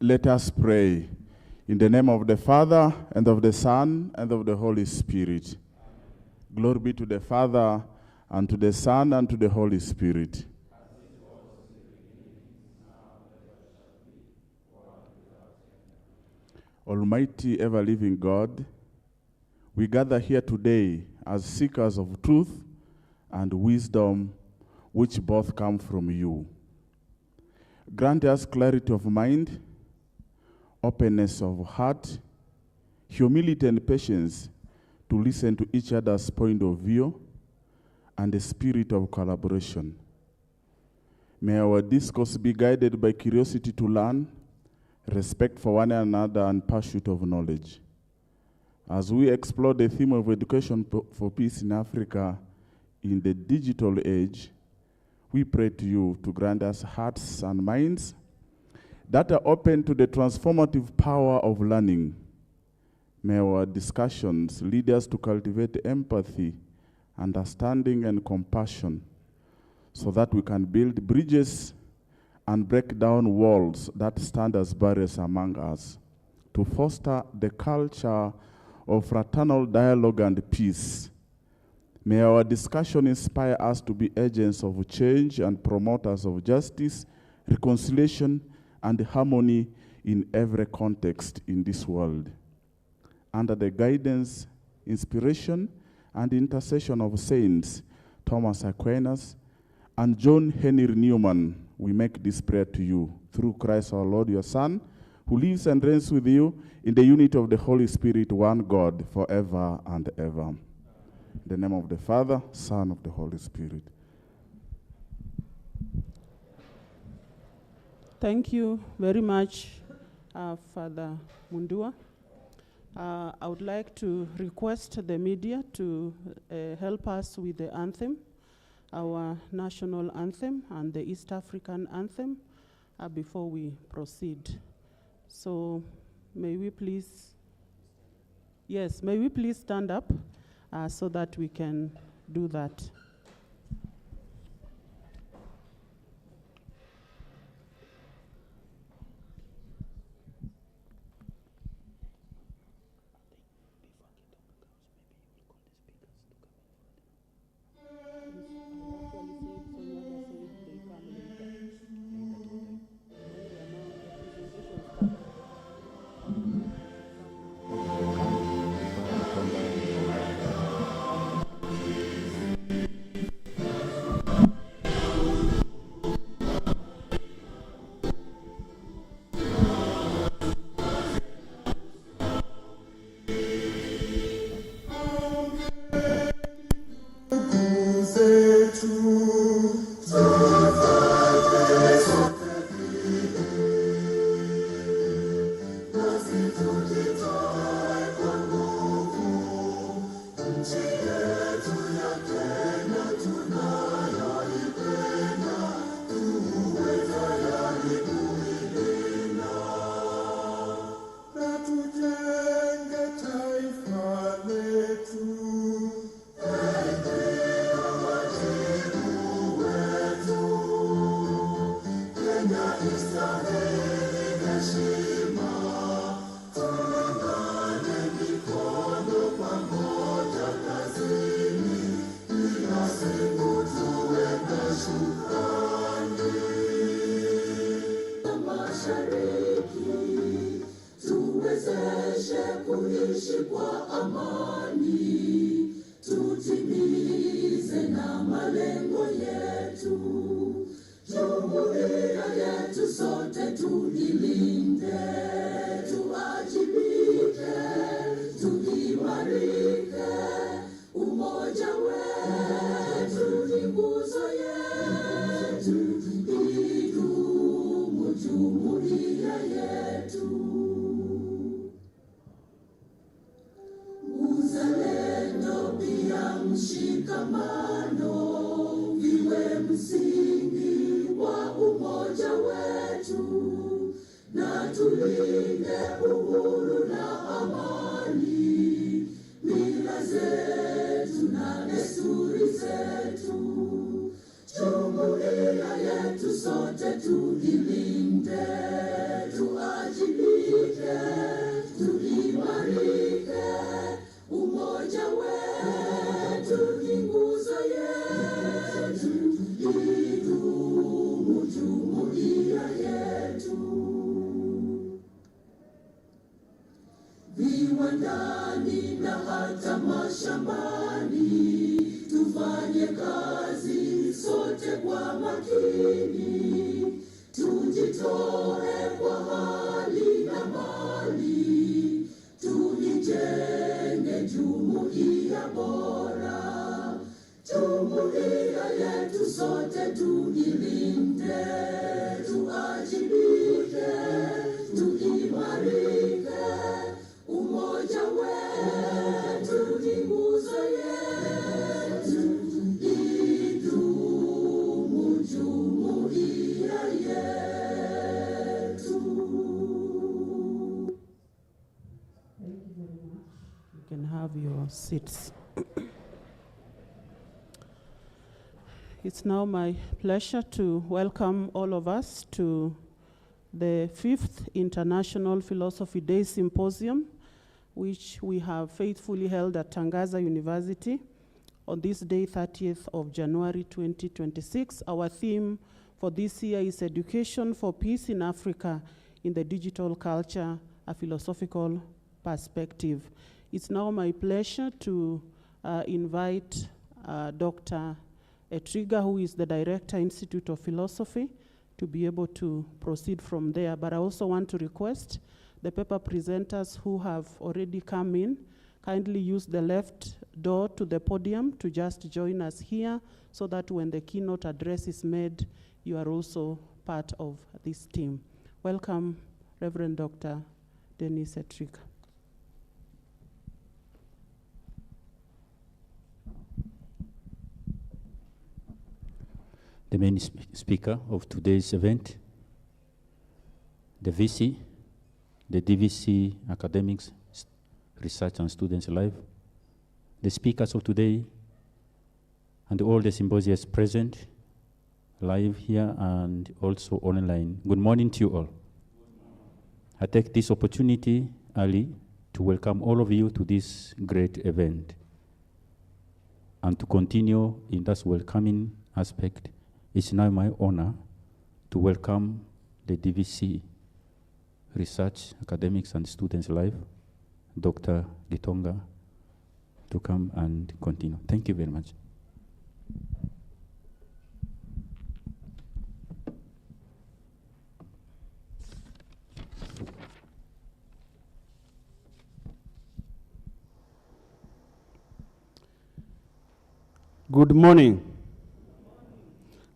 Let us pray. In the name of the Father, and of the Son, and of the Holy Spirit. Glory be to the Father, and to the Son, and to the Holy Spirit. Almighty, ever-living God, we gather here today as seekers of truth and wisdom, which both come from you. Grant us clarity of mind, openness of heart, humility and patience to listen to each other's point of view, and a spirit of collaboration. May our discourse be guided by curiosity to learn, respect for one another, and pursuit of knowledge. As we explore the theme of education for peace in Africa in the digital age, we pray to you to grant us hearts and minds that are open to the transformative power of learning. May our discussions lead us to cultivate empathy, understanding, and compassion, so that we can build bridges and break down walls that stand as barriers among us, to foster the culture of fraternal dialogue and peace. May our discussion inspire us to be agents of change and promoters of justice, reconciliation, and harmony in every context in this world. Under the guidance, inspiration, and intercession of saints Thomas Aquinas and John Henry Newman, we make this prayer to you through Christ our Lord, your Son, who lives and reigns with you in the unity of the Holy Spirit, one God, forever and ever. In the name of the Father, Son, of the Holy Spirit. Thank you very much, Father Mundua. I would like to request the media to help us with the anthem, our national anthem and the East African anthem, before we proceed. So may we please stand up so that we can do that. Jumuiya yetu sote tuilinde, tuaji viwandani na hata mashambani. Tufanye kazi sote kwa makini, tujitoe kwa hali na mali, tulijenge jumuiya bora. Jumuiya yetu sote tuilinde, tuajibike, tuimarike. Umoja wetu ni nguzo yetu, idumu jumuiya yetu. Thank you very much. You can have your seats. It's now my pleasure to welcome all of us to the 5th International Philosophy Day Symposium, which we have faithfully held at Tangaza University on this day, 30th of January 2026. Our theme for this year is Education for Peace in Africa in the Digital Culture, a Philosophical Perspective. It's now my pleasure to invite Dr. Etriga, who is the Director, Institute of Philosophy, to be able to proceed from there. But I also want to request the paper presenters who have already come in, kindly use the left door to the podium to just join us here, so that when the keynote address is made, you are also part of this team. Welcome, Reverend Dr. Dennis Etriga. The main speaker of today's event, the VC, the DVC Academics, Research and Students Live, the speakers of today, and all the symposiums present, live here and also online. Good morning to you all. I take this opportunity early to welcome all of you to this great event. And to continue in that welcoming aspect, it's now my honor to welcome the DVC Research, Academics and Students Live, Dr. Gitonga, to come and continue. Thank you very much. Good morning.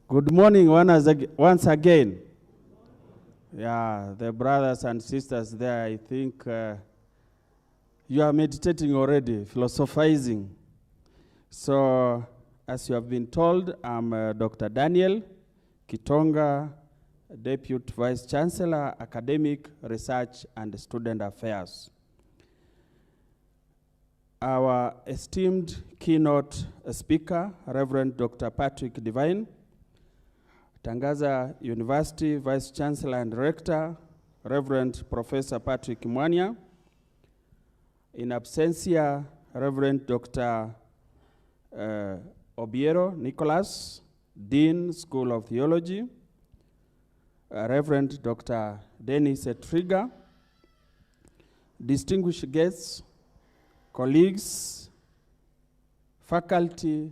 Good morning once again. Yeah, the brothers and sisters there, I think you are meditating already, philosophizing. So, as you have been told, I'm Dr. Daniel Kitonga, Deputy Vice Chancellor, Academic, Research and Student Affairs. Our esteemed keynote speaker, Reverend Dr. Patrick Divine, Tangaza University Vice Chancellor and Rector, Reverend Professor Patrick Mwanya. In absentia, Reverend Dr. Obiero Nicholas, Dean, School of Theology, Reverend Dr. Dennis Etriga, distinguished guests, colleagues, faculty,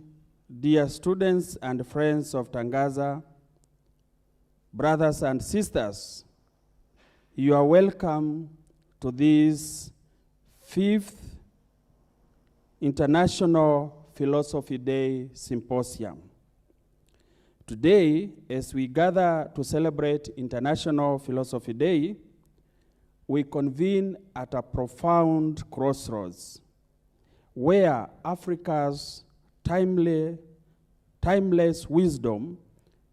dear students and friends of Tangaza, brothers and sisters, you are welcome to this 5th International Philosophy Day Symposium. Today, as we gather to celebrate International Philosophy Day, we convene at a profound crossroads where Africa's timeless wisdom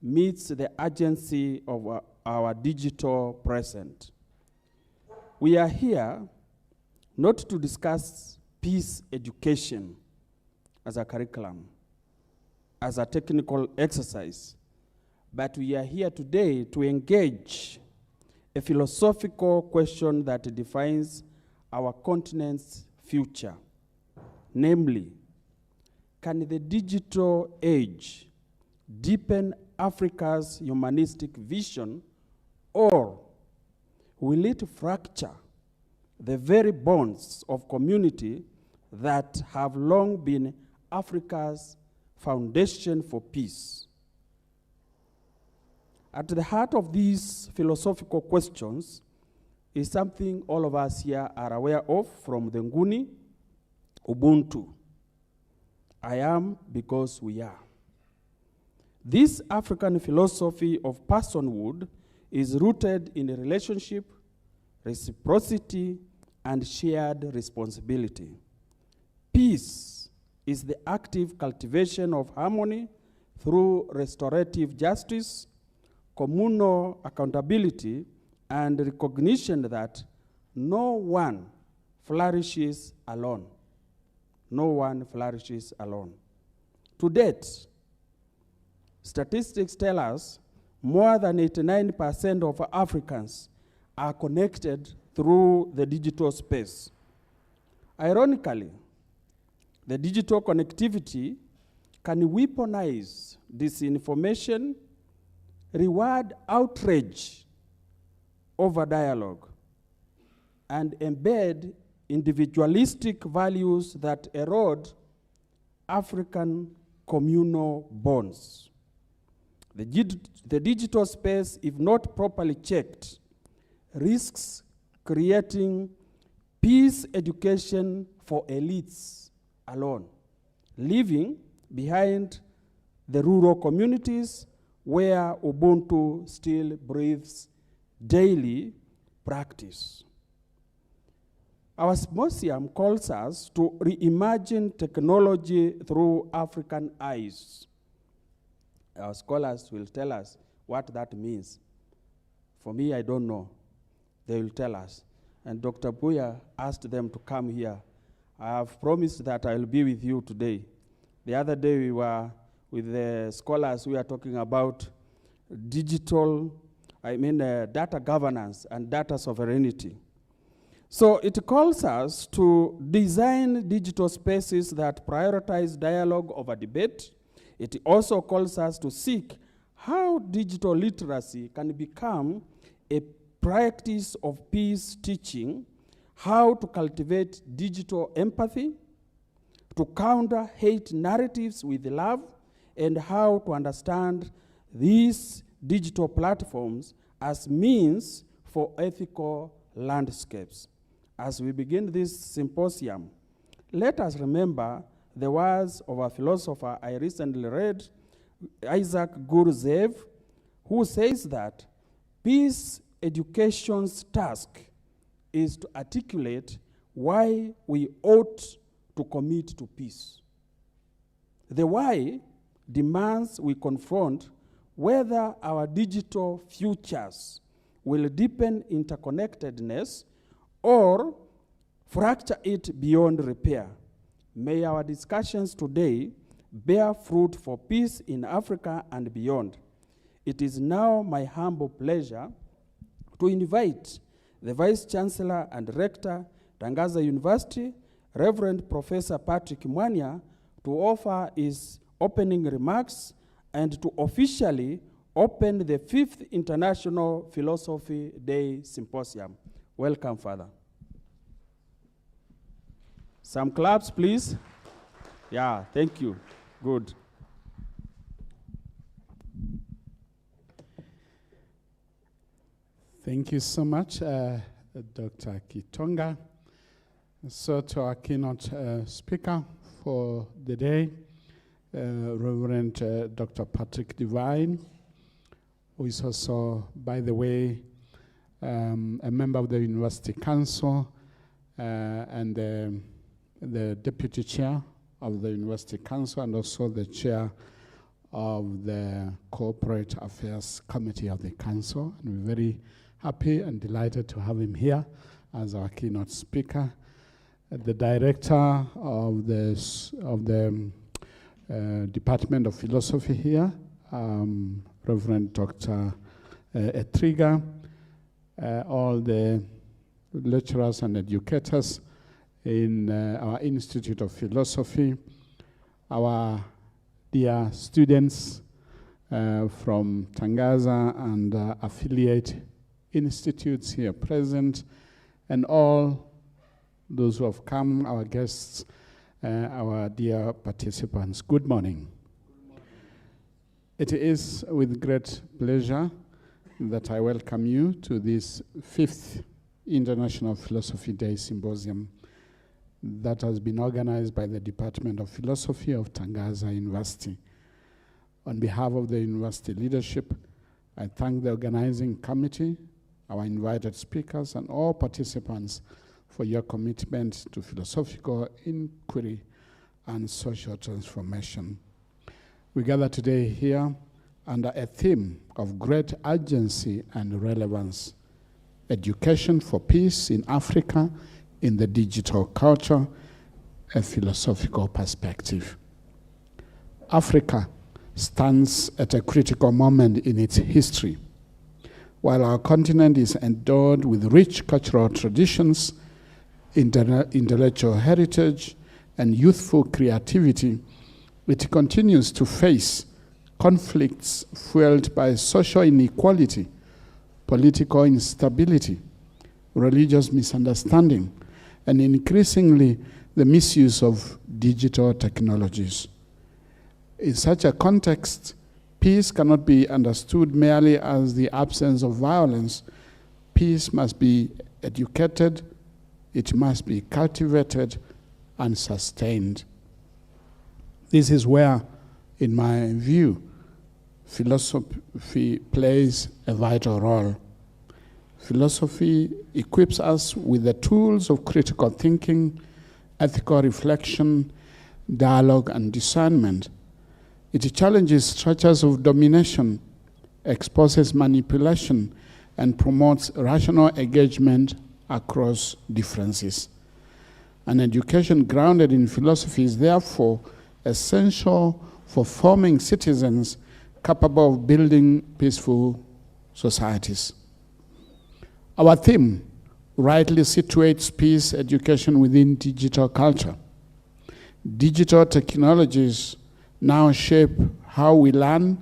meets the urgency of our digital present. We are here not to discuss peace education as a curriculum, as a technical exercise, but we are here today to engage a philosophical question that defines our continent's future. Namely, can the digital age deepen Africa's humanistic vision, or will it fracture the very bonds of community that have long been Africa's foundation for peace. At the heart of these philosophical questions is something all of us here are aware of from the Nguni, Ubuntu. I am because we are. This African philosophy of personhood is rooted in a relationship, reciprocity, and shared responsibility. Peace is the active cultivation of harmony through restorative justice, communal accountability, and recognition that no one flourishes alone. No one flourishes alone. To date, statistics tell us more than 89% of Africans are connected through the digital space. Ironically, the digital connectivity can weaponize disinformation, reward outrage over dialogue, and embed individualistic values that erode African communal bonds. The digital space, if not properly checked, risks creating peace education for elites alone, leaving behind the rural communities where Ubuntu still breathes daily practice. Our symposium calls us to reimagine technology through African eyes. Our scholars will tell us what that means. For me, I don't know. They will tell us. And Dr. Buya asked them to come here. I have promised that I will be with you today. The other day we were with the scholars, we are talking about data governance and data sovereignty. So it calls us to design digital spaces that prioritize dialogue over debate. It also calls us to seek how digital literacy can become a practice of peace teaching, how to cultivate digital empathy, to counter hate narratives with love, and how to understand these digital platforms as means for ethical landscapes. As we begin this symposium, let us remember the words of a philosopher I recently read, Isaac Gurzev, who says that peace education's task is to articulate why we ought to commit to peace. The why demands we confront whether our digital futures will deepen interconnectedness or fracture it beyond repair. May our discussions today bear fruit for peace in Africa and beyond. It is now my humble pleasure to invite the Vice Chancellor and Rector, Tangaza University, Reverend Professor Patrick Mwanya, to offer his opening remarks and to officially open the 5th International Philosophy Day Symposium. Welcome, Father. Some claps, please. Yeah, thank you. Good. Thank you so much, Dr. Kitonga. So to our keynote speaker for the day, Reverend Dr. Patrick Divine, who is also, by the way, a member of the University Council and the Deputy Chair of the University Council and also the Chair of the Corporate Affairs Committee of the Council. And we're very happy and delighted to have him here as our keynote speaker. The Director of the Department of Philosophy here, Reverend Dr. Etriga, all the lecturers and educators in our Institute of Philosophy, our dear students from Tangaza and affiliate institutes here present, and all those who have come, our guests, our dear participants. Good morning. It is with great pleasure that I welcome you to this 5th International Philosophy Day Symposium that has been organized by the Department of Philosophy of Tangaza University. On behalf of the university leadership, I thank the organizing committee, our invited speakers, and all participants for your commitment to philosophical inquiry and social transformation. We gather today here under a theme of great urgency and relevance: education for peace in Africa in the digital culture, a philosophical perspective. Africa stands at a critical moment in its history. While our continent is endowed with rich cultural traditions, intellectual heritage, and youthful creativity, it continues to face conflicts fueled by social inequality, political instability, religious misunderstanding, and increasingly the misuse of digital technologies. In such a context, peace cannot be understood merely as the absence of violence. Peace must be educated, it must be cultivated and sustained. This is where, in my view, philosophy plays a vital role. Philosophy equips us with the tools of critical thinking, ethical reflection, dialogue, and discernment. It challenges structures of domination, exposes manipulation, and promotes rational engagement across differences. An education grounded in philosophy is therefore essential for forming citizens capable of building peaceful societies. Our theme rightly situates peace education within digital culture. Digital technologies now shape how we learn,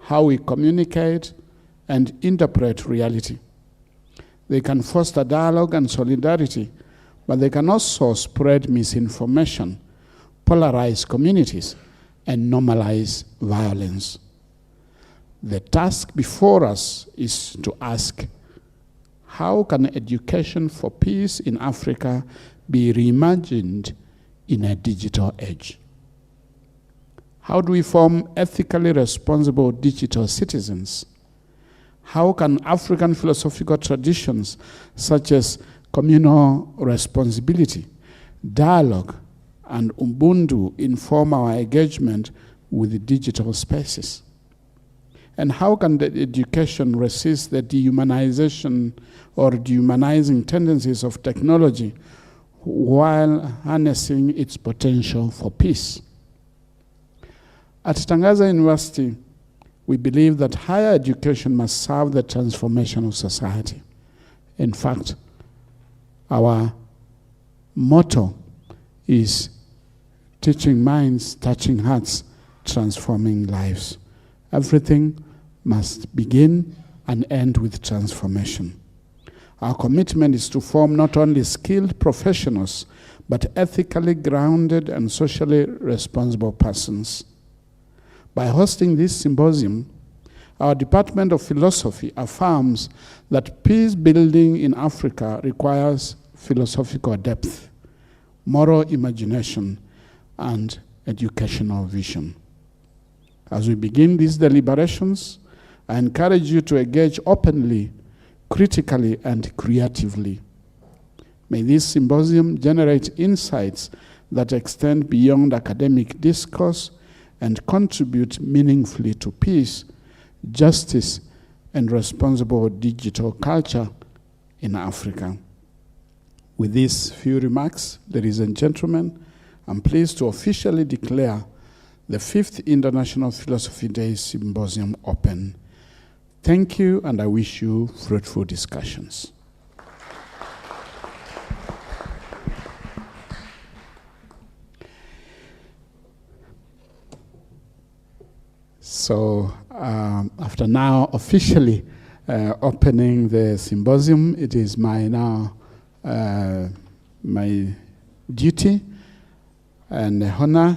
how we communicate, and interpret reality. They can foster dialogue and solidarity, but they can also spread misinformation, polarize communities, and normalize violence. The task before us is to ask, how can education for peace in Africa be reimagined in a digital age? How do we form ethically responsible digital citizens? How can African philosophical traditions such as communal responsibility, dialogue, and Ubuntu inform our engagement with digital spaces? And how can the education resist the dehumanization or dehumanizing tendencies of technology while harnessing its potential for peace? At Tangaza University, we believe that higher education must serve the transformation of society. In fact, our motto is teaching minds, touching hearts, transforming lives. Everything must begin and end with transformation. Our commitment is to form not only skilled professionals, but ethically grounded and socially responsible persons. By hosting this symposium, our Department of Philosophy affirms that peace building in Africa requires philosophical depth, moral imagination, and educational vision. As we begin these deliberations, I encourage you to engage openly, critically, and creatively. May this symposium generate insights that extend beyond academic discourse and contribute meaningfully to peace, justice, and responsible digital culture in Africa. With these few remarks, ladies and gentlemen, I'm pleased to officially declare the 5th International Philosophy Day Symposium open. Thank you, and I wish you fruitful discussions. So after now officially opening the symposium, it is my now my duty and honor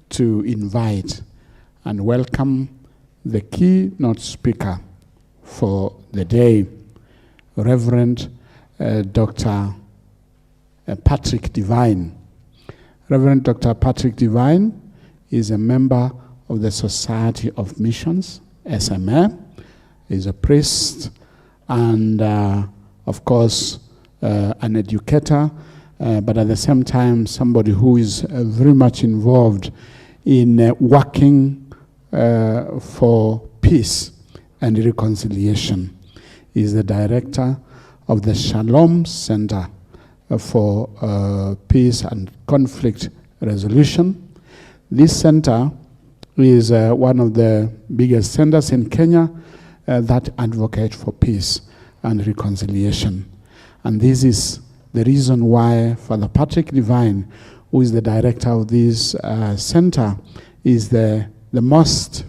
to invite and welcome the keynote speaker for the day, Reverend Dr. Patrick Divine. Reverend Dr. Patrick Divine is a member of the Society of Missions, SMA. He's a priest and, of course, an educator, but at the same time, somebody who is very much involved in working for peace and reconciliation. He's the director of the Shalom Center for Peace and Conflict Resolution. This center is one of the biggest centers in Kenya that advocate for peace and reconciliation. And this is the reason why Father Patrick Divine, who is the director of this center, is the best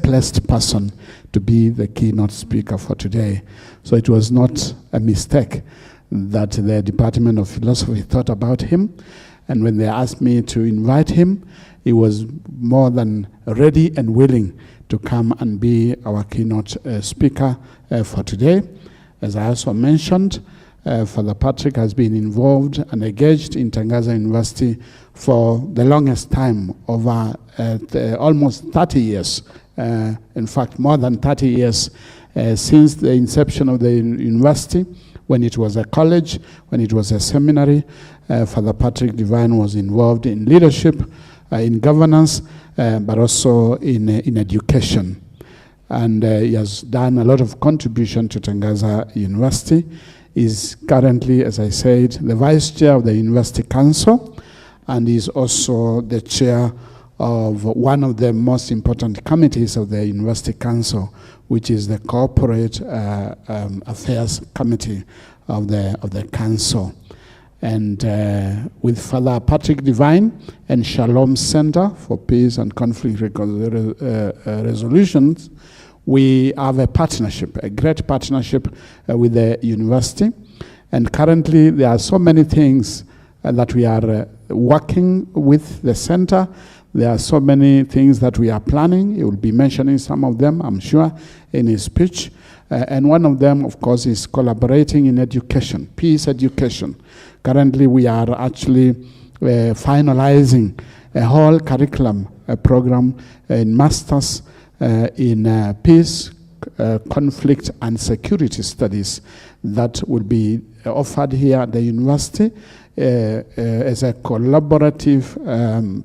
placed person to be the keynote speaker for today. So it was not a mistake that the Department of Philosophy thought about him. And when they asked me to invite him, he was more than ready and willing to come and be our keynote speaker for today. As I also mentioned, Father Patrick has been involved and engaged in Tangaza University for the longest time, over almost 30 years. In fact, more than 30 years since the inception of the university, when it was a college, when it was a seminary. Father Patrick Divine was involved in leadership, in governance, but also in education. And he has done a lot of contribution to Tangaza University. Is currently, as I said, the vice chair of the University Council, and is also the chair of one of the most important committees of the University Council, which is the Corporate Affairs Committee of the Council. And with Father Patrick Divine and Shalom Center for Peace and Conflict Resolutions, we have a partnership, a great partnership with the university. And currently, there are so many things that we are working with the center. There are so many things that we are planning. He will be mentioning some of them, I'm sure, in his speech. And one of them, of course, is collaborating in education, peace education. Currently, we are actually finalizing a whole curriculum program in Masters in Peace, Conflict, and Security Studies that will be offered here at the university as a collaborative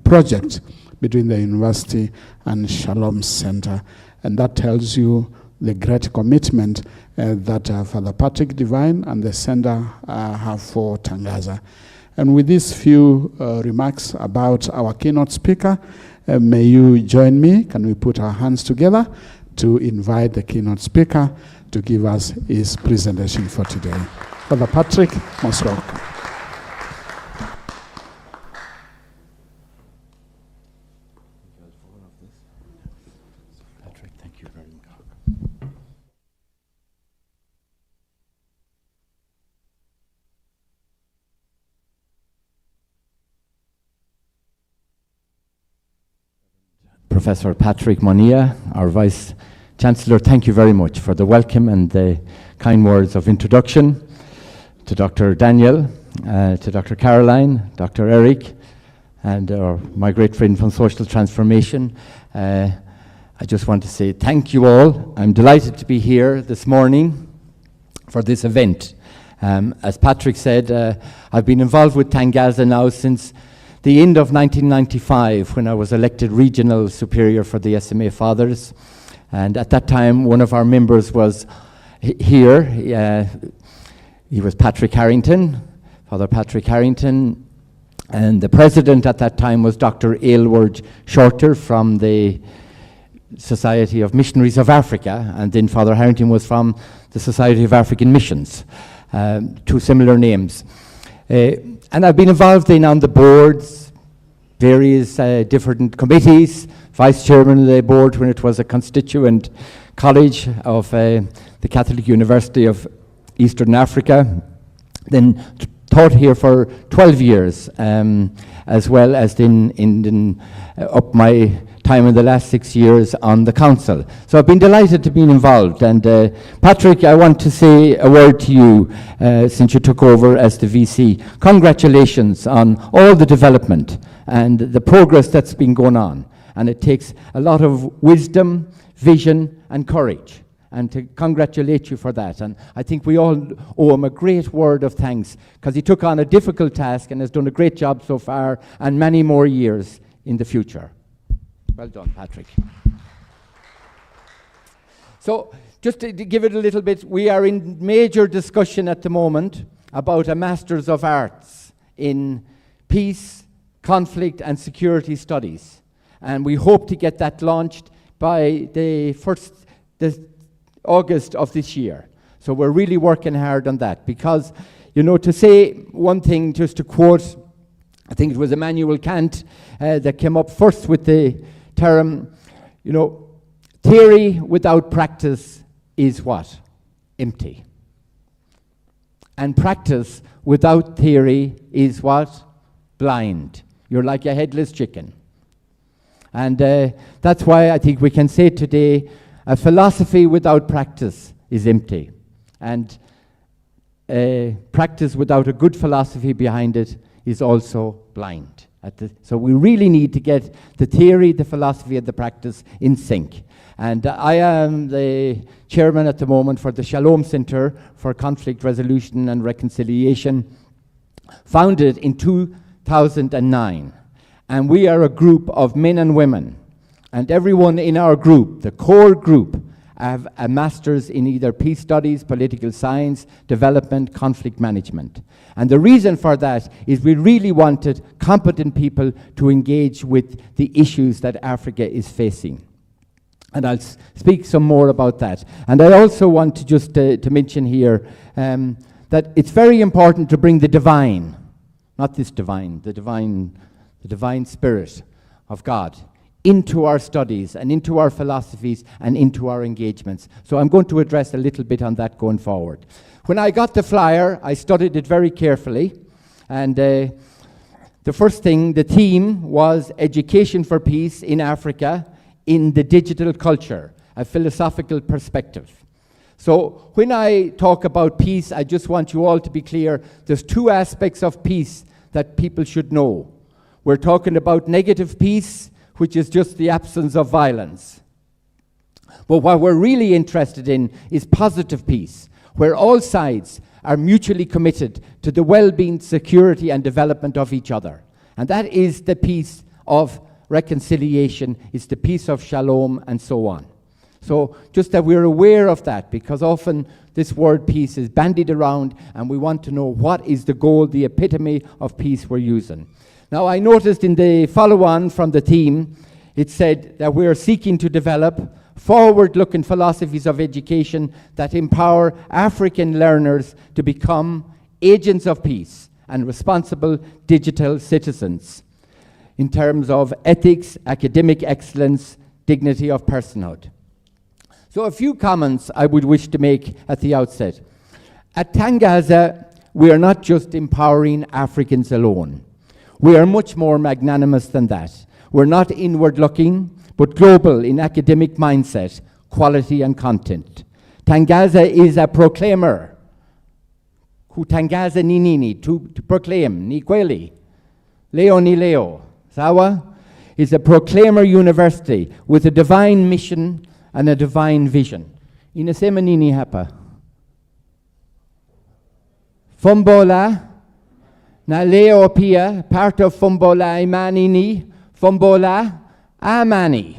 project between the university and Shalom Center. And that tells you the great commitment that Father Patrick Divine and the center have for Tangaza. And with these few remarks about our keynote speaker, may you join me? Can we put our hands together to invite the keynote speaker to give us his presentation for today? Father Patrick, most welcome. Patrick, thank you very much. Professor Patrick Monia, our Vice Chancellor, thank you very much for the welcome and the kind words of introduction. To Dr. Daniel, to Dr. Caroline, Dr. Eric, and my great friend from Social Transformation. I just want to say thank you all. I'm delighted to be here this morning for this event. As Patrick said, I've been involved with Tangaza now since the end of 1995, when I was elected Regional Superior for the SMA Fathers. And at that time, one of our members was here. He was Patrick Harrington, Father Patrick Harrington. And the president at that time was Dr. Aylward Shorter from the Society of Missionaries of Africa. And then Father Harrington was from the Society of African Missions, two similar names. And I've been involved in on the boards, various different committees, vice chairman of the board when it was a constituent college of the Catholic University of Eastern Africa. Then taught here for 12 years, as well as up my time in the last 6 years on the council. So I've been delighted to be involved. And Patrick, I want to say a word to you since you took over as the VC. Congratulations on all the development and the progress that's been going on. And it takes a lot of wisdom, vision, and courage. And to congratulate you for that. And I think we all owe him a great word of thanks, because he took on a difficult task and has done a great job so far, and many more years in the future. Well done, Patrick. So, just to give it a little bit, we are in major discussion at the moment about a Masters of Arts in Peace, Conflict and Security Studies. And we hope to get that launched by the August of this year. So we're really working hard on that, because, you know, to say one thing, just to quote, I think it was Immanuel Kant that came up first with the term, you know, theory without practice is what? Empty. And practice without theory is what? Blind. You're like a headless chicken. And that's why I think we can say today, a philosophy without practice is empty. And practice without a good philosophy behind it is also blind. So we really need to get the theory, the philosophy, and the practice in sync. And I am the chairman at the moment for the Shalom Center for Conflict Resolution and Reconciliation, founded in 2009. And we are a group of men and women. And everyone in our group, the core group, have a master's in either peace studies, political science, development, conflict management. And the reason for that is we really wanted competent people to engage with the issues that Africa is facing. And I'll speak some more about that. And I also want to just to mention here that it's very important to bring the divine, not this divine, the divine spirit of God into our studies and into our philosophies and into our engagements. So I'm going to address a little bit on that going forward. When I got the flyer, I studied it very carefully. And the first thing, the theme was Education for Peace in Africa in the Digital Culture, a philosophical perspective. So when I talk about peace, I just want you all to be clear, there's two aspects of peace that people should know. We're talking about negative peace, which is just the absence of violence. But what we're really interested in is positive peace, where all sides are mutually committed to the well-being, security, and development of each other. And that is the peace of reconciliation, it's the peace of shalom, and so on. So just that we're aware of that, because often this word peace is bandied around, and we want to know what is the goal, the epitome of peace we're using. Now, I noticed in the follow-on from the theme, it said that we are seeking to develop forward-looking philosophies of education that empower African learners to become agents of peace and responsible digital citizens in terms of ethics, academic excellence, dignity of personhood. So a few comments I would wish to make at the outset. At Tangaza, we are not just empowering Africans alone. We are much more magnanimous than that. We're not inward-looking, but global in academic mindset, quality and content. Tangaza is a proclaimer. Tangaza ni nini, to proclaim, ni kweli. Leo ni leo. Sawa? Is a proclaimer university with a divine mission and a divine vision. Inasema nini hapa? Fombola na leo pia part of Fombola imani ni Fombola amani.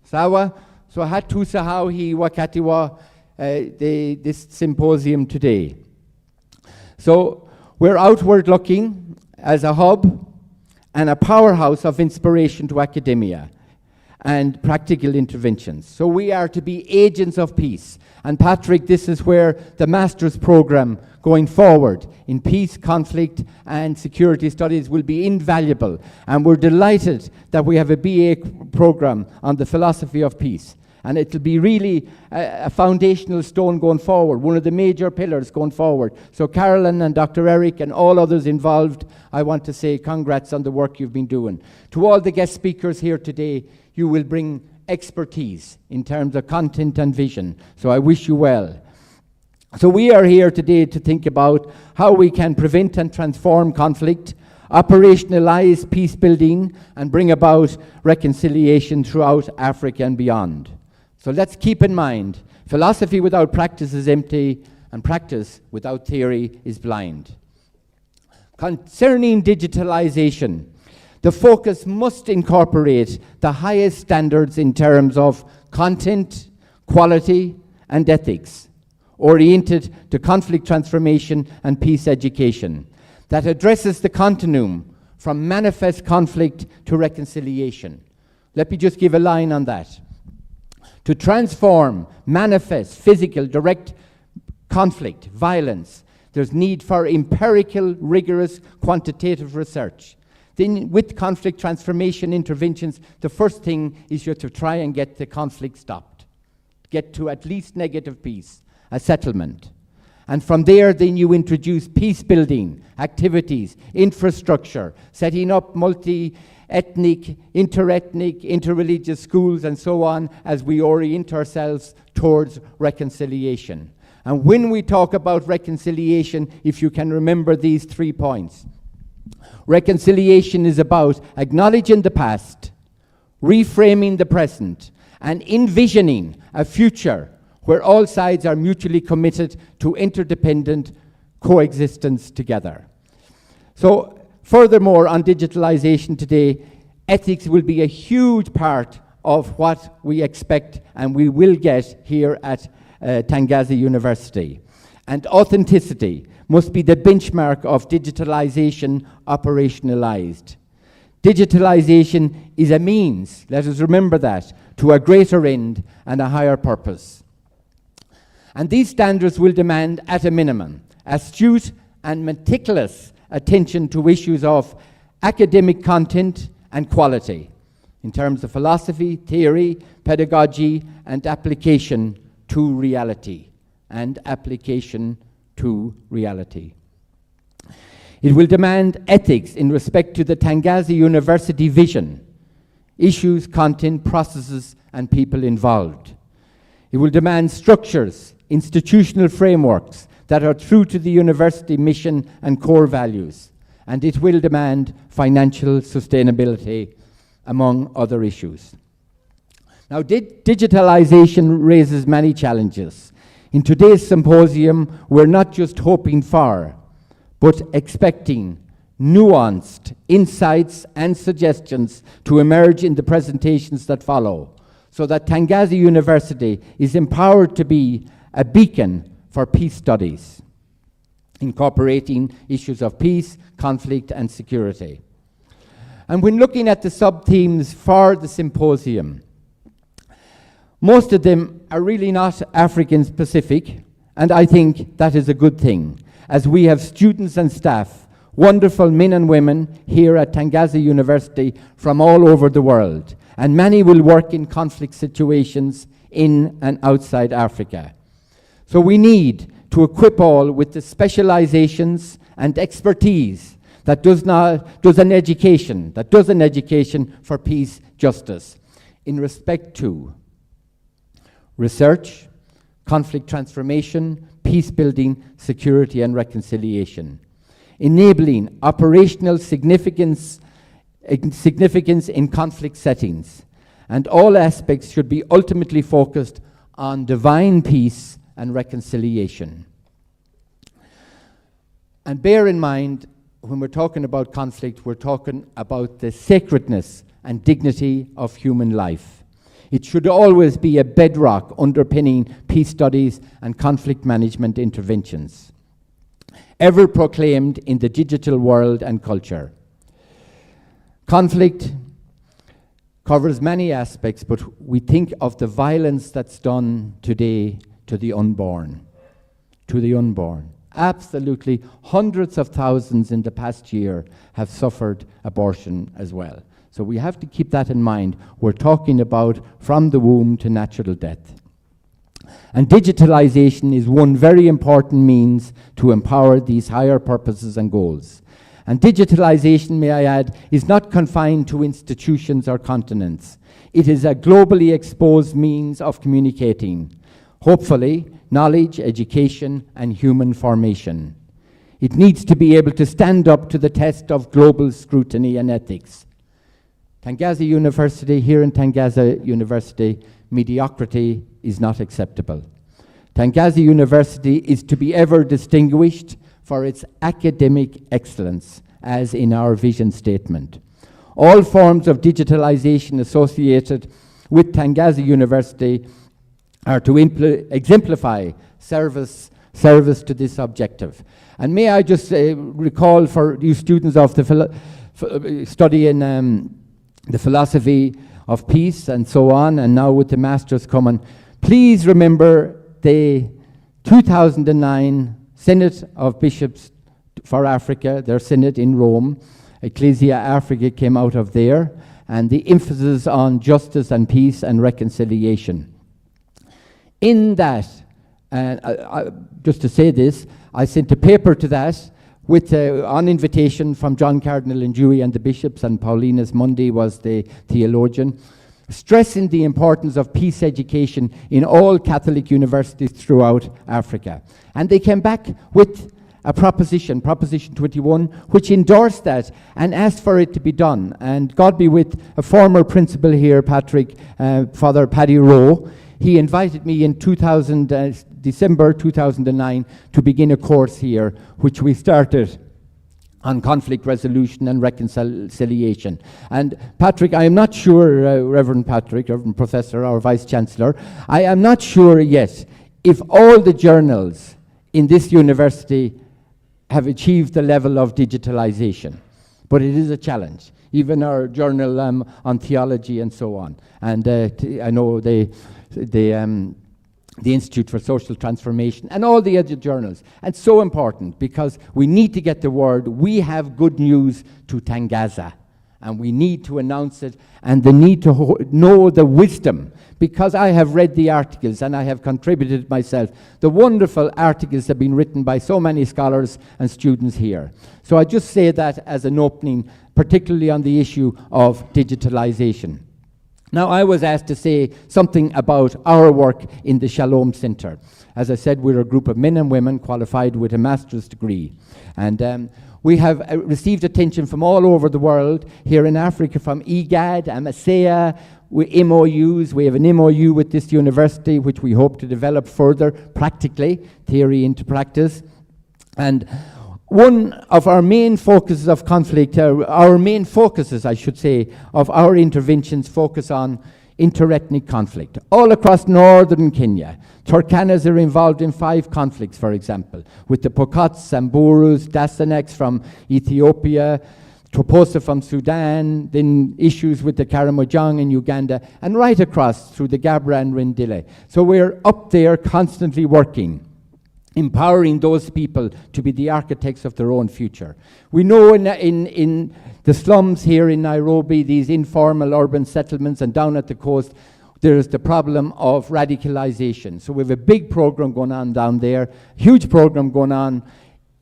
Sawa? So hatusahau hii wakati wa this symposium today. So we're outward looking as a hub and a powerhouse of inspiration to academia and practical interventions. So we are to be agents of peace. And Patrick, this is where the master's program going forward in peace, conflict, and security studies will be invaluable. And we're delighted that we have a BA program on the philosophy of peace. And it'll be really a foundational stone going forward, one of the major pillars going forward. So Carolyn and Dr. Eric and all others involved, I want to say congrats on the work you've been doing. To all the guest speakers here today, you will bring expertise in terms of content and vision. So I wish you well. So we are here today to think about how we can prevent and transform conflict, operationalize peace building, and bring about reconciliation throughout Africa and beyond. So let's keep in mind, philosophy without practice is empty, and practice without theory is blind. Concerning digitalization, the focus must incorporate the highest standards in terms of content, quality, and ethics, oriented to conflict transformation and peace education, that addresses the continuum from manifest conflict to reconciliation. Let me just give a line on that. To transform manifest, physical, direct conflict, violence, there's need for empirical, rigorous, quantitative research. Then with conflict transformation interventions, the first thing is you have to try and get the conflict stopped, get to at least negative peace, a settlement. And from there, then you introduce peace-building activities, infrastructure, setting up multi-ethnic, interethnic, interreligious schools, and so on, as we orient ourselves towards reconciliation. And when we talk about reconciliation, if you can remember these 3 points. Reconciliation is about acknowledging the past, reframing the present, and envisioning a future where all sides are mutually committed to interdependent coexistence together. So, furthermore, on digitalization today, ethics will be a huge part of what we expect and we will get here at Tangaza University. And authenticity must be the benchmark of digitalization operationalized. Digitalization is a means, let us remember that, to a greater end and a higher purpose. And these standards will demand, at a minimum, astute and meticulous attention to issues of academic content and quality in terms of philosophy, theory, pedagogy, and application to reality. It will demand ethics in respect to the Tangaza University vision, issues, content, processes, and people involved. It will demand structures, institutional frameworks that are true to the university mission and core values. And it will demand financial sustainability, among other issues. Now, digitalization raises many challenges. In today's symposium, we're not just hoping for, but expecting nuanced insights and suggestions to emerge in the presentations that follow, so that Tangaza University is empowered to be a beacon for peace studies, incorporating issues of peace, conflict, and security. And when looking at the sub-themes for the symposium, most of them are really not African-specific, and I think that is a good thing, as we have students and staff, wonderful men and women here at Tangaza University from all over the world, and many will work in conflict situations in and outside Africa. So we need to equip all with the specializations and expertise that does an education for peace, justice, in respect to research, conflict transformation, peace building, security and reconciliation, enabling operational significance in conflict settings, and all aspects should be ultimately focused on divine peace and reconciliation. And bear in mind, when we're talking about conflict, we're talking about the sacredness and dignity of human life. It should always be a bedrock underpinning peace studies and conflict management interventions, ever proclaimed in the digital world and culture. Conflict covers many aspects, but we think of the violence that's done today to the unborn. Absolutely, hundreds of thousands in the past year have suffered abortion as well. So we have to keep that in mind. We're talking about from the womb to natural death. And digitalization is one very important means to empower these higher purposes and goals. And digitalization, may I add, is not confined to institutions or continents. It is a globally exposed means of communicating, hopefully, knowledge, education, and human formation. It needs to be able to stand up to the test of global scrutiny and ethics. Tangaza University, here in Tangaza University, mediocrity is not acceptable. Tangaza University is to be ever distinguished for its academic excellence, as in our vision statement. All forms of digitalization associated with Tangaza University are to exemplify service to this objective. And may I just recall for you students of the study in the philosophy of peace and so on, and now with the masters coming, please remember the 2009 Synod of Bishops for Africa, their synod in Rome. Ecclesia Africa came out of there, and the emphasis on justice and peace and reconciliation. In that, just to say this, I sent a paper to that with on invitation from John Cardinal and Dewey and the bishops, and Paulinus Mundi was the theologian, stressing the importance of peace education in all Catholic universities throughout Africa. And they came back with a Proposition 21, which endorsed that and asked for it to be done. And God be with a former principal here, Patrick, Father Paddy Rowe. He invited me in December 2009 to begin a course here, which we started on conflict resolution and reconciliation. And Patrick, I am not sure, Reverend Patrick, Reverend Professor, our Vice Chancellor, I am not sure yet if all the journals in this university have achieved the level of digitalization. But it is a challenge. Even our journal on theology and so on. And I know the Institute for Social Transformation and all the other journals. And so important, because we need to get the word. We have good news to Tangaza, and we need to announce it, and the need to know the wisdom, because I have read the articles and I have contributed myself. The wonderful articles have been written by so many scholars and students here. So I just say that as an opening, particularly on the issue of digitalization. Now, I was asked to say something about our work in the Shalom Center. As I said, we're a group of men and women qualified with a master's degree. And we have received attention from all over the world, here in Africa, from IGAD, AMASEA, MOUs. We have an MOU with this university, which we hope to develop further practically, theory into practice. And one of our main focuses of conflict, our main focuses, I should say, of our interventions focus on interethnic conflict. All across northern Kenya, Turkanas are involved in 5 conflicts, for example, with the Pokots, Samburus, Dasanaks from Ethiopia, Toposa from Sudan, then issues with the Karamojong in Uganda, and right across through the Gabra and Rendile. So we're up there constantly working, empowering those people to be the architects of their own future. We know in the slums here in Nairobi, these informal urban settlements, and down at the coast, there's the problem of radicalization. So we have a big program going on down there, huge program going on,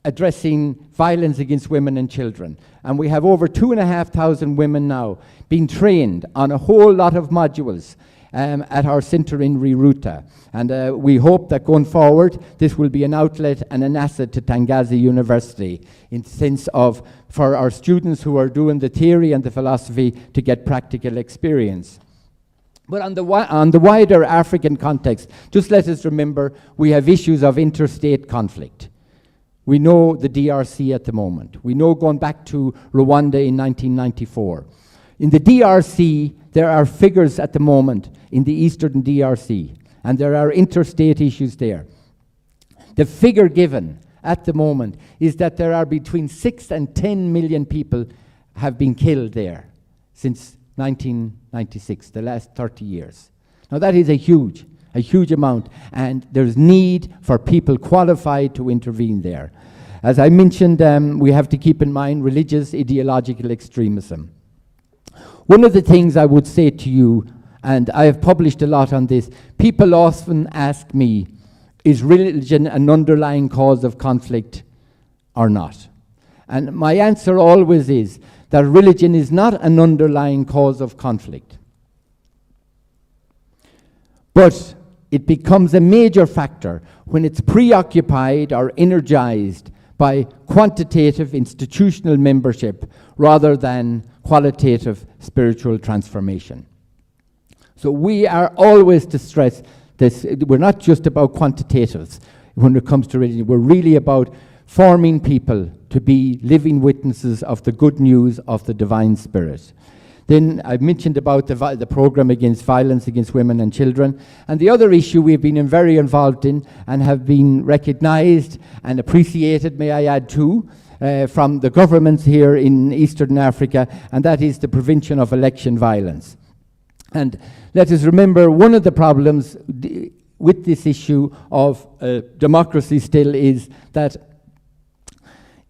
addressing violence against women and children. And we have over 2,500 women now being trained on a whole lot of modules at our center in Riruta. And we hope that going forward, this will be an outlet and an asset to Tangaza University in the sense of, for our students who are doing the theory and the philosophy to get practical experience. But on the wider African context, just let us remember we have issues of interstate conflict. We know the DRC at the moment. We know going back to Rwanda in 1994. In the DRC, there are figures at the moment in the eastern DRC, and there are interstate issues there. The figure given at the moment is that there are between 6 and 10 million people have been killed there since 1996, the last 30 years. Now that is a huge amount, and there's need for people qualified to intervene there. As I mentioned, we have to keep in mind religious ideological extremism. One of the things I would say to you, and I have published a lot on this, people often ask me, is religion an underlying cause of conflict or not? And my answer always is that religion is not an underlying cause of conflict. But it becomes a major factor when it's preoccupied or energized by quantitative institutional membership rather than qualitative spiritual transformation. So we are always to stress this. We're not just about quantitatives when it comes to religion. We're really about forming people to be living witnesses of the good news of the divine spirit. Then I mentioned about the program against violence against women and children. And the other issue we've been very involved in and have been recognized and appreciated, may I add too, from the governments here in Eastern Africa, and that is the prevention of election violence. And let us remember, one of the problems with this issue of democracy still is that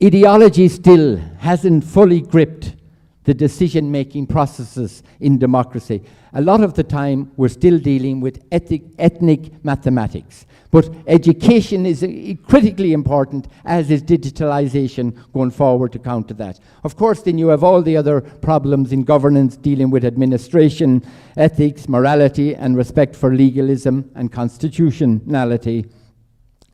ideology still hasn't fully gripped the decision-making processes in democracy. A lot of the time, we're still dealing with ethnic mathematics. But education is critically important, as is digitalization going forward to counter that. Of course, then you have all the other problems in governance dealing with administration, ethics, morality, and respect for legalism and constitutionality.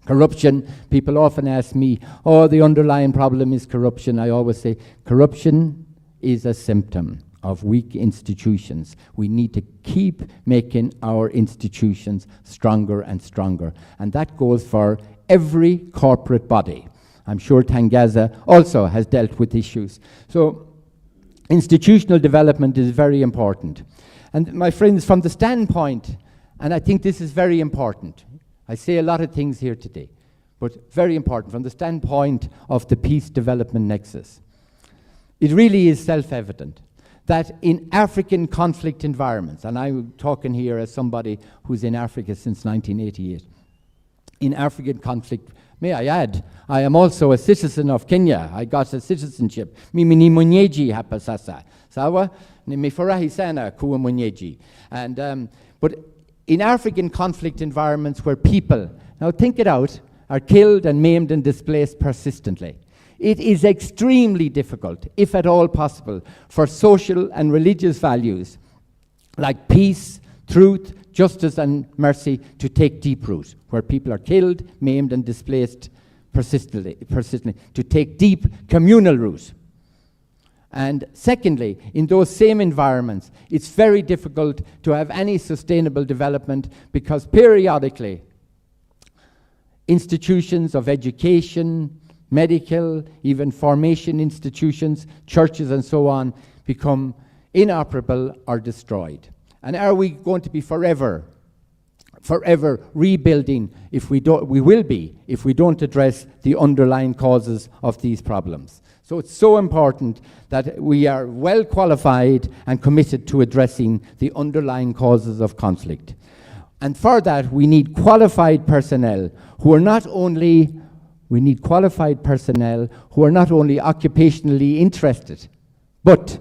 Corruption, people often ask me, oh, the underlying problem is corruption. I always say, corruption is a symptom of weak institutions. We need to keep making our institutions stronger and stronger. And that goes for every corporate body. I'm sure Tangaza also has dealt with issues. So institutional development is very important. And my friends, from the standpoint, and I think this is very important, I say a lot of things here today, but very important from the standpoint of the peace development nexus. It really is self-evident that in African conflict environments, and I'm talking here as somebody who's in Africa since 1988, in African conflict, may I add, I am also a citizen of Kenya. I got a citizenship. Mimi ni mwenyeji hapa sasa. Sawa? Nimefurahi sana kuwa mwenyeji. But in African conflict environments where people, now think it out, are killed and maimed and displaced persistently, it is extremely difficult, if at all possible, for social and religious values like peace, truth, justice, and mercy to take deep root, where people are killed, maimed, and displaced persistently, to take deep communal root. And secondly, in those same environments, it's very difficult to have any sustainable development because periodically institutions of education, medical, even formation institutions, churches and so on, become inoperable or destroyed. And are we going to be forever rebuilding if we don't, we will be, if we don't address the underlying causes of these problems. So it's so important that we are well qualified and committed to addressing the underlying causes of conflict. And for that, we need qualified personnel who are not only occupationally interested, but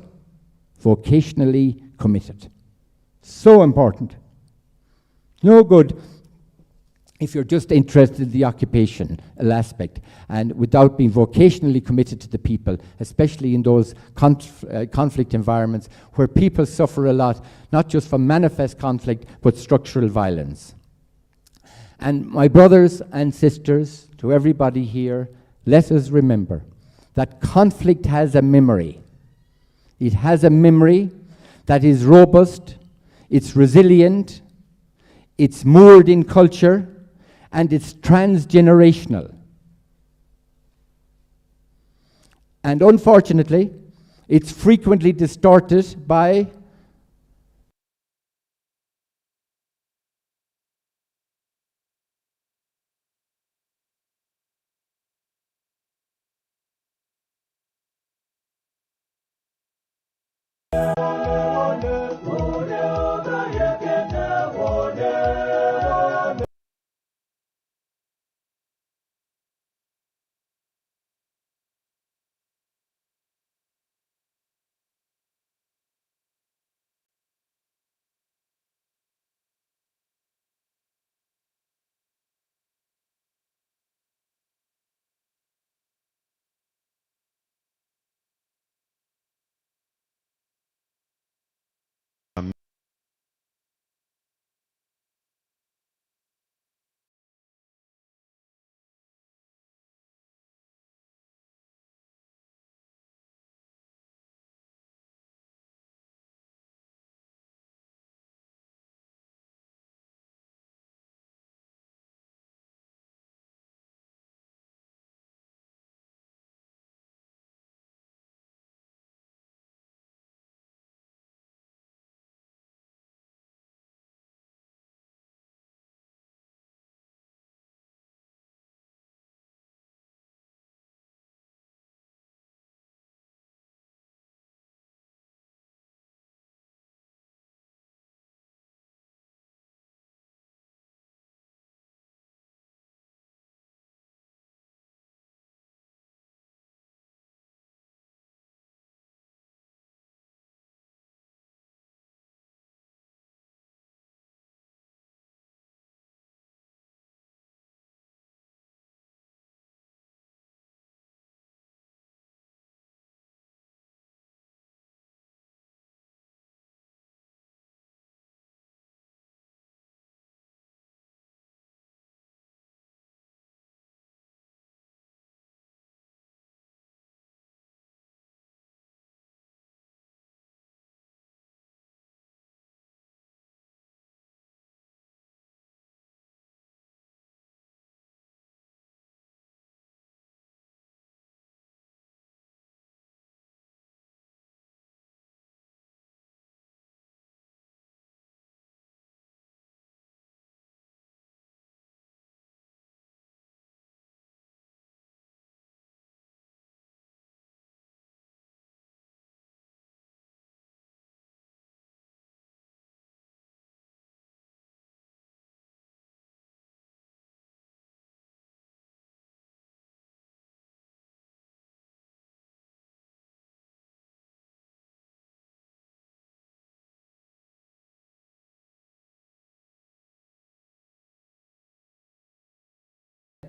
vocationally committed. So important. No good if you're just interested in the occupational aspect and without being vocationally committed to the people, especially in those conflict environments where people suffer a lot, not just from manifest conflict, but structural violence. And my brothers and sisters, to everybody here, let us remember that conflict has a memory. It has a memory that is robust, it's resilient, it's moored in culture, and it's transgenerational. And unfortunately, it's frequently distorted by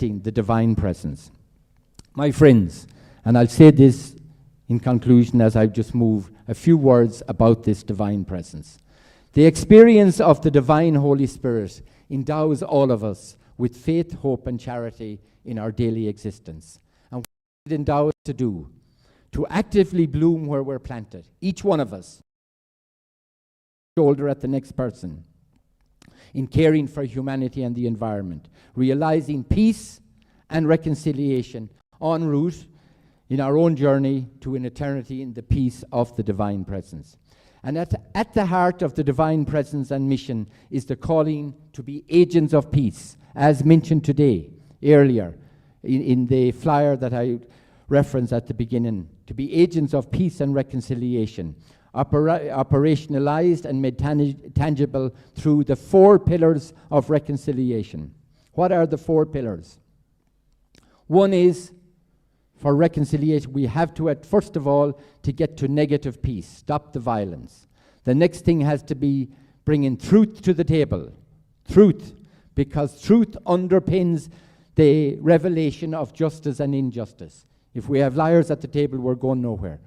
the divine presence. My friends, and I'll say this in conclusion as I've just moved, a few words about this divine presence. The experience of the divine Holy Spirit endows all of us with faith, hope, and charity in our daily existence. And what it endows us to do? To actively bloom where we're planted, each one of us, shoulder at the next person, in caring for humanity and the environment, realizing peace and reconciliation en route in our own journey to an eternity in the peace of the divine presence. And at the heart of the divine presence and mission is the calling to be agents of peace, as mentioned today, earlier, in the flyer that I referenced at the beginning, to be agents of peace and reconciliation, operationalized and made tangible through the 4 pillars of reconciliation. What are the 4 pillars? One is, for reconciliation, we have to, first of all, to get to negative peace, stop the violence. The next thing has to be bringing truth to the table. Truth, because truth underpins the revelation of justice and injustice. If we have liars at the table, we're going nowhere.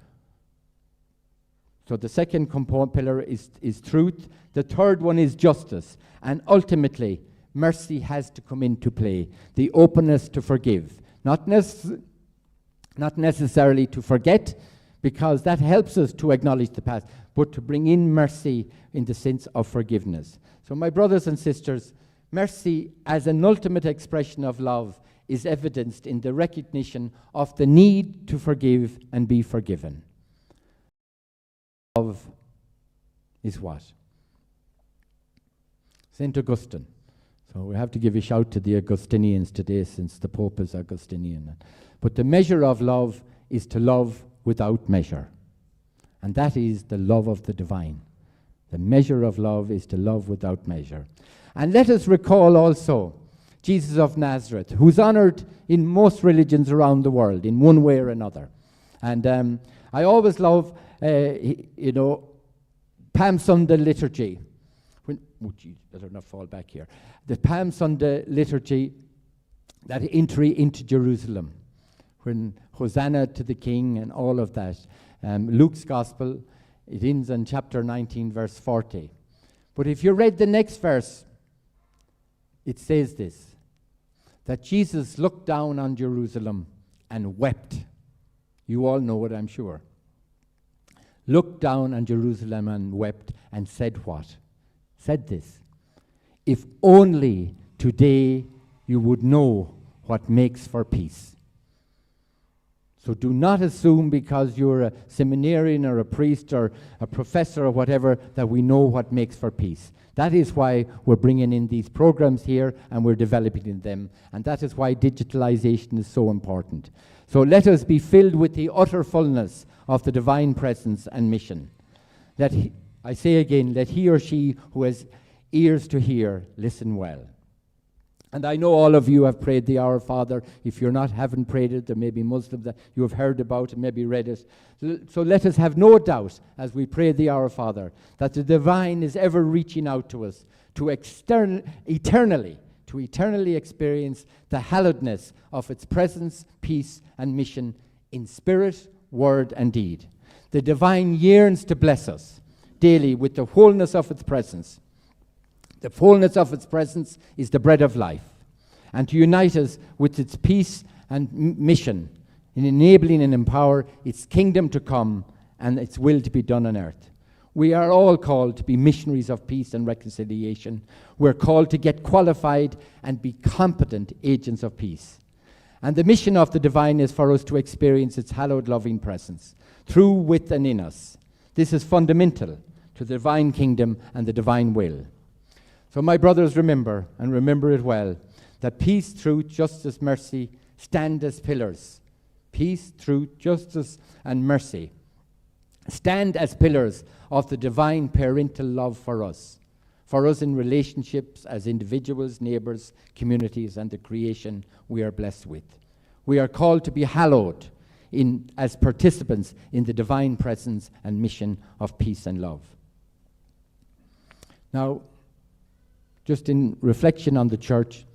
So the second pillar is truth. The third one is justice. And ultimately, mercy has to come into play. The openness to forgive. Not necessarily to forget, because that helps us to acknowledge the past, but to bring in mercy in the sense of forgiveness. So my brothers and sisters, mercy as an ultimate expression of love is evidenced in the recognition of the need to forgive and be forgiven. Love is what? St. Augustine. So we have to give a shout to the Augustinians today, since the Pope is Augustinian. But the measure of love is to love without measure. And that is the love of the divine. The measure of love is to love without measure. And let us recall also Jesus of Nazareth, who's honored in most religions around the world in one way or another. And I always love, Palm Sunday liturgy. Better not fall back here. The Palm Sunday liturgy, that entry into Jerusalem, when Hosanna to the King and all of that. Luke's Gospel, it ends in chapter 19, verse 40. But if you read the next verse, it says this, that Jesus looked down on Jerusalem and wept. You all know it, I'm sure. Looked down on Jerusalem and wept and said what? Said this, if only today you would know what makes for peace. So do not assume because you're a seminarian or a priest or a professor or whatever that we know what makes for peace. That is why we're bringing in these programs here and we're developing them. And that is why digitalization is so important. So let us be filled with the utter fullness of the divine presence and mission. I say again, let he or she who has ears to hear listen well. And I know all of you have prayed the Our Father. If you're not, haven't prayed it, there may be Muslims that you have heard about and maybe read it. So let us have no doubt as we pray the Our Father that the divine is ever reaching out to us to eternally experience the hallowedness of its presence, peace, and mission in spirit, word, and deed. The divine yearns to bless us daily with the wholeness of its presence. The fullness of its presence is the bread of life, and to unite us with its peace and mission in enabling and empower its kingdom to come and its will to be done on earth. We are all called to be missionaries of peace and reconciliation. We're called to get qualified and be competent agents of peace. And the mission of the divine is for us to experience its hallowed loving presence through, with, and in us. This is fundamental to the divine kingdom and the divine will. So my brothers, remember, and remember it well, that peace, truth, justice, mercy stand as pillars. Peace, truth, justice, and mercy stand as pillars of the divine parental love for us in relationships as individuals, neighbors, communities, and the creation we are blessed with. We are called to be hallowed as participants in the divine presence and mission of peace and love. Now, just in reflection on the church,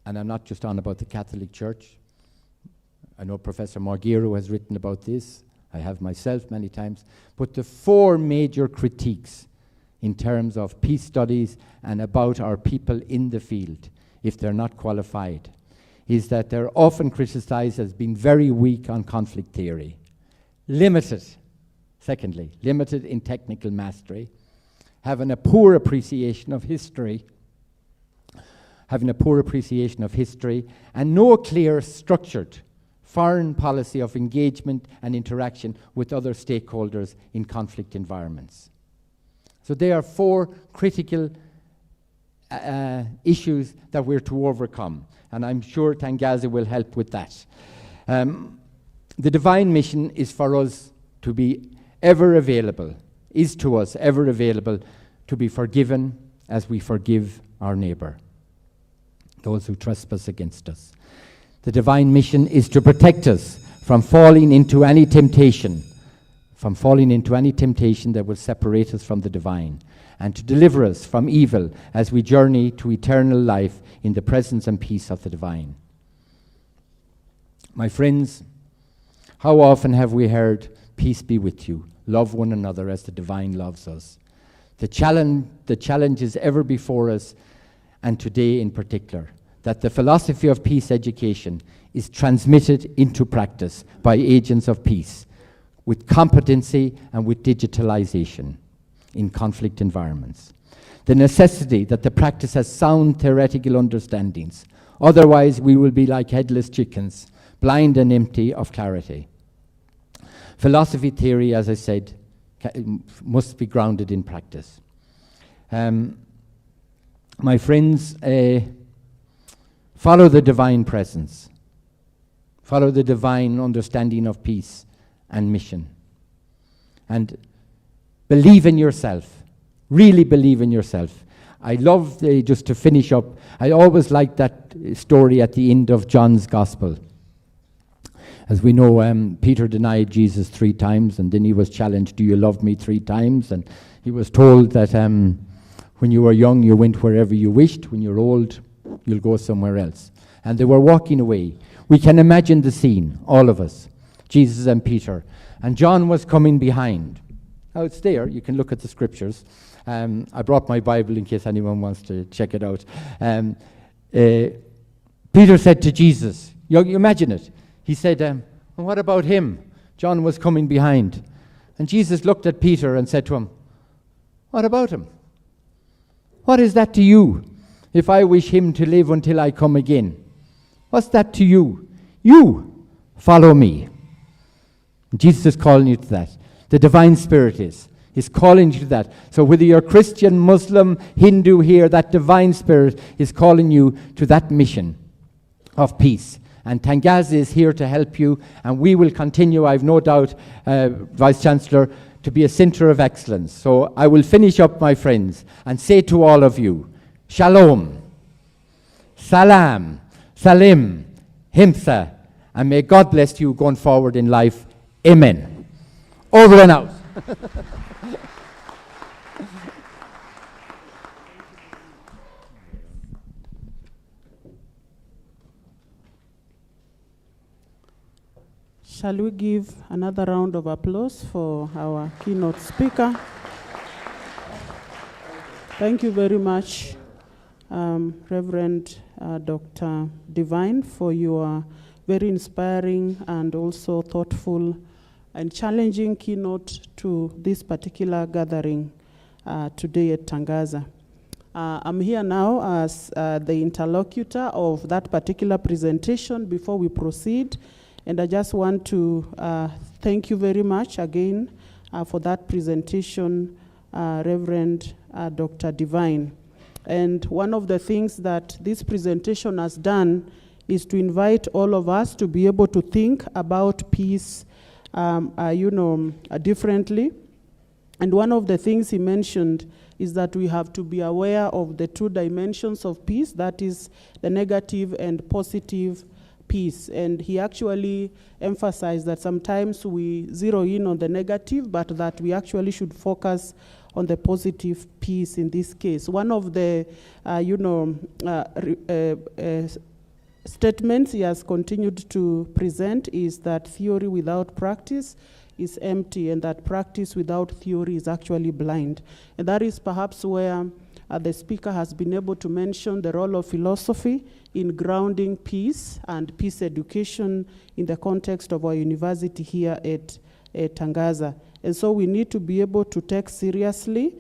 and I'm not just on about the Catholic Church. I know Professor Morgiro has written about this. I have myself many times. But the 4 major critiques in terms of peace studies and about our people in the field, if they're not qualified, is that they're often criticized as being very weak on conflict theory. Limited, secondly, limited in technical mastery, having a poor appreciation of history, and no clear, structured foreign policy of engagement and interaction with other stakeholders in conflict environments. So there are 4 critical issues that we're to overcome, and I'm sure Tangaza will help with that. The divine mission is for us to be ever available, is to us ever available to be forgiven as we forgive our neighbor, those who trespass against us. The divine mission is to protect us from falling into any temptation, that will separate us from the divine, and to deliver us from evil as we journey to eternal life in the presence and peace of the divine. My friends, how often have we heard, "Peace be with you, love one another as the divine loves us"? The challenge is ever before us, and today in particular, that the philosophy of peace education is transmitted into practice by agents of peace with competency and with digitalization in conflict environments. The necessity that the practice has sound theoretical understandings, otherwise we will be like headless chickens, blind and empty of clarity. Philosophy theory, as I said, must be grounded in practice. My friends, follow the divine presence. Follow the divine understanding of peace and mission. And believe in yourself. Really believe in yourself. I love, just to finish up, I always like that story at the end of John's Gospel. As we know, Peter denied Jesus 3 times, and then he was challenged, "Do you love me?" 3 times. And he was told that when you were young, you went wherever you wished. When you're old, you'll go somewhere else. And they were walking away. We can imagine the scene, all of us, Jesus and Peter. And John was coming behind. Now it's there, you can look at the scriptures. I brought my Bible in case anyone wants to check it out. Peter said to Jesus, you imagine it. He said, "And what about him?" John was coming behind. And Jesus looked at Peter and said to him, "What about him? What is that to you? If I wish him to live until I come again, what's that to you? You follow me." Jesus is calling you to that. The divine spirit is calling you to that. So whether you're Christian, Muslim, Hindu here, that divine spirit is calling you to that mission of peace. And Tangaza is here to help you, and we will continue, I've no doubt, Vice Chancellor, to be a center of excellence. So I will finish up, my friends, and say to all of you, Shalom, Salam, Salim, Himsa, and may God bless you going forward in life. Amen. Over and out. Shall we give another round of applause for our keynote speaker? Thank you very much, Reverend Dr. Divine, for your very inspiring and also thoughtful and challenging keynote to this particular gathering today at Tangaza. I'm here now as the interlocutor of that particular presentation before we proceed. And I just want to thank you very much again for that presentation, Reverend Dr. Divine. And one of the things that this presentation has done is to invite all of us to be able to think about peace, differently. And one of the things he mentioned is that we have to be aware of the 2 dimensions of peace, that is the negative and positive peace. And he actually emphasized that sometimes we zero in on the negative, but that we actually should focus on the positive peace in this case. One of the statements he has continued to present is that theory without practice is empty, and that practice without theory is actually blind. And that is perhaps where the speaker has been able to mention the role of philosophy in grounding peace and peace education in the context of our university here at Tangaza. And so we need to be able to take seriously,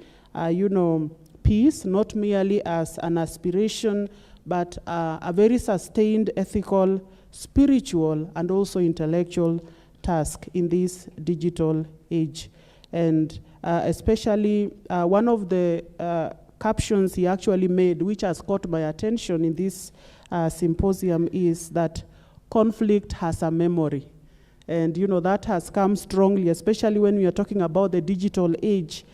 peace, not merely as an aspiration, but a very sustained ethical, spiritual, and also intellectual task in this digital age. And especially one of the captions he actually made, which has caught my attention in this symposium, is that conflict has a memory. And that has come strongly, especially when we are talking about the digital age.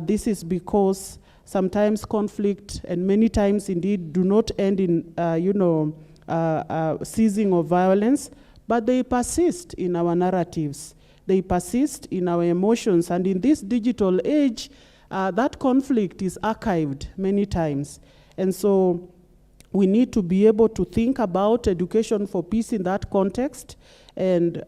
This is because sometimes conflict, and many times indeed, do not end in ceasing of violence, but they persist in our narratives. They persist in our emotions. And in this digital age, that conflict is archived many times. And so we need to be able to think about education for peace in that context, and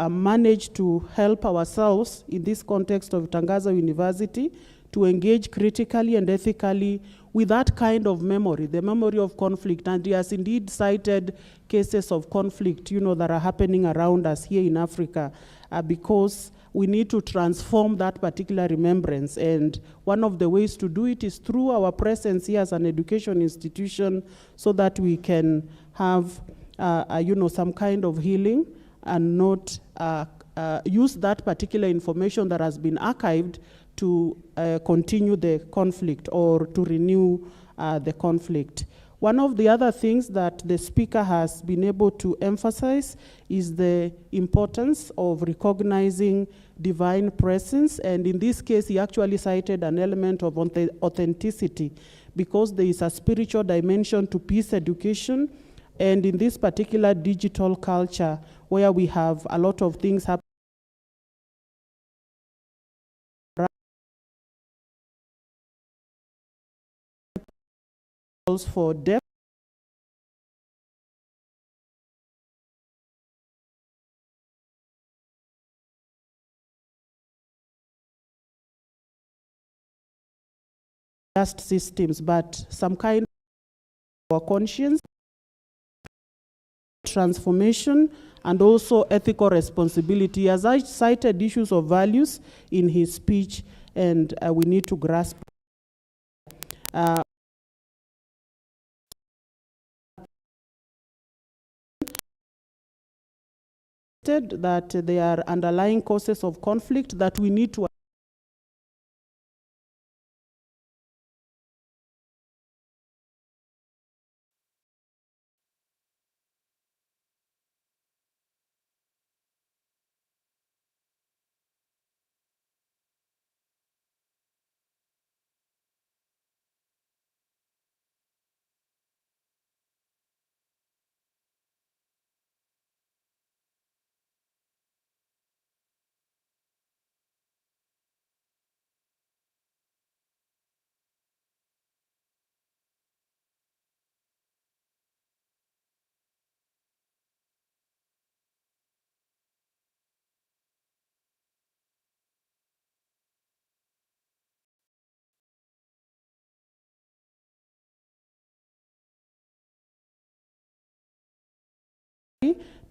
manage to help ourselves in this context of Tangaza University to engage critically and ethically with that kind of memory, the memory of conflict. And he has indeed cited cases of conflict, that are happening around us here in Africa, because we need to transform that particular remembrance. And one of the ways to do it is through our presence here as an education institution, so that we can have, some kind of healing, and not use that particular information that has been archived to continue the conflict or to renew the conflict. One of the other things that the speaker has been able to emphasize is the importance of recognizing divine presence. And in this case, he actually cited an element of authenticity, because there is a spiritual dimension to peace education. And in this particular digital culture, where we have a lot of things happening for depth, just systems, but some kind of our conscience, transformation, and also ethical responsibility. As I cited issues of values in his speech, and we need to grasp that there are underlying causes of conflict that we need to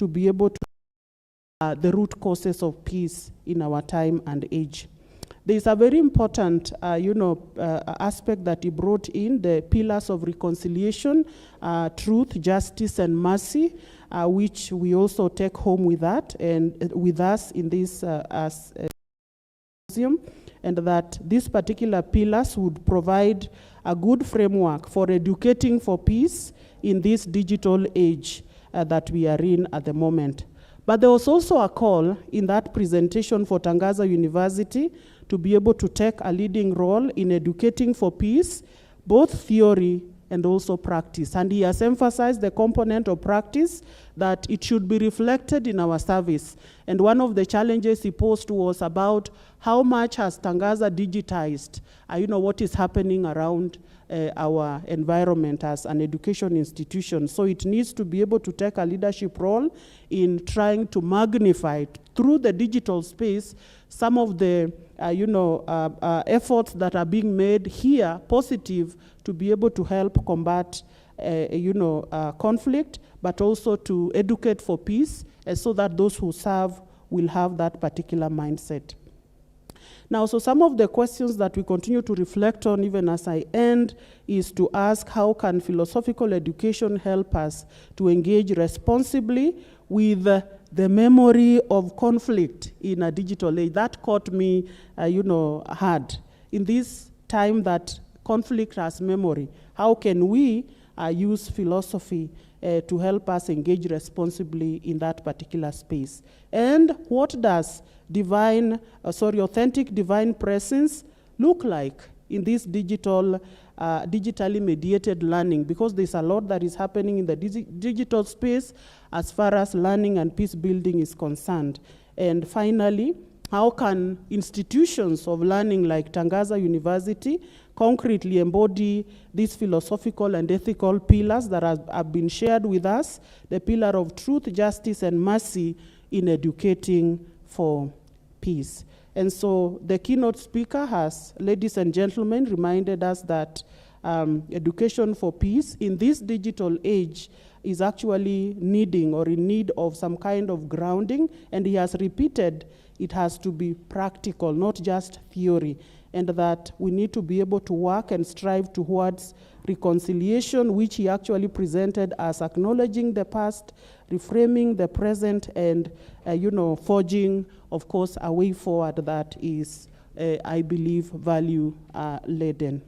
be able to the root causes of peace in our time and age. There is a very important, aspect that he brought in, the pillars of reconciliation, truth, justice, and mercy, which we also take home with that and with us in this symposium, and that these particular pillars would provide a good framework for educating for peace in this digital age that we are in at the moment. But there was also a call in that presentation for Tangaza University to be able to take a leading role in educating for peace, both theory and also practice. And he has emphasized the component of practice, that it should be reflected in our service. And one of the challenges he posed was about how much has Tangaza digitized, what is happening around our environment as an education institution. So it needs to be able to take a leadership role in trying to magnify through the digital space some of the efforts that are being made here, positive, to be able to help combat conflict, but also to educate for peace, so that those who serve will have that particular mindset. Now, so some of the questions that we continue to reflect on, even as I end, is to ask, how can philosophical education help us to engage responsibly with the memory of conflict in a digital age? That caught me, hard. In this time that conflict has memory, how can we use philosophy to help us engage responsibly in that particular space? And what does authentic divine presence look like in this digitally mediated learning? Because there's a lot that is happening in the digital space as far as learning and peace building is concerned. And finally, how can institutions of learning like Tangaza University concretely embody these philosophical and ethical pillars that have been shared with us, the pillar of truth, justice, and mercy in educating for peace? And so the keynote speaker has, ladies and gentlemen, reminded us that education for peace in this digital age is actually needing or in need of some kind of grounding, and he has repeated it has to be practical, not just theory, and that we need to be able to work and strive towards reconciliation, which he actually presented as acknowledging the past, reframing the present, and forging, of course, a way forward that is, I believe, value-laden.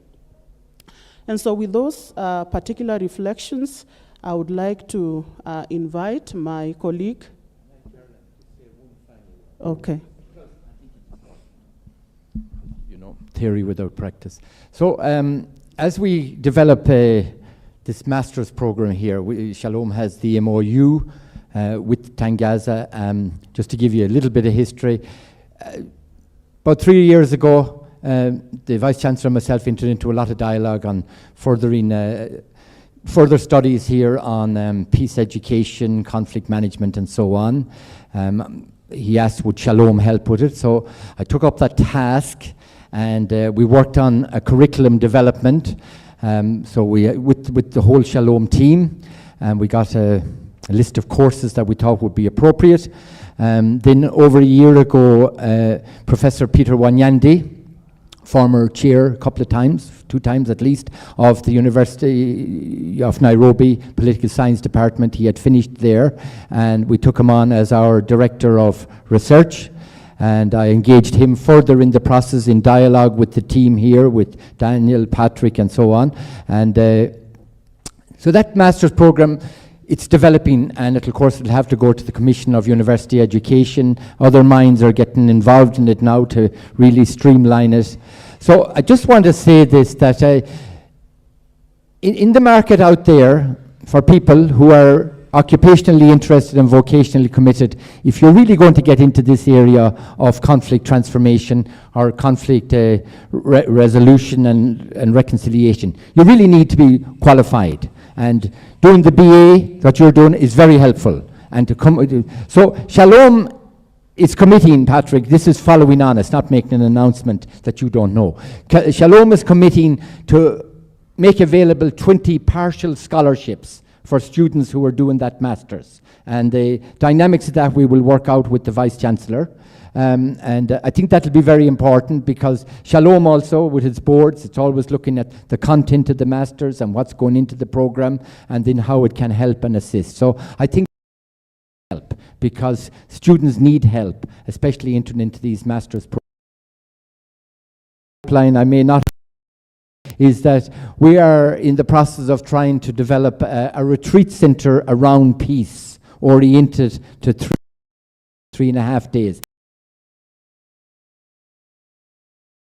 And so with those particular reflections, I would like to invite my colleague. Okay. Theory without practice. So as we develop this master's program here, Shalom has the MOU with Tangaza. Just to give you a little bit of history, about 3 years ago, the Vice-Chancellor and myself entered into a lot of dialogue on further studies here on peace education, conflict management, and so on. He asked, would Shalom help with it? So I took up that task, and we worked on a curriculum development. So we, with the whole Shalom team, we got a list of courses that we thought would be appropriate. Then over a year ago, Professor Peter Wanyandi, former chair a couple of times, 2 times at least, of the University of Nairobi Political Science Department. He had finished there, and we took him on as our Director of Research. And I engaged him further in the process in dialogue with the team here, with Daniel, Patrick, and so on. And so that master's program, it's developing, and of course it'll have to go to the Commission of University Education. Other minds are getting involved in it now to really streamline it. So I just want to say this, that in the market out there, for people who are occupationally interested and vocationally committed, if you're really going to get into this area of conflict transformation or conflict resolution and reconciliation, you really need to be qualified. And doing the BA that you're doing is very helpful. And to come, so Shalom is committing, Patrick, this is following on, it's not making an announcement that you don't know. Shalom is committing to make available 20 partial scholarships for students who are doing that master's. And the dynamics of that we will work out with the Vice-Chancellor. And I think that'll be very important, because Shalom also, with its boards, it's always looking at the content of the masters and what's going into the program, and then how it can help and assist. So I think help, because students need help, especially entering into these masters programs. I may not is that we are in the process of trying to develop a retreat center around peace, oriented to 3.5 days.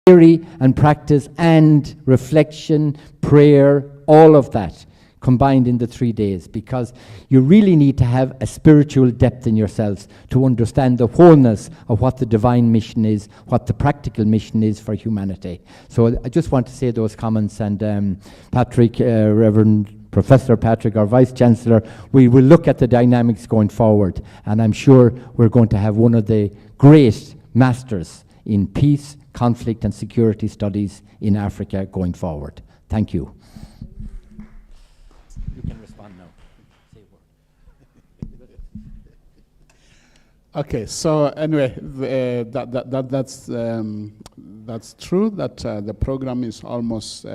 Theory and practice and reflection, prayer, all of that combined in the 3 days, because you really need to have a spiritual depth in yourselves to understand the wholeness of what the divine mission is, what the practical mission is for humanity. So I just want to say those comments, and Patrick, Reverend Professor Patrick, our Vice Chancellor, we will look at the dynamics going forward, and I'm sure we're going to have one of the great masters in peace, conflict and security studies in Africa going forward. Thank you. You can respond now. Say a word. Okay, so anyway, that's true that the program is almost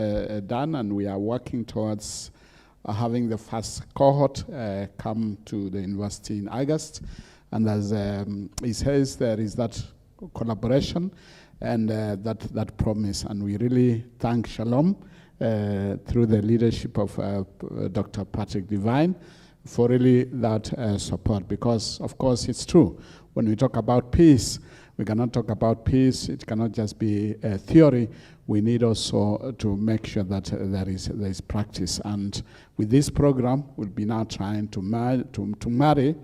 done, and we are working towards having the first cohort come to the university in August. And as he says, there is that collaboration and that promise. And we really thank Shalom through the leadership of Dr. Patrick Divine for really that support. Because, of course, it's true. When we talk about peace, we cannot talk about peace. It cannot just be a theory. We need also to make sure that there is practice. And with this program, we'll be now trying to marry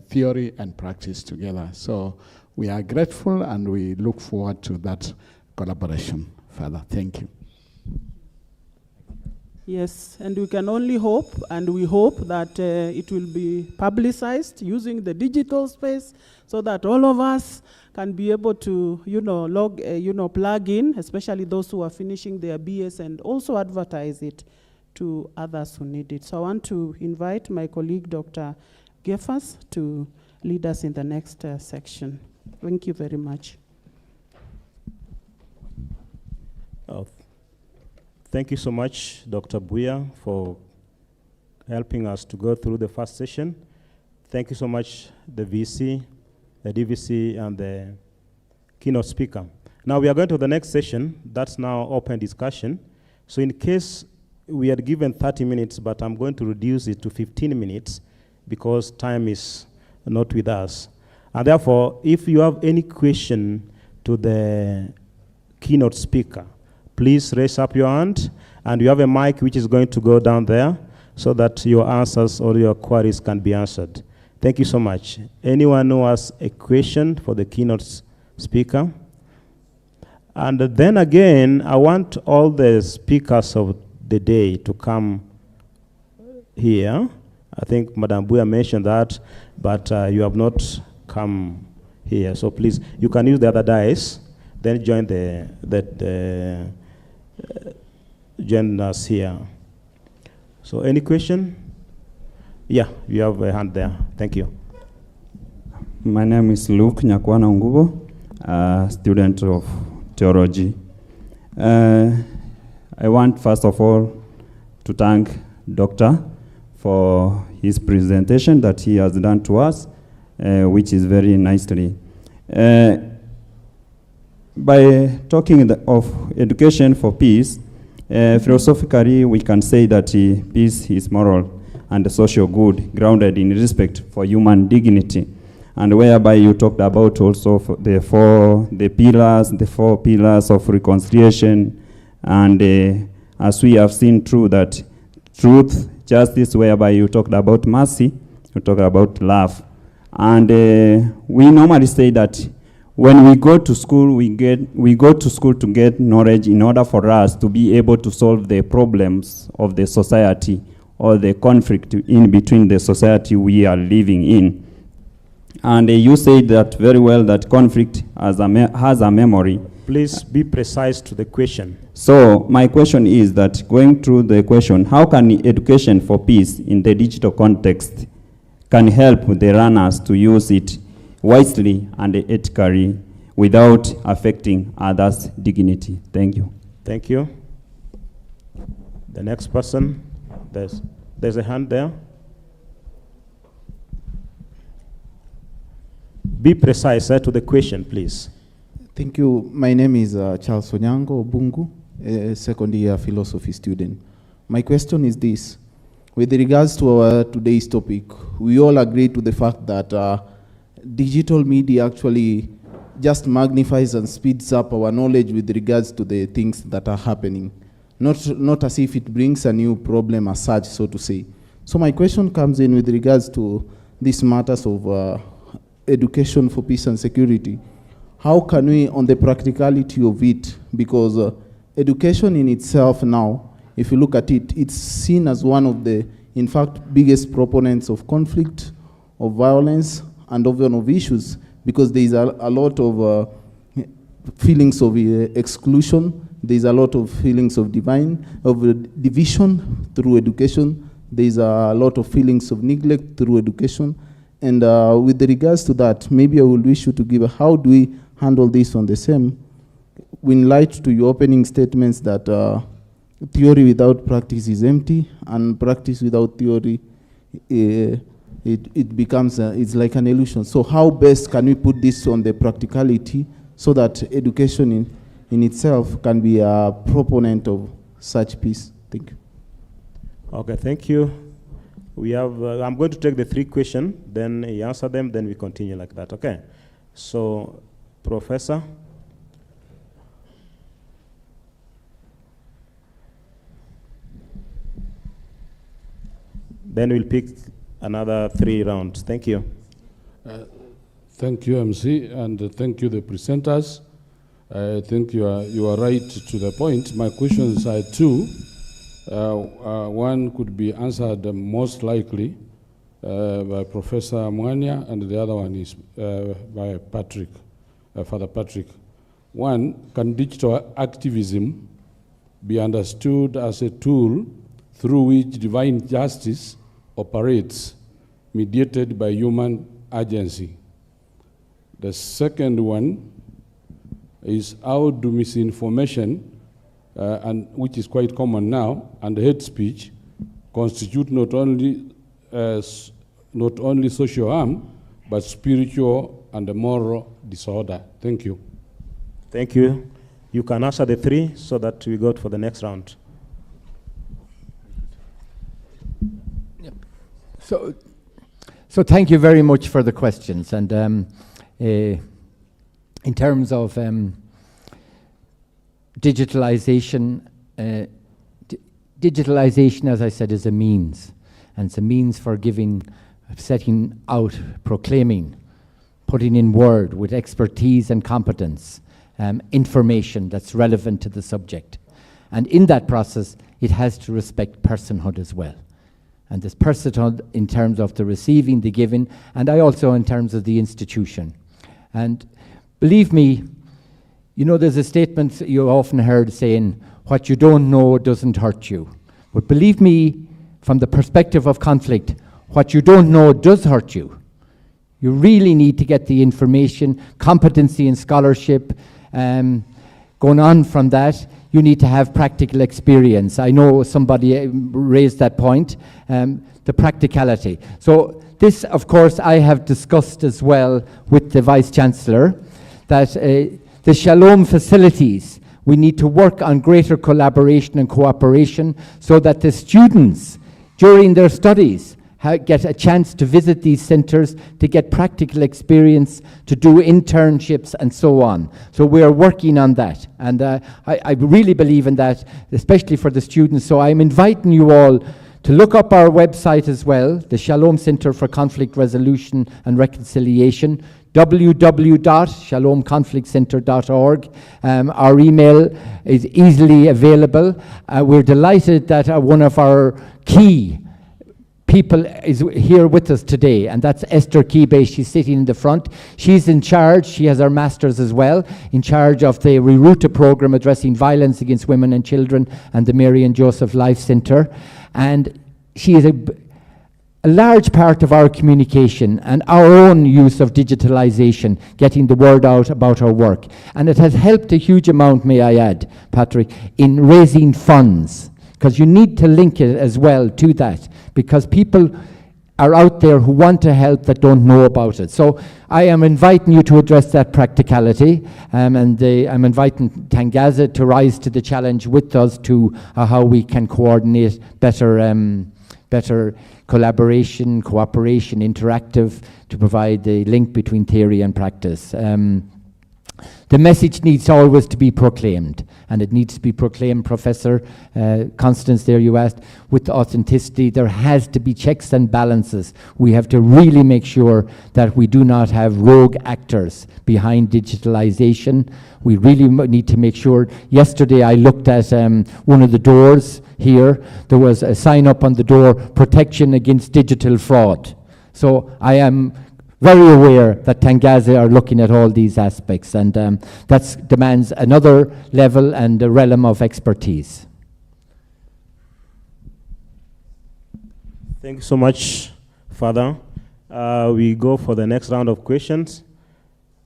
theory and practice together. So we are grateful, and we look forward to that collaboration further. Thank you. Yes, and we can only hope, and we hope that it will be publicized using the digital space, so that all of us can be able to, plug in, especially those who are finishing their BS, and also advertise it to others who need it. So I want to invite my colleague, Dr. Gefas, to lead us in the next section. Thank you very much. Thank you so much, Dr. Buya, for helping us to go through the first session. Thank you so much, the VC, the DVC, and the keynote speaker. Now we are going to the next session. That's now open discussion. So in case we had given 30 minutes, but I'm going to reduce it to 15 minutes because time is not with us. And therefore, if you have any question to the keynote speaker, please raise up your hand, and you have a mic which is going to go down there so that your answers or your queries can be answered. Thank you so much. Anyone who has a question for the keynote speaker? And then again, I want all the speakers of the day to come here. I think Madam Buya mentioned that, but you have not come here. So please, you can use the other dice, then join join us here. So any question? Yeah, you have a hand there. Thank you. My name is Luke Nyakwana Ngubo, student of theology. I want first of all to thank Doctor for his presentation that he has done to us, which is very nicely. By talking of education for peace, philosophically we can say that peace is moral and social good, grounded in respect for human dignity. And whereby you talked about also the four pillars of reconciliation, and as we have seen through that, truth, justice, whereby you talked about mercy, you talked about love. And we normally say that when we go to school, we go to school to get knowledge in order for us to be able to solve the problems of the society or the conflict in between the society we are living in. And you said that very well, that conflict has a memory. Please be precise to the question. So my question is that, going through the question, how can education for peace in the digital context can help the runners to use it wisely and ethically without affecting others' dignity? Thank you. Thank you. The next person, there's a hand there. Be precise to the question, please. Thank you. My name is Charles Onyango Bungu, a second year philosophy student. My question is this. With regards to our today's topic, we all agree to the fact that digital media actually just magnifies and speeds up our knowledge with regards to the things that are happening. not as if it brings a new problem as such, so to say. So my question comes in with regards to these matters of education for peace and security. How can we, on the practicality of it, because education in itself now, if you look at it, it's seen as one of the, in fact, biggest proponents of conflict, of violence, and even of issues, because there is a lot of feelings of exclusion, there is a lot of feelings of division through education, there is a lot of feelings of neglect through education, and with regards to that, maybe I would wish you to give how do we handle this on the same, in light to your opening statements that theory without practice is empty, and practice without theory, it becomes, it's like an illusion. So how best can we put this on the practicality so that education in itself can be a proponent of such peace? Thank you. Okay, thank you. We have, I'm going to take the 3 questions, then you answer them, then we continue like that, okay? So, Professor. Then we'll pick another 3 rounds. Thank you. Thank you, MC, and thank you, the presenters. I think you are right to the point. My questions are 2. One could be answered most likely by Professor Mwanya, and the other one is by Patrick, Father Patrick. One, can digital activism be understood as a tool through which divine justice operates, mediated by human agency? The second one is, how do misinformation, and which is quite common now, and hate speech constitute not only social harm, but spiritual and moral disorder? Thank you. Thank you. You can answer the 3 so that we go for the next round. So thank you very much for the questions. And in terms of digitalization, digitalization, as I said, is a means. And it's a means for setting out, proclaiming, putting in word with expertise and competence, information that's relevant to the subject. And in that process, it has to respect personhood as well. And this personhood in terms of the receiving, the giving, and I also in terms of the institution. And believe me, you know, there's a statement you often heard saying, what you don't know doesn't hurt you. But believe me, from the perspective of conflict, what you don't know does hurt you. You really need to get the information, competency and scholarship. Going on from that, you need to have practical experience. I know somebody raised that point, the practicality. So this, of course, I have discussed as well with the Vice-Chancellor, that the Shalom facilities, we need to work on greater collaboration and cooperation so that the students, during their studies, get a chance to visit these centers, to get practical experience, to do internships and so on. So we are working on that. And I really believe in that, especially for the students. So I'm inviting you all to look up our website as well, the Shalom Center for Conflict Resolution and Reconciliation, www.shalomconflictcenter.org. Our email is easily available. We're delighted that one of our key people is here with us today, and that's Esther Kibe. She's sitting in the front. She's in charge, she has her master's as well, in charge of the Reruta program addressing violence against women and children and the Mary and Joseph Life Center. And she is a large part of our communication and our own use of digitalization, getting the word out about our work. And it has helped a huge amount, may I add, Patrick, in raising funds, because you need to link it as well to that, because people are out there who want to help that don't know about it. So I am inviting you to address that practicality, and I'm inviting Tangaza to rise to the challenge with us to how we can coordinate better collaboration, cooperation, interactive, to provide the link between theory and practice. The message needs always to be proclaimed, and it needs to be proclaimed. Professor Constance, there you asked, with authenticity, there has to be checks and balances. We have to really make sure that we do not have rogue actors behind digitalization. We really need to make sure. Yesterday I looked at one of the doors here. There was a sign up on the door, protection against digital fraud. So I am very aware that Tangaza are looking at all these aspects, and that demands another level and a realm of expertise. Thank you so much, Father. We go for the next round of questions.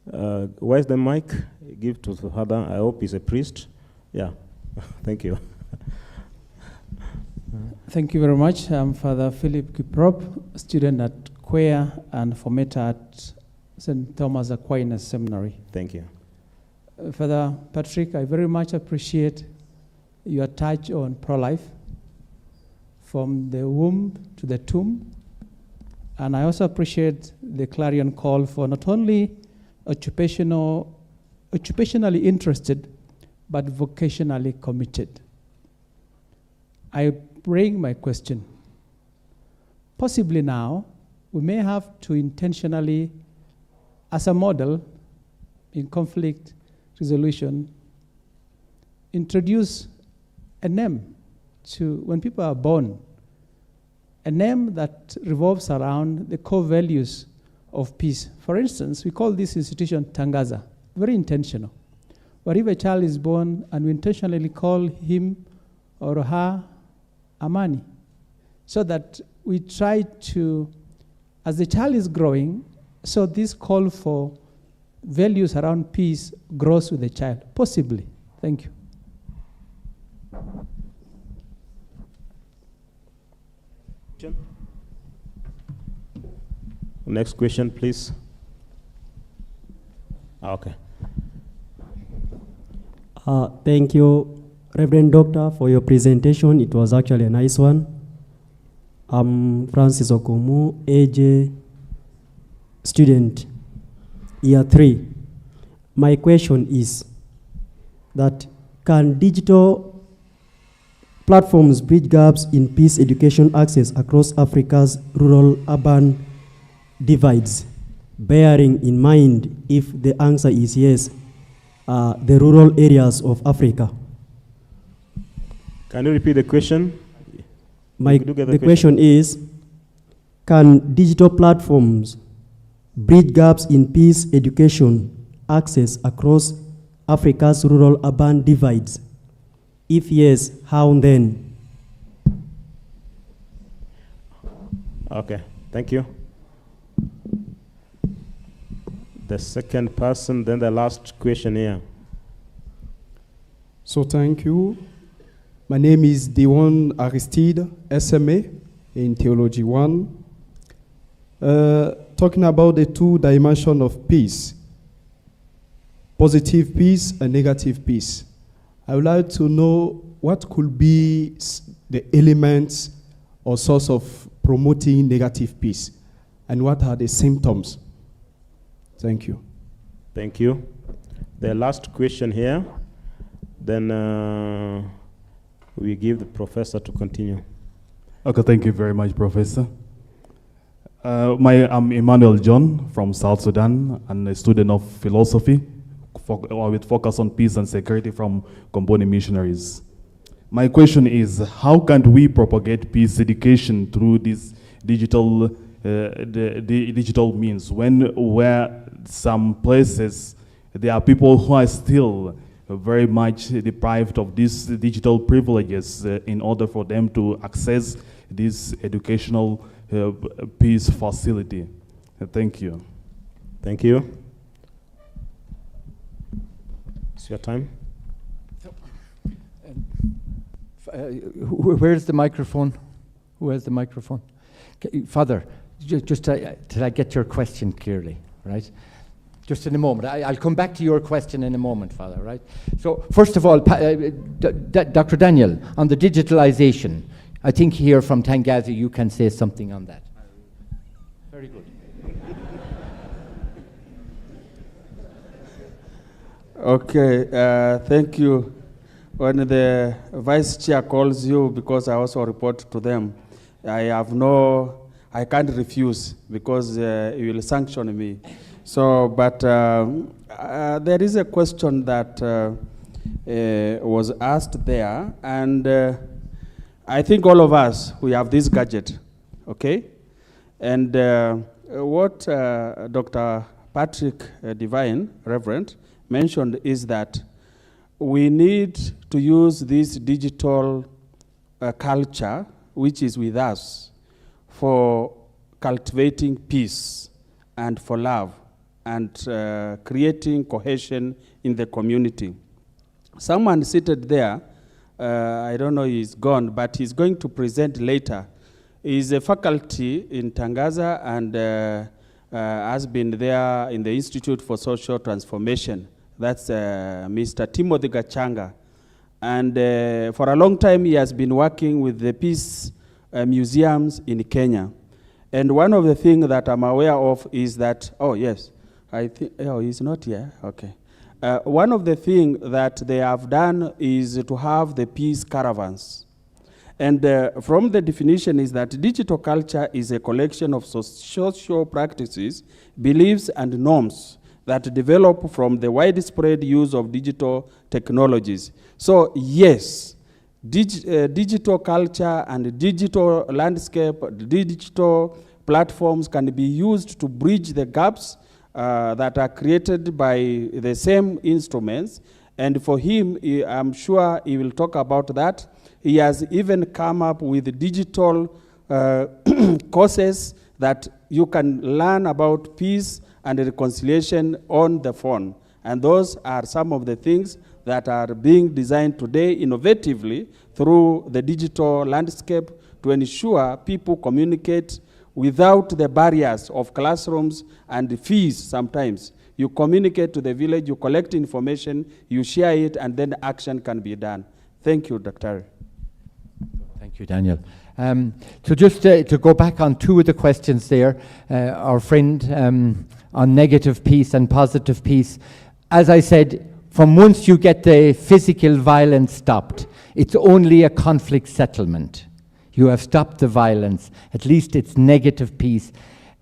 Where's the mic? Give to the Father. I hope he's a priest. Yeah, thank you. Thank you very much. I'm Father Philip Kiprop, student at Queer and formator at St. Thomas Aquinas Seminary. Thank you. Father Patrick, I very much appreciate your touch on pro-life, from the womb to the tomb. And I also appreciate the clarion call for not only occupationally interested, but vocationally committed. I bring my question. Possibly now, we may have to intentionally, as a model in conflict resolution, introduce a name to when people are born, a name that revolves around the core values of peace. For instance, we call this institution Tangaza, very intentional. Where if a child is born and we intentionally call him or her Amani, so that we try to, as the child is growing, so this call for values around peace grows with the child, possibly. Thank you. Next question, please. Okay. Thank you, Reverend Doctor, for your presentation. It was actually a nice one. I'm Francis Okomu, AJ student, year 3. My question is that can digital platforms bridge gaps in peace education access across Africa's rural-urban divides, bearing in mind, if the answer is yes, the rural areas of Africa? Can you repeat the question? The question is, can digital platforms bridge gaps in peace education access across Africa's rural-urban divides? If yes, how then? Okay, thank you. The second person, then the last question here. So thank you. My name is Dewan Aristide, SMA in Theology 1. Talking about the two dimensions of peace, positive peace and negative peace. I would like to know what could be the elements or source of promoting negative peace, and what are the symptoms? Thank you. Thank you. The last question here, then we give the professor to continue. Okay, thank you very much, Professor. I'm Emmanuel John from South Sudan, and a student of philosophy with focus on peace and security from Comboni Missionaries. My question is, how can we propagate peace education through this digital digital means, where some places there are people who are still very much deprived of these digital privileges in order for them to access this educational peace facility? Thank you. Thank you. It's your time. Where's the microphone? Who has the microphone? Father, just till I get your question clearly, right? Just in a moment. I'll come back to your question in a moment, Father, right? So, first of all, Dr. Daniel, on the digitalization, I think here from Tangazi you can say something on that. Very good. Okay, thank you. when the vice chair calls you, because I also report to them, I can't refuse because you will sanction me. So, but there is a question that was asked there, and I think all of us, we have this gadget, okay? And what Dr. Patrick Divine, Reverend, mentioned is that we need to use this digital culture, which is with us, for cultivating peace and for love and creating cohesion in the community. Someone seated there, I don't know, he's gone, but he's going to present later. He's a faculty in Tangaza and has been there in the Institute for Social Transformation. That's Mr. Timothy Gachanga. And for a long time, he has been working with the peace museums in Kenya. And one of the things that I'm aware of is that, oh yes, I think, oh, he's not here, okay. One of the things that they have done is to have the peace caravans. And from the definition is that digital culture is a collection of social practices, beliefs, and norms that develop from the widespread use of digital technologies. So yes, digital culture and digital landscape, digital platforms can be used to bridge the gaps that are created by the same instruments. And for him, I'm sure he will talk about that. He has even come up with digital courses that you can learn about peace and reconciliation on the phone. And those are some of the things that are being designed today innovatively through the digital landscape to ensure people communicate without the barriers of classrooms and fees sometimes. You communicate to the village, you collect information, you share it, and then action can be done. Thank you, Dr. Thank you, Daniel. So just to go back on two of the questions there, our friend on negative peace and positive peace. As I said, from once you get the physical violence stopped, it's only a conflict settlement. You have stopped the violence. At least it's negative peace.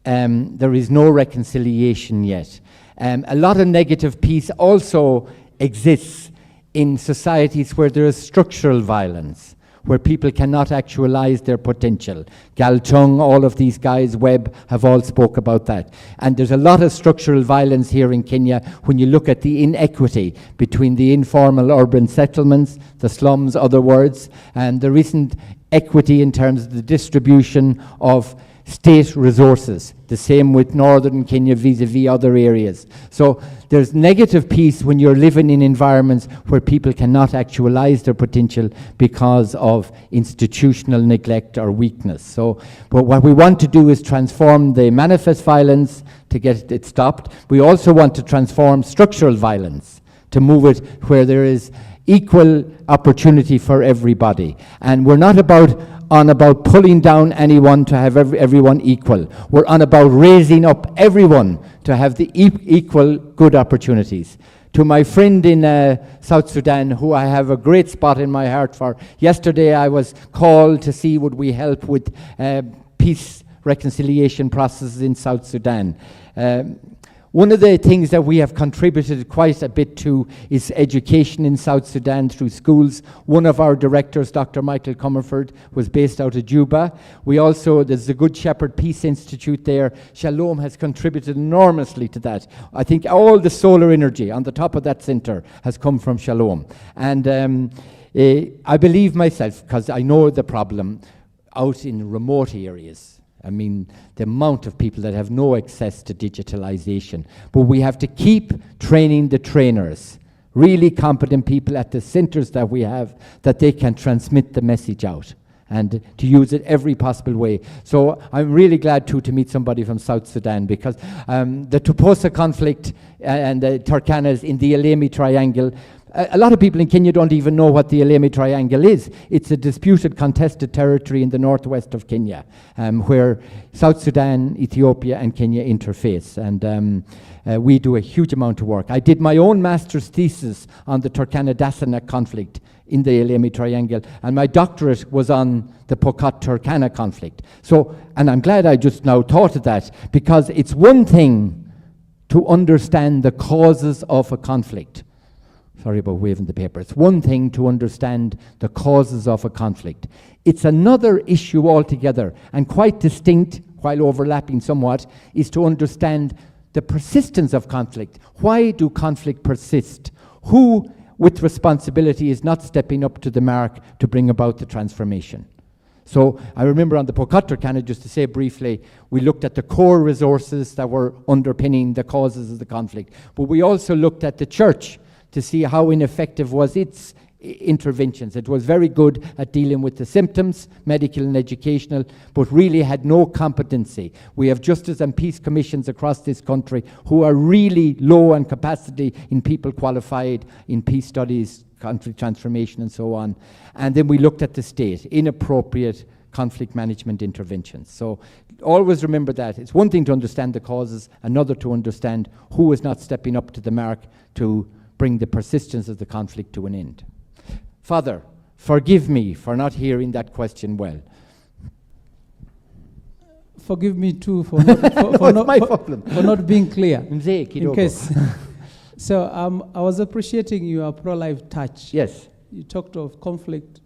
There is no reconciliation yet. A lot of negative peace also exists in societies where there is structural violence, where people cannot actualize their potential. Galtung, all of these guys, Webb, have all spoke about that. And there's a lot of structural violence here in Kenya when you look at the inequity between the informal urban settlements, the slums, other words, and there isn't equity in terms of the distribution of state resources. The same with northern Kenya vis-a-vis other areas. So there's negative peace when you're living in environments where people cannot actualize their potential because of institutional neglect or weakness. So, but what we want to do is transform the manifest violence to get it stopped. We also want to transform structural violence to move it where there is equal opportunity for everybody. And we're not on about pulling down anyone to have everyone equal. We're on about raising up everyone to have the equal good opportunities. To my friend in South Sudan, who I have a great spot in my heart for, yesterday I was called to see would we help with peace reconciliation processes in South Sudan. One of the things that we have contributed quite a bit to is education in South Sudan through schools. One of our directors, Dr. Michael Comerford, was based out of Juba. We also, there's the Good Shepherd Peace Institute there. Shalom has contributed enormously to that. I think all the solar energy on the top of that center has come from Shalom. And I believe myself, because I know the problem out in remote areas. I mean, the amount of people that have no access to digitalization. But we have to keep training the trainers, really competent people at the centers that we have, that they can transmit the message out and to use it every possible way. So I'm really glad to meet somebody from South Sudan, because the Toposa conflict and the Turkanas in the Alemi Triangle a lot of people in Kenya don't even know what the Elemi Triangle is. It's a disputed, contested territory in the northwest of Kenya, where South Sudan, Ethiopia, and Kenya interface. And we do a huge amount of work. I did my own master's thesis on the Turkana-Dasanak conflict in the Elemi Triangle, and my doctorate was on the Pokot-Turkana conflict. So, and I'm glad I just now thought of that, because it's one thing to understand the causes of a conflict. Sorry about waving the paper. It's one thing to understand the causes of a conflict. It's another issue altogether, and quite distinct, while overlapping somewhat, is to understand the persistence of conflict. Why do conflict persist? Who, with responsibility, is not stepping up to the mark to bring about the transformation? So I remember on the Pokot-Turkana, just to say briefly, we looked at the core resources that were underpinning the causes of the conflict, but we also looked at the church to see how ineffective was its interventions. It was very good at dealing with the symptoms, medical and educational, but really had no competency. We have justice and peace commissions across this country who are really low on capacity in people qualified in peace studies, conflict transformation, and so on. And then we looked at the state, inappropriate conflict management interventions. So always remember that. It's one thing to understand the causes, another to understand who is not stepping up to the mark to bring the persistence of the conflict to an end. Father, forgive me for not hearing that question well. Forgive me too for not being clear. In case. So I was appreciating your pro-life touch. Yes. You talked of conflict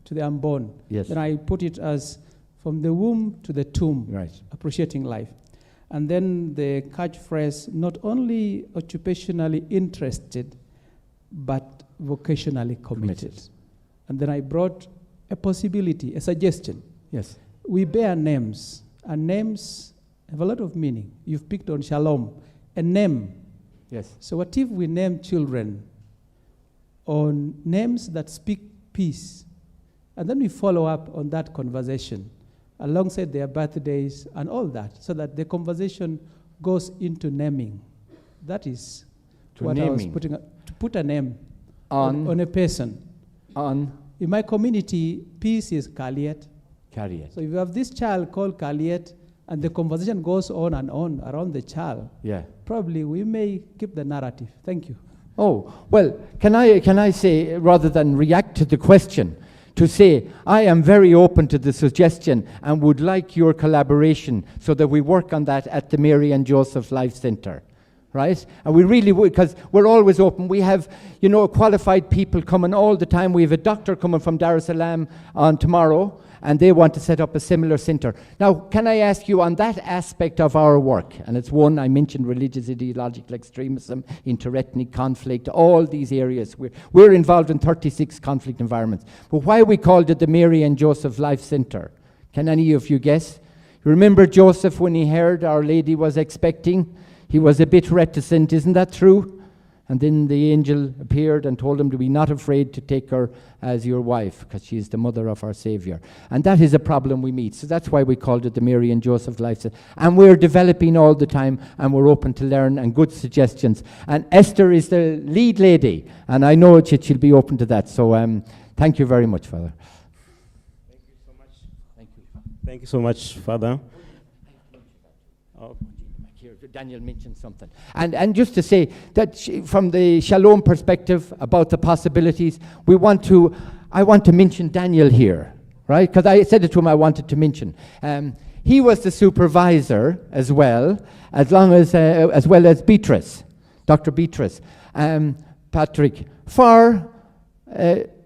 to the unborn. Yes. Then I put it as from the womb to the tomb. Right. Appreciating life. And then the catchphrase, not only occupationally interested, but vocationally committed. And then I brought a possibility, a suggestion. Yes. We bear names, and names have a lot of meaning. You've picked on Shalom, a name. Yes. So what if we name children on names that speak peace? And then we follow up on that conversation alongside their birthdays and all that, so that the conversation goes into naming. That is what I was putting up, to put a name on a person. In my community, peace is Kaliet. Kaliet. So if you have this child called Kaliet, and the conversation goes on and on around the child, probably we may keep the narrative. Thank you. Oh, well, can I say, rather than react to the question, to say, I am very open to the suggestion and would like your collaboration so that we work on that at the Mary and Joseph Life Center, right? And we really would, because we're always open. We have, you know, qualified people coming all the time. We have a doctor coming from Dar es Salaam on tomorrow, and they want to set up a similar center. Now, can I ask you on that aspect of our work, and it's one, I mentioned religious ideological extremism, interethnic conflict, all these areas. We're involved in 36 conflict environments. But why we called it the Mary and Joseph Life Center? Can any of you guess? You remember Joseph when he heard Our Lady was expecting? He was a bit reticent, isn't that true? And then the angel appeared and told him to be not afraid to take her as your wife, because she is the mother of our Savior. And that is a problem we meet. So that's why we called it the Mary and Joseph Life Center. And we're developing all the time, and we're open to learn and good suggestions. And Esther is the lead lady, and I know she'll be open to that. So thank you very much, Father. Thank you so much. Thank you. Thank you so much, Father. Daniel mentioned something. And just to say that from the Shalom perspective about the possibilities, I want to mention Daniel here, right? Because I said it to him, I wanted to mention. He was the supervisor as well as Beatrice, Dr. Beatrice, Patrick, for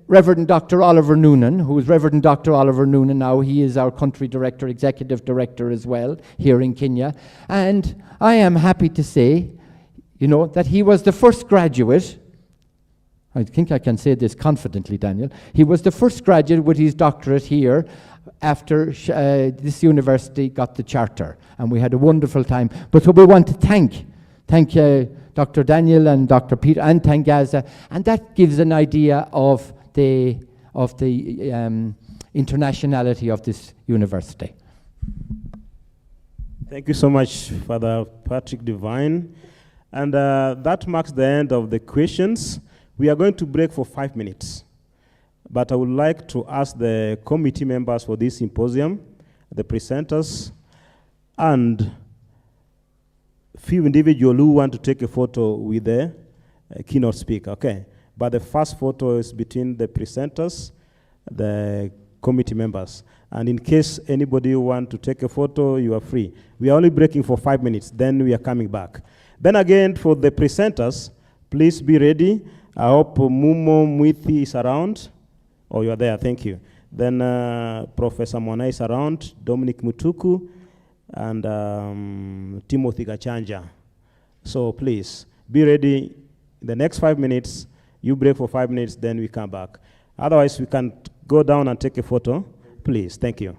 Reverend Dr. Oliver Noonan, who is Reverend Dr. Oliver Noonan now. He is our country director, executive director as well here in Kenya. And I am happy to say, you know, that he was the first graduate. I think I can say this confidently, Daniel. He was the first graduate with his doctorate here after this university got the charter. And we had a wonderful time. But so we want to thank Dr. Daniel and Dr. Peter and Tangaza. And that gives an idea of the internationality of this university. Thank you so much, Father Patrick Divine. And that marks the end of the questions. We are going to break for 5 minutes. But I would like to ask the committee members for this symposium, the presenters, and few individuals who want to take a photo with the keynote speaker, okay? But the first photo is between the presenters, the committee members. And in case anybody want to take a photo, you are free. We are only breaking for 5 minutes, then we are coming back. Then again, for the presenters, please be ready. I hope Mumo Mwithi is around. Oh, you are there, thank you. Then Professor Mwana is around, Dominic Mutuku, and Timothy Gachanja. So please, be ready. The next 5 minutes, you break for 5 minutes, then we come back. Otherwise, we can go down and take a photo. Please, thank you.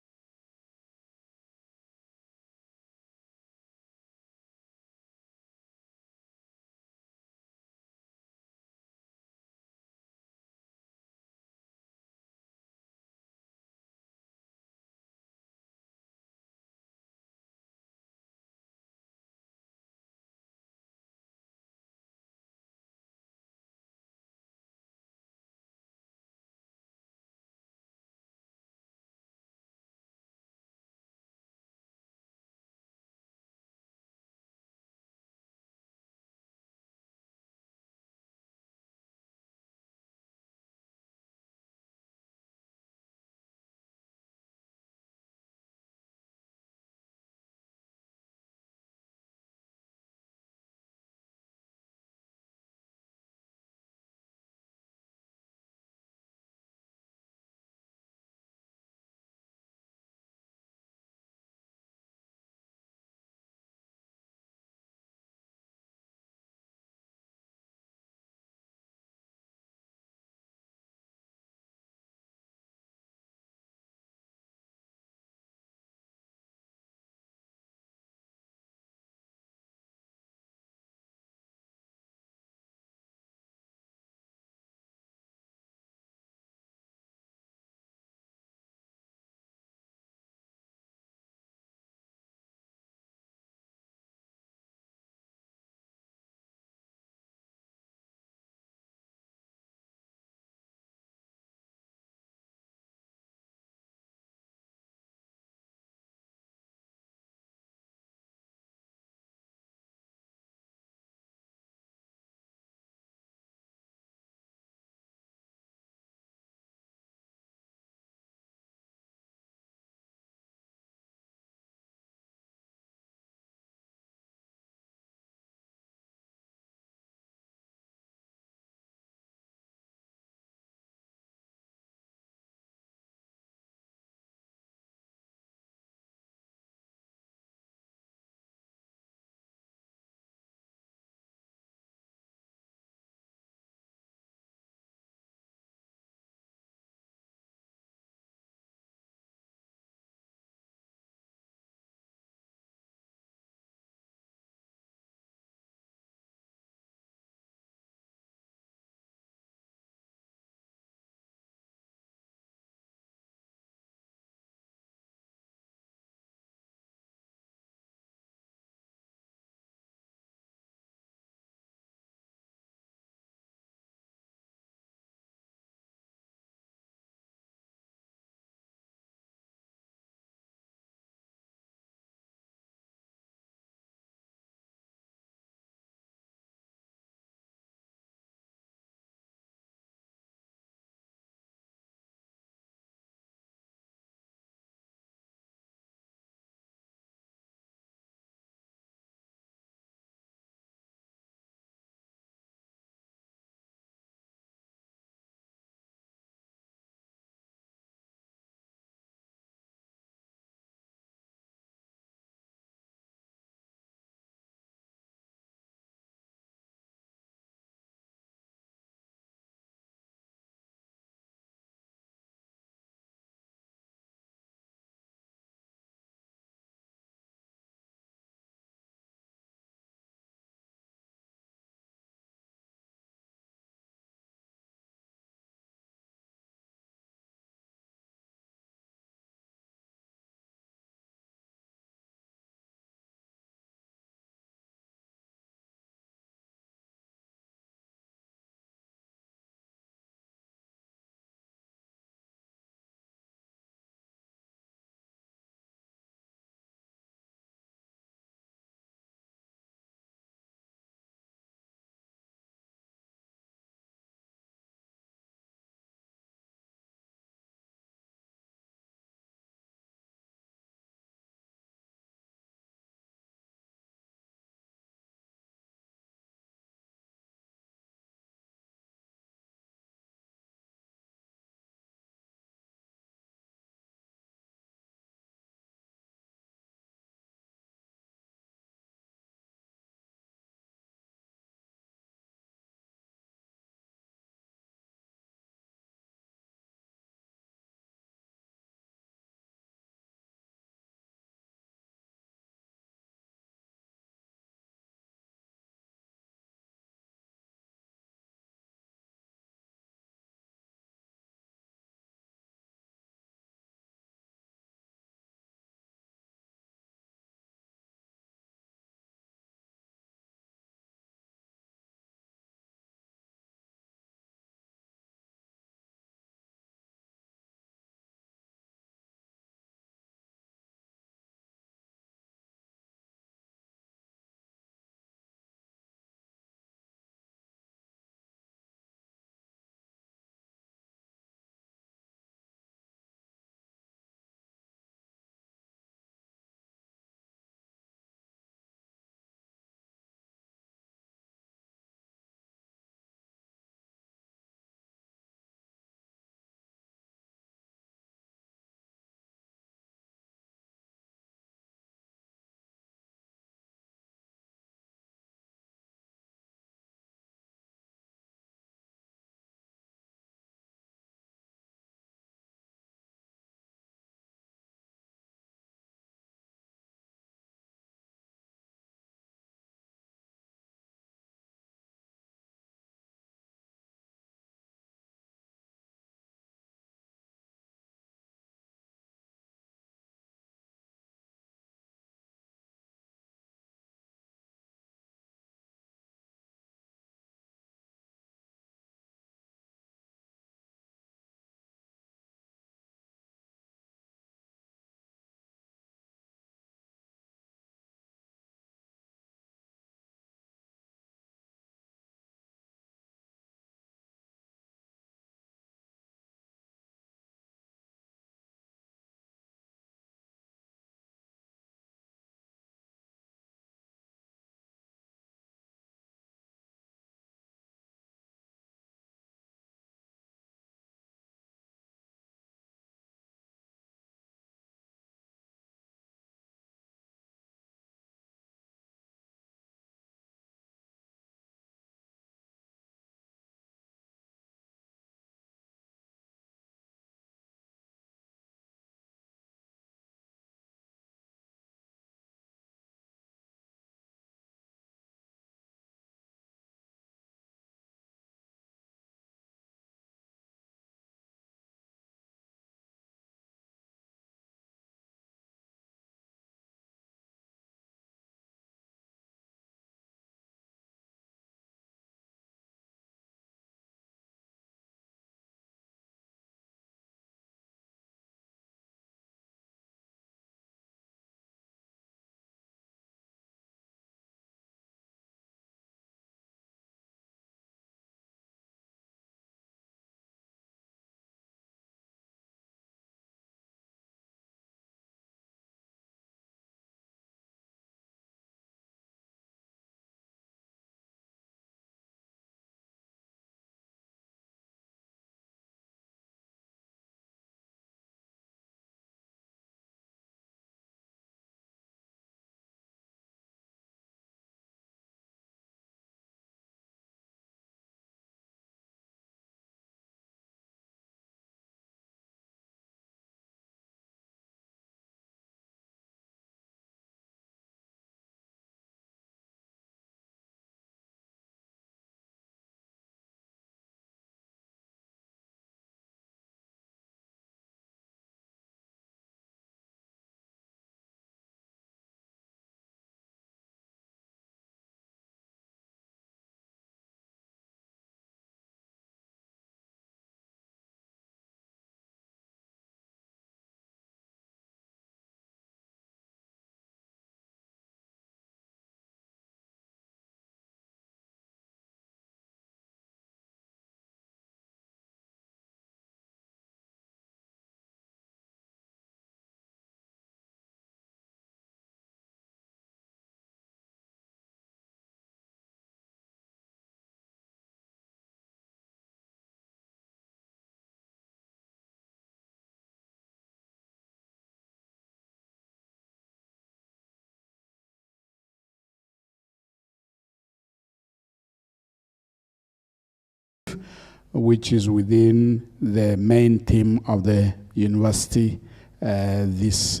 which is within the main theme of the university this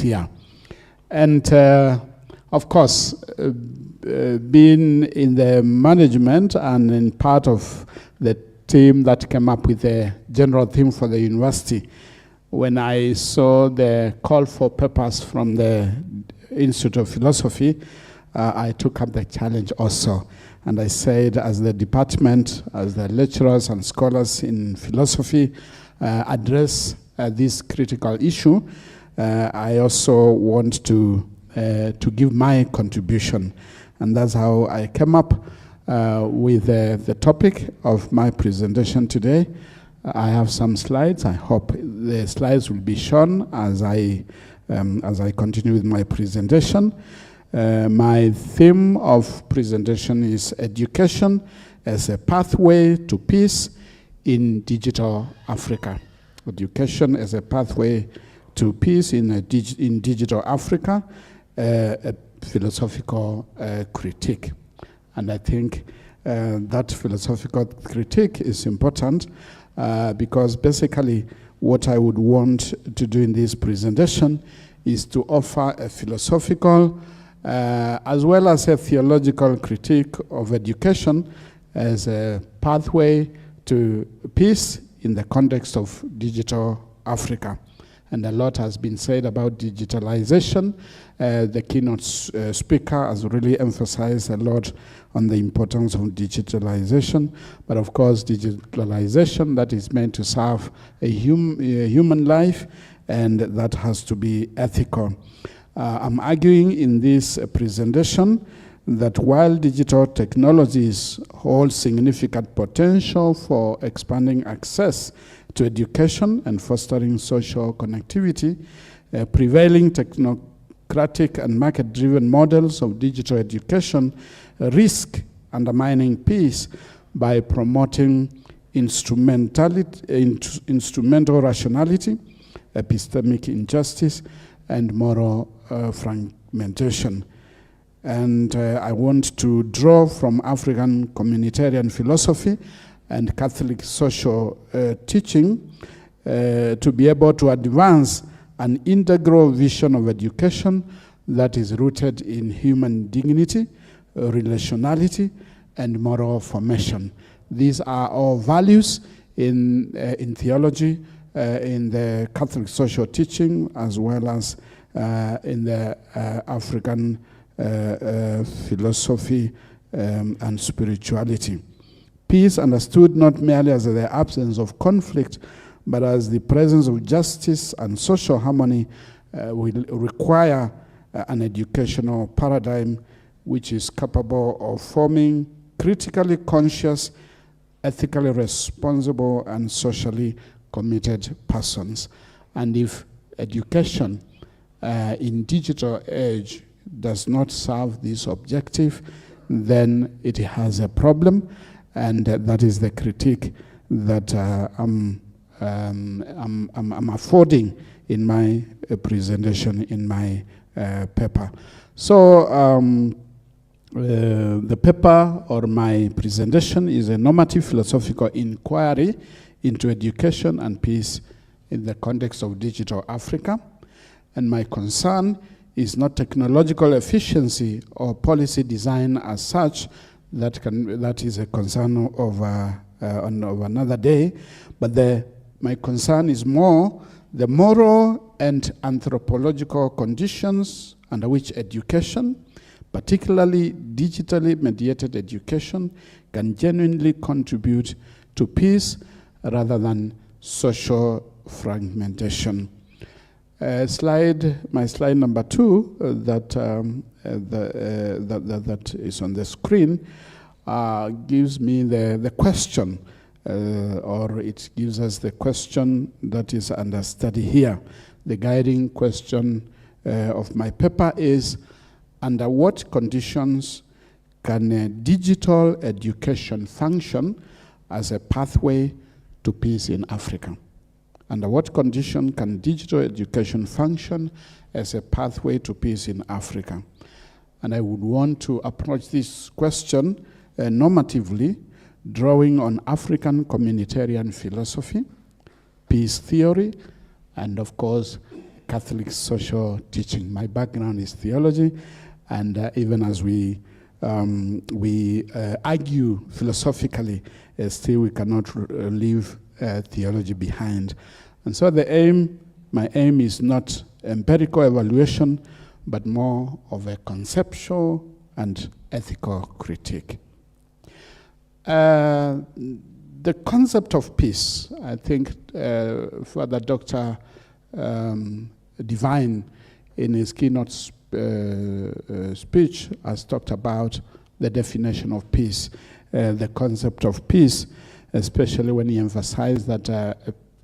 year. And of course, being in the management and in part of the team that came up with the general theme for the university, when I saw the call for papers from the Institute of Philosophy, I took up the challenge also. And I said, as the department, as the lecturers and scholars in philosophy address this critical issue, I also want to give my contribution. And that's how I came up with the topic of my presentation today. I have some slides. I hope the slides will be shown as I continue with my presentation. My theme of presentation is education as a pathway to peace in digital Africa. Education as a pathway to peace in digital Africa, a philosophical critique. And I think that philosophical critique is important because basically what I would want to do in this presentation is to offer a philosophical as well as a theological critique of education as a pathway to peace in the context of digital Africa. And a lot has been said about digitalization. The keynote speaker has really emphasized a lot on the importance of digitalization. But of course, digitalization that is meant to serve a human life, and that has to be ethical. I'm arguing in this presentation that while digital technologies hold significant potential for expanding access to education and fostering social connectivity, prevailing technocratic and market-driven models of digital education risk undermining peace by promoting instrumental rationality, epistemic injustice, and moral fragmentation. And I want to draw from African communitarian philosophy and Catholic social teaching to be able to advance an integral vision of education that is rooted in human dignity, relationality, and moral formation. These are all values in theology, in the Catholic social teaching, as well as in the African philosophy and spirituality. Peace understood not merely as the absence of conflict, but as the presence of justice and social harmony will require an educational paradigm which is capable of forming critically conscious, ethically responsible, and socially committed persons. And if education in digital age does not serve this objective, then it has a problem, and that is the critique that I'm affording in my presentation, in my paper. So the paper or my presentation is a normative philosophical inquiry into education and peace in the context of digital Africa. And my concern is not technological efficiency or policy design as such. That is a concern of another day. But my concern is more the moral and anthropological conditions under which education, particularly digitally mediated education, can genuinely contribute to peace rather than social fragmentation. My slide number 2 that is on the screen gives me the question, or it gives us the question that is under study here. The guiding question of my paper is, under what conditions can a digital education function as a pathway to peace in Africa? Under what condition can digital education function as a pathway to peace in Africa? And I would want to approach this question normatively drawing on African communitarian philosophy, peace theory, and of course, Catholic social teaching. My background is theology, and even as we argue philosophically, still we cannot leave theology behind. And so my aim is not empirical evaluation, but more of a conceptual and ethical critique. The concept of peace, I think Father Dr. Divine in his keynote speech has talked about the definition of peace, the concept of peace, especially when he emphasized that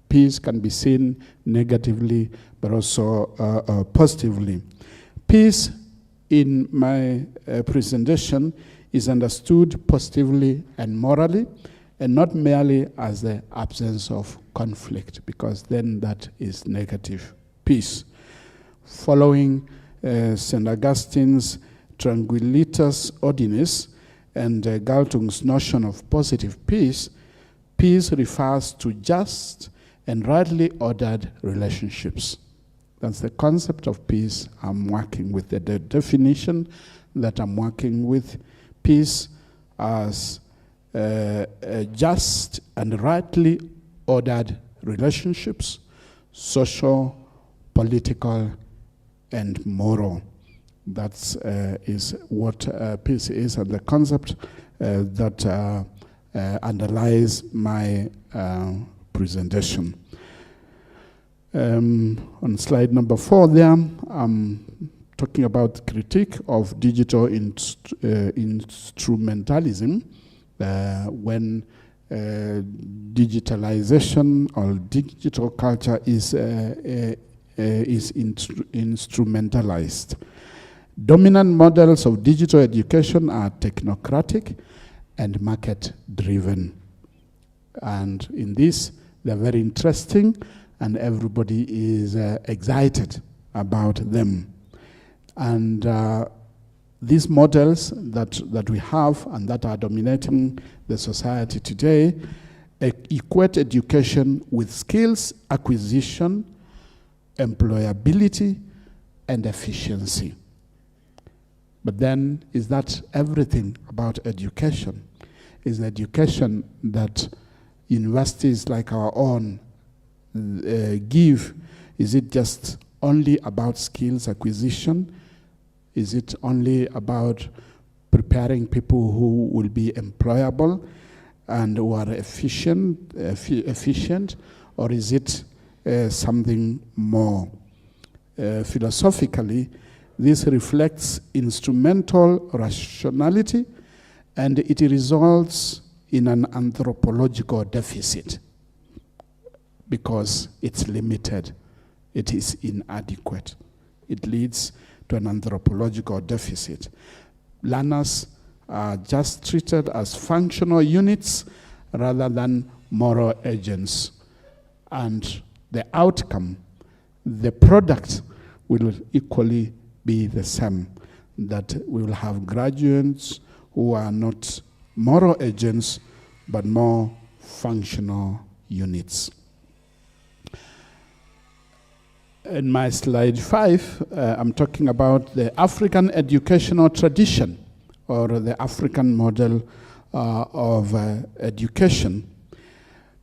peace can be seen negatively but also positively. Peace in my presentation is understood positively and morally, and not merely as the absence of conflict, because then that is negative peace. Following St. Augustine's Tranquillitas Ordinis and Galtung's notion of positive peace, peace refers to just and rightly ordered relationships. That's the concept of peace I'm working with, the definition that I'm working with. Peace as just and rightly ordered relationships, social, political, and moral. That is what peace is, and the concept that underlies my presentation. On slide number 4 there, I'm talking about critique of digital instrumentalism when digitalization or digital culture is instrumentalized. Dominant models of digital education are technocratic and market-driven. And in this, they're very interesting, and everybody is excited about them. And these models that we have and that are dominating the society today equate education with skills acquisition, employability, and efficiency. But then, is that everything about education? Is education that universities like our own give, is it just only about skills acquisition? Is it only about preparing people who will be employable and who are efficient, or is it something more? Philosophically, this reflects instrumental rationality, and it results in an anthropological deficit because it's limited, it is inadequate. It leads to an anthropological deficit. Learners are just treated as functional units rather than moral agents. And the outcome, the product, will equally be the same, that we will have graduates who are not moral agents, but more functional units. In my slide 5, I'm talking about the African educational tradition, or the African model of education.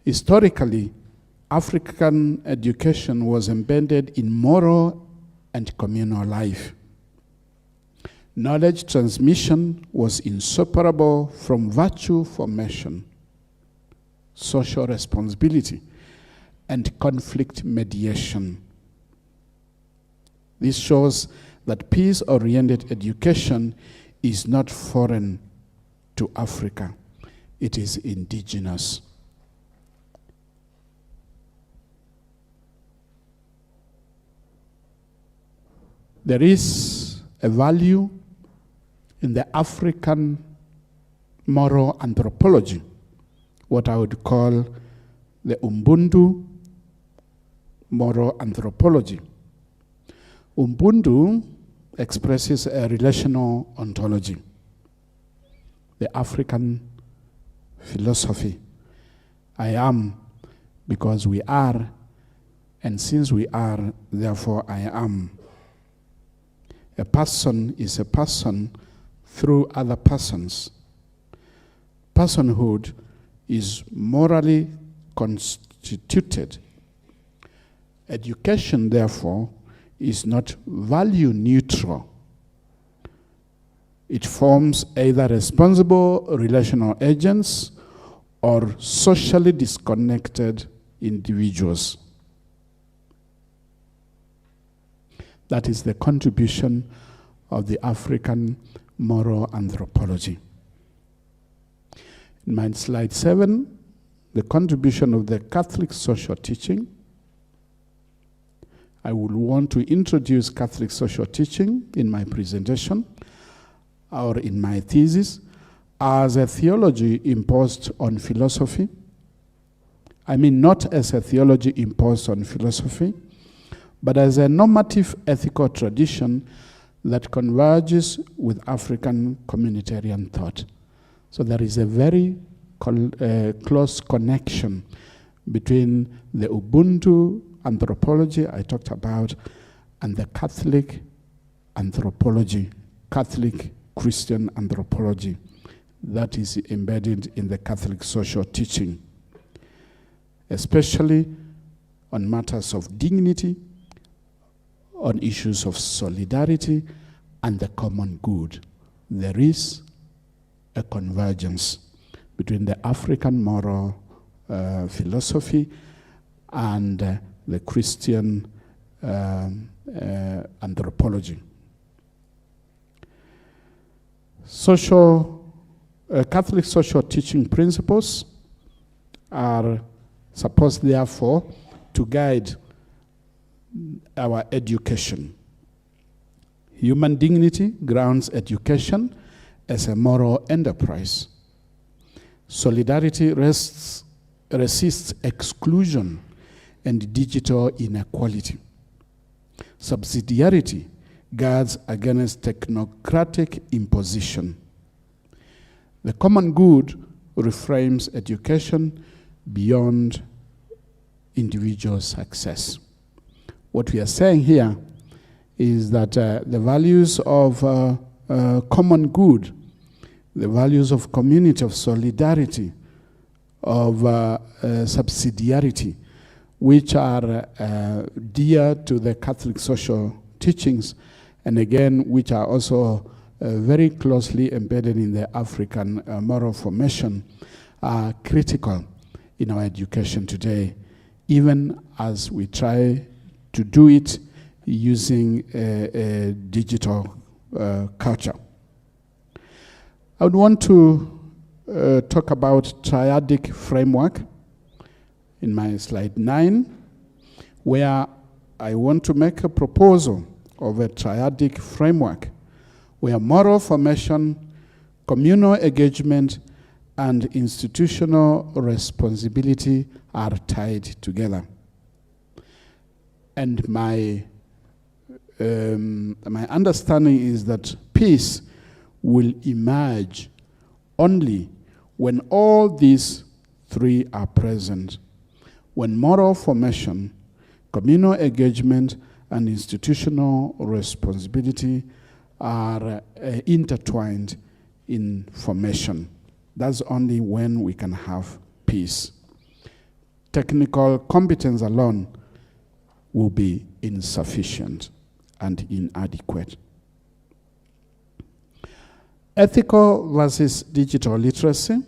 Historically, African education was embedded in moral and communal life. Knowledge transmission was inseparable from virtue formation, social responsibility, and conflict mediation. This shows that peace-oriented education is not foreign to Africa. It is indigenous. There is a value in the African moral anthropology, what I would call the Ubuntu moral anthropology. Ubuntu expresses a relational ontology. The African philosophy. I am because we are, and since we are, therefore I am. A person is a person through other persons. Personhood is morally constituted. Education, therefore, is not value neutral. It forms either responsible relational agents or socially disconnected individuals. That is the contribution of the African moral anthropology. In my slide 7, the contribution of the Catholic social teaching. I would want to introduce Catholic social teaching in my presentation or in my thesis as a theology imposed on philosophy. I mean, not as a theology imposed on philosophy, but as a normative ethical tradition that converges with African communitarian thought. So there is a very close connection between the Ubuntu anthropology I talked about and the Catholic anthropology, Catholic Christian anthropology that is embedded in the Catholic social teaching, especially on matters of dignity, on issues of solidarity and the common good. There is a convergence between the African moral philosophy and the Christian anthropology. Catholic social teaching principles are supposed, therefore, to guide our education. Human dignity grounds education as a moral enterprise. Solidarity resists exclusion and digital inequality. Subsidiarity guards against technocratic imposition. The common good reframes education beyond individual success. What we are saying here is that the values of common good, the values of community, of solidarity, of subsidiarity, which are dear to the Catholic social teachings, and again, which are also very closely embedded in the African moral formation, are critical in our education today, even as we try to do it using a digital culture. I would want to talk about triadic framework in my slide 9, where I want to make a proposal of a triadic framework where moral formation, communal engagement, and institutional responsibility are tied together. And my understanding is that peace will emerge only when all these three are present. When moral formation, communal engagement, and institutional responsibility are intertwined in formation. That's only when we can have peace. Technical competence alone will be insufficient and inadequate. Ethical versus digital literacy.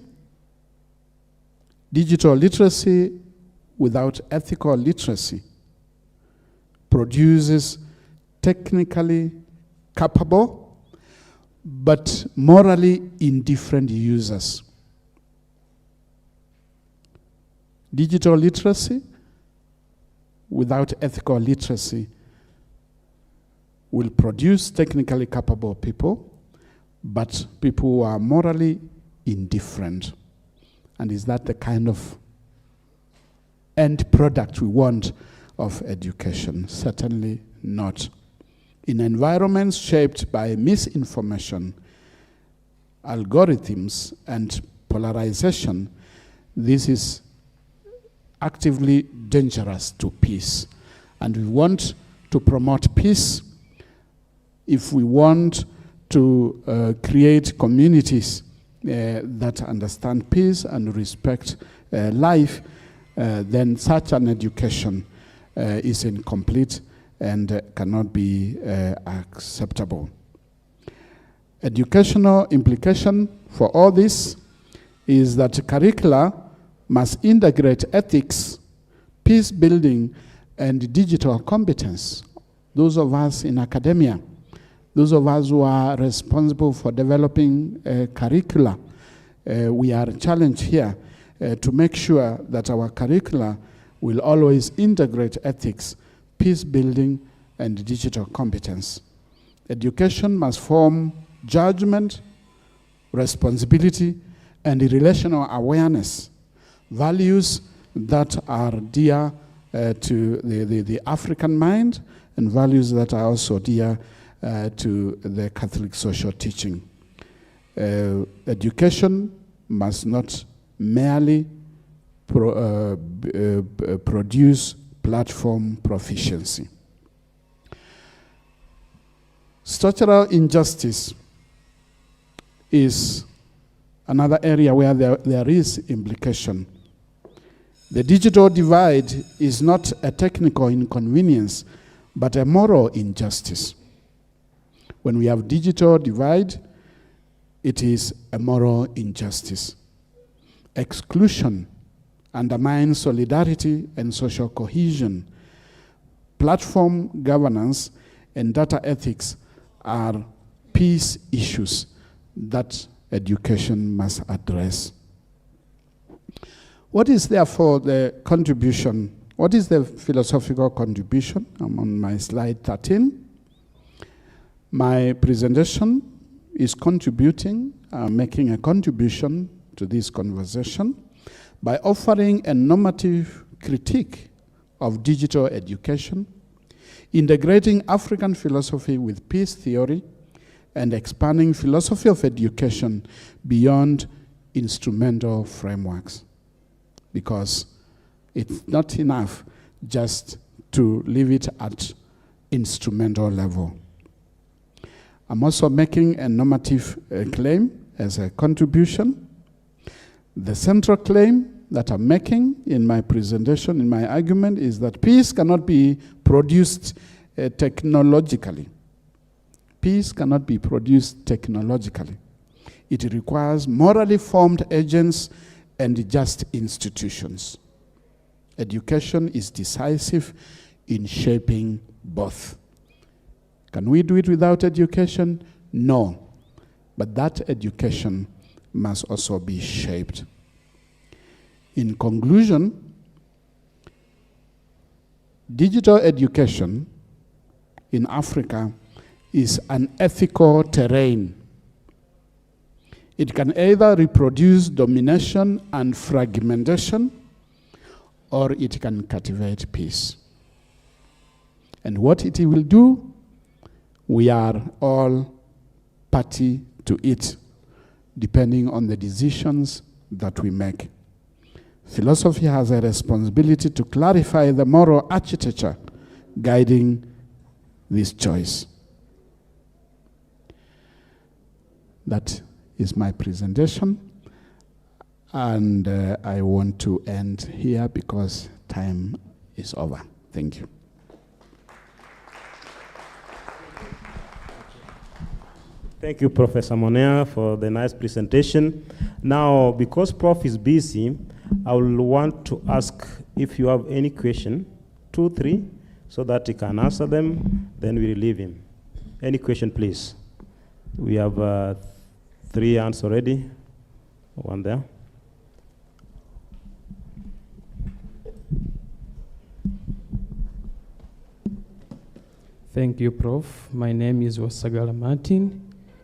Digital literacy without ethical literacy produces technically capable but morally indifferent users. Digital literacy without ethical literacy will produce technically capable people, but people who are morally indifferent. And is that the kind of end product we want of education? Certainly not. In environments shaped by misinformation, algorithms, and polarization, this is actively dangerous to peace. And we want to promote peace. If we want to create communities that understand peace and respect life, then such an education is incomplete and cannot be acceptable. Educational implication for all this is that curricula must integrate ethics, peace building, and digital competence. Those of us in academia, those of us who are responsible for developing curricula, we are challenged here to make sure that our curricula will always integrate ethics, peace building, and digital competence. Education must form judgment, responsibility, and relational awareness, values that are dear to the African mind, and values that are also dear to the Catholic social teaching. Education must not merely produce platform proficiency. Structural injustice is another area where there is implication. The digital divide is not a technical inconvenience, but a moral injustice. When we have digital divide, it is a moral injustice. Exclusion undermines solidarity and social cohesion. Platform governance and data ethics are peace issues that education must address. What is therefore the contribution? What is the philosophical contribution? I'm on my slide 13. My presentation is contributing, making a contribution to this conversation by offering a normative critique of digital education, integrating African philosophy with peace theory, and expanding philosophy of education beyond instrumental frameworks. Because it's not enough just to leave it at instrumental level. I'm also making a normative claim as a contribution. The central claim that I'm making in my presentation, in my argument, is that peace cannot be produced technologically. Peace cannot be produced technologically. It requires morally formed agents and just institutions. Education is decisive in shaping both. Can we do it without education? No. But that education must also be shaped. In conclusion, digital education in Africa is an ethical terrain. It can either reproduce domination and fragmentation, or it can cultivate peace. And what it will do, we are all party to it, depending on the decisions that we make. Philosophy has a responsibility to clarify the moral architecture guiding this choice. That is my presentation, and I want to end here because time is over. Thank you. Thank you, Professor Monea, for the nice presentation. Now, because Prof is busy, I will want to ask if you have any question, 2, 3, so that he can answer them, then we relieve him. Any question, please? We have 3 hands already. One there. Thank you, Prof. My name is Wasagala Martin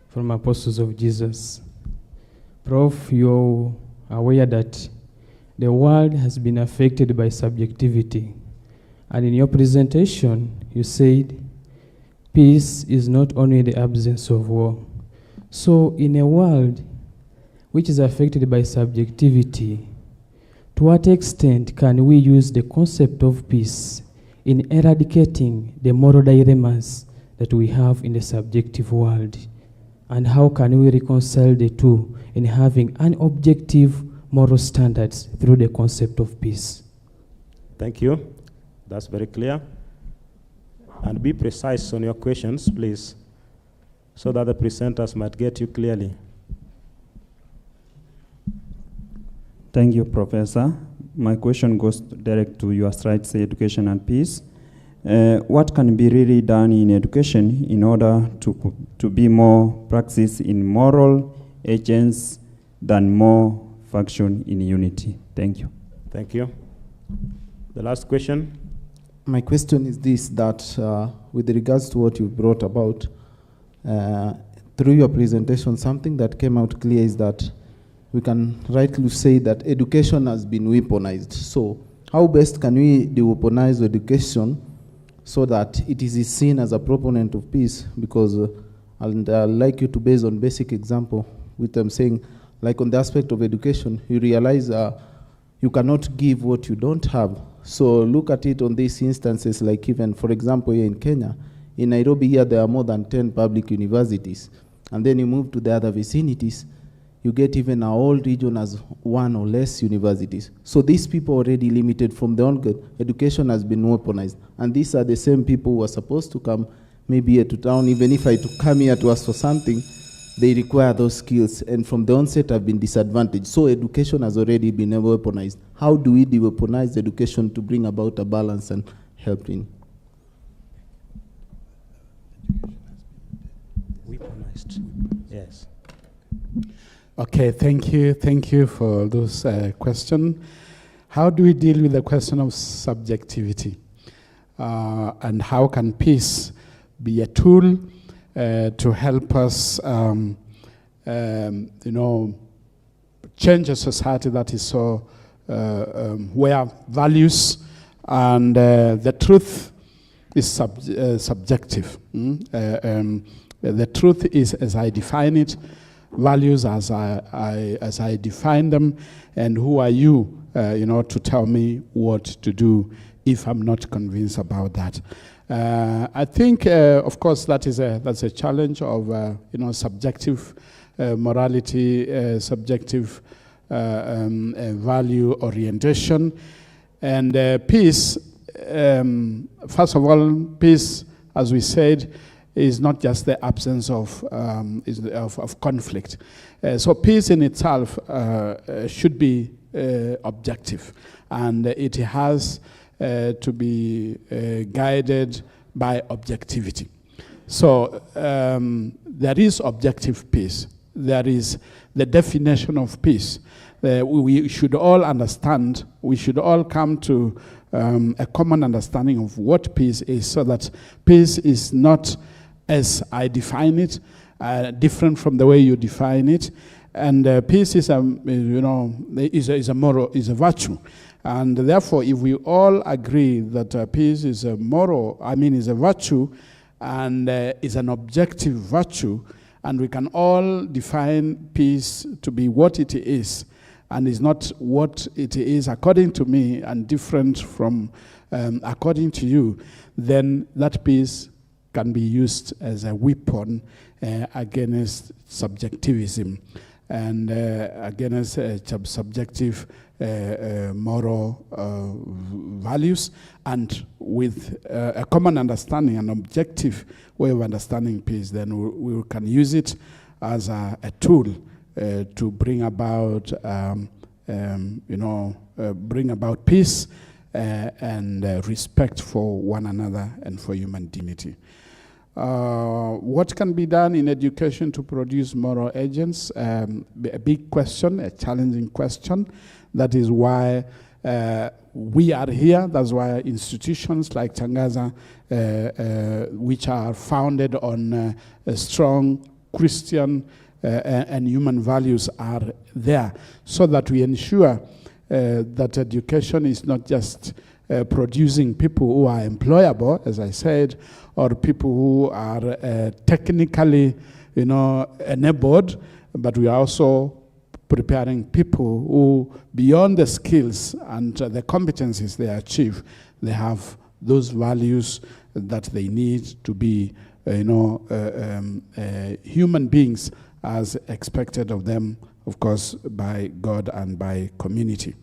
from Apostles of Jesus. Prof, you're aware that the world has been affected by subjectivity. And in your presentation, you said, peace is not only the absence of war. So in a world which is affected by subjectivity. To what extent can we use the concept of peace in eradicating the moral dilemmas that we have in the subjective world? And how can we reconcile the two in having an objective moral standards through the concept of peace? Thank you. That's very clear. And be precise on your questions, please, so that the presenters might get you clearly. Thank you, Professor. My question goes direct to your rights, education, and peace. What can be really done in education in order to be more practice in moral agents than more function in unity? Thank you. Thank you. The last question. My question is this, that with regards to what you brought about, through your presentation, something that came out clear is that we can rightly say that education has been weaponized. So how best can we de-weaponize education so that it is seen as a proponent of peace? Because I'd like you to base on basic example, with them saying, like on the aspect of education, you realize you cannot give what you don't have. So look at it on these instances, like even, for example, here in Kenya, in Nairobi here, there are more than 10 public universities. And then you move to the other vicinities, you get even our whole region as one or less universities. So these people already limited from the onset. Education has been weaponized. And these are the same people who are supposed to come maybe here to town. Even if I to come here to ask for something, they require those skills. And from the onset have been disadvantaged. So education has already been weaponized. How do we de-weaponize education to bring about a balance and help in? Weaponized. Yes. Okay, thank you. Thank you for those questions. How do we deal with the question of subjectivity? And how can peace be a tool to help us, change a society that is so, where values and the truth is subjective. The truth is as I define it, values as I define them, and who are you, to tell me what to do if I'm not convinced about that. I think, of course, that's a challenge of subjective morality, subjective value orientation, and peace. First of all, peace, as we said, is not just the absence of conflict. So peace in itself should be objective, and it has to be guided by objectivity. So there is objective peace. There is the definition of peace. We should all understand, we should all come to a common understanding of what peace is, so that peace is not as I define it, different from the way you define it. And peace is a moral, is a virtue. And therefore, if we all agree that peace is a moral, is a virtue, and is an objective virtue, and we can all define peace to be what it is, and is not what it is according to me, and different from according to you, then that peace can be used as a weapon against subjectivism and against subjective moral values, and with a common understanding, an objective way of understanding peace, then we can use it as a tool to bring about, bring about peace and respect for one another and for human dignity. What can be done in education to produce moral agents? A big question, a challenging question. That is why we are here. That's why institutions like Tangaza, which are founded on a strong Christian and human values, are there, so that we ensure that education is not just producing people who are employable, as I said, or people who are technically, enabled, but we are also preparing people who, beyond the skills and the competencies they achieve, they have those values that they need to be, human beings as expected of them, of course, by God and by community.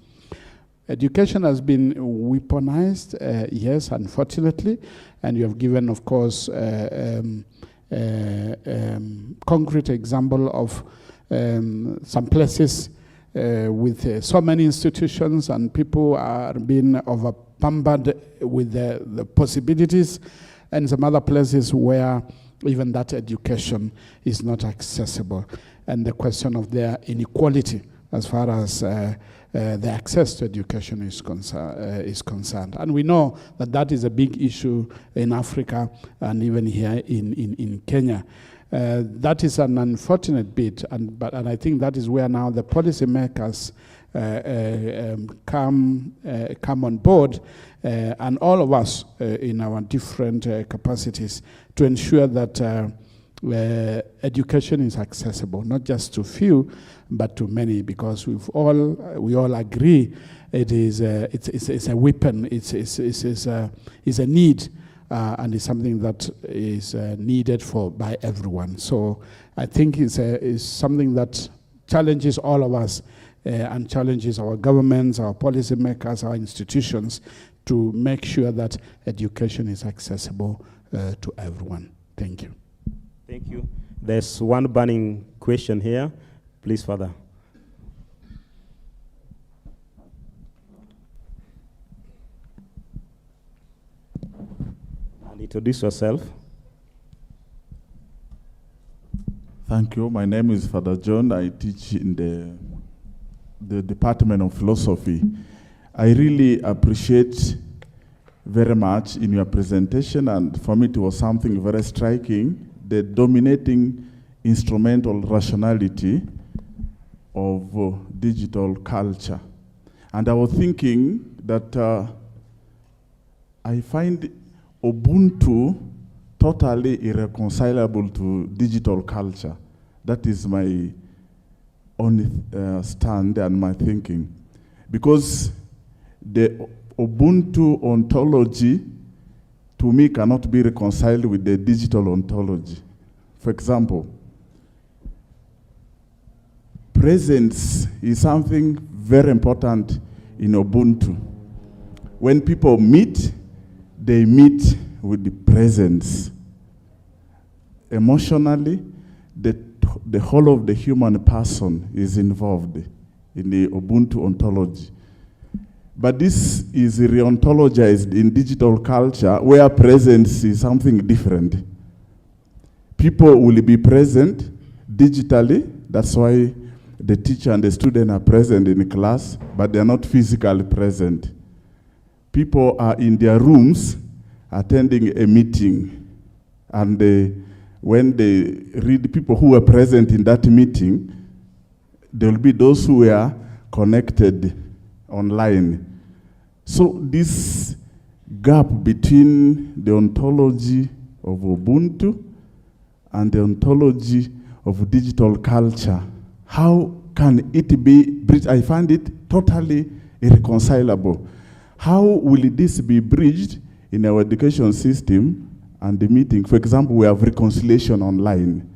Education has been weaponized, yes, unfortunately, and you have given, of course, concrete example of some places with so many institutions, and people are being overpampered with the possibilities, and some other places where even that education is not accessible. And the question of their inequality as far as the access to education is concerned. And we know that that is a big issue in Africa and even here in Kenya. That is an unfortunate bit, and I think that is where now the policymakers come on board, and all of us in our different capacities, to ensure that education is accessible, not just to few, but to many, because we all agree it's a weapon, it's a need. And it's something that is needed by everyone. So I think it's something that challenges all of us and challenges our governments, our policymakers, our institutions to make sure that education is accessible to everyone. Thank you. Thank you. There's one burning question here. Please, Father. Introduce yourself. Thank you. My name is Father John. I teach in the Department of Philosophy. I really appreciate very much in your presentation, and for me it was something very striking, the dominating instrumental rationality of digital culture. And I was thinking that I find Ubuntu totally irreconcilable to digital culture. That is my only stand and my thinking. Because the Ubuntu ontology, to me, cannot be reconciled with the digital ontology. For example, presence is something very important in Ubuntu. When people meet, they meet with the presence. Emotionally, the whole of the human person is involved in the Ubuntu ontology. But this is re-ontologized in digital culture, where presence is something different. People will be present digitally. That's why the teacher and the student are present in the class, but they are not physically present. People are in their rooms attending a meeting, and when they read people who were present in that meeting, there will be those who were connected online. So this gap between the ontology of Ubuntu and the ontology of digital culture, how can it be bridged? I find it totally irreconcilable. How will this be bridged in our education system and the meeting? For example, we have reconciliation online.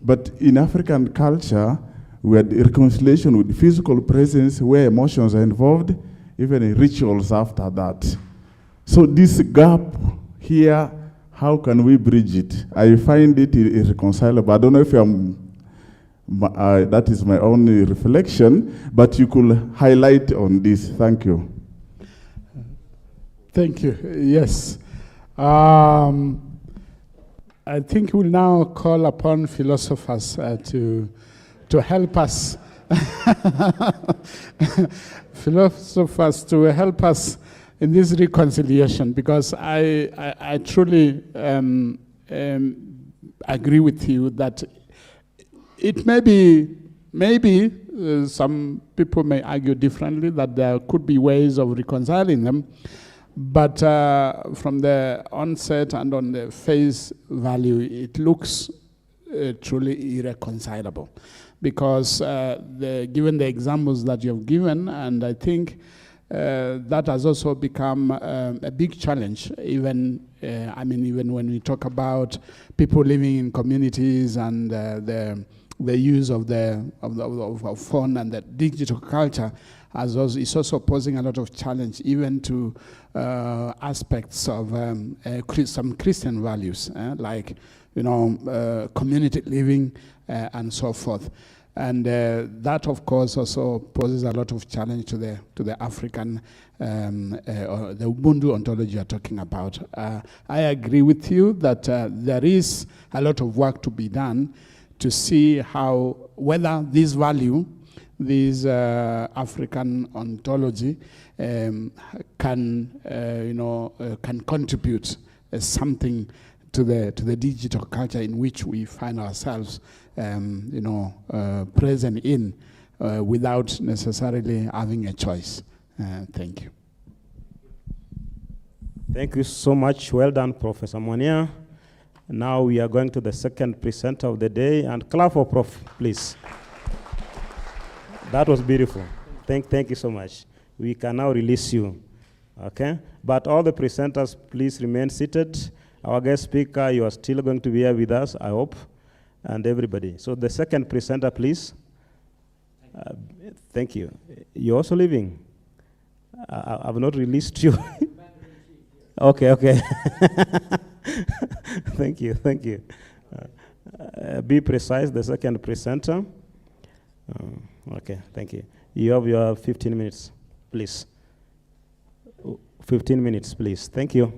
But in African culture, we had reconciliation with physical presence where emotions are involved, even in rituals after that. So this gap here, how can we bridge it? I find it irreconcilable. I don't know if that is my only reflection, but you could highlight on this. Thank you. Thank you. Yes. I think we'll now call upon philosophers to help us. Philosophers to help us in this reconciliation, because I truly agree with you that it maybe some people may argue differently, that there could be ways of reconciling them. But from the onset and on the face value, it looks truly irreconcilable. because given the examples that you have given, and I think that has also become a big challenge, even when we talk about people living in communities and the use of phone and the digital culture is also posing a lot of challenge, even to aspects of some Christian values, like community living and so forth. And that, of course, also poses a lot of challenge to the African, or the Ubuntu ontology you're talking about. I agree with you that there is a lot of work to be done to see whether this value, this African ontology, can contribute something to the digital culture in which we find ourselves, present in, without necessarily having a choice. Thank you. Thank you so much. Well done, Professor Monia. Now we are going to the second presenter of the day, and clap for Prof, please. That was beautiful. Thank you so much. We can now release you, okay? But all the presenters, please remain seated. Our guest speaker, you are still going to be here with us, I hope, and everybody. So the second presenter, please. Thank you. You're also leaving? I've not released you. Okay. Thank you. Be precise, the second presenter. Okay, thank you. You have your 15 minutes, please. 15 minutes, please. Thank you.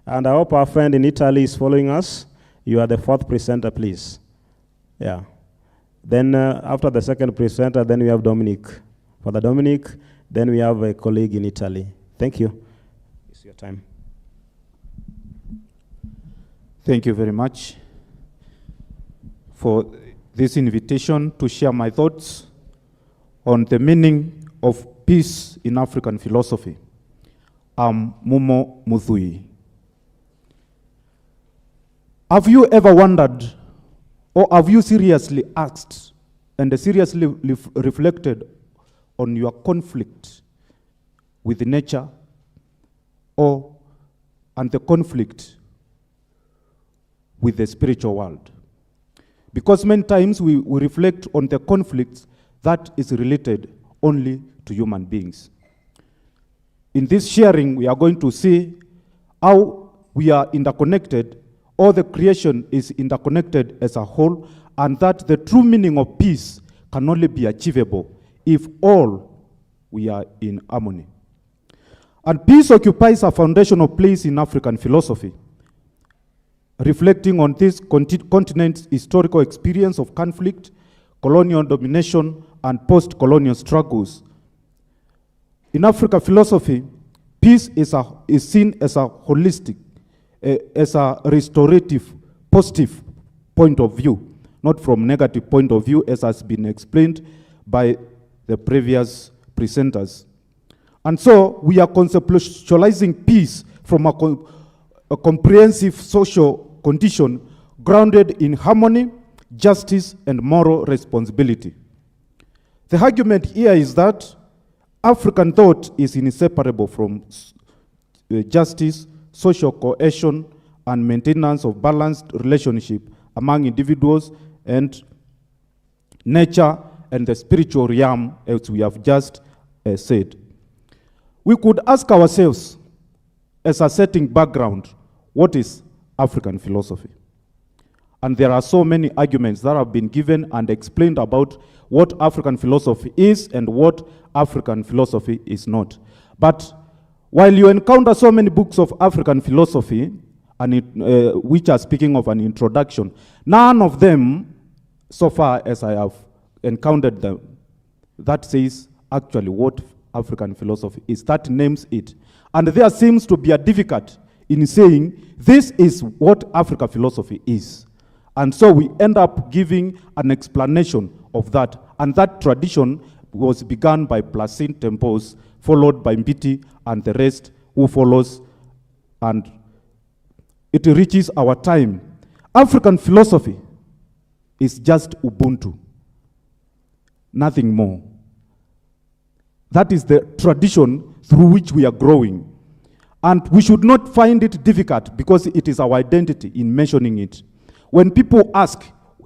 And I hope our friend in Italy is following us. You are the fourth presenter, please. Yeah. Then after the second presenter, then we have Dominic. For the Dominic, then we have a colleague in Italy. Thank you. It's your time. Thank you very much for this invitation to share my thoughts on the meaning of peace in African philosophy. I'm Mumo Muthui. Have you ever wondered, or have you seriously asked and seriously reflected on your conflict with nature and the conflict with the spiritual world? Because many times we reflect on the conflicts that is related only to human beings. In this sharing, we are going to see how we are interconnected, all the creation is interconnected as a whole, and that the true meaning of peace can only be achievable if all we are in harmony. And peace occupies a foundational place in African philosophy, reflecting on this continent's historical experience of conflict, colonial domination, and post-colonial struggles. In African philosophy, peace is seen as a holistic, as a restorative, positive point of view, not from negative point of view, as has been explained by the previous presenters. And so we are conceptualizing peace from a comprehensive social condition grounded in harmony, justice, and moral responsibility. The argument here is that African thought is inseparable from justice, social cohesion, and maintenance of balanced relationship among individuals and nature and the spiritual realm, as we have just said. We could ask ourselves, as a setting background, what is African philosophy? And there are so many arguments that have been given and explained about what African philosophy is and what African philosophy is not. But while you encounter so many books of African philosophy, which are speaking of an introduction, none of them, so far as I have encountered them, that says actually what African philosophy is, that names it. And there seems to be a difficulty in saying this is what African philosophy is. And so we end up giving an explanation of that. And that tradition was begun by Placide Tempos, followed by Mbiti and the rest who follows, and it reaches our time. African philosophy is just Ubuntu. nothing more. That is the tradition through which we are growing. And we should not find it difficult because it is our identity in mentioning it. When people ask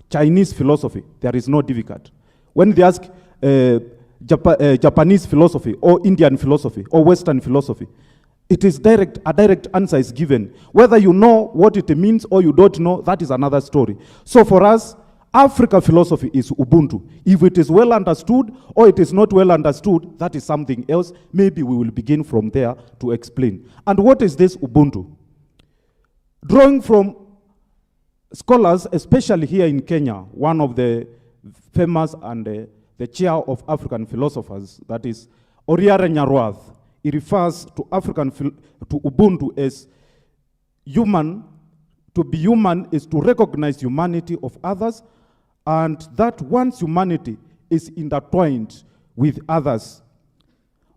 Chinese philosophy, there is no difficult. When they ask Japanese philosophy or Indian philosophy or Western philosophy, it is direct, a direct answer is given. Whether you know what it means or you don't know, that is another story. So for us, Africa philosophy is Ubuntu. If it is well understood or it is not well understood, that is something else. Maybe we will begin from there to explain. And what is this Ubuntu? Drawing from scholars, especially here in Kenya, one of the famous and the chair of African philosophers, that is Oriare Nyarwath, he refers to to Ubuntu as human. To be human is to recognize humanity of others, and that one's humanity is intertwined with others.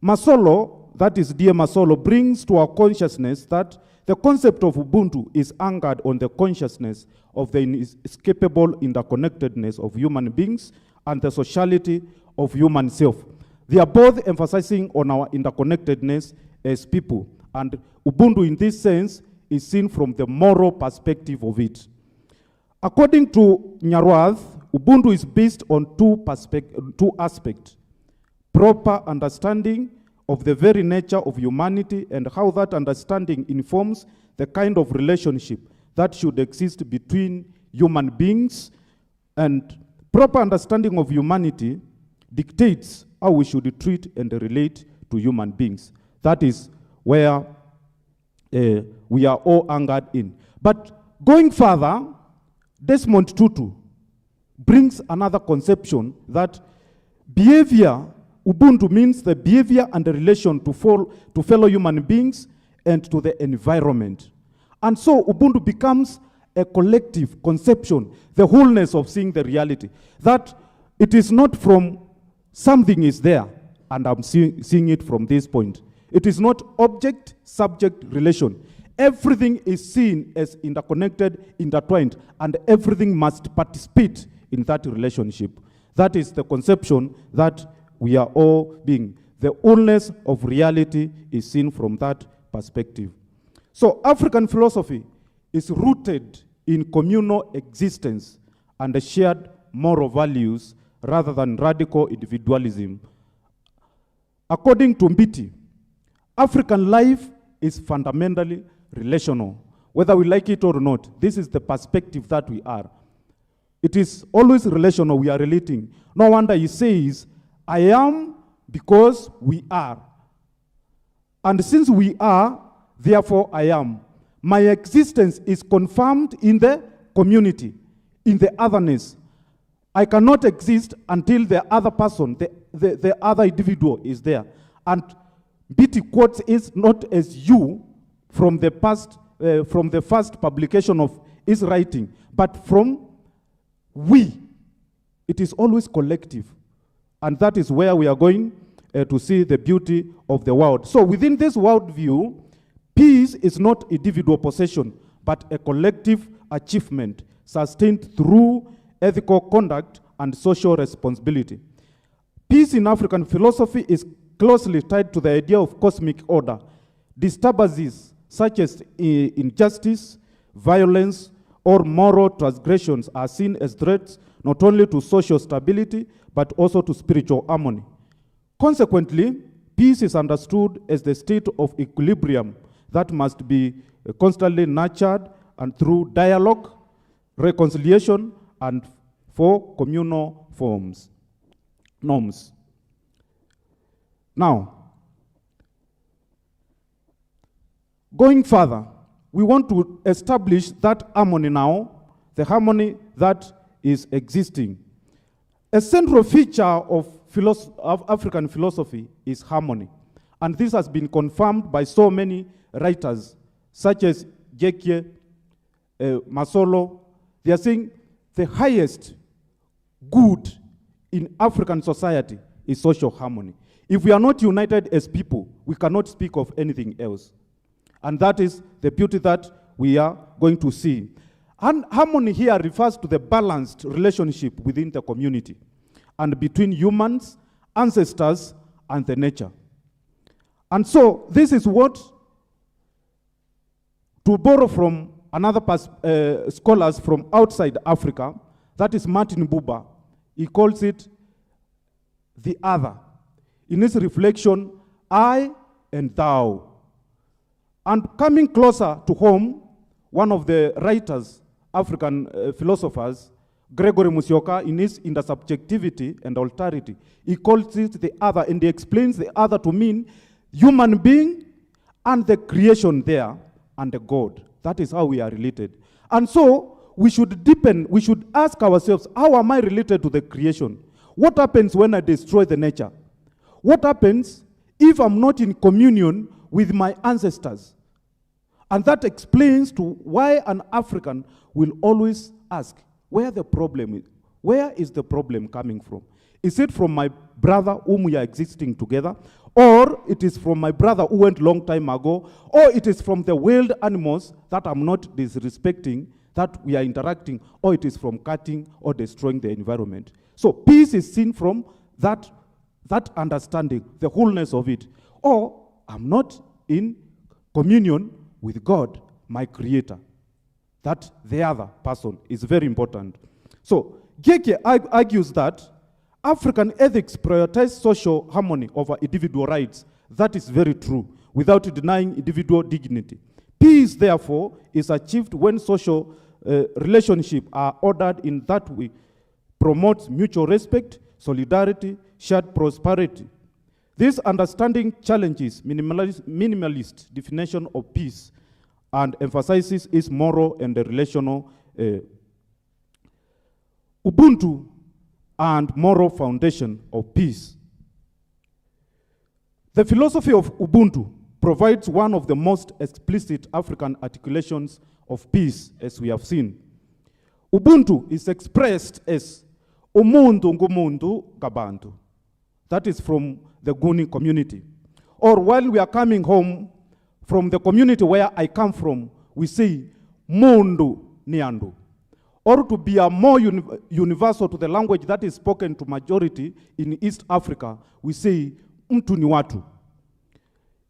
Masolo, that is dear Masolo, brings to our consciousness that the concept of Ubuntu is anchored on the consciousness of the inescapable interconnectedness of human beings and the sociality of human self. They are both emphasizing on our interconnectedness as people, and Ubuntu in this sense is seen from the moral perspective of it. According to Nyarwath, Ubuntu is based on two aspects: proper understanding of the very nature of humanity and how that understanding informs the kind of relationship that should exist between human beings, and proper understanding of humanity dictates how we should treat and relate to human beings. That is where we are all anchored in. But going further, Desmond Tutu brings another conception that behavior, Ubuntu means the behavior and the relation to fellow human beings and to the environment. And so Ubuntu becomes a collective conception, the wholeness of seeing the reality, that it is not from something is there, and I'm seeing it from this point. It is not object-subject relation. Everything is seen as interconnected, intertwined, and everything must participate in that relationship. That is the conception that we are all being. The wholeness of reality is seen from that perspective. So African philosophy is rooted in communal existence and the shared moral values rather than radical individualism. According to Mbiti, African life is fundamentally relational. Whether we like it or not, this is the perspective that we are. It is always relational, we are relating. No wonder he says, I am because we are. And since we are, therefore I am. My existence is confirmed in the community, in the otherness. I cannot exist until the other person, the other individual is there. And Mbiti quotes is not as you from the first publication of his writing, but from we. It is always collective. And that is where we are going to see the beauty of the world. So within this worldview, peace is not individual possession, but a collective achievement sustained through ethical conduct and social responsibility. Peace in African philosophy is closely tied to the idea of cosmic order. Disturbances such as injustice, violence, or moral transgressions are seen as threats not only to social stability, but also to spiritual harmony. Consequently, peace is understood as the state of equilibrium that must be constantly nurtured and through dialogue, reconciliation, and for communal norms. Now, going further, we want to establish that harmony now, the harmony that is existing. A central feature of African philosophy is harmony. And this has been confirmed by so many writers, such as Jekie, Masolo. They are saying the highest good in African society is social harmony. If we are not united as people, we cannot speak of anything else. And that is the beauty that we are going to see. And harmony here refers to the balanced relationship within the community. and between humans, ancestors, and the nature. And so this is what, to borrow from another scholars from outside Africa, that is Martin Buber, he calls it the other. In his reflection, I and thou. And coming closer to home, one of the writers, African philosophers, Gregory Musyoka, in his Intersubjectivity and Alterity, he calls it the other, and he explains the other to mean human being and the creation there and the God. That is how we are related. And so we should deepen, we should ask ourselves, how am I related to the creation? What happens when I destroy the nature? What happens if I'm not in communion with my ancestors? And that explains to why an African will always ask, where the problem is. Where is the problem coming from? Is it from my brother whom we are existing together? Or it is from my brother who went long time ago? Or it is from the wild animals that I'm not disrespecting, that we are interacting? Or it is from cutting or destroying the environment? So peace is seen from that understanding, the wholeness of it. Or I'm not in communion with God, my creator. That the other person is very important. So Geke argues that African ethics prioritize social harmony over individual rights. That is very true, without denying individual dignity. Peace, therefore, is achieved when social relationships are ordered in that way, promotes mutual respect, solidarity, shared prosperity. This understanding challenges minimalist definition of peace and emphasizes its moral and relational Ubuntu and moral foundation of peace. The philosophy of Ubuntu provides one of the most explicit African articulations of peace, as we have seen. Ubuntu is expressed as umuntu ngumuntu gabantu. That is from the Guni community. Or while we are coming home from the community where I come from, we say mundu niandu. Or to be a more universal to the language that is spoken to majority in East Africa, we say mtu ni watu.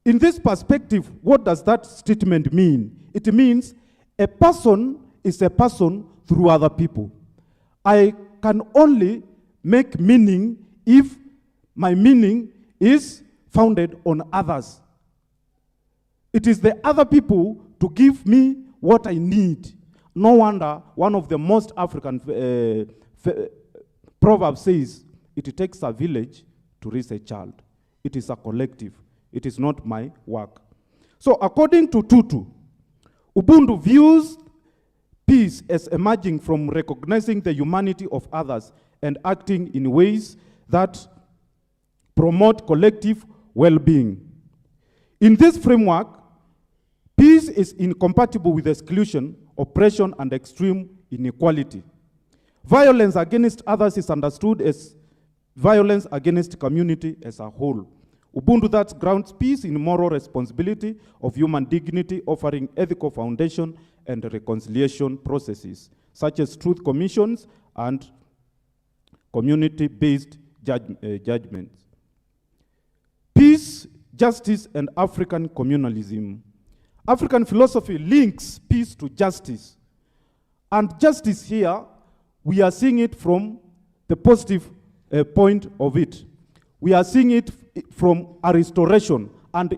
In this perspective, what does that statement mean? It means a person is a person through other people. I can only make meaning if my meaning is founded on others. It is the other people to give me what I need. No wonder one of the most African proverbs says, it takes a village to raise a child. It is a collective. It is not my work. So according to Tutu, Ubuntu views peace as emerging from recognizing the humanity of others and acting in ways that promote collective well-being. In this framework, peace is incompatible with exclusion, oppression, and extreme inequality. Violence against others is understood as violence against community as a whole. Ubuntu that grounds peace in moral responsibility of human dignity, offering ethical foundation and reconciliation processes, such as truth commissions and community-based judgments. Peace, justice, and African communalism. African philosophy links peace to justice. And justice here, we are seeing it from the positive point of it. We are seeing it from a restoration. And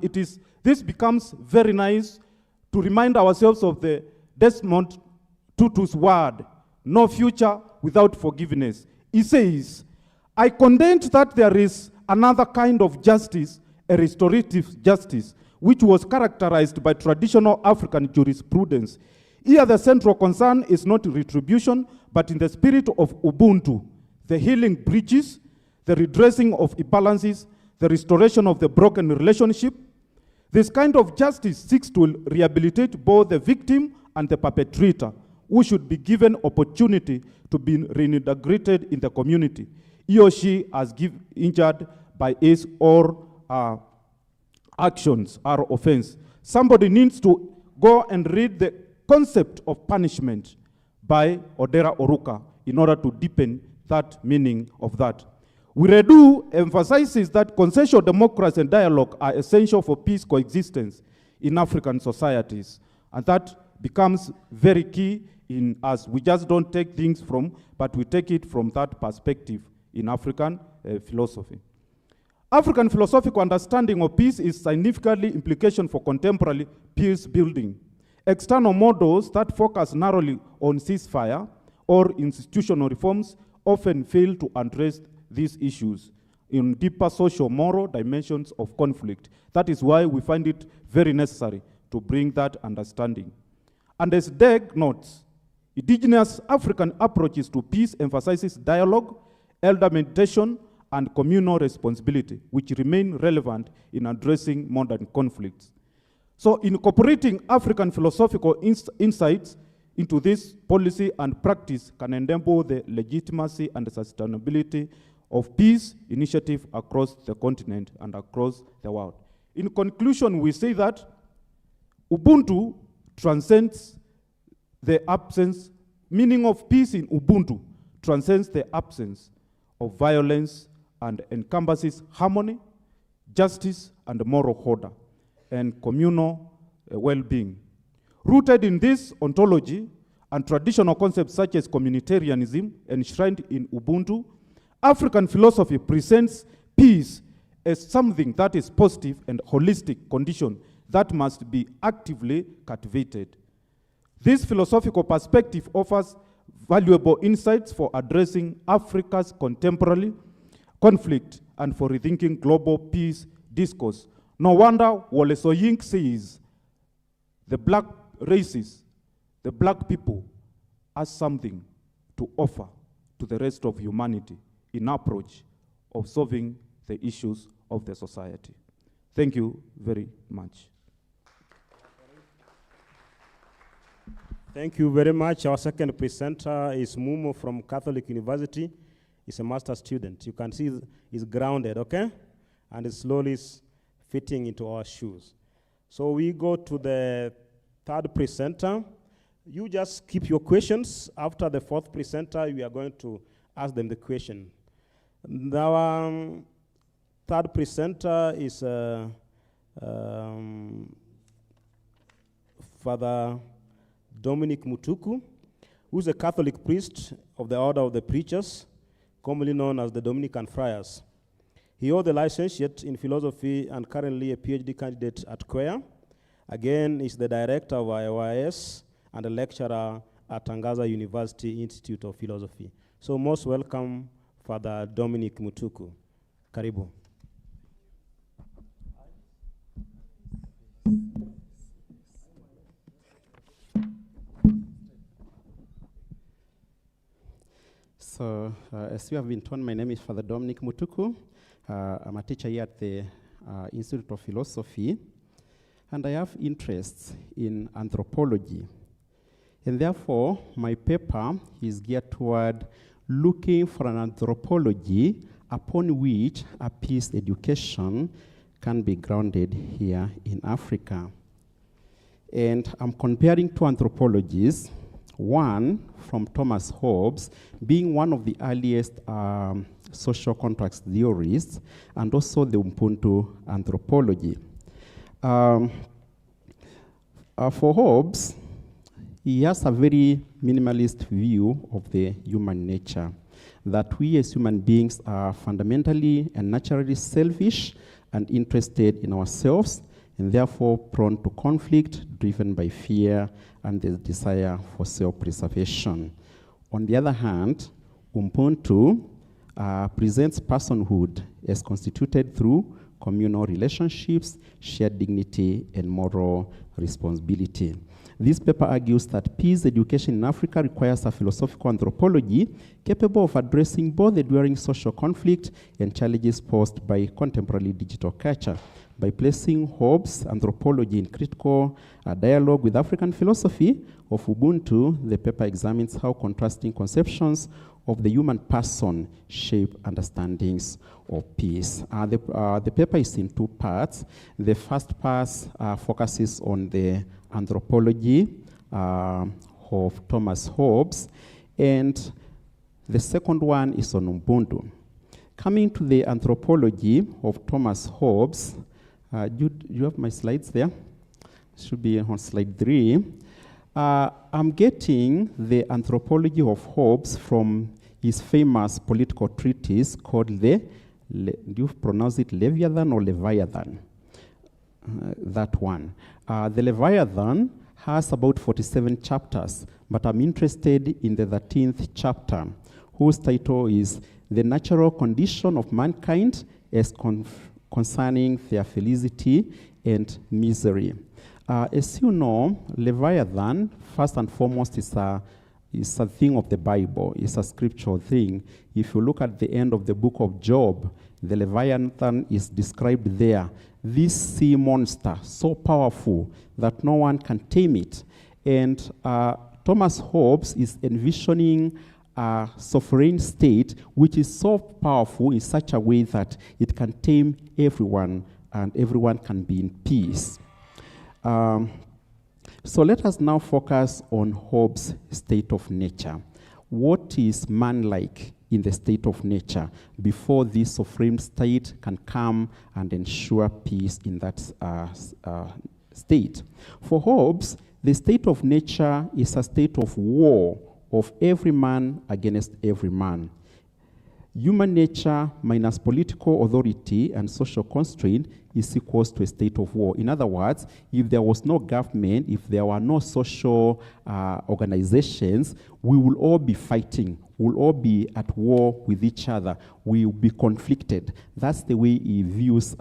this becomes very nice to remind ourselves of the Desmond Tutu's word, no future without forgiveness. He says, I contend that there is another kind of justice, a restorative justice, which was characterized by traditional African jurisprudence. Here the central concern is not retribution, but in the spirit of Ubuntu, the healing breaches, the redressing of imbalances, the restoration of the broken relationship. This kind of justice seeks to rehabilitate both the victim and the perpetrator, who should be given opportunity to be reintegrated in the community. He or she has injured by his or actions or offense. Somebody needs to go and read the concept of punishment by Odera Oruka in order to deepen that meaning of that. Wiredu emphasizes that consensual democracy and dialogue are essential for peace coexistence in African societies. And that becomes very key in us. We just don't take things from, but we take it from that perspective in African philosophy. African philosophical understanding of peace is significantly implication for contemporary peace building. External models that focus narrowly on ceasefire or institutional reforms often fail to address these issues in deeper social moral dimensions of conflict. That is why we find it very necessary to bring that understanding. And as Deg notes, indigenous African approaches to peace emphasizes dialogue, elder meditation, and communal responsibility, which remain relevant in addressing modern conflicts. So incorporating African philosophical insights into this policy and practice can enable the legitimacy and the sustainability of peace initiative across the continent and across the world. In conclusion, we say that Ubuntu transcends the absence, meaning of peace in Ubuntu transcends the absence of violence and encompasses harmony, justice, and moral order, and communal well-being. Rooted in this ontology and traditional concepts such as communitarianism enshrined in Ubuntu, African philosophy presents peace as something that is positive and holistic condition that must be actively cultivated. This philosophical perspective offers valuable insights for addressing Africa's contemporary conflict and for rethinking global peace discourse. No wonder Wole Soyinka says the black races, the black people, has something to offer to the rest of humanity in approach of solving the issues of the society. Thank you very much. Thank you very much. Our second presenter is Mumo from Catholic University. He's a master's student. You can see he's grounded, okay? And it's slowly fitting into our shoes. So we go to the third presenter. You just keep your questions. After the fourth presenter, we are going to ask them the question. Our third presenter is Father Dominic Mutuku, who's a Catholic priest of the Order of the Preachers, commonly known as the Dominican Friars. He holds a licentiate in philosophy and currently a PhD candidate at CUEA. Again, he's the director of IOIS and a lecturer at Tangaza University Institute of Philosophy. So most welcome, Father Dominic Mutuku. Karibu. So, as you have been told, my name is Father Dominic Mutuku. I'm a teacher here at the Institute of Philosophy, and I have interests in anthropology. And therefore, my paper is geared toward looking for an anthropology upon which a peace education can be grounded here in Africa. And I'm comparing two anthropologies, one from Thomas Hobbes, being one of the earliest social contracts theorists, and also the Ubuntu anthropology. For Hobbes, he has a very minimalist view of the human nature, that we as human beings are fundamentally and naturally selfish and interested in ourselves, and therefore prone to conflict, driven by fear and the desire for self-preservation. On the other hand, Ubuntu presents personhood as constituted through communal relationships, shared dignity, and moral responsibility. This paper argues that peace education in Africa requires a philosophical anthropology capable of addressing both the enduring social conflict and challenges posed by contemporary digital culture. By placing Hobbes' anthropology in critical dialogue with African philosophy of Ubuntu, the paper examines how contrasting conceptions of the human person shape understandings of peace. The paper is in two parts. The first part focuses on the anthropology of Thomas Hobbes, and the second one is on Ubuntu. Coming to the anthropology of Thomas Hobbes, do you have my slides there? Should be on slide 3. I'm getting the anthropology of Hobbes from his famous political treatise called do you pronounce it Leviathan or Leviathan? That one. The Leviathan has about 47 chapters, but I'm interested in the 13th chapter, whose title is The Natural Condition of Mankind as Concerning Their Felicity and Misery. As you know, Leviathan, first and foremost, is a thing of the Bible. It's a scriptural thing. If you look at the end of the book of Job, the Leviathan is described there. This sea monster, so powerful that no one can tame it. And Thomas Hobbes is envisioning a sovereign state which is so powerful in such a way that it can tame everyone and everyone can be in peace. So let us now focus on Hobbes' state of nature. What is man like in the state of nature before this sovereign state can come and ensure peace in that state? For Hobbes, the state of nature is a state of war of every man against every man. Human nature minus political authority and social constraint is equals to a state of war. In other words, if there was no government, if there were no social organizations, we will all be fighting. We'll all be at war with each other. We will be conflicted. That's the way he views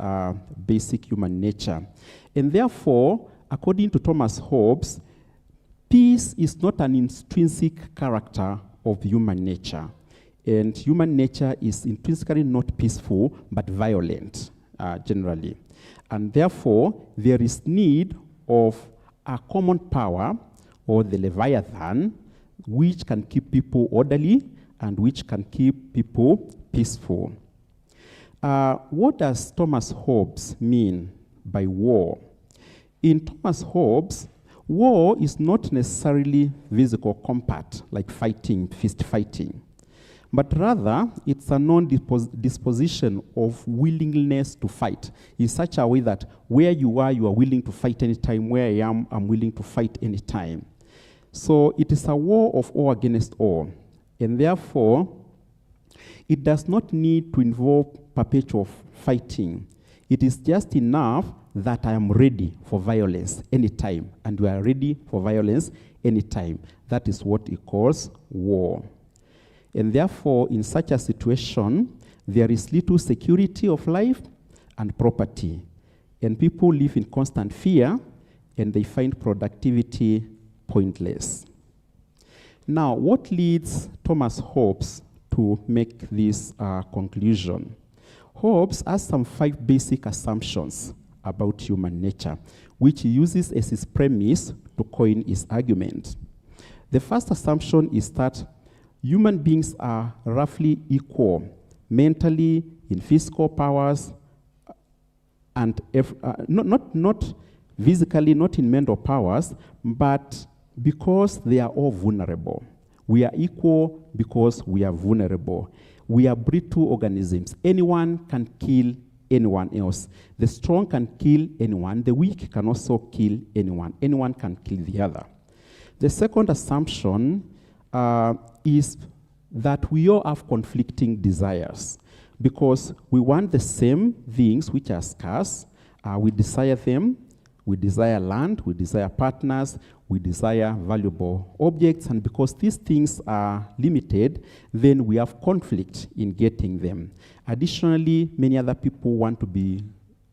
basic human nature. And therefore, according to Thomas Hobbes, peace is not an intrinsic character of human nature. And human nature is intrinsically not peaceful, but violent, generally. And therefore, there is need of a common power, or the Leviathan, which can keep people orderly and which can keep people peaceful. What does Thomas Hobbes mean by war? In Thomas Hobbes, war is not necessarily physical combat, like fighting, fist fighting. But rather, it's a non-disposition of willingness to fight in such a way that where you are willing to fight anytime. Where I am, I'm willing to fight anytime. So it is a war of all against all. And therefore, it does not need to involve perpetual fighting. It is just enough that I am ready for violence anytime, and we are ready for violence anytime. That is what he calls war. And therefore, in such a situation, there is little security of life and property. And people live in constant fear, and they find productivity pointless. Now, what leads Thomas Hobbes to make this conclusion? Hobbes has some 5 basic assumptions about human nature, which he uses as his premise to coin his argument. The first assumption is that human beings are roughly equal, mentally, in physical powers, and not physically, not in mental powers, but because they are all vulnerable. We are equal because we are vulnerable. We are brittle organisms. Anyone can kill anyone else. The strong can kill anyone. The weak can also kill anyone. Anyone can kill the other. The second assumption is that we all have conflicting desires because we want the same things which are scarce. We desire them. We desire land. We desire partners. We desire valuable objects. And because these things are limited, then we have conflict in getting them. Additionally, many other people want to be,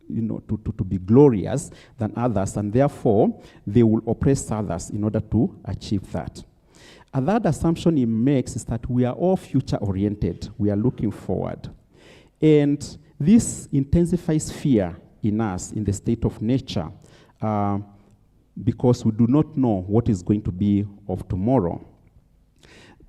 to be glorious than others, and therefore they will oppress others in order to achieve that. A third assumption he makes is that we are all future-oriented. We are looking forward. And this intensifies fear in us in the state of nature because we do not know what is going to be of tomorrow.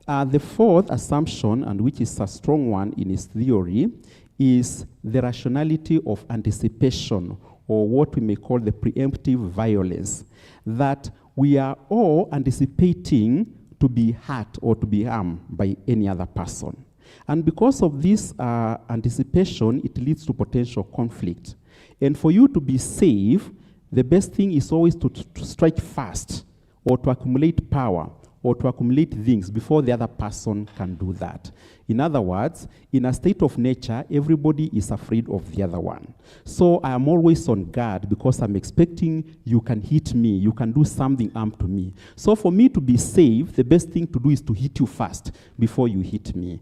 The fourth assumption, and which is a strong one in his theory, is the rationality of anticipation, or what we may call the preemptive violence, that we are all anticipating to be hurt or to be harmed by any other person. And because of this anticipation, it leads to potential conflict. And for you to be safe, the best thing is always to strike fast, or to accumulate power, or to accumulate things before the other person can do that. In other words, in a state of nature, everybody is afraid of the other one. So I am always on guard because I'm expecting you can hit me, you can do something armed to me. So for me to be safe, the best thing to do is to hit you first before you hit me.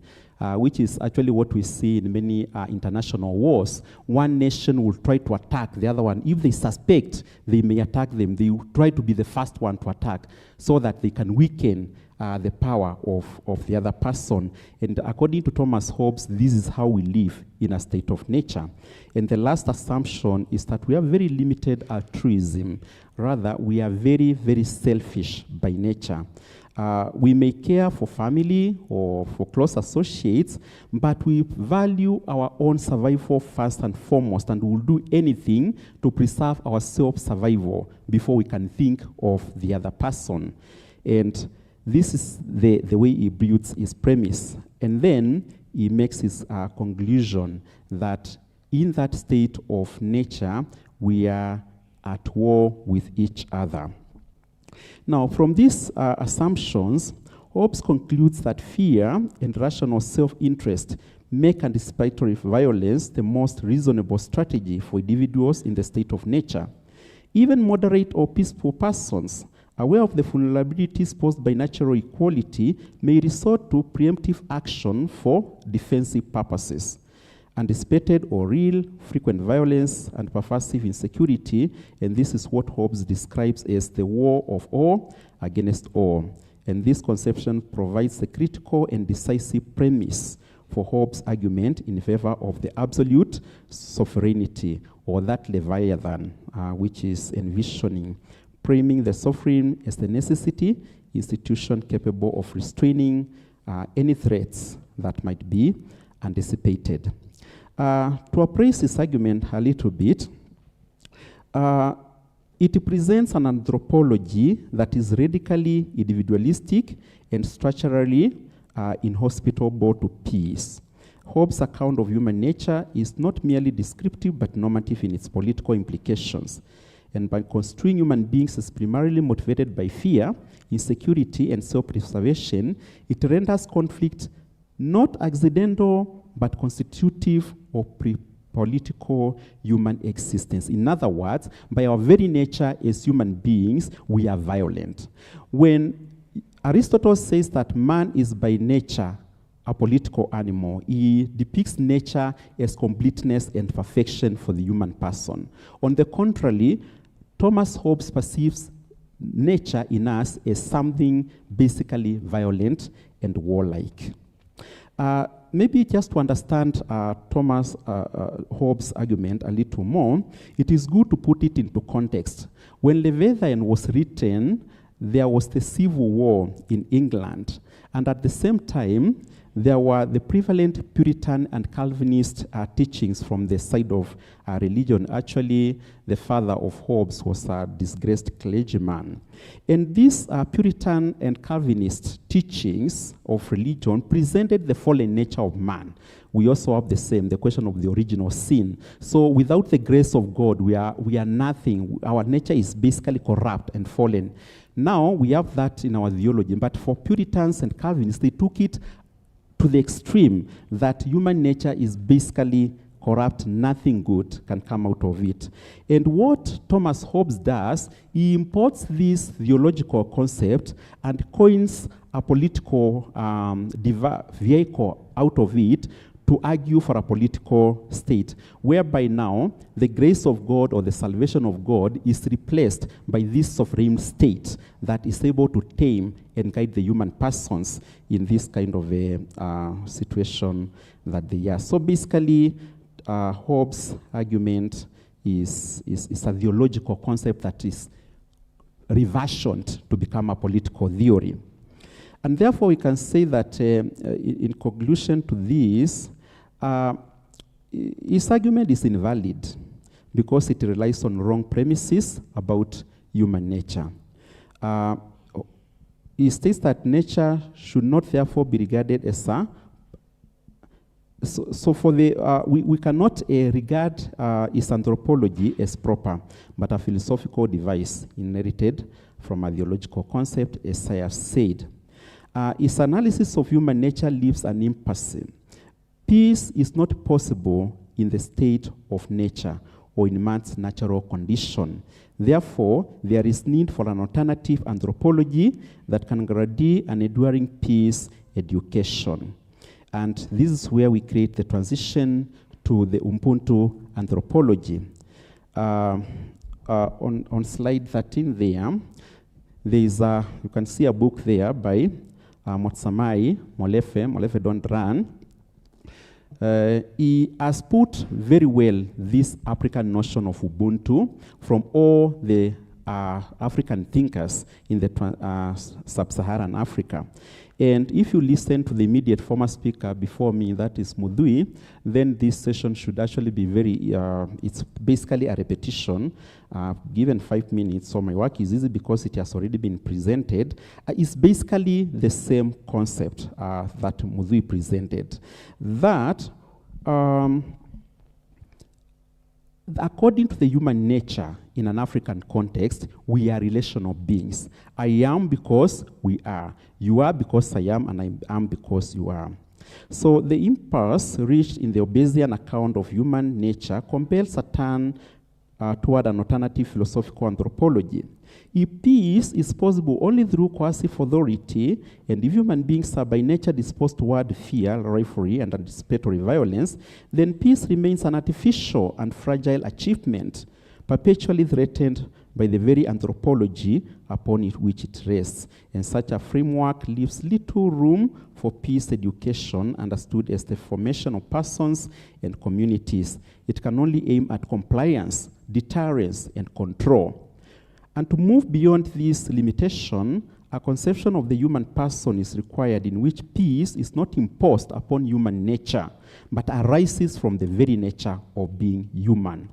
Which is actually what we see in many international wars. One nation will try to attack the other one. If they suspect they may attack them, they will try to be the first one to attack so that they can weaken the power of the other person. And according to Thomas Hobbes, this is how we live in a state of nature. And the last assumption is that we have very limited altruism. Rather, we are very, very selfish by nature. We may care for family or for close associates, but we value our own survival first and foremost, and will do anything to preserve our self-survival before we can think of the other person. And this is the way he builds his premise. And then he makes his conclusion that in that state of nature, we are at war with each other. Now, from these assumptions, Hobbes concludes that fear and rational self-interest make anticipatory violence the most reasonable strategy for individuals in the state of nature. Even moderate or peaceful persons, aware of the vulnerabilities posed by natural equality, may resort to preemptive action for defensive purposes. Anticipated or real, frequent violence and pervasive insecurity, and this is what Hobbes describes as the war of all against all. And this conception provides the critical and decisive premise for Hobbes' argument in favor of the absolute sovereignty, or that Leviathan, which is envisioning, framing the sovereign as the necessity institution capable of restraining any threats that might be anticipated. To appraise this argument a little bit, it presents an anthropology that is radically individualistic and structurally inhospitable to peace. Hobbes' account of human nature is not merely descriptive but normative in its political implications. And by construing human beings as primarily motivated by fear, insecurity, and self-preservation, it renders conflict not accidental but constitutive of political human existence. In other words, by our very nature as human beings, we are violent. When Aristotle says that man is by nature a political animal, he depicts nature as completeness and perfection for the human person. On the contrary, Thomas Hobbes perceives nature in us as something basically violent and warlike. Maybe just to understand Thomas Hobbes' argument a little more, it is good to put it into context. When Leviathan was written, there was the Civil War in England, and at the same time, there were the prevalent Puritan and Calvinist teachings from the side of religion. Actually, the father of Hobbes was a disgraced clergyman. And these Puritan and Calvinist teachings of religion presented the fallen nature of man. We also have the same, the question of the original sin. So without the grace of God, we are nothing. Our nature is basically corrupt and fallen. Now, we have that in our theology. But for Puritans and Calvinists, they took it to the extreme that human nature is basically corrupt, nothing good can come out of it. And what Thomas Hobbes does, he imports this theological concept and coins a political vehicle out of it to argue for a political state, whereby now the grace of God or the salvation of God is replaced by this sovereign state that is able to tame and guide the human persons in this kind of a situation that they are. So basically, Hobbes' argument is a theological concept that is reversioned to become a political theory. And therefore, we can say that in conclusion to this, his argument is invalid because it relies on wrong premises about human nature. He states that nature should not therefore be regarded as a So for the, we cannot regard its anthropology as proper, but a philosophical device inherited from a theological concept, as I have said. Its analysis of human nature leaves an impasse. Peace is not possible in the state of nature or in man's natural condition. Therefore, there is need for an alternative anthropology that can guarantee an enduring peace education. And this is where we create the transition to the Ubuntu anthropology. On slide 13 there is you can see a book there by Motsamai Molefe Don't Run. He has put very well this African notion of Ubuntu from all the African thinkers in the sub-Saharan Africa. And if you listen to the immediate former speaker before me, that is Mudui, then this session should actually be very, it's basically a repetition, given 5 minutes, so my work is easy because it has already been presented. It's basically the same concept that Mudui presented. That, according to the human nature in an African context, we are relational beings. I am because we are. You are because I am, and I am because you are. So the impasse reached in the Obesian account of human nature compels a turn toward an alternative philosophical anthropology. If peace is possible only through coercive authority, and if human beings are by nature disposed toward fear, rivalry, and anticipatory violence, then peace remains an artificial and fragile achievement, perpetually threatened by the very anthropology upon which it rests. And such a framework leaves little room for peace education, understood as the formation of persons and communities. It can only aim at compliance, deterrence, and control. And to move beyond this limitation, a conception of the human person is required in which peace is not imposed upon human nature, but arises from the very nature of being human.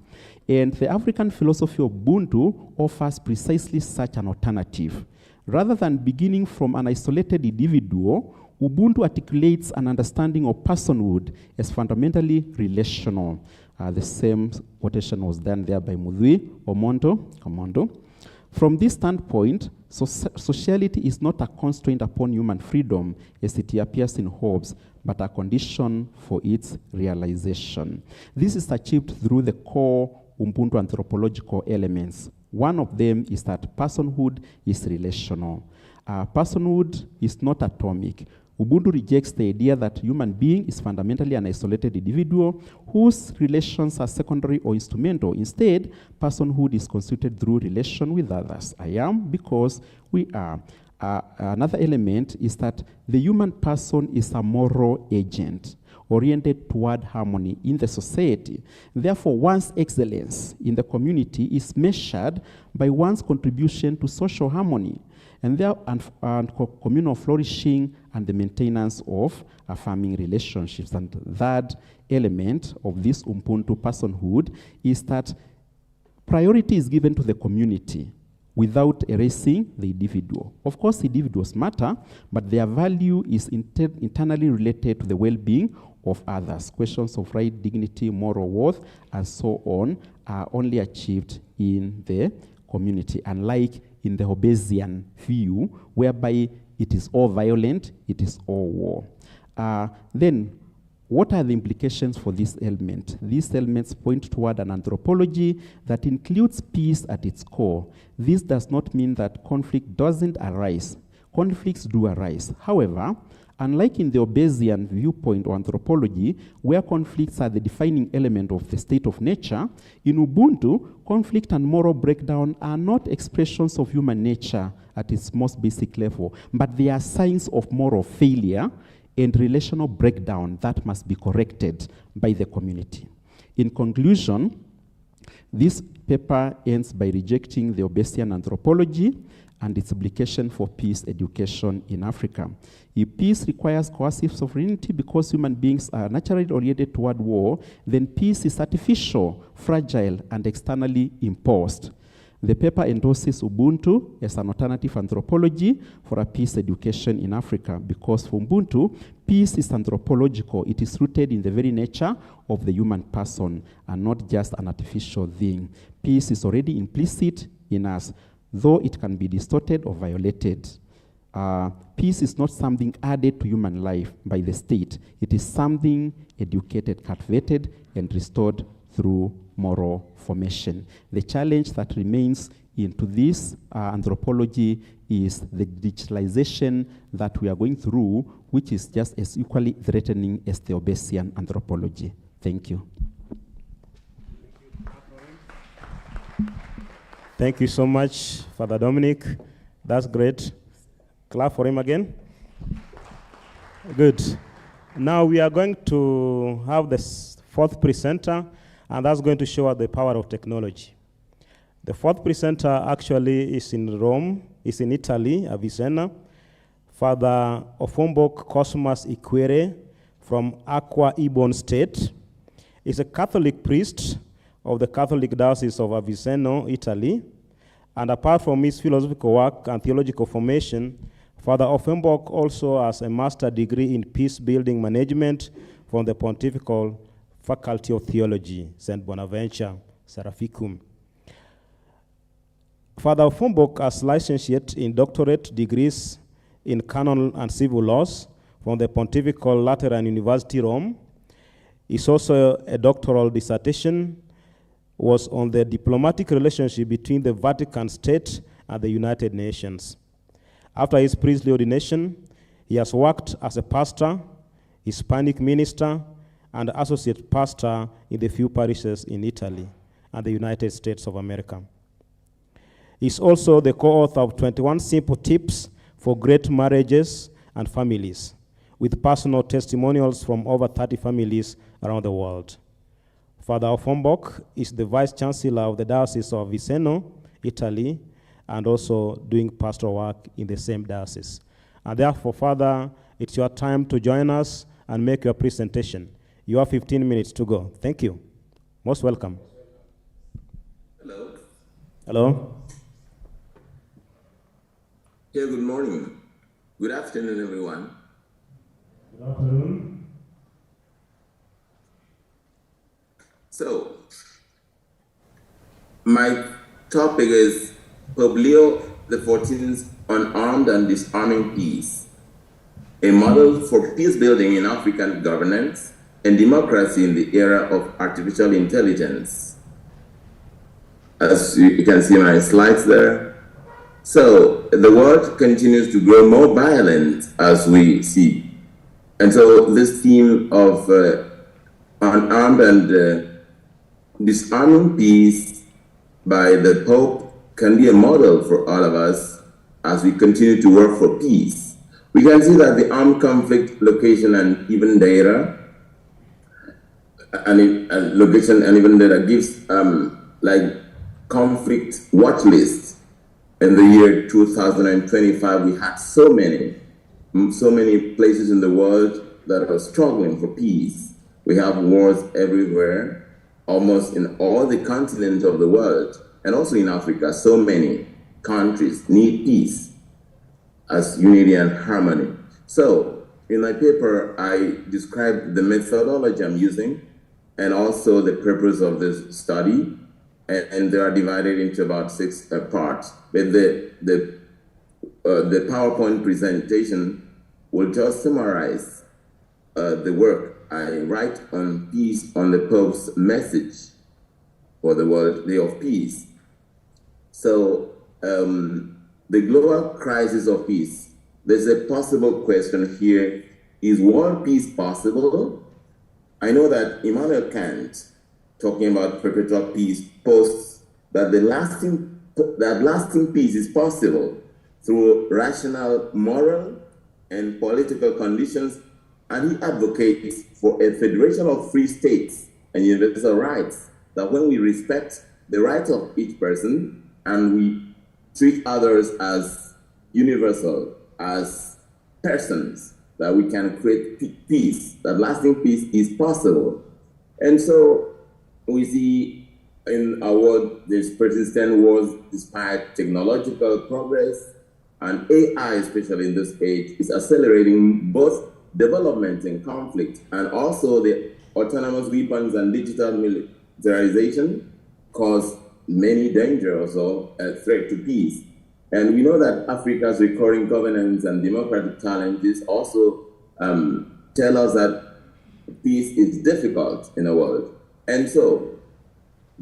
And the African philosophy of Ubuntu offers precisely such an alternative. Rather than beginning from an isolated individual, Ubuntu articulates an understanding of personhood as fundamentally relational. The same quotation was done there by Mudui Omondo. From this standpoint, sociality is not a constraint upon human freedom as it appears in Hobbes, but a condition for its realization. This is achieved through the core Ubuntu anthropological elements. One of them is that personhood is relational. Personhood is not atomic. Ubuntu rejects the idea that human being is fundamentally an isolated individual whose relations are secondary or instrumental. Instead, personhood is constituted through relation with others. I am because we are. Another element is that the human person is a moral agent oriented toward harmony in the society. Therefore, one's excellence in the community is measured by one's contribution to social harmony and communal flourishing and the maintenance of affirming relationships. And that element of this Ubuntu personhood is that priority is given to the community without erasing the individual. Of course, individuals matter, but their value is internally related to the well-being of others. Questions of right, dignity, moral worth, and so on are only achieved in the community, unlike in the Hobbesian view, whereby it is all violent, it is all war. Then, what are the implications for this element? These elements point toward an anthropology that includes peace at its core. This does not mean that conflict doesn't arise. Conflicts do arise. However, unlike in the Hobbesian viewpoint or anthropology, where conflicts are the defining element of the state of nature, in Ubuntu, conflict and moral breakdown are not expressions of human nature at its most basic level, but they are signs of moral failure and relational breakdown that must be corrected by the community. In conclusion, this paper ends by rejecting the Hobbesian anthropology and its implication for peace education in Africa. If peace requires coercive sovereignty because human beings are naturally oriented toward war, then peace is artificial, fragile, and externally imposed. The paper endorses Ubuntu as an alternative anthropology for a peace education in Africa, because for Ubuntu, peace is anthropological. It is rooted in the very nature of the human person and not just an artificial thing. Peace is already implicit in us, though it can be distorted or violated. Peace is not something added to human life by the state. It is something educated, cultivated, and restored through moral formation. The challenge that remains into this anthropology is the digitalization that we are going through, which is just as equally threatening as the Obesian anthropology. Thank you. Thank you so much, Father Dominic. That's great. Clap for him again. Good. Now we are going to have the fourth presenter, and that's going to show us the power of technology. The fourth presenter actually is in Rome, is in Italy, Avicenna. Father Ofombok Cosmas Iquere from Acqua Ibon State is a Catholic priest of the Catholic Diocese of Avicenna, Italy. And apart from his philosophical work and theological formation, Father Offenbach also has a master's degree in peace-building management from the Pontifical Faculty of Theology, St. Bonaventure, Seraphicum. Father Offenbach has licentiate in doctorate degrees in canon and civil laws from the Pontifical Lateran University, Rome. His also a doctoral dissertation was on the diplomatic relationship between the Vatican State and the United Nations. After his priestly ordination, he has worked as a pastor, Hispanic minister, and associate pastor in the few parishes in Italy and the United States of America. He's also the co-author of 21 simple tips for great marriages and families, with personal testimonials from over 30 families around the world. Father Offenbach is the Vice Chancellor of the Diocese of Avicenna, Italy, and also doing pastoral work in the same diocese. And therefore, Father, it's your time to join us and make your presentation. You have 15 minutes to go. Thank you. Most welcome. Hello. Hello. Yeah, good morning. Good afternoon, everyone. Good afternoon. So, my topic is Pope Leo XIV's Unarmed and Disarming Peace, a model for peace building in African governance and democracy in the era of artificial intelligence. As you can see my slides there. So the world continues to grow more violent as we see. And so this theme of unarmed and disarming peace by the Pope can be a model for all of us as we continue to work for peace. We can see that the armed conflict location and even data, location and even data gives like conflict watch lists. In the year 2025, we had so many places in the world that are struggling for peace. We have wars everywhere, almost in all the continents of the world, and also in Africa. So many countries need peace as unity and harmony. So in my paper, I described the methodology I'm using and also the purpose of this study, and they are divided into about 6 parts. But the PowerPoint presentation will just summarize the work I write on peace on the Pope's message for the World Day of Peace. So the global crisis of peace, there's a possible question here. Is world peace possible? I know that Immanuel Kant, talking about perpetual peace, posts that lasting peace is possible through rational, moral, and political conditions, and he advocates for a federation of free states and universal rights, that when we respect the rights of each person and we treat others as universal, as persons, that we can create peace, that lasting peace is possible. And so we see in our world, there's persistent wars despite technological progress, and AI, especially in this age, is accelerating both development and conflict, and also the autonomous weapons and digital militarization cause many dangers or a threat to peace. And we know that Africa's recurring governance and democratic challenges also tell us that peace is difficult in the world. And so,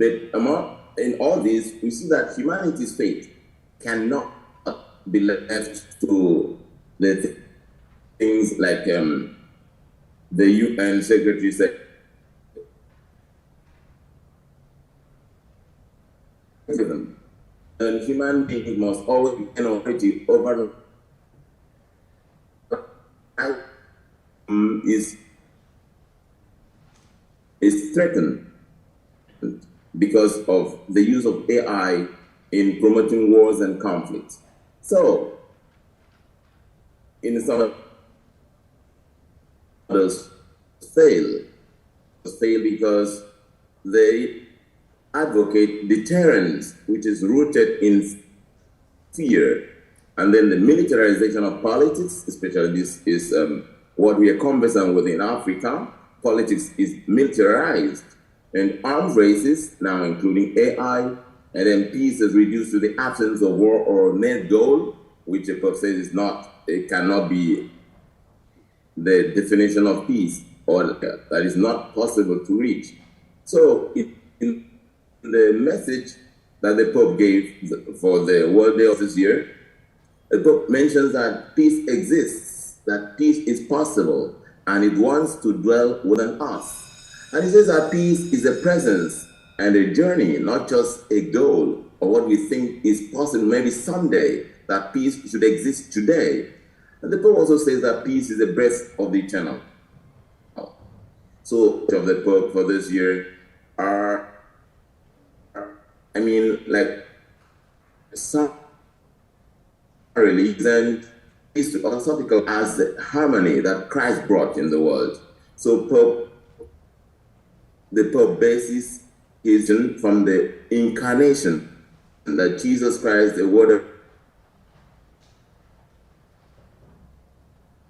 in all this, we see that humanity's fate cannot be left to the things like the UN Secretary said. And human beings must always be minority over is threatened because of the use of AI in promoting wars and conflicts. So, in some others fail because they advocate deterrence, which is rooted in fear. And then the militarization of politics, especially this is what we are conversant with in Africa. Politics is militarized, and arms races, now including AI, and then peace is reduced to the absence of war or net goal, which the Pope says is not, it cannot be the definition of peace, or that is not possible to reach. So in the message that the Pope gave for the World Day of this year, the Pope mentions that peace exists, that peace is possible, and it wants to dwell within us. And he says that peace is a presence and a journey, not just a goal or what we think is possible maybe someday, that peace should exist today. And the Pope also says that peace is the breath of the eternal. So, of the Pope for this year are, like some religion is philosophical as the harmony that Christ brought in the world. So the Pope bases his from the incarnation, that Jesus Christ, the Word of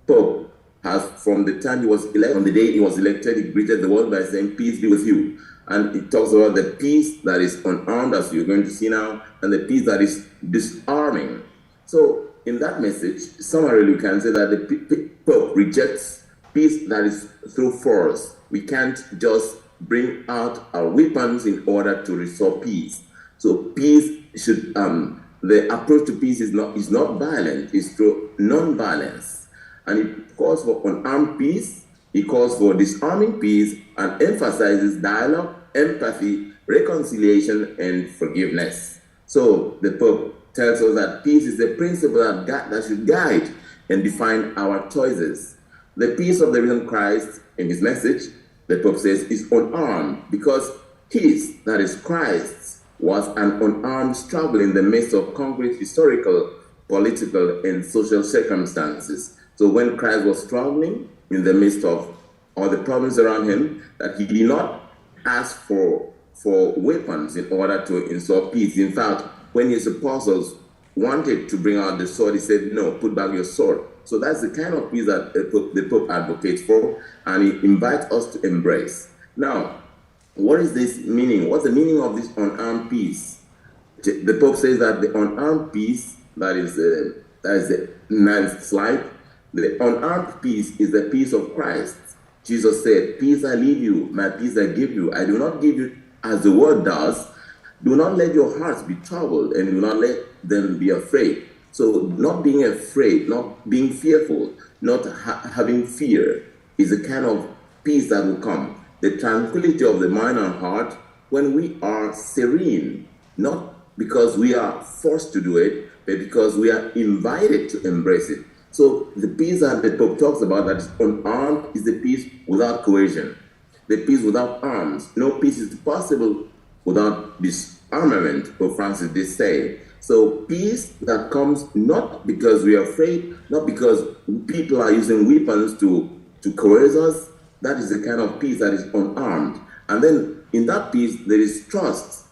Pope, has from the time he was elected, on the day he was elected, he greeted the world by saying, "Peace be with you." And it talks about the peace that is unarmed, as you're going to see now, and the peace that is disarming. So in that message, summarily, we can say that the Pope rejects peace that is through force. We can't just bring out our weapons in order to restore peace. So peace should, the approach to peace is not violent, it's through non-violence. And it calls for unarmed peace, it calls for disarming peace, and emphasizes dialogue, empathy, reconciliation, and forgiveness. So the Pope tells us that peace is the principle that should guide and define our choices. The peace of the risen Christ, in his message, the Pope says, is unarmed, because his, that is Christ's, was an unarmed struggle in the midst of concrete historical, political, and social circumstances. So when Christ was struggling in the midst of all the problems around him, that he did not ask for weapons in order to install peace. In fact, when his apostles wanted to bring out the sword, he said, "No, put back your sword." So that's the kind of peace that the Pope advocates for, and he invites us to embrace. Now, what is this meaning? What's the meaning of this unarmed peace? The Pope says that the unarmed peace, that is the ninth slide, the unarmed peace is the peace of Christ. Jesus said, "Peace I leave you, my peace I give you. I do not give you as the world does. Do not let your hearts be troubled, and do not let them be afraid." So not being afraid, not being fearful, not having fear is the kind of peace that will come. The tranquility of the mind and heart when we are serene, not because we are forced to do it, but because we are invited to embrace it. So the peace that the Pope talks about that is unarmed is the peace without coercion, the peace without arms. No peace is possible without disarmament, Pope Francis did say. So peace that comes not because we are afraid, not because people are using weapons to coerce us, that is the kind of peace that is unarmed. And then in that peace, there is trust.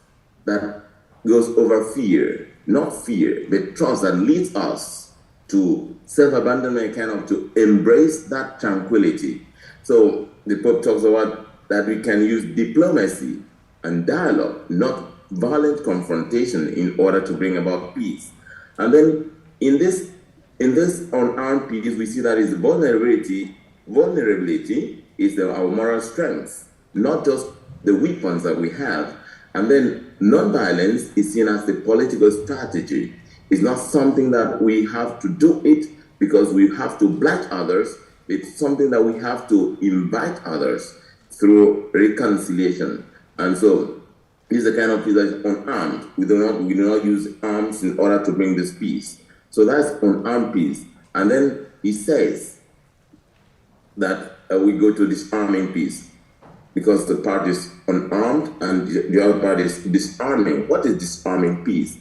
that goes over fear, not fear, but trust that leads us to self-abandonment, kind of to embrace that tranquility. So the Pope talks about that we can use diplomacy and dialogue, not violent confrontation, in order to bring about peace. And then in this unarmed peace, we see that is vulnerability is our moral strength, not just the weapons that we have. And then non-violence is seen as the political strategy. It's not something that we have to do it because we have to blight others. It's something that we have to invite others through reconciliation. And so this is the kind of peace that is unarmed. We do not use arms in order to bring this peace. So that's unarmed peace. And then he says that we go to disarming peace, because the part is unarmed and the other part is disarming. What is disarming peace?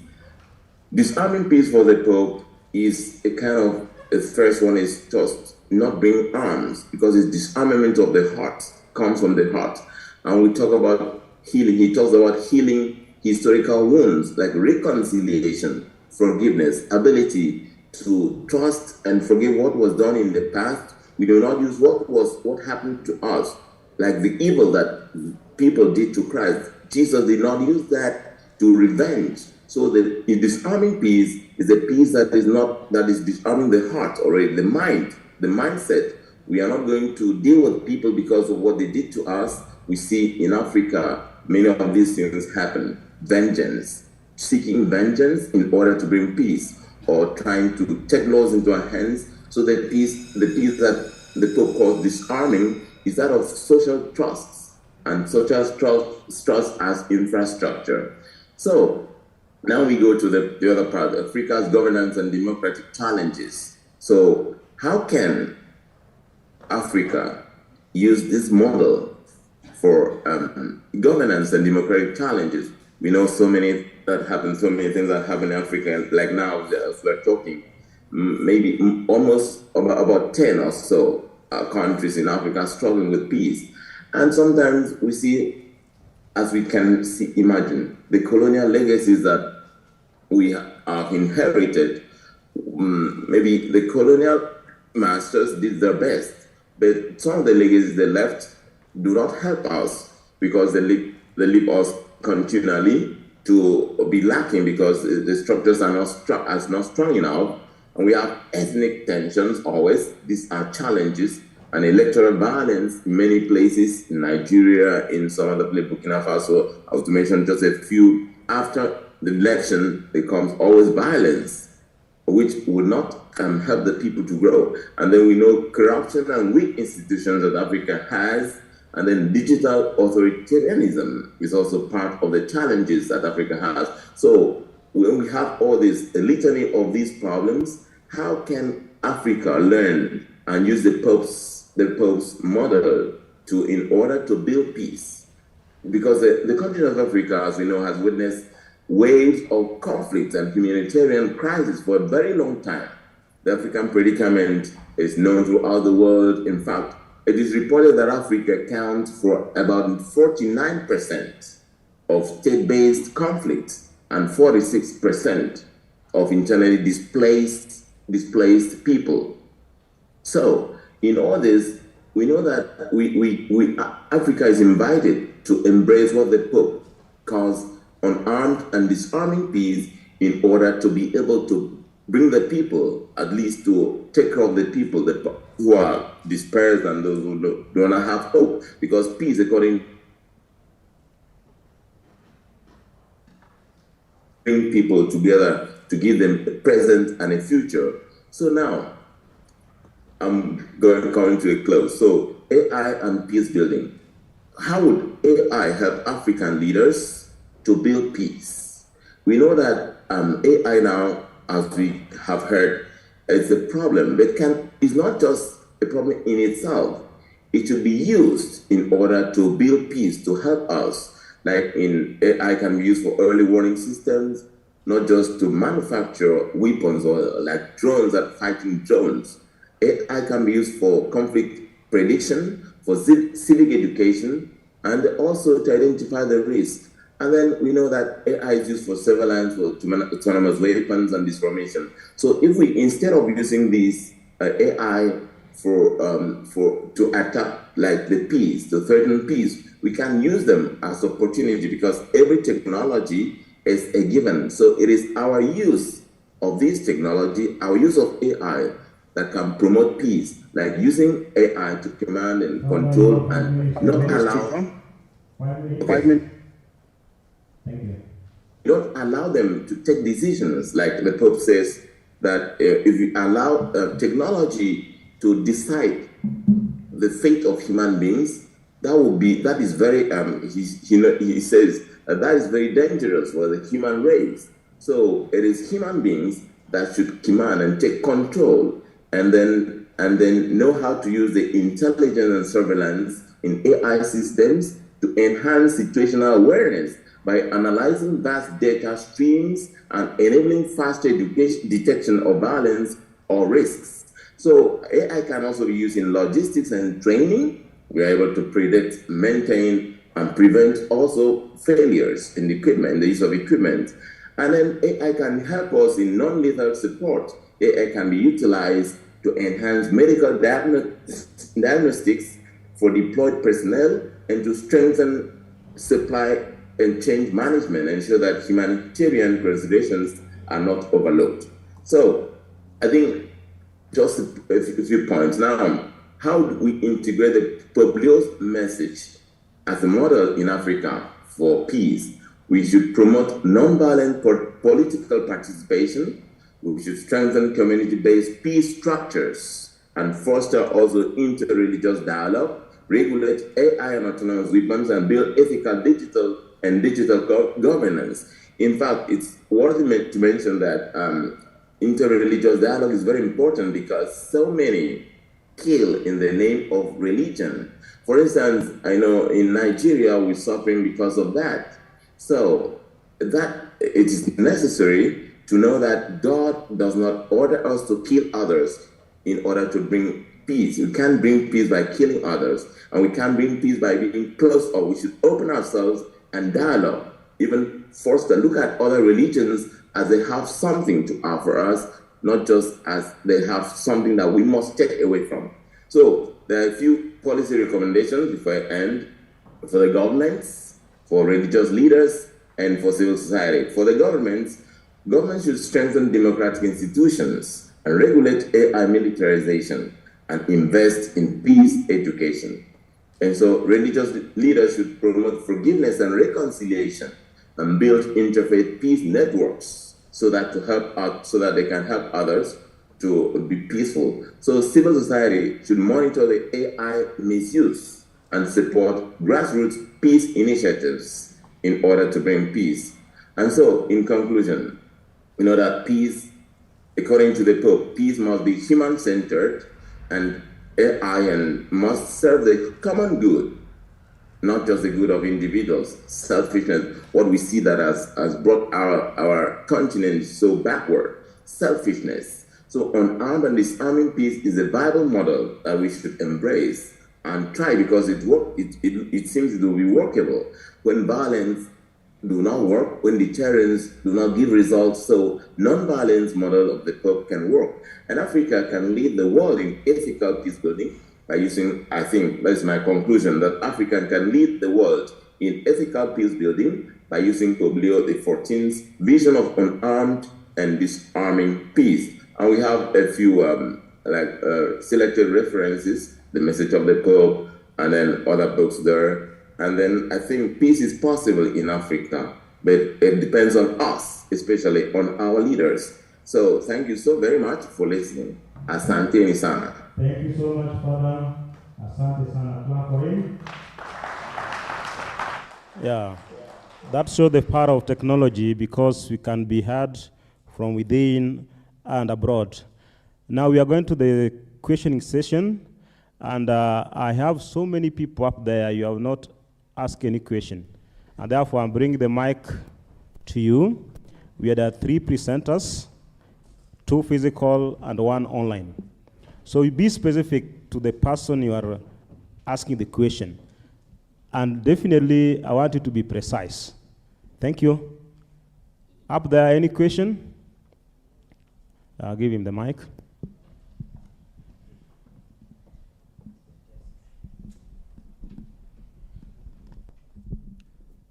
Disarming peace for the Pope is a kind of, the first one is just not bring arms, because it's disarmament of the heart, comes from the heart. And we talk about healing. He talks about healing historical wounds, like reconciliation, forgiveness, ability to trust and forgive what was done in the past. We do not use what happened to us, like the evil that people did to Christ. Jesus did not use that to revenge. So the disarming peace is a peace that is disarming the heart already, the mind, the mindset. We are not going to deal with people because of what they did to us. We see in Africa, many of these things happen. Vengeance, seeking vengeance in order to bring peace, or trying to take laws into our hands. So the peace that the Pope calls disarming is that of social trusts, and social trust as infrastructure. So now we go to the other part, Africa's governance and democratic challenges. So how can Africa use this model for governance and democratic challenges? We know so many things that happen in Africa, like now as we're talking, maybe almost about 10 or so countries in Africa struggling with peace. And sometimes we see, as we can imagine, the colonial legacies that we have inherited. Maybe the colonial masters did their best, but some of the legacies they left do not help us, because they leave us continually to be lacking, because the structures are not strong enough, and we have ethnic tensions always. These are challenges, and electoral violence in many places, in Nigeria, in some other places, Burkina Faso. I was to mention just a few. After the election, there comes always violence, which would not help the people to grow. And then we know corruption and weak institutions that Africa has. And then digital authoritarianism is also part of the challenges that Africa has. So when we have all this, a litany of these problems, how can Africa learn and use the Pope's model in order to build peace? Because the continent of Africa, as we know, has witnessed waves of conflict and humanitarian crisis for a very long time. The African predicament is known throughout the world. In fact, it is reported that Africa accounts for about 49% of state-based conflicts and 46% of internally displaced people. So, in all this, we know that Africa is invited to embrace what the Pope calls unarmed and disarming peace, in order to be able to bring the people, at least to take care of the people who are dispersed and those who do not have hope. Because peace, according to bring people together to give them a present and a future. So now, I'm coming to a close. So AI and peace building. How would AI help African leaders to build peace? We know that AI now, as we have heard, is a problem, but it's not just a problem in itself. It should be used in order to build peace, to help us. Like AI can be used for early warning systems, not just to manufacture weapons or like drones that fighting drones. AI can be used for conflict prediction, for civic education, and also to identify the risk. And then we know that AI is used for surveillance, for autonomous weapons and disinformation. So if we, instead of using these AI to attack like the peace, to threaten peace, we can use them as opportunity, because every technology is a given. So it is our use of this technology, our use of AI, that can promote peace, like using AI to command and control and not allow. 5 minutes. Thank you. Don't allow them to take decisions, like the Pope says that if you allow technology to decide the fate of human beings, that is very he says that is very dangerous for the human race. So it is human beings that should command and take control, and then know how to use the intelligence and surveillance in AI systems to enhance situational awareness by analyzing vast data streams and enabling faster detection of violence or risks. So AI can also be used in logistics and training. We are able to predict, maintain, and prevent also failures in the equipment, the use of equipment. And then AI can help us in non-lethal support. AI can be utilized to enhance medical diagnostics for deployed personnel and to strengthen supply and change management, ensure that humanitarian considerations are not overlooked. So I think just a few points. Now, how do we integrate the Pope's message as a model in Africa for peace? We should promote nonviolent political participation. We should strengthen community-based peace structures and foster also interreligious dialogue, regulate AI and autonomous weapons, and build ethical digital governance. In fact, it's worth to mention that interreligious dialogue is very important, because so many kill in the name of religion. For instance, I know in Nigeria we're suffering because of that. So that it is necessary to know that God does not order us to kill others in order to bring peace. We can't bring peace by killing others, and we can't bring peace by being closed off. We should open ourselves and dialogue, even foster, look at other religions as they have something to offer us, not just as they have something that we must take away from. So there are a few policy recommendations before I end for the governments, for religious leaders, and for civil society. For the governments should strengthen democratic institutions and regulate AI militarization and invest in peace education. And so religious leaders should promote forgiveness and reconciliation and build interfaith peace networks so that they can help others to be peaceful. So civil society should monitor the AI misuse and support grassroots peace initiatives in order to bring peace. And so, in conclusion, we know that peace, according to the Pope, peace must be human-centered, and AI and must serve the common good, not just the good of individuals. Selfishness, what we see that has brought our continent so backward. Selfishness. So unarmed and disarming peace is a Bible model that we should embrace and try, because it seems it will be workable. When violence do not work, when deterrence do not give results, so non-violence model of the Pope can work. And Africa can lead the world in ethical peace building by using, I think that's my conclusion, that Africa can lead the world in ethical peace building by using Pope Leo XIV's vision of unarmed and disarming peace. And we have a few selected references, the message of the Pope, and then other books there. And then I think peace is possible in Africa, but it depends on us, especially on our leaders. So thank you so very much for listening. Asante sana. Thank you so much, Father. Asante sana. Clap for him. Yeah, that shows the power of technology, because we can be heard from within and abroad. Now we are going to the questioning session, and I have so many people up there. You have not asked any question, and therefore I'm bringing the mic to you. We are the 3 presenters, 2 physical and 1 online. So you be specific to the person you are asking the question, and definitely I want you to be precise. Thank you. Up there, any question? I'll give him the mic.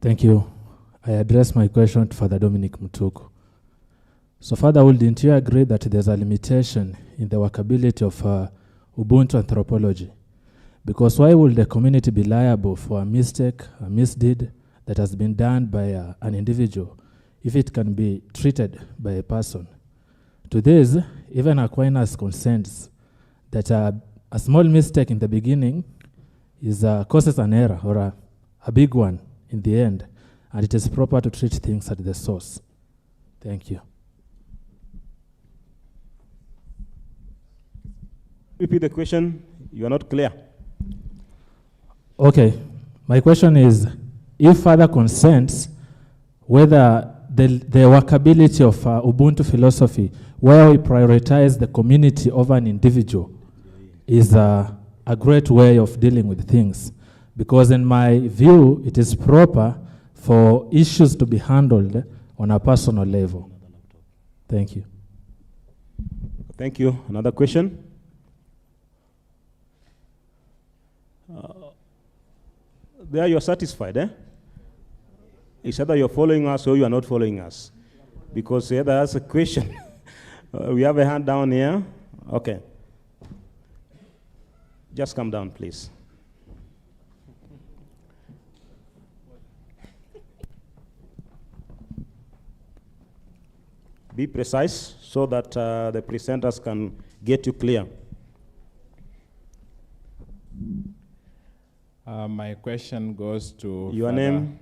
Thank you. I address my question to Father Dominic Mutuku. So, Father, wouldn't you agree that there's a limitation in the workability of Ubuntu anthropology? Because why would the community be liable for a mistake, a misdeed that has been done by an individual if it can be treated by a person? To this, even Aquinas consents that a small mistake in the beginning causes an error or a big one in the end, and it is proper to treat things at the source. Thank you. Repeat the question. You are not clear. Okay. My question is, if Father consents, whether the workability of Ubuntu philosophy, where we prioritize the community over an individual, is a great way of dealing with things. Because in my view, it is proper for issues to be handled on a personal level. Thank you. Thank you. Another question? There you're satisfied, eh? It's either you're following us or you are not following us. Because that's a question. We have a hand down here. Okay. Just come down, please. Be precise so that the presenters can get you clear. My question goes to your Father. name.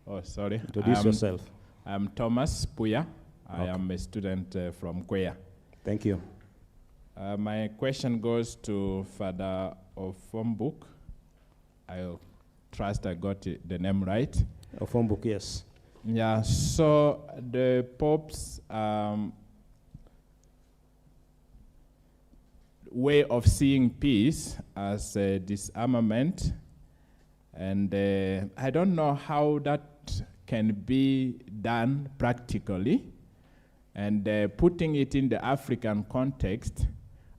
Oh, sorry. Introduce yourself. I'm Thomas Puya. I am a student from Kwea. Thank you. My question goes to Father Ofombuk. I trust I got the name right. Ofombuk, yes. Yeah, so the Pope's way of seeing peace as a disarmament, and I don't know how that can be done practically, and putting it in the African context,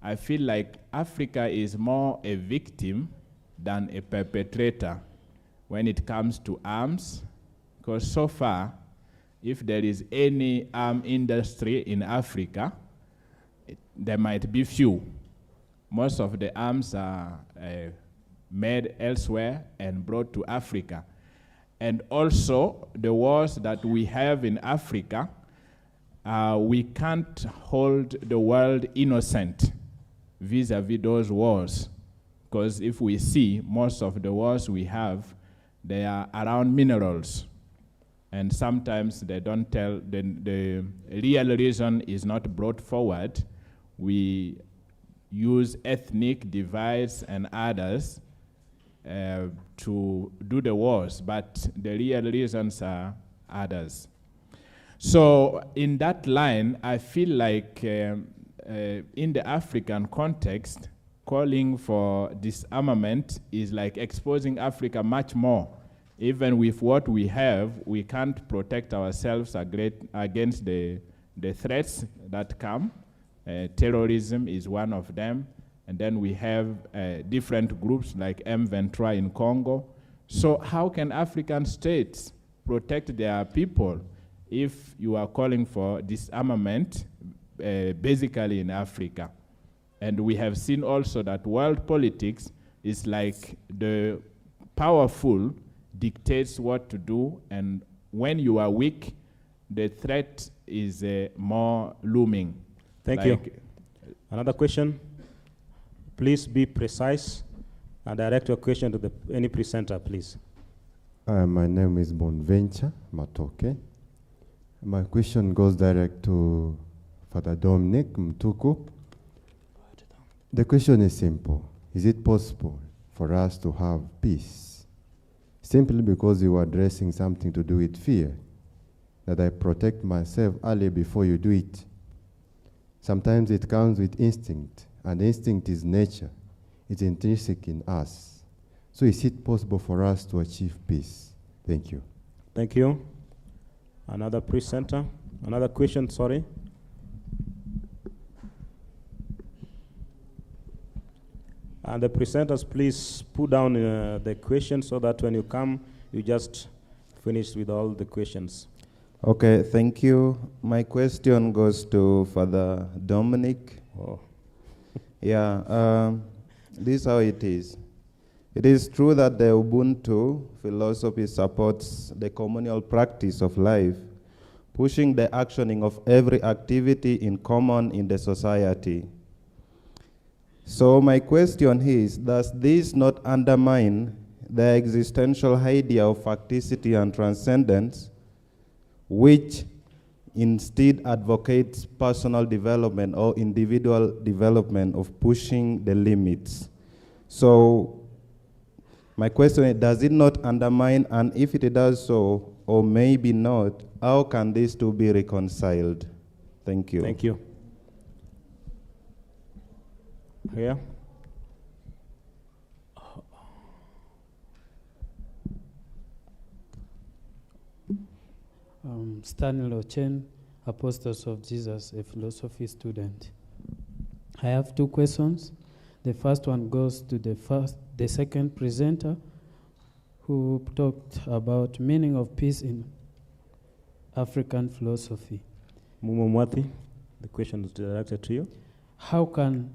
I feel like Africa is more a victim than a perpetrator when it comes to arms, because so far, if there is any arm industry in Africa, there might be few. Most of the arms are made elsewhere and brought to Africa. And also, the wars that we have in Africa, we can't hold the world innocent vis-a-vis those wars. Because if we see, most of the wars we have, they are around minerals. And sometimes they don't tell, the real reason is not brought forward. We use ethnic divides and others to do the wars, but the real reasons are others. So in that line, I feel like in the African context, calling for disarmament is like exposing Africa much more. Even with what we have, we can't protect ourselves against the threats that come. Terrorism is one of them. And then we have different groups like M23 in Congo. So how can African states protect their people if you are calling for disarmament basically in Africa? And we have seen also that world politics is like the powerful dictates what to do, and when you are weak, the threat is more looming. Thank you. Another question? Please be precise and direct your question to any presenter, please. My name is Bonventure Matoke. My question goes direct to Father Dominic Mutuku. The question is simple. Is it possible for us to have peace? Simply because you are addressing something to do with fear, that I protect myself early before you do it. Sometimes it comes with instinct, and instinct is nature. It's intrinsic in us. So is it possible for us to achieve peace? Thank you. Thank you. Another presenter. Another question, sorry. And the presenters, please put down the questions so that when you come, you just finish with all the questions. Okay, thank you. My question goes to Father Dominic. Oh. Yeah, this is how it is. It is true that the Ubuntu philosophy supports the communal practice of life, pushing the actioning of every activity in common in the society. So my question is, does this not undermine the existential idea of facticity and transcendence, which instead advocates personal development or individual development of pushing the limits? So my question is, does it not undermine, and if it does so, or maybe not, how can these two be reconciled? Thank you. Thank you. Here. Stanley Ochen, Apostles of Jesus, a philosophy student. I have two questions. The first one goes to the second presenter, who talked about meaning of peace in African philosophy. Mumo Mwati, the question is directed to you. How can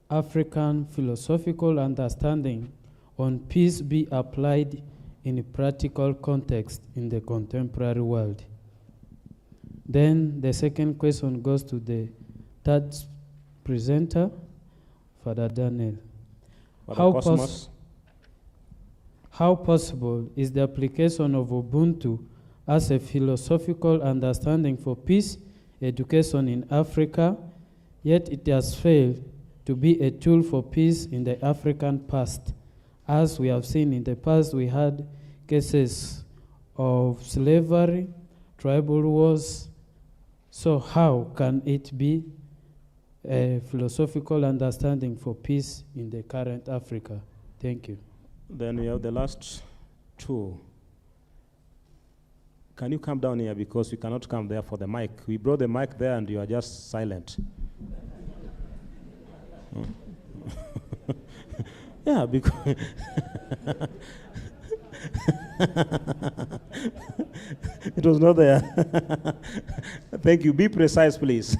African philosophical understanding on peace be applied in a practical context in the contemporary world? Then the second question goes to the third presenter, Father Daniel. How possible is the application of Ubuntu as a philosophical understanding for peace education in Africa, yet it has failed to be a tool for peace in the African past? As we have seen in the past, we had cases of slavery, tribal wars. So how can it be a philosophical understanding for peace in the current Africa? Thank you. Then we have the last two. Can you come down here, because we cannot come there for the mic. We brought the mic there and you are just silent. Yeah, because it was not there. Thank you. Be precise, please.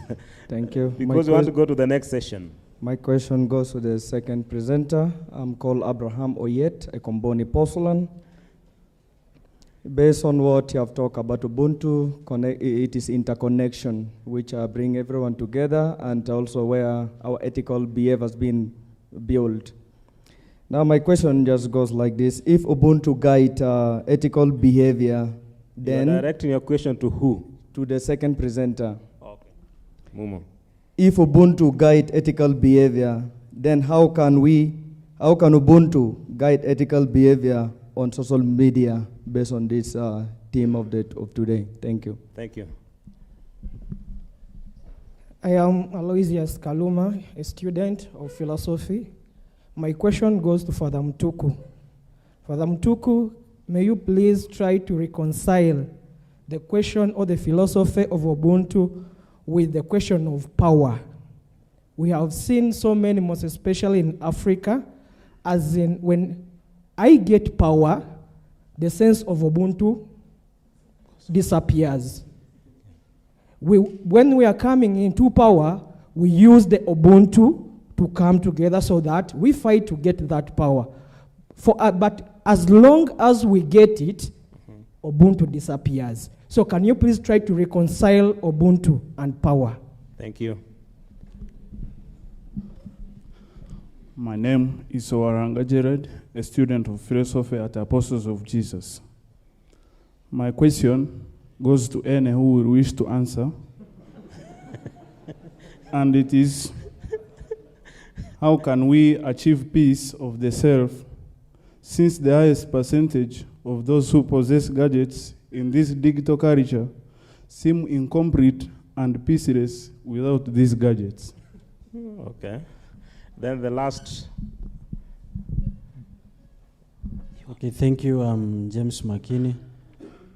Thank you. Because we want to go to the next session. My question goes to the second presenter. I'm called Abraham Oyet, a Comboni Porcelain. Based on what you have talked about Ubuntu, it is interconnection, which bring everyone together, and also where our ethical behavior has been built. Now my question just goes like this. If Ubuntu guide ethical behavior, then... You're directing your question to who? To the second presenter. Okay. Mumo. If Ubuntu guide ethical behavior, then how can Ubuntu guide ethical behavior on social media based on this theme of today? Thank you. Thank you. I am Aloysius Kaluma, a student of philosophy. My question goes to Father Mtuku. Father Mtuku, may you please try to reconcile the question or the philosophy of Ubuntu with the question of power. We have seen so many, most especially in Africa, as in when I get power, the sense of Ubuntu disappears. When we are coming into power, we use the Ubuntu to come together so that we fight to get that power. But as long as we get it, Ubuntu disappears. So can you please try to reconcile Ubuntu and power? Thank you. My name is Owaranga Jared, a student of philosophy at Apostles of Jesus. My question goes to any who will wish to answer. And it is, how can we achieve peace of the self, since the highest percentage of those who possess gadgets in this digital culture seem incomplete and peaceless without these gadgets? Okay. Then the last. Okay, thank you. I'm James McKinney.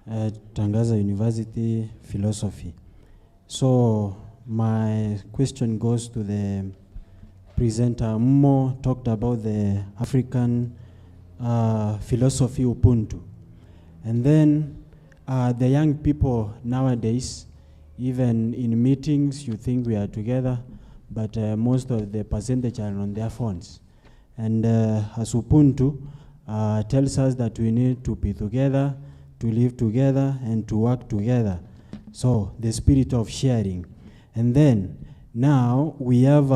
at Tangaza University, Philosophy. So my question goes to the presenter. Mo talked about the African philosophy Ubuntu. And then the young people nowadays, even in meetings, you think we are together, but most of the percentage are on their phones. And as Ubuntu tells us that we need to be together, to live together, and to work together. So the spirit of sharing. And then now we have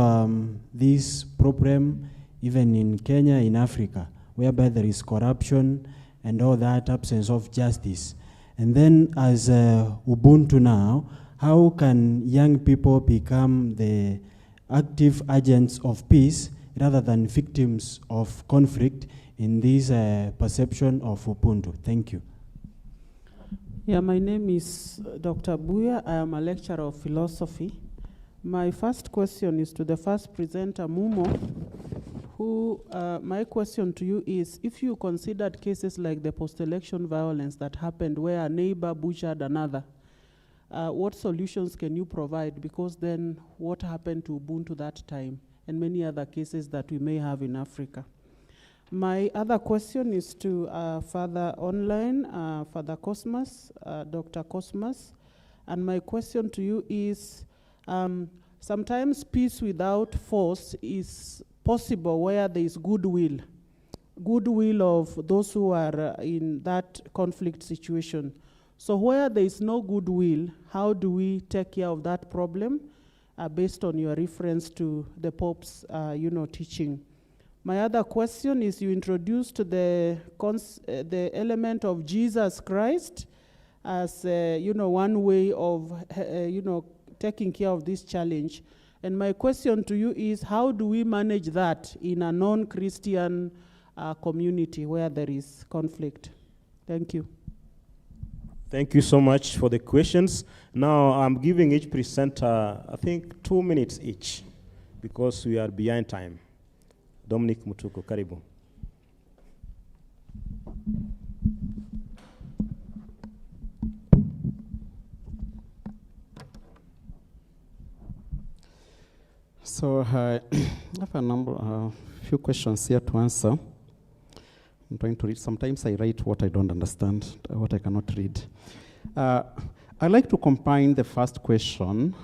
this problem even in Kenya, in Africa, whereby there is corruption and all that, absence of justice. And then as Ubuntu now, how can young people become the active agents of peace rather than victims of conflict in this perception of Ubuntu? Thank you. Yeah, my name is Dr. Buya. I am a lecturer of philosophy. My first question is to the first presenter, Mumo, who, my question to you is, if you considered cases like the post-election violence that happened where a neighbor butchered another, what solutions can you provide? Because then what happened to Ubuntu that time and many other cases that we may have in Africa? My other question is to Father Online, Father Cosmas, Dr. Cosmas. And my question to you is, sometimes peace without force is possible where there is goodwill of those who are in that conflict situation. So where there is no goodwill, how do we take care of that problem based on your reference to the Pope's teaching? My other question is, you introduced the element of Jesus Christ as one way of taking care of this challenge. And my question to you is, how do we manage that in a non-Christian community where there is conflict? Thank you. Thank you so much for the questions. Now I'm giving each presenter, I think, 2 minutes each, because we are behind time. Dominic Mutuku, karibu. So I have a few questions here to answer. I'm trying to read. Sometimes I write what I don't understand, what I cannot read. I'd like to combine the first question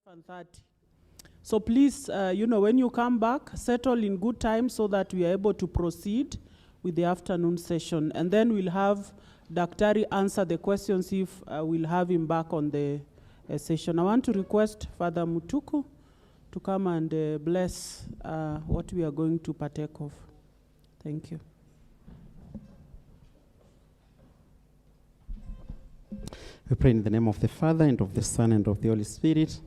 7:30. So please, when you come back, settle in good time so that we are able to proceed with the afternoon session. And then we'll have Daktari answer the questions if we'll have him back on the session. I want to request Father Mutuku to come and bless what we are going to partake of. Thank you. We pray in the name of the Father, and of the Son, and of the Holy Spirit.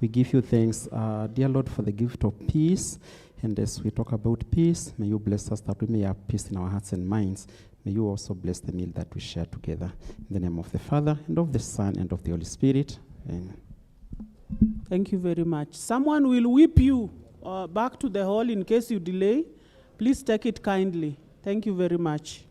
We give you thanks, dear Lord, for the gift of peace. And as we talk about peace, may you bless us that we may have peace in our hearts and minds. May you also bless the meal that we share together. In the name of the Father, and of the Son, and of the Holy Spirit. Amen. Thank you very much. Someone will whip you back to the hall in case you delay. Please take it kindly. Thank you very much.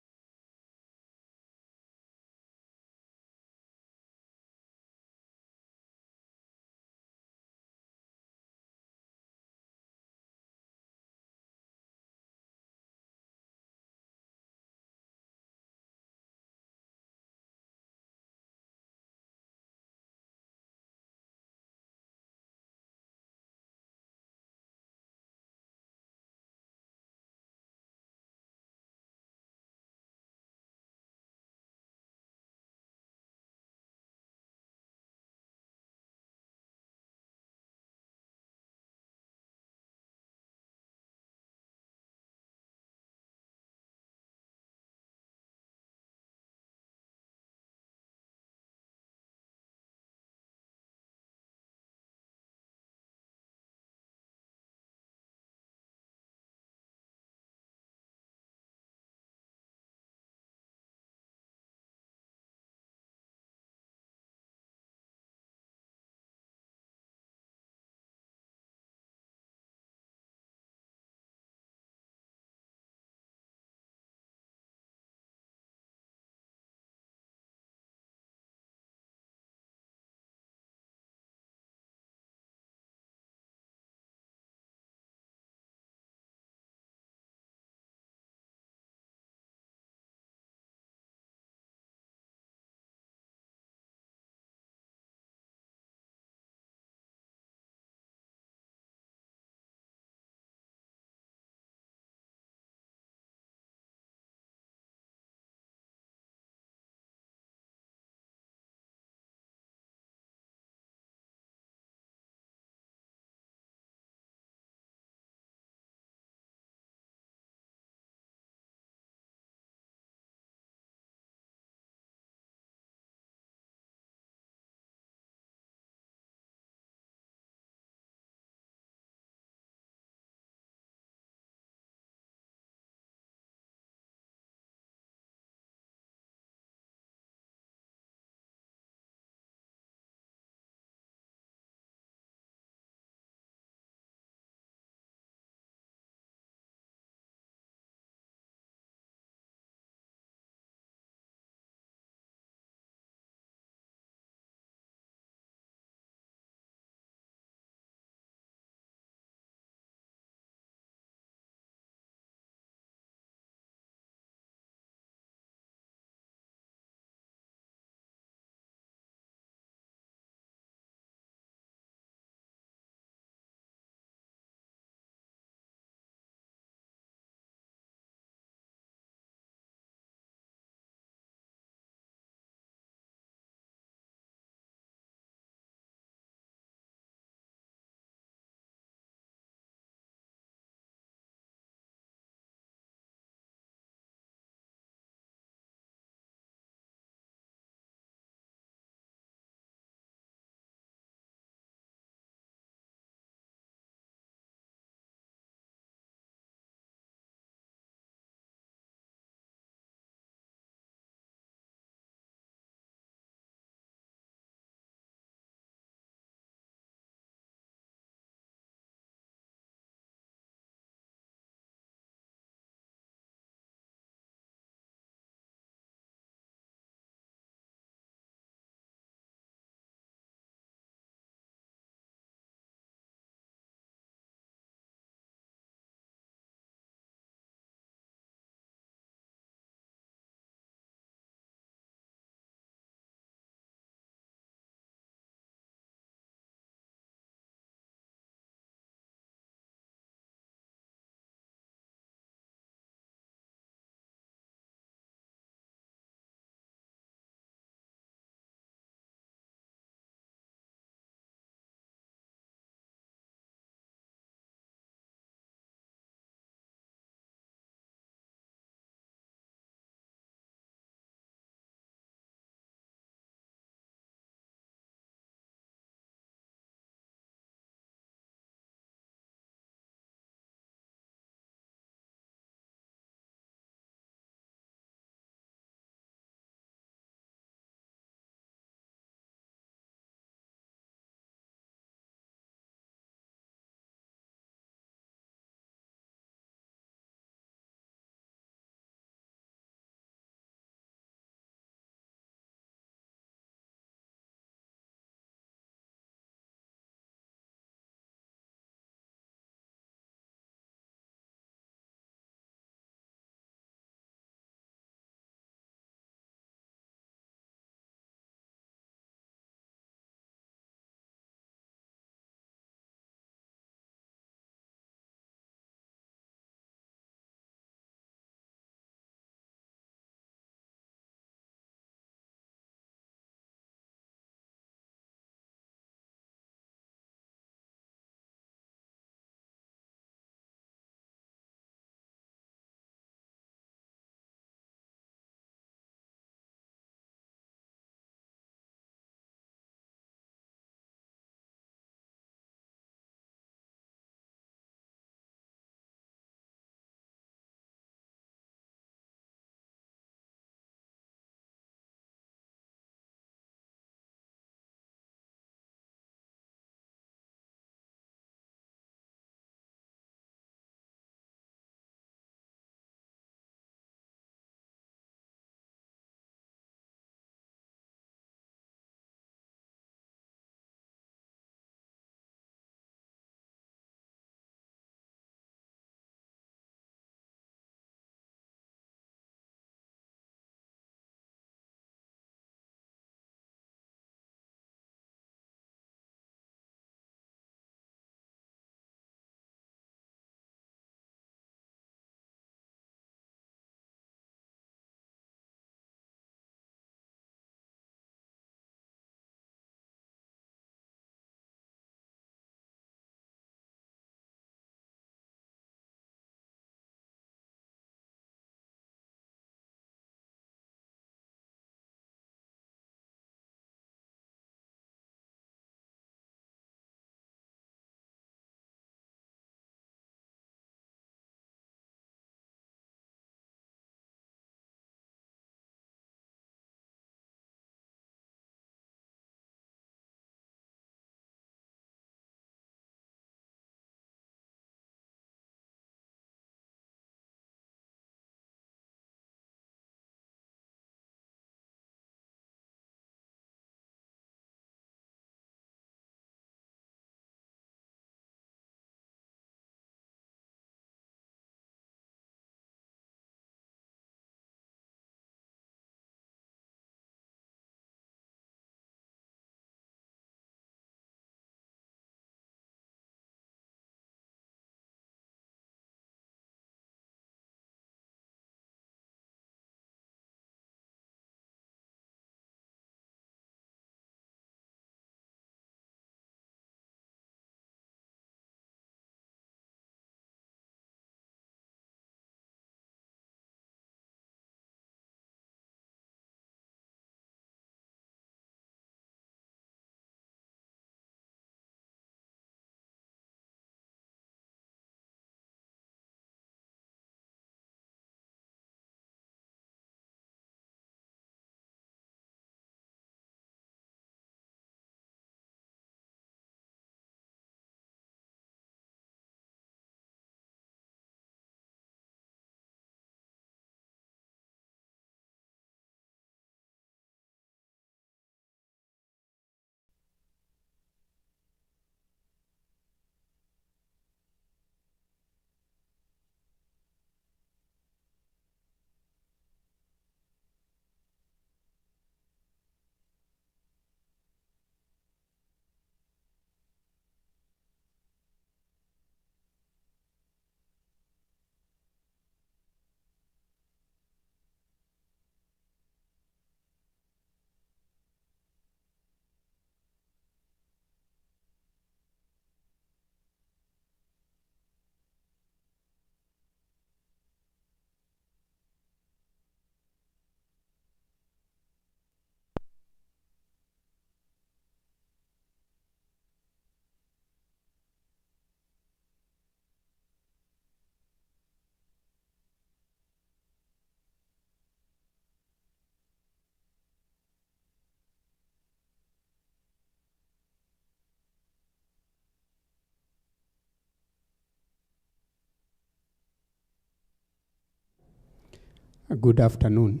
Good afternoon.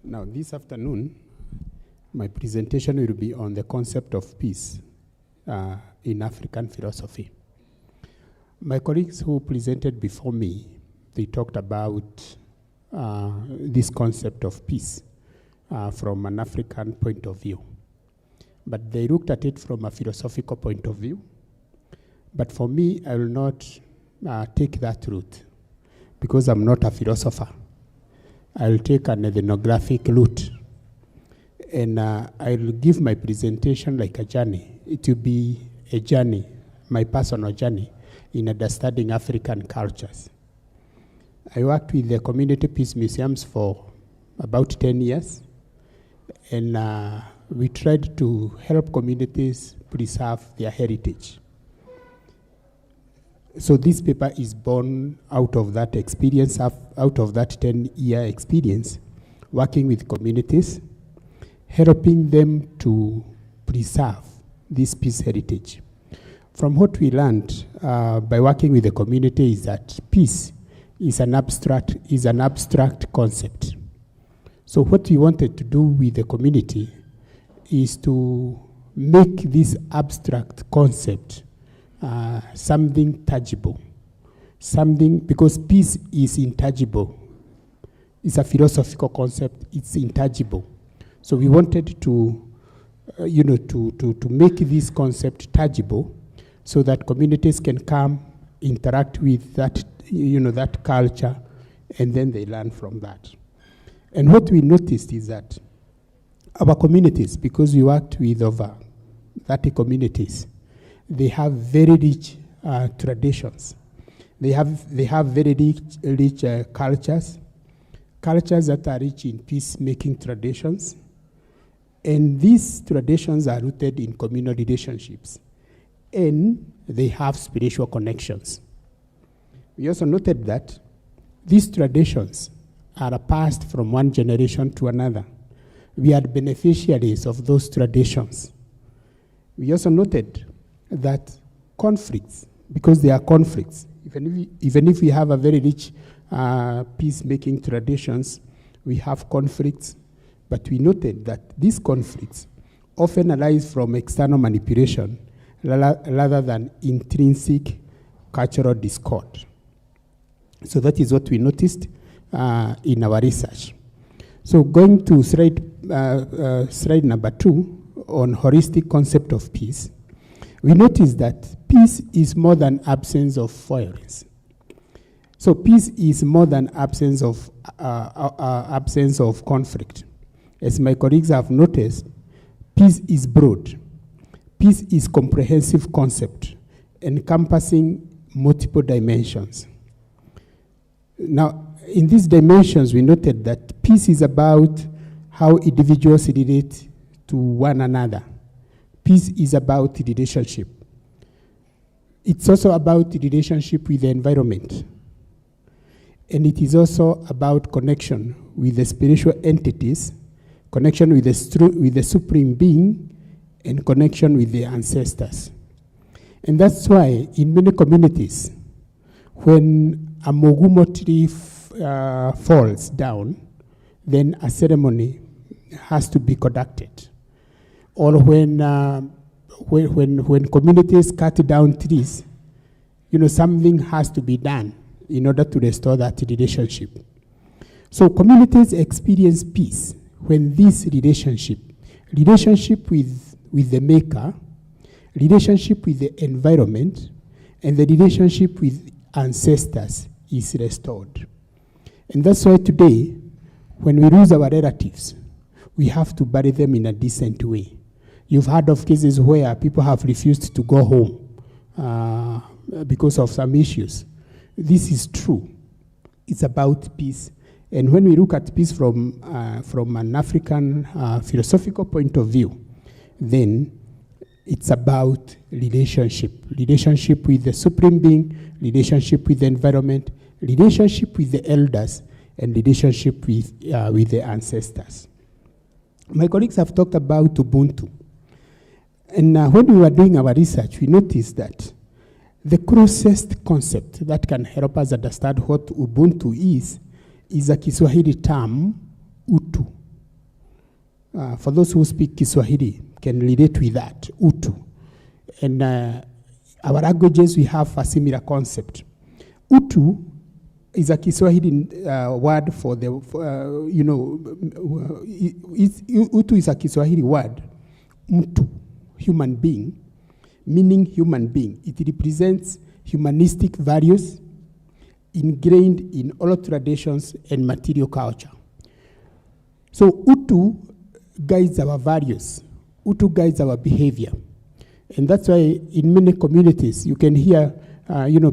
Now, this afternoon, my presentation will be on the concept of peace in African philosophy. My colleagues who presented before me, they talked about this concept of peace from an African point of view. But they looked at it from a philosophical point of view. But for me, I will not take that route because I'm not a philosopher. I'll take an ethnographic route. And I'll give my presentation like a journey. It will be a journey, my personal journey, in understanding African cultures. I worked with the community peace museums for about 10 years. And we tried to help communities preserve their heritage. So this paper is born out of that experience, out of that 10-year experience, working with communities, helping them to preserve this peace heritage. From what we learned by working with the community is that peace is an abstract concept. So what we wanted to do with the community is to make this abstract concept something tangible, because peace is intangible. It's a philosophical concept, it's intangible. So we wanted to, to make this concept tangible so that communities can come, interact with that, that culture, and then they learn from that. And what we noticed is that our communities, because we worked with over 30 communities, they have very rich traditions. They have very rich cultures that are rich in peacemaking traditions. And these traditions are rooted in communal relationships. And they have spiritual connections. We also noted that these traditions are passed from one generation to another. We are beneficiaries of those traditions. We also noted that conflicts, because there are conflicts, even if we have a very rich peacemaking traditions, we have conflicts, but we noted that these conflicts often arise from external manipulation rather than intrinsic cultural discord. So that is what we noticed in our research. So going to slide number 2 on holistic concept of peace, we notice that peace is more than absence of violence. So peace is more than absence of conflict. As my colleagues have noticed, peace is broad. Peace is comprehensive concept encompassing multiple dimensions. Now, in these dimensions, we noted that peace is about how individuals relate to one another. Peace is about relationship. It's also about the relationship with the environment. And it is also about connection with the spiritual entities, connection with the Supreme Being, and connection with the ancestors. And that's why in many communities, when a mogumo tree falls down, then a ceremony has to be conducted. Or when communities cut down trees, something has to be done in order to restore that relationship. So communities experience peace when this relationship with the maker, relationship with the environment, and the relationship with ancestors is restored. And that's why today, when we lose our relatives, we have to bury them in a decent way. You've heard of cases where people have refused to go home because of some issues. This is true. It's about peace. And when we look at peace from an African philosophical point of view, then it's about relationship with the Supreme Being, relationship with the environment, relationship with the elders, and relationship with the ancestors. My colleagues have talked about Ubuntu. And when we were doing our research, we noticed that The closest concept that can help us understand what Ubuntu is a Kiswahili term, utu. For those who speak Kiswahili can relate with that, utu. And our languages, we have a similar concept. Utu is a Kiswahili word for the, utu is a Kiswahili word, mtu, human being, meaning human being. It represents humanistic values ingrained in all traditions and material culture. So utu guides our values. Utu guides our behavior. And that's why in many communities you can hear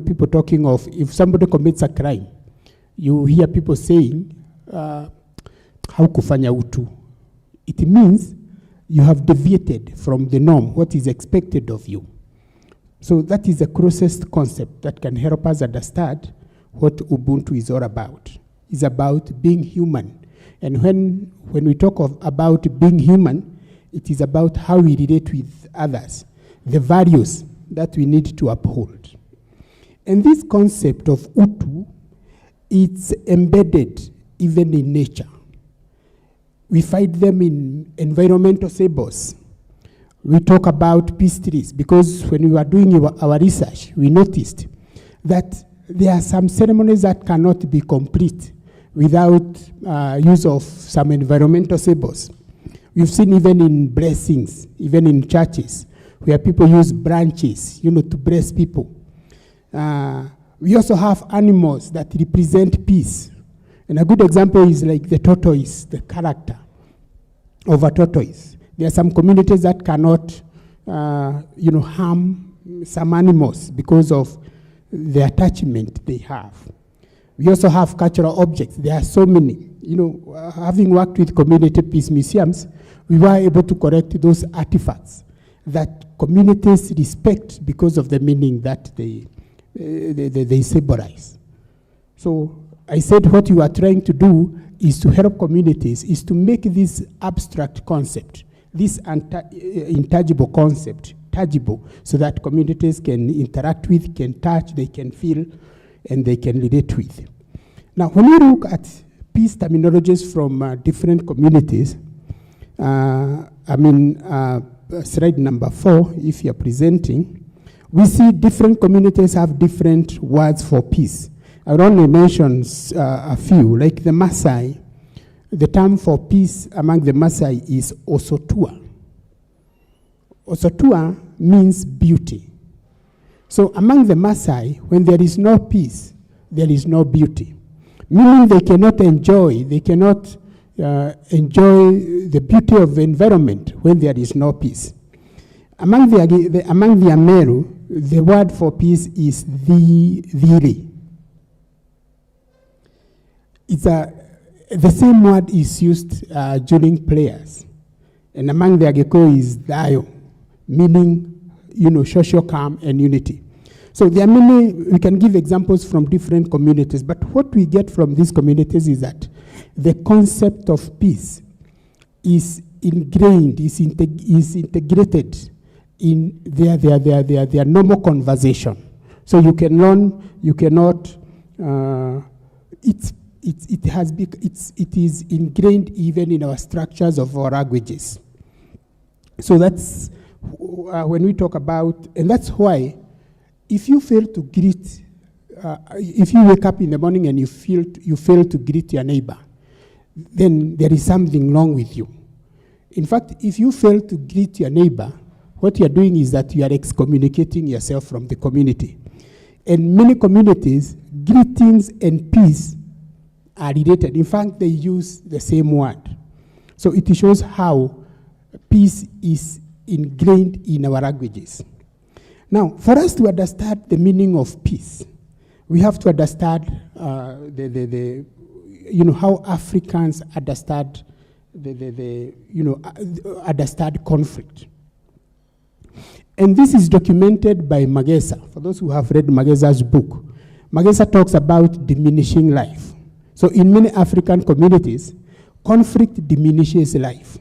people talking of, if somebody commits a crime, you hear people saying, how kufanya utu. It means you have deviated from the norm, what is expected of you. So that is the closest concept that can help us understand what Ubuntu is all about. It's about being human. And when we talk about being human, it is about how we relate with others, the values that we need to uphold. And this concept of Utu, it's embedded even in nature. We find them in environmental symbols. We talk about peace trees because when we were doing our research, we noticed that there are some ceremonies that cannot be complete without use of some environmental symbols. We've seen even in blessings, even in churches, where people use branches, to bless people. We also have animals that represent peace. And a good example is like the tortoise, the character of a tortoise. There are some communities that cannot, harm some animals because of the attachment they have. We also have cultural objects. There are so many. Having worked with community peace museums, we were able to correct those artifacts that communities respect because of the meaning that they symbolize. So I said what you are trying to do is to help communities, is to make this abstract concept, this intangible concept, tangible, so that communities can interact with, can touch, they can feel, and they can relate with. Now, when we look at peace terminologies from different communities, slide number 4, if you're presenting, we see different communities have different words for peace. I will only mention a few, like the Maasai. The term for peace among the Maasai is osotua. Osotua means beauty. So among the Maasai, when there is no peace, there is no beauty. Meaning they cannot enjoy the beauty of the environment when there is no peace. Among the Ameru, the word for peace is dhiri. The same word is used during prayers. And among the Ageko is dayo, meaning, social calm and unity. So there are many, we can give examples from different communities, but what we get from these communities is that the concept of peace is ingrained, is integrated in their normal conversation. So you can learn, you cannot, it is ingrained even in our structures of our languages. So that's when we talk about, and that's why if you fail to greet, if you wake up in the morning and you fail to greet your neighbor, then there is something wrong with you. In fact, if you fail to greet your neighbor, what you are doing is that you are excommunicating yourself from the community. In many communities, greetings and peace are related. In fact, they use the same word. So it shows how peace is ingrained in our languages. Now, for us to understand the meaning of peace, we have to understand how Africans understand understand conflict. And this is documented by Magesa. For those who have read Magesa's book, Magesa talks about diminishing life. So in many African communities, conflict diminishes life.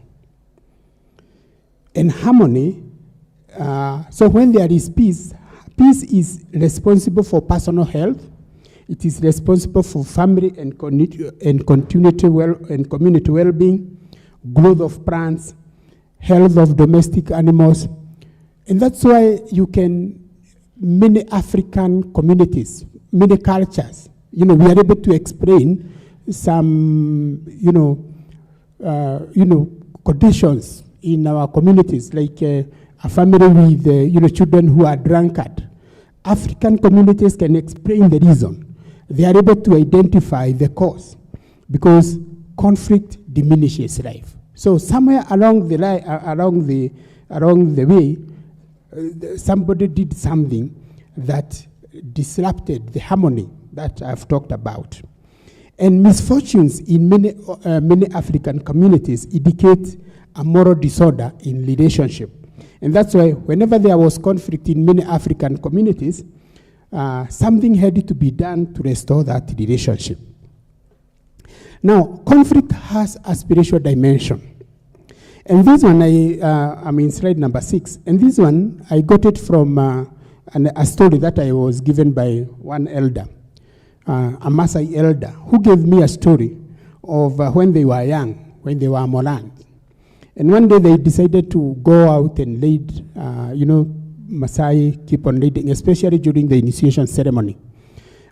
And harmony, so when there is peace peace is responsible for personal health. It is responsible for family and community well-being, growth of plants, health of domestic animals. And that's why many African communities, many cultures, we are able to explain some, conditions in our communities, like a family with, children who are drunkard. African communities can explain the reason. They are able to identify the cause because conflict diminishes life. So somewhere along the way, somebody did something that disrupted the harmony that I've talked about. And misfortunes in many African communities indicate a moral disorder in relationship. And that's why whenever there was conflict in many African communities, something had to be done to restore that relationship. Now, conflict has a spiritual dimension. And this one, I'm in slide number 6. And this one, I got it from a story that I was given by one elder, a Maasai elder, who gave me a story of when they were young, when they were Moran. And one day they decided to go out and lead, Maasai keep on leading, especially during the initiation ceremony.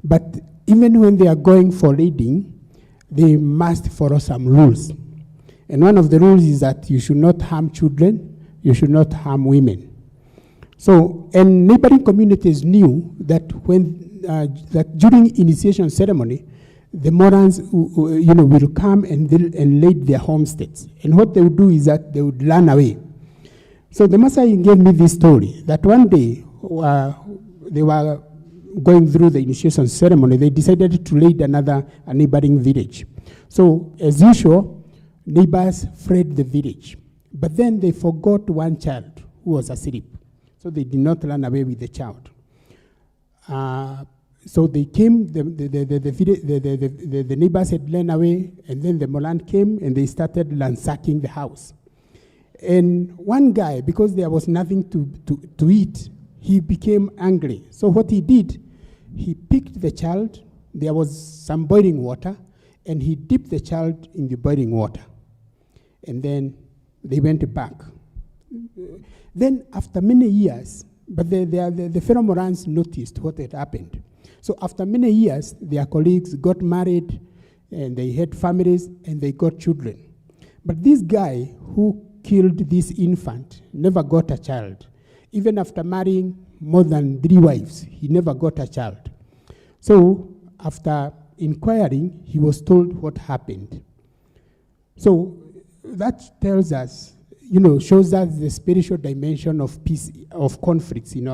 But even when they are going for leading, they must follow some rules. And one of the rules is that you should not harm children, you should not harm women. So, and neighboring communities knew that that during initiation ceremony, the Morans, will come and lead their homesteads. And what they would do is that they would run away. So the Maasai gave me this story, that one day they were going through the initiation ceremony, they decided to raid a neighboring village. So as usual, neighbors fled the village. But then they forgot one child who was asleep. So they did not run away with the child. So they came, the neighbors had run away, and then the Moran came and they started ransacking the house. And one guy, because there was nothing to eat, he became angry. So what he did, he picked the child, there was some boiling water, and he dipped the child in the boiling water. And then they went back. Then after many years, but the fellow Morans noticed what had happened. So after many years, their colleagues got married, and they had families, and they got children. But this guy who killed this infant never got a child. Even after marrying more than 3 wives, he never got a child. So after inquiring, he was told what happened. So that tells us, shows us the spiritual dimension of peace, of conflicts in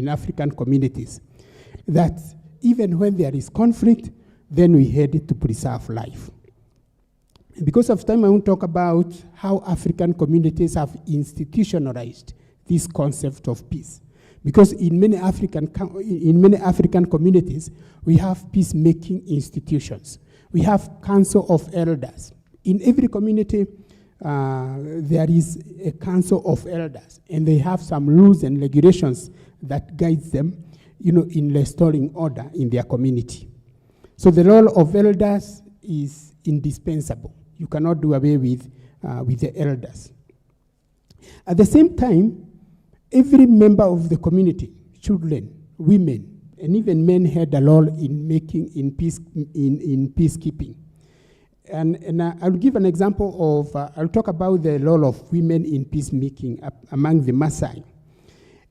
African communities. That even when there is conflict, then we had to preserve life. Because of time, I want to talk about how African communities have institutionalized this concept of peace. Because in many African communities, we have peacemaking institutions. We have council of elders. In every community, there is a council of elders, and they have some rules and regulations that guides them, in restoring order in their community. So the role of elders is indispensable. You cannot do away with the elders. At the same time, every member of the community, children, women, and even men had a role in peacekeeping. And I'll give an example of, I'll talk about the role of women in peacemaking among the Maasai.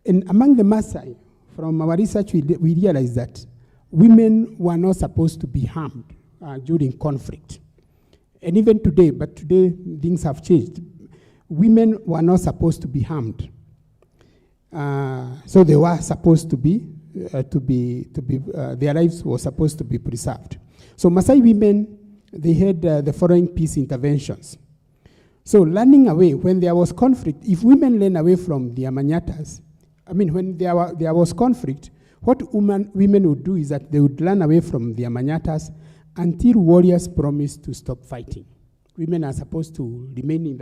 And among the Maasai, from our research, we realized that women were not supposed to be harmed during conflict. And even today, but today things have changed. Women were not supposed to be harmed. So they were supposed to be, their lives were supposed to be preserved. So Maasai women, they had the following peace interventions. So running away, when there was conflict, if women ran away from their manyatas, when there was conflict, what women would do is that they would run away from their manyatas until warriors promised to stop fighting. Women are supposed to remain in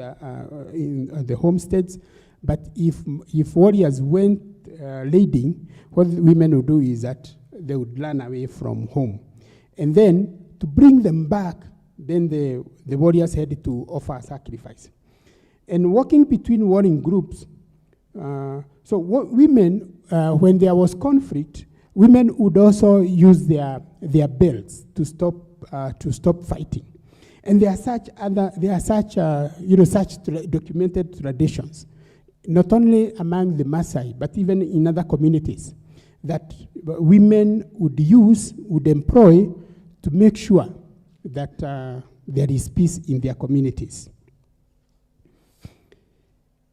the homesteads, but if warriors went lading, what women would do is that they would run away from home. And then to bring them back, then the warriors had to offer sacrifice. And working between warring groups, so what women, when there was conflict, women would also use their belts to stop fighting. And there are such documented traditions, not only among the Maasai, but even in other communities, that women would employ to make sure that there is peace in their communities.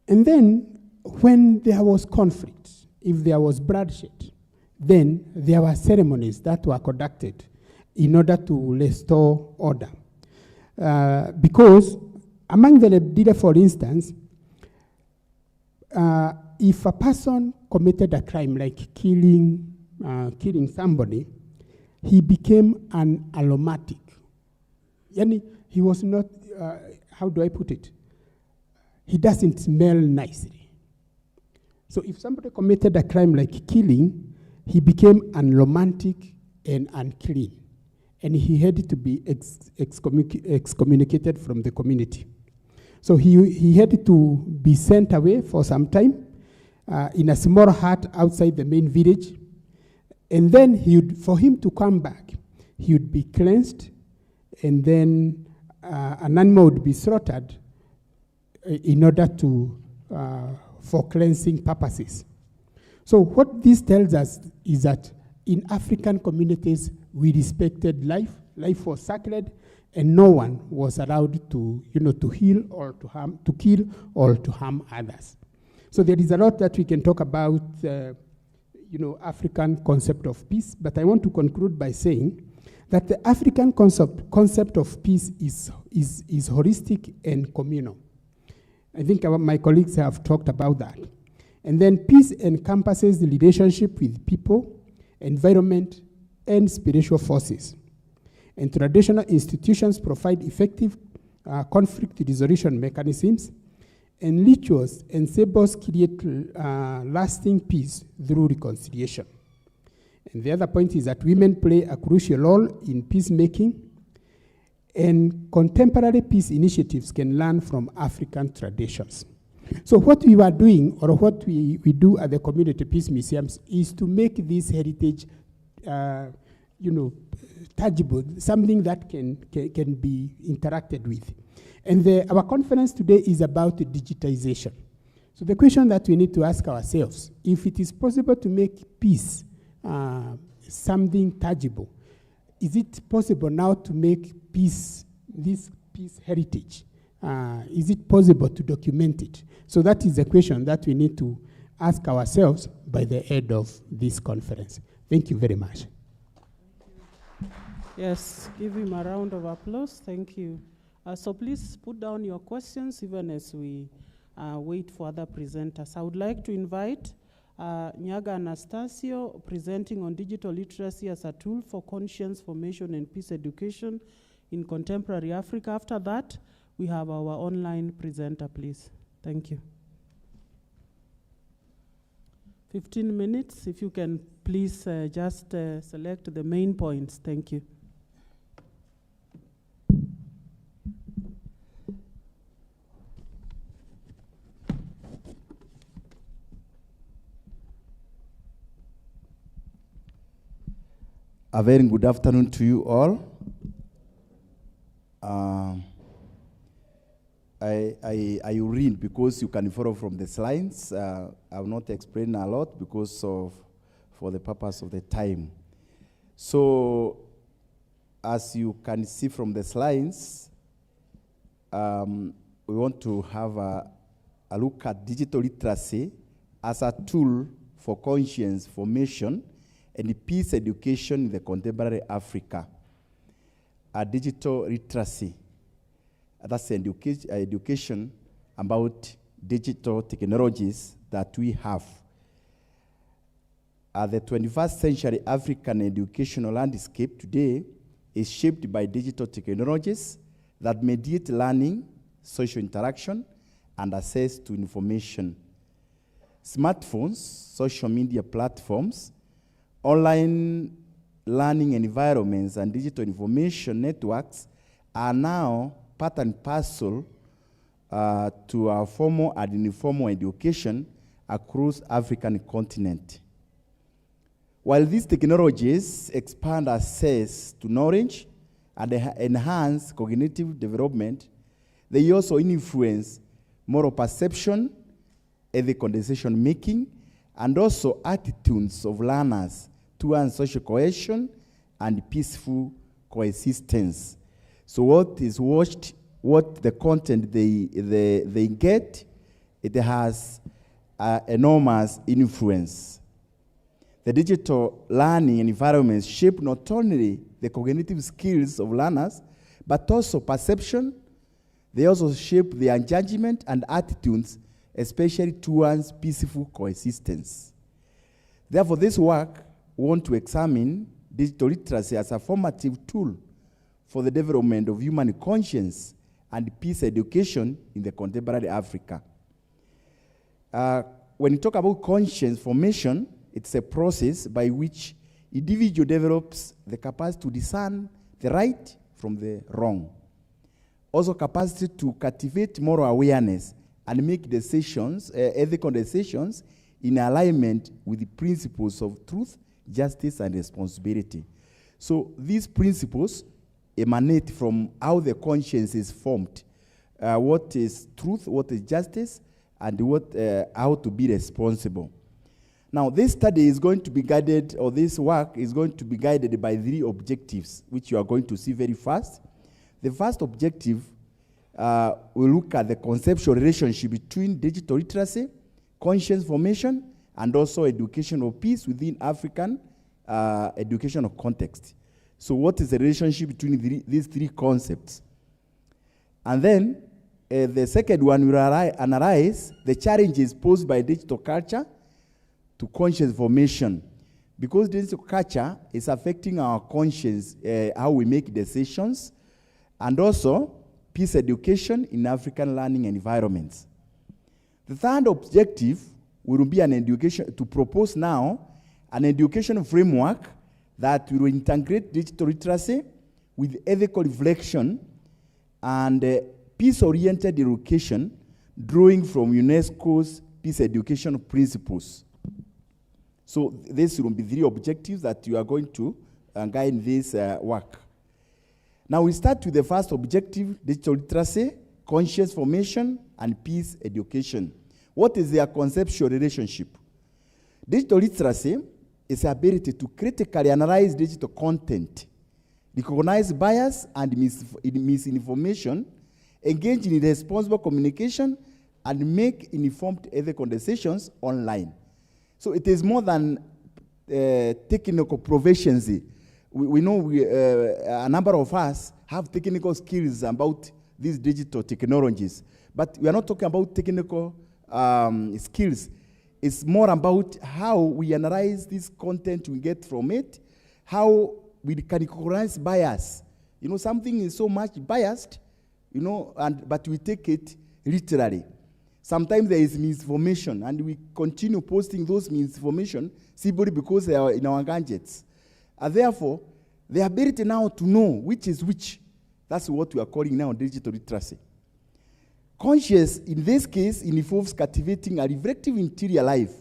And then, when there was conflict, if there was bloodshed, then there were ceremonies that were conducted in order to restore order. Because among the Lebdida, for instance, if a person committed a crime like killing somebody, he became an allomatic. Yani, he was not, how do I put it? He doesn't smell nicely. So if somebody committed a crime like killing, he became unromantic and unclean. And he had to be excommunicated from the community. So he had to be sent away for some time in a small hut outside the main village. And then for him to come back, he would be cleansed, and then an animal would be slaughtered in order for cleansing purposes. So what this tells us is that in African communities, we respected life. Life was sacred, and no one was allowed to heal or to harm, to kill or to harm others. So there is a lot that we can talk about, African concept of peace. But I want to conclude by saying that the African concept of peace is holistic and communal. I think my colleagues have talked about that. And then peace encompasses the relationship with people, environment, and spiritual forces. And traditional institutions provide effective conflict resolution mechanisms, and rituals and symbols create lasting peace through reconciliation. And the other point is that women play a crucial role in peacemaking, and contemporary peace initiatives can learn from African traditions. So what we are doing, or what we do at the Community Peace Museums, is to make this heritage, tangible, something that can be interacted with. And our conference today is about digitization. So the question that we need to ask ourselves, if it is possible to make peace something tangible, is it possible now to make peace, this peace heritage? Is it possible to document it? So that is the question that we need to ask ourselves by the end of this conference. Thank you very much. Yes, give him a round of applause. Thank you. So please put down your questions even as we wait for other presenters. I would like to invite Nyaga Anastasio, presenting on digital literacy as a tool for conscience formation and peace education in contemporary Africa. After that, we have our online presenter, please. Thank you. 15 minutes, if you can please just select the main points. Thank you. A very good afternoon to you all. I will read because you can follow from the slides. I will not explain a lot because for the purpose of the time. So, as you can see from the slides, we want to have a look at digital literacy as a tool for conscience formation and peace education in the contemporary Africa. A digital literacy, that's education about digital technologies that we have. The 21st century African educational landscape today is shaped by digital technologies that mediate learning, social interaction, and access to information. smartphones, social media platforms, online learning environments, and digital information networks are now part and parcel to our formal and informal education across African continent. While these technologies expand access to knowledge and enhance cognitive development, they also influence moral perception, ethical decision making, and also attitudes of learners towards social cohesion and peaceful coexistence. So what is watched, what the content they get, it has enormous influence. The digital learning environments shape not only the cognitive skills of learners, but also perception. They also shape their judgment and attitudes, especially towards peaceful coexistence. Therefore, this work wants to examine digital literacy as a formative tool for the development of human conscience and peace education in the contemporary Africa. When you talk about conscience formation, it's a process by which individual develops the capacity to discern the right from the wrong. Also capacity to cultivate moral awareness and make decisions, ethical decisions, in alignment with the principles of truth, justice, and responsibility. So these principles emanate from how the conscience is formed, what is truth, what is justice, and how to be responsible. Now, this study is going to be guided, or this work is going to be guided by 3 objectives, which you are going to see very fast. The first objective will look at the conceptual relationship between digital literacy, conscience formation, and also education of peace within African educational context. So what is the relationship between these 3 concepts? And then the second one will analyze the challenges posed by digital culture to conscience formation, because digital culture is affecting our conscience, how we make decisions, and also peace education in African learning environments. The third objective will be an education, to propose now an education framework that will integrate digital literacy with ethical reflection and peace-oriented education, drawing from UNESCO's peace education principles. So this will be 3 objectives that you are going to guide this work. Now we start with the first objective, digital literacy, conscience formation, and peace education. What is their conceptual relationship? Digital literacy is the ability to critically analyze digital content, recognize bias and misinformation, engage in responsible communication, and make informed ethical decisions online. So it is more than technical proficiency. We know a number of us have technical skills about these digital technologies, but we are not talking about technical skills. It's more about how we analyze this content we get from it, how we can recognize bias. You know, something is so much biased, you know, but we take it literally. Sometimes there is misinformation, and we continue posting those misinformation simply because they are in our gadgets. Therefore, the ability now to know which is which, that's what we are calling now digital literacy. Conscience, in this case, involves cultivating a reflective interior life,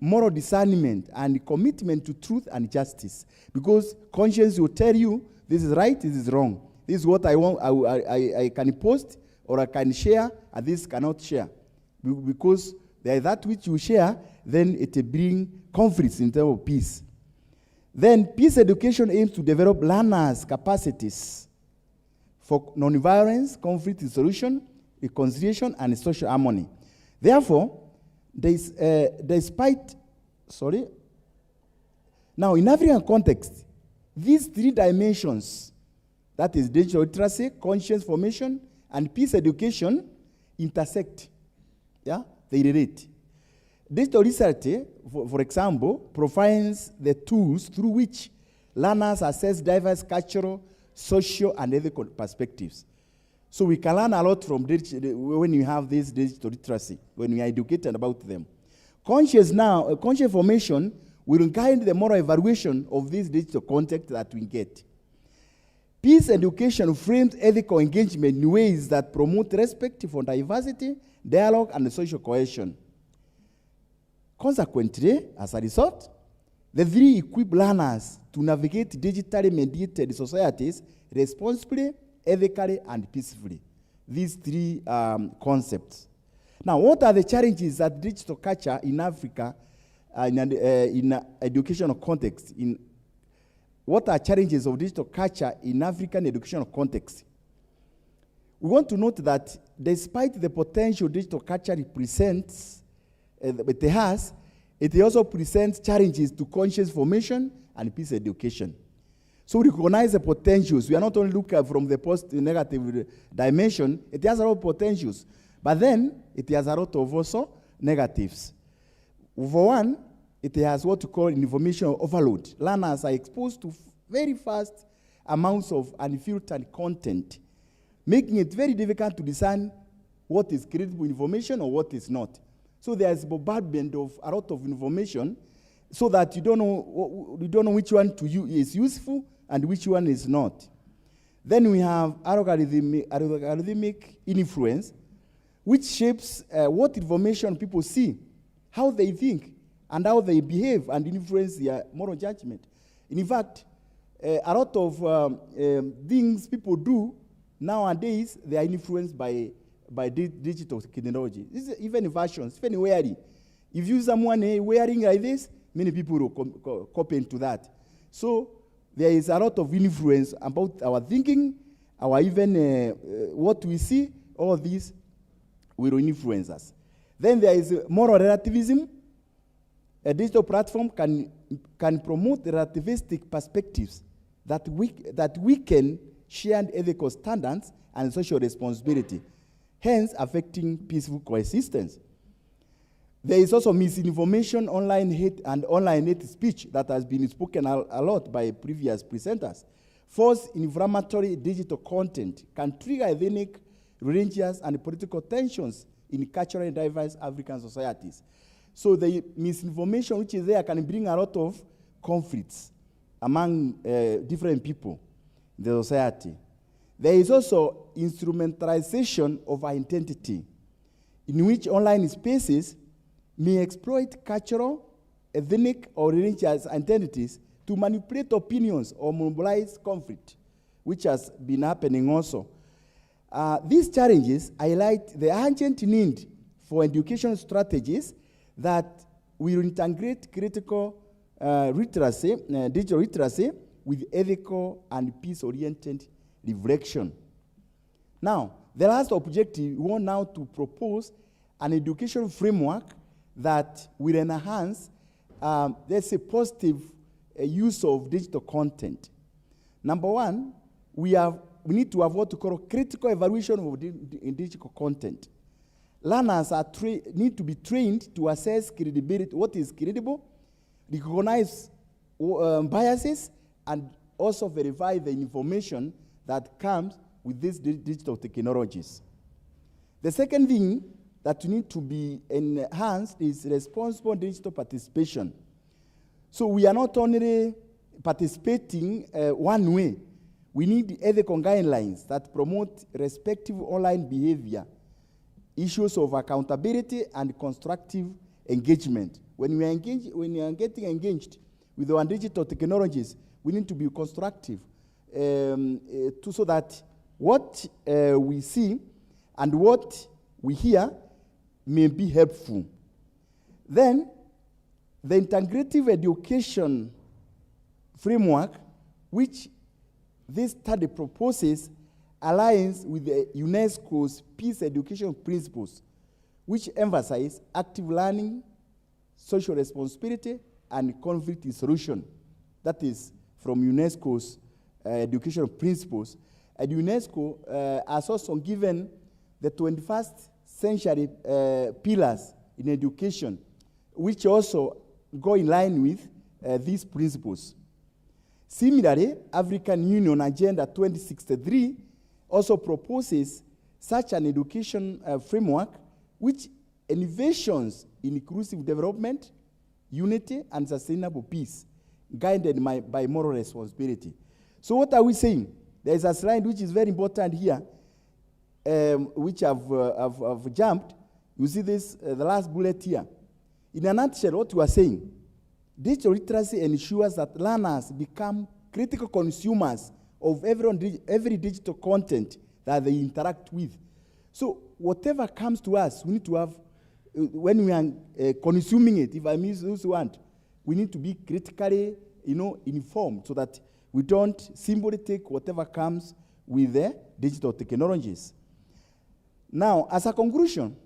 moral discernment, and commitment to truth and justice. Because conscience will tell you, this is right, this is wrong. This is what I want, I can post, or I can share, and this cannot share. Because there is that which you share, then it will bring conflicts in terms of peace. Then peace education aims to develop learners' capacities for non-violence, conflict resolution, reconciliation, and social harmony. Therefore, now in African context, these 3 dimensions, that is digital literacy, conscience formation, and peace education, intersect. Yeah, they relate. Digital literacy, for example, provides the tools through which learners assess diverse cultural, social, and ethical perspectives. So we can learn a lot from when you have this digital literacy, when we are educated about them. Conscious formation will guide the moral evaluation of this digital content that we get. Peace education frames ethical engagement in ways that promote respect for diversity, dialogue, and social cohesion. Consequently, as a result, the three equip learners to navigate digitally mediated societies responsibly, ethically, and peacefully. These three concepts. Now, what are the challenges that digital culture in Africa, in educational context? What are challenges of digital culture in African educational context? We want to note that despite the potential digital culture represents, it also presents challenges to conscious formation and peace education. So we recognize the potentials. We are not only looking from the positive-negative dimension, it has a lot of potentials. But then, it has a lot of also negatives. For one, it has what we call information overload. Learners are exposed to very fast amounts of unfiltered content, making it very difficult to discern what is credible information or what is not. So there's bombardment of a lot of information, so that you don't know which one to use is useful and which one is not. Then we have algorithmic influence, which shapes what information people see, how they think, and how they behave and influence their moral judgment. In fact, a lot of things people do nowadays, they are influenced by digital technology. This is even fashions, even wearing. If you see someone wearing like this, many people will copy into that. So there is a lot of influence about our thinking, our even what we see, all these will influence us. Then there is moral relativism. A digital platform can promote relativistic perspectives that weaken shared ethical standards and social responsibility, hence affecting peaceful coexistence. There is also misinformation, online hate, and online hate speech that has been spoken a lot by previous presenters. False inflammatory digital content can trigger ethnic, religious, and political tensions in culturally diverse African societies. So the misinformation which is there can bring a lot of conflicts among different people in the society. There is also instrumentalization of identity, in which online spaces may exploit cultural, ethnic, or religious identities to manipulate opinions or mobilize conflict, which has been happening also. These challenges highlight the urgent need for education strategies that will integrate critical literacy, digital literacy, with ethical and peace-oriented reflection. Now, the last objective, we want now to propose an education framework that will enhance, let's say, positive use of digital content. Number one, we need to have what we call critical evaluation of digital content. Learners need to be trained to assess credibility, what is credible, recognize biases, and also verify the information that comes with these digital technologies. The second thing that need to be enhanced is responsible digital participation. So we are not only participating one way, we need ethical guidelines that promote respectful online behavior, issues of accountability, and constructive engagement. When we are getting engaged with our digital technologies, we need to be constructive so that what we see and what we hear may be helpful. Then, the integrative education framework, which this study proposes, aligns with the UNESCO's peace education principles, which emphasize active learning, social responsibility, and conflict resolution. That is from UNESCO's educational principles. And UNESCO has also given the 21st century pillars in education, which also go in line with these principles. Similarly, African Union Agenda 2063 also proposes such an education framework which innovations in inclusive development, unity, and sustainable peace, guided by moral responsibility. So what are we saying? There is a slide which is very important here, which I've jumped. You see this, the last bullet here. In a nutshell, what we are saying, digital literacy ensures that learners become critical consumers of every digital content that they interact with. So whatever comes to us, we need to have, when we are consuming it, if I use this word, we need to be critically, informed so that we don't simply take whatever comes with the digital technologies. Now, as a conclusion,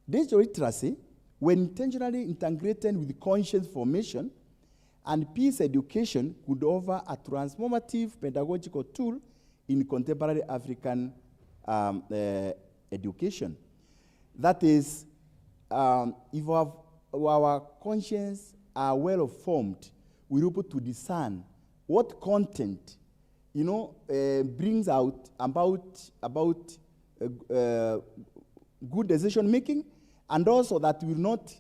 digital literacy, when intentionally integrated with conscious formation and peace education, could offer a transformative pedagogical tool in contemporary African education. That is, if our conscience are well formed, we're able to discern what content, brings out about good decision making, and also that will not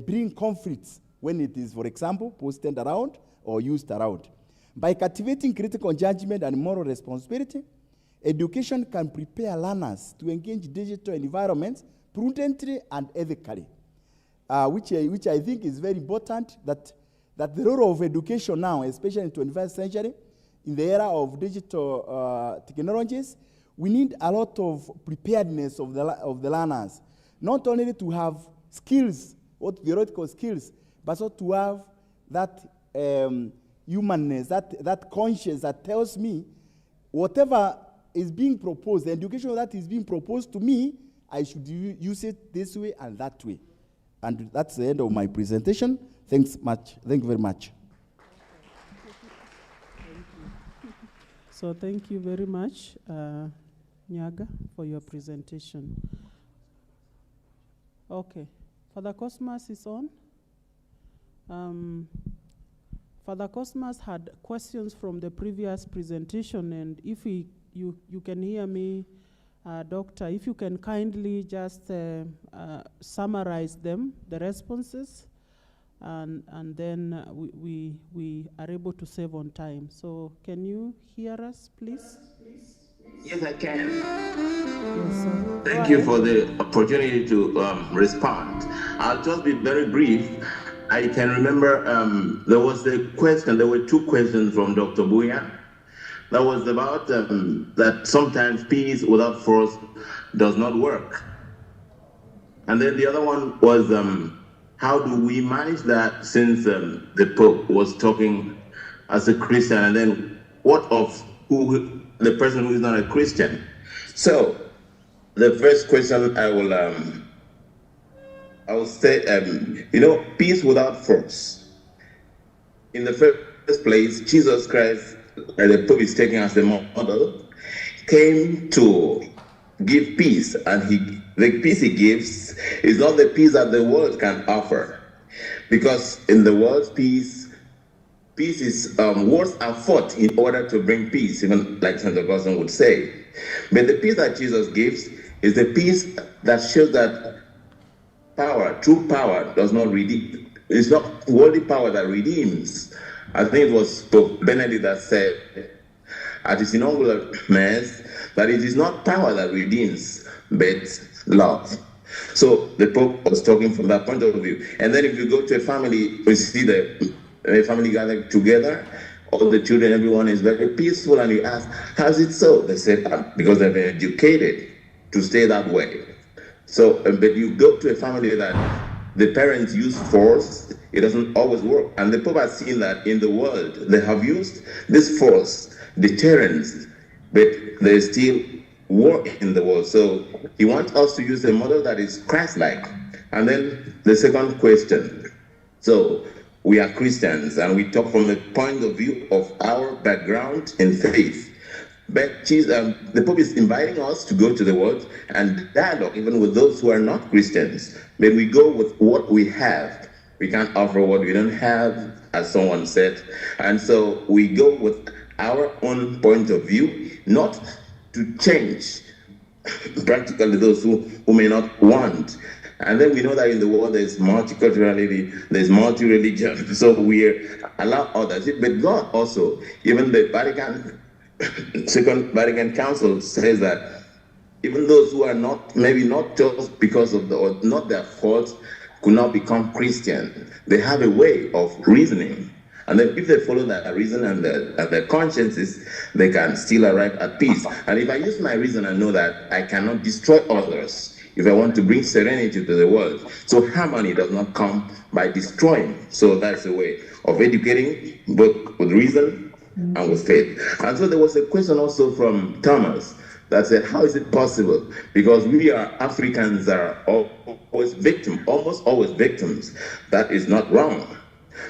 bring conflicts when it is, for example, posted around or used around. By cultivating critical judgment and moral responsibility, education can prepare learners to engage digital environments prudently and ethically, which I think is very important, that the role of education now, especially in the 21st century, in the era of digital technologies, we need a lot of preparedness of the learners, not only to have skills, what theoretical skills, but also to have that humanness, that conscience that tells me whatever is being proposed, the education that is being proposed to me, I should use it this way and that way. And that's the end of my presentation. Thanks much. Thank you very much. So thank you very much, Nyaga, for your presentation. Okay, Father Cosmas is on. Father Cosmas had questions from the previous presentation, and if you can hear me, Doctor, if you can kindly just summarize them, the responses, and then we are able to save on time. So can you hear us, please? Yes, I can. Yes, sir. Thank you for the opportunity to respond. I'll just be very brief. I can remember there was a question, there were two questions from Dr. Buya. That was about that sometimes peace without force does not work. And then the other one was how do we manage that, since the Pope was talking as a Christian, and then what of the person who is not a Christian? So the first question I will say, peace without force. In the first place, Jesus Christ, the Pope is taking as the model, came to give peace, and the peace he gives is not the peace that the world can offer, because in the world's peace is wars are fought in order to bring peace, even like St. Augustine would say. But the peace that Jesus gives is the peace that shows that true power does not redeem. It's not worldly power that redeems. I think it was Pope Benedict that said at his inaugural mass that it is not power that redeems, but love. So the Pope was talking from that point of view. And then if you go to a family, we see the family gathered together, all the children, everyone is very peaceful, and you ask, how's it so? They said, because they've been educated to stay that way. So, but you go to a family that the parents use force, it doesn't always work. And the Pope has seen that in the world, they have used this force, deterrence, but there's still war in the world. So he wants us to use a model that is Christ-like. And then the second question. So we are Christians, and we talk from the point of view of our background in faith. But the Pope is inviting us to go to the world and dialogue even with those who are not Christians. But we go with what we have. We can't offer what we don't have, as someone said. And so we go with our own point of view, not to change practically those who may not want. And then we know that in the world there's multiculturality, there's multi-religion, so we allow others. But God also, even the Second Vatican Council says that even those who are not, maybe not just because of or not their fault, could not become Christian. They have a way of reasoning. And then if they follow that reason and their consciences, they can still arrive at peace. And if I use my reason and know that I cannot destroy others, if I want to bring serenity to the world, so harmony does not come by destroying. So that's a way of educating, both with reason and with faith. And so there was a question also from Thomas that said, how is it possible? Because we are Africans are always victims, almost always victims. That is not wrong.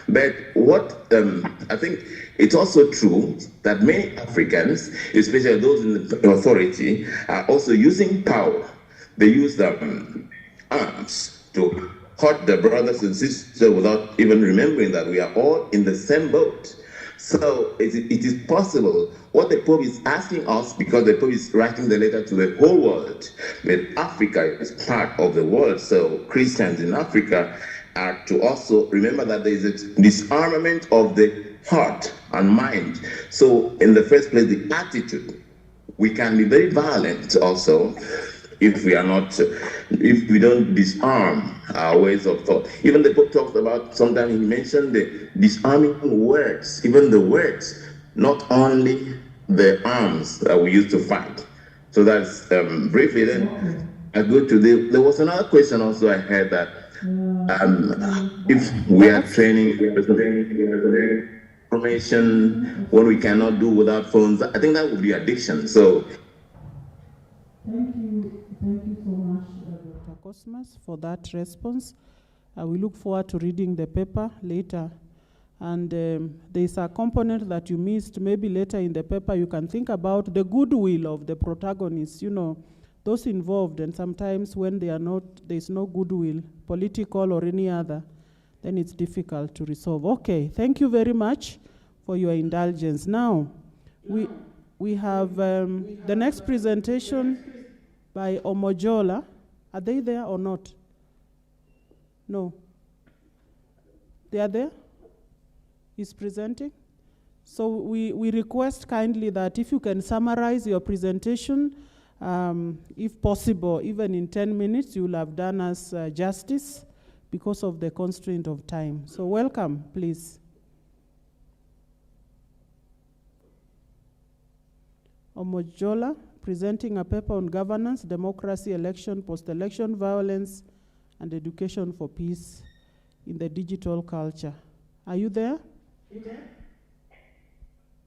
But what I think it's also true that many Africans, especially those in the authority, are also using power. They use arms to hurt their brothers and sisters without even remembering that we are all in the same boat. So it is possible. What the Pope is asking us, because the Pope is writing the letter to the whole world, but Africa is part of the world, so Christians in Africa are to also remember that there is a disarmament of the heart and mind. So in the first place, the attitude. We can be very violent also if we are not, if we don't disarm our ways of thought. Even the Pope talks about, sometimes he mentioned the disarming words, even the words, not only the arms that we use to fight. So that's briefly. Then I go to there was another question also I had that if we are training information when we cannot do without phones, I think that would be addiction. So thank you so much, Dr. Cosmas, for that response. We look forward to reading the paper later. And there's a component that you missed. Maybe later in the paper you can think about the goodwill of the protagonists, you know, those involved. And sometimes when they are not, there's no goodwill, political or any other, then it's difficult to resolve. Okay, thank you very much for your indulgence. Now, we have the next presentation by Omojola. Are they there or not? No. They are there? He's presenting. So we request kindly that if you can summarize your presentation, if possible, even in 10 minutes, you will have done us justice because of the constraint of time. So welcome, please. Omojola, presenting a paper on governance, democracy, election, post-election violence, and education for peace in the digital culture. Are you there?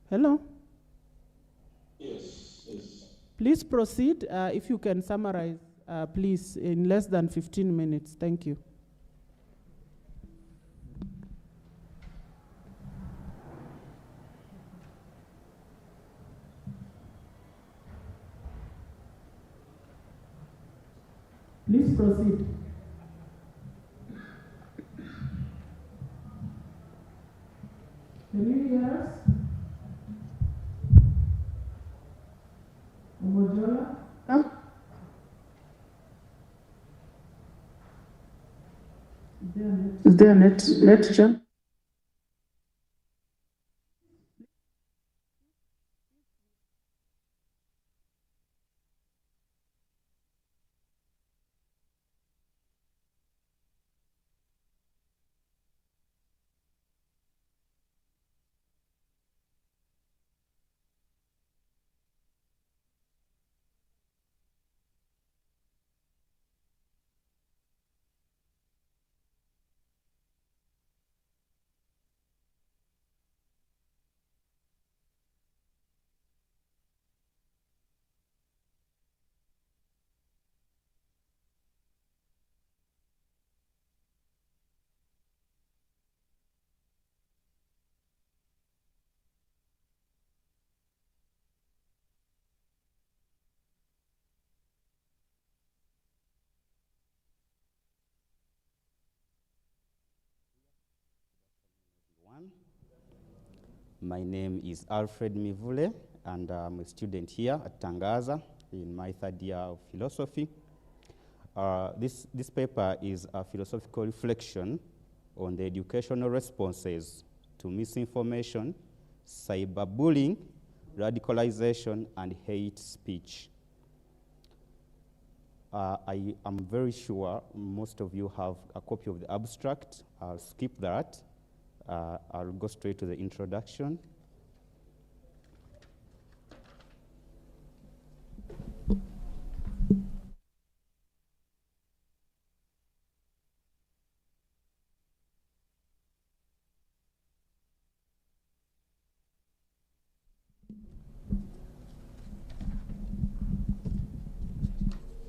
Hello? Yes, yes. Please proceed. If you can summarize, please, in less than 15 minutes. Thank you. Please proceed. Can you hear us? Omojola? Is there a net jump? My name is Alfred Mivule, and I'm a student here at Tangaza. in my third year of philosophy. This paper is a philosophical reflection on the educational responses to misinformation, cyberbullying, radicalization, and hate speech. I am very sure most of you have a copy of the abstract. I'll skip that. I'll go straight to the introduction.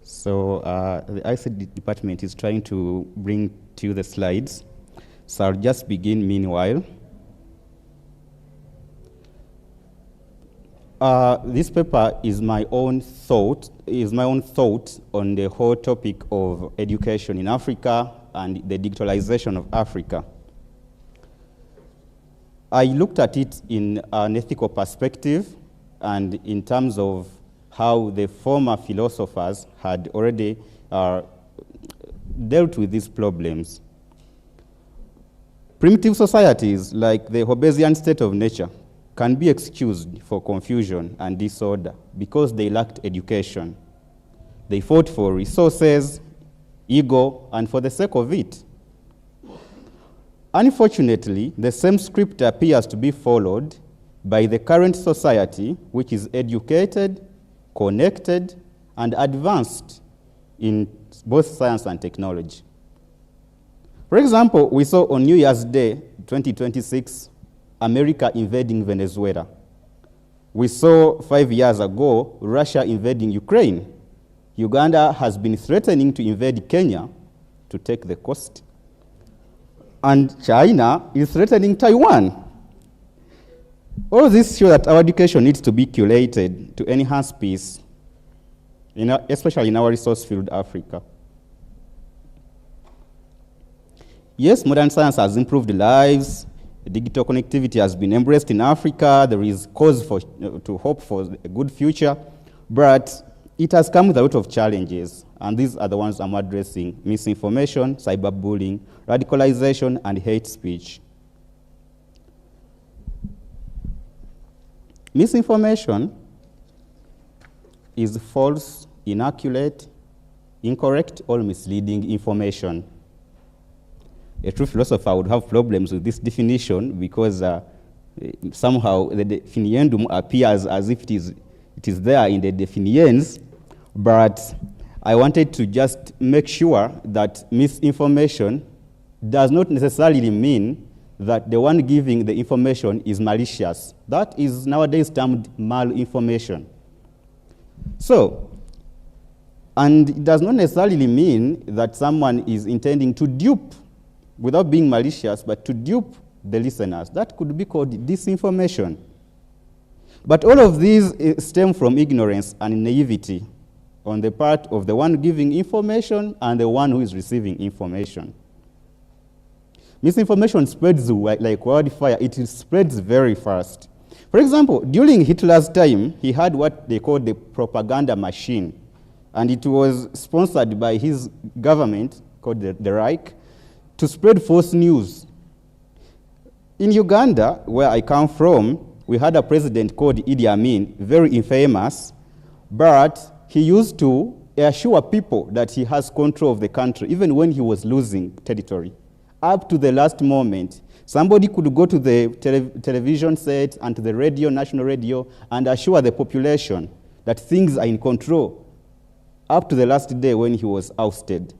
So the ICT department is trying to bring to you the slides. So I'll just begin meanwhile. This paper is my own thought on the whole topic of education in Africa and the digitalization of Africa. I looked at it in an ethical perspective and in terms of how the former philosophers had already dealt with these problems. Primitive societies, like the Hobbesian state of nature, can be excused for confusion and disorder because they lacked education. They fought for resources, ego, and for the sake of it. Unfortunately, the same script appears to be followed by the current society, which is educated, connected, and advanced in both science and technology. For example, we saw on New Year's Day, 2026, America invading Venezuela. We saw 5 years ago, Russia invading Ukraine. Uganda has been threatening to invade Kenya to take the coast. And China is threatening Taiwan. All this shows that our education needs to be curated to enhance peace, especially in our resource-filled Africa. Yes, modern science has improved lives. Digital connectivity has been embraced in Africa. There is cause to hope for a good future, but it has come with a lot of challenges, and these are the ones I'm addressing: misinformation, cyberbullying, radicalization, and hate speech. Misinformation is false, inaccurate, incorrect, or misleading information. A true philosopher would have problems with this definition because somehow the definiendum appears as if it is there in the definiens, but I wanted to just make sure that misinformation does not necessarily mean that the one giving the information is malicious. That is nowadays termed malinformation. So, and it does not necessarily mean that someone is intending to dupe, without being malicious, but to dupe the listeners. That could be called disinformation. But all of these stem from ignorance and naivety on the part of the one giving information and the one who is receiving information. Misinformation spreads like wildfire. It spreads very fast. For example, during Hitler's time, he had what they called the propaganda machine, and it was sponsored by his government, called the Reich, to spread false news. In Uganda, where I come from, we had a president called Idi Amin, very infamous, but he used to assure people that he has control of the country, even when he was losing territory. Up to the last moment, somebody could go to the television set and to the radio, national radio, and assure the population that things are in control, up to the last day when he was ousted.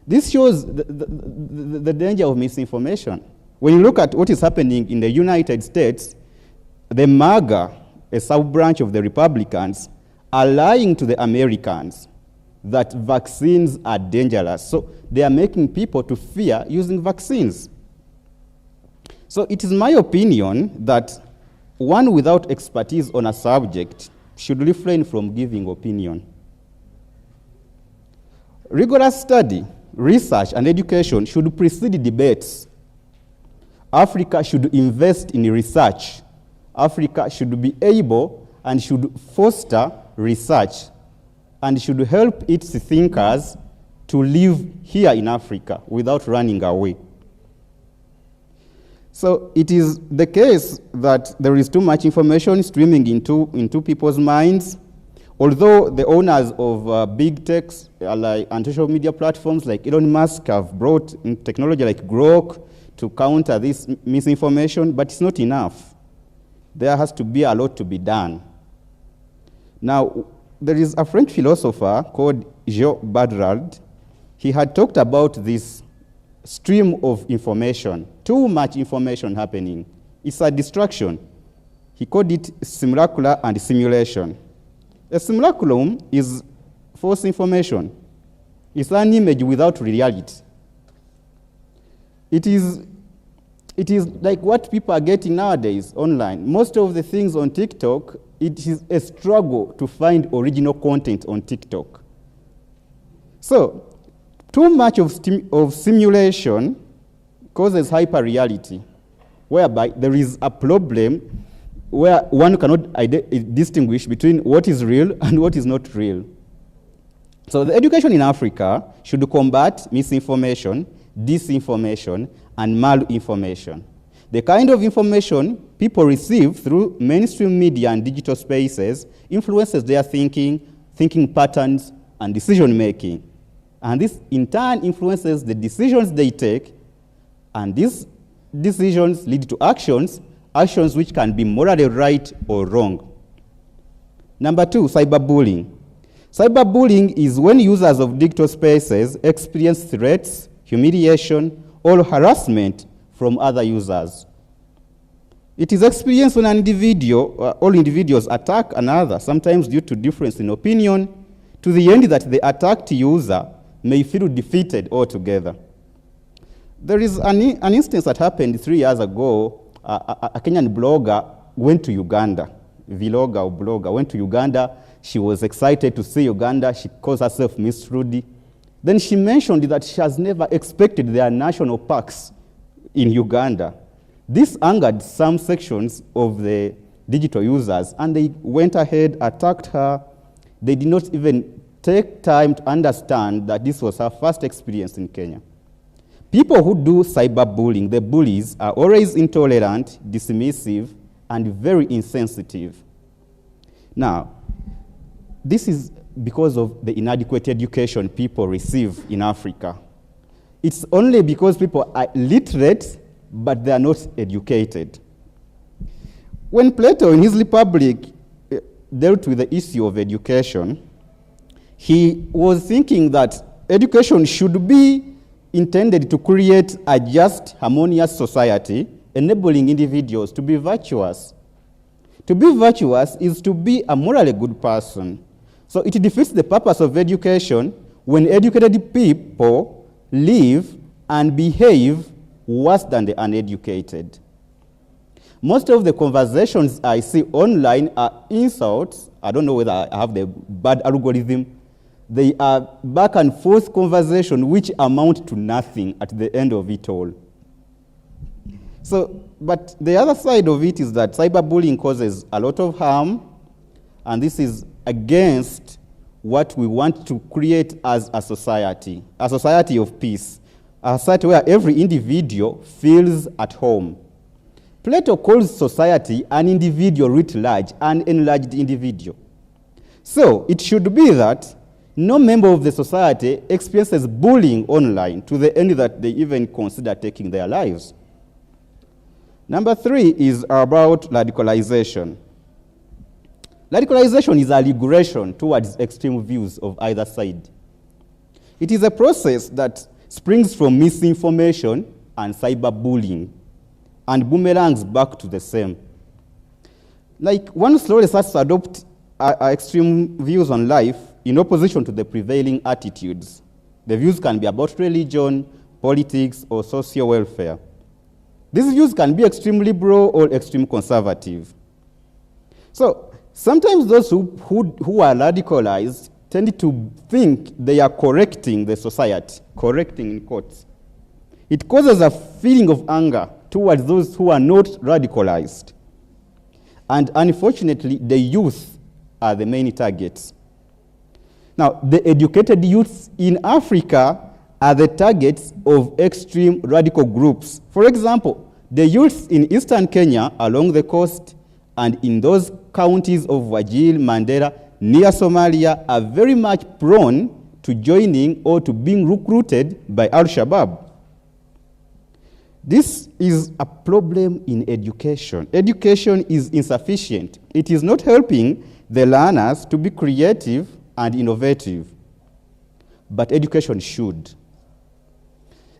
This shows the danger of misinformation. When you look at what is happening in the United States, the MAGA, a sub-branch of the Republicans, are lying to the Americans that vaccines are dangerous. So they are making people to fear using vaccines. So it is my opinion that one without expertise on a subject should refrain from giving opinion. Rigorous study, research, and education should precede debates. Africa should invest in research. Africa should be able and should foster research and should help its thinkers to live here in Africa without running away. So it is the case that there is too much information streaming into people's minds. Although the owners of big techs and social media platforms like Elon Musk have brought in technology like Grok to counter this misinformation, but it's not enough. There has to be a lot to be done. Now, there is a French philosopher called Jean Baudrillard. He had talked about this stream of information, too much information happening. It's a distraction. He called it simulacra and simulation. A simulacrum is false information. It's an image without reality. It is like what people are getting nowadays online. Most of the things on TikTok, it is a struggle to find original content on TikTok. So, too much of simulation causes hyperreality, whereby there is a problem where one cannot distinguish between what is real and what is not real. So the education in Africa should combat misinformation, disinformation, and malinformation. The kind of information people receive through mainstream media and digital spaces influences their thinking patterns, and decision-making. And this, in turn, influences the decisions they take, and these decisions lead to actions which can be morally right or wrong. Number 2, cyberbullying. Cyberbullying is when users of digital spaces experience threats, humiliation, or harassment from other users. It is experienced when an individual, all individuals attack another, sometimes due to difference in opinion, to the end that the attacked user may feel defeated altogether. There is an instance that happened 3 years ago. A Kenyan blogger went to Uganda. Vlogger or blogger went to Uganda. She was excited to see Uganda. She calls herself Miss Rudy. Then she mentioned that she has never expected there are national parks in Uganda. This angered some sections of the digital users, and they went ahead, attacked her. They did not even take time to understand that this was her first experience in Kenya. People who do cyberbullying, the bullies, are always intolerant, dismissive, and very insensitive. Now, this is because of the inadequate education people receive in Africa. It's only because people are literate, but they are not educated. When Plato, in his Republic, dealt with the issue of education, he was thinking that education should be intended to create a just, harmonious society, enabling individuals to be virtuous. To be virtuous is to be a morally good person. So it defeats the purpose of education when educated people live and behave worse than the uneducated. Most of the conversations I see online are insults. I don't know whether I have the bad algorithm. They are back and forth conversation which amount to nothing at the end of it all. So, but the other side of it is that cyberbullying causes a lot of harm, and this is against what we want to create as a society of peace, a society where every individual feels at home. Plato calls society an individual writ large, an enlarged individual. So it should be that no member of the society experiences bullying online to the end that they even consider taking their lives. Number 3 is about radicalization. Radicalization is a regression towards extreme views of either side. It is a process that springs from misinformation and cyberbullying and boomerangs back to the same. Like one slowly starts to adopt extreme views on life in opposition to the prevailing attitudes. The views can be about religion, politics, or social welfare. These views can be extreme liberal or extreme conservative. So sometimes those who are radicalized tend to think they are correcting the society, correcting in quotes. It causes a feeling of anger towards those who are not radicalized. And unfortunately, the youth are the main targets. Now, the educated youths in Africa are the targets of extreme radical groups. For example, the youths in eastern Kenya along the coast and in those counties of Wajir, Mandera, near Somalia are very much prone to joining or to being recruited by Al-Shabaab. This is a problem in education. Education is insufficient. It is not helping the learners to be creative and innovative. But education should.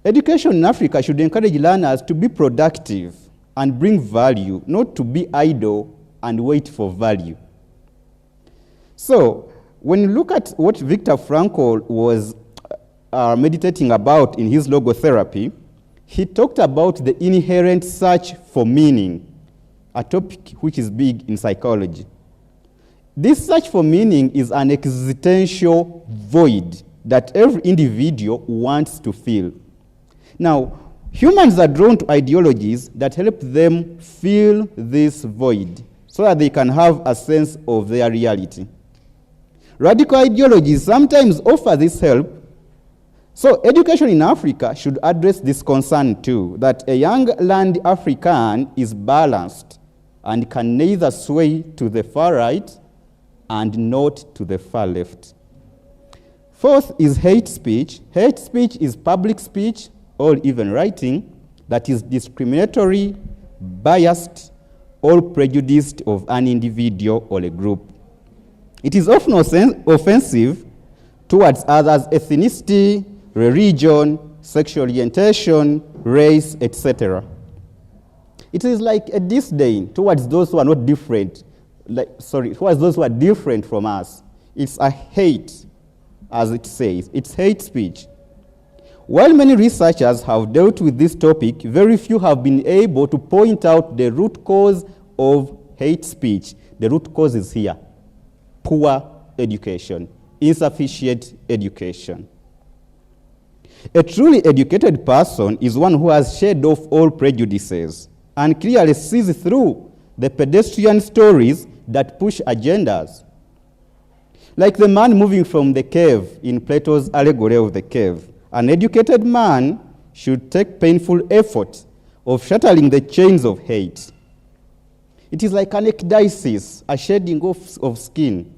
Education in Africa should encourage learners to be productive and bring value, not to be idle and wait for value. So, when you look at what Viktor Frankl was meditating about in his logotherapy, he talked about the inherent search for meaning, a topic which is big in psychology. This search for meaning is an existential void that every individual wants to fill. Now, humans are drawn to ideologies that help them fill this void so that they can have a sense of their reality. Radical ideologies sometimes offer this help. So education in Africa should address this concern too, that a young learned African is balanced and can neither sway to the far right and not to the far left. Fourth is hate speech. Hate speech is public speech or even writing that is discriminatory, biased, or prejudiced of an individual or a group. It is often offensive towards others' ethnicity, religion, sexual orientation, race, etc. It is like a disdain towards those who are not different, towards those who are different from us. It's a hate, as it says. It's hate speech. While many researchers have dealt with this topic, very few have been able to point out the root cause of hate speech. The root cause is here: poor education, insufficient education. A truly educated person is one who has shed off all prejudices and clearly sees through the pedestrian stories that push agendas. Like the man moving from the cave in Plato's allegory of the cave, an educated man should take painful effort of shattering the chains of hate. It is like an ecdysis, a shedding off of skin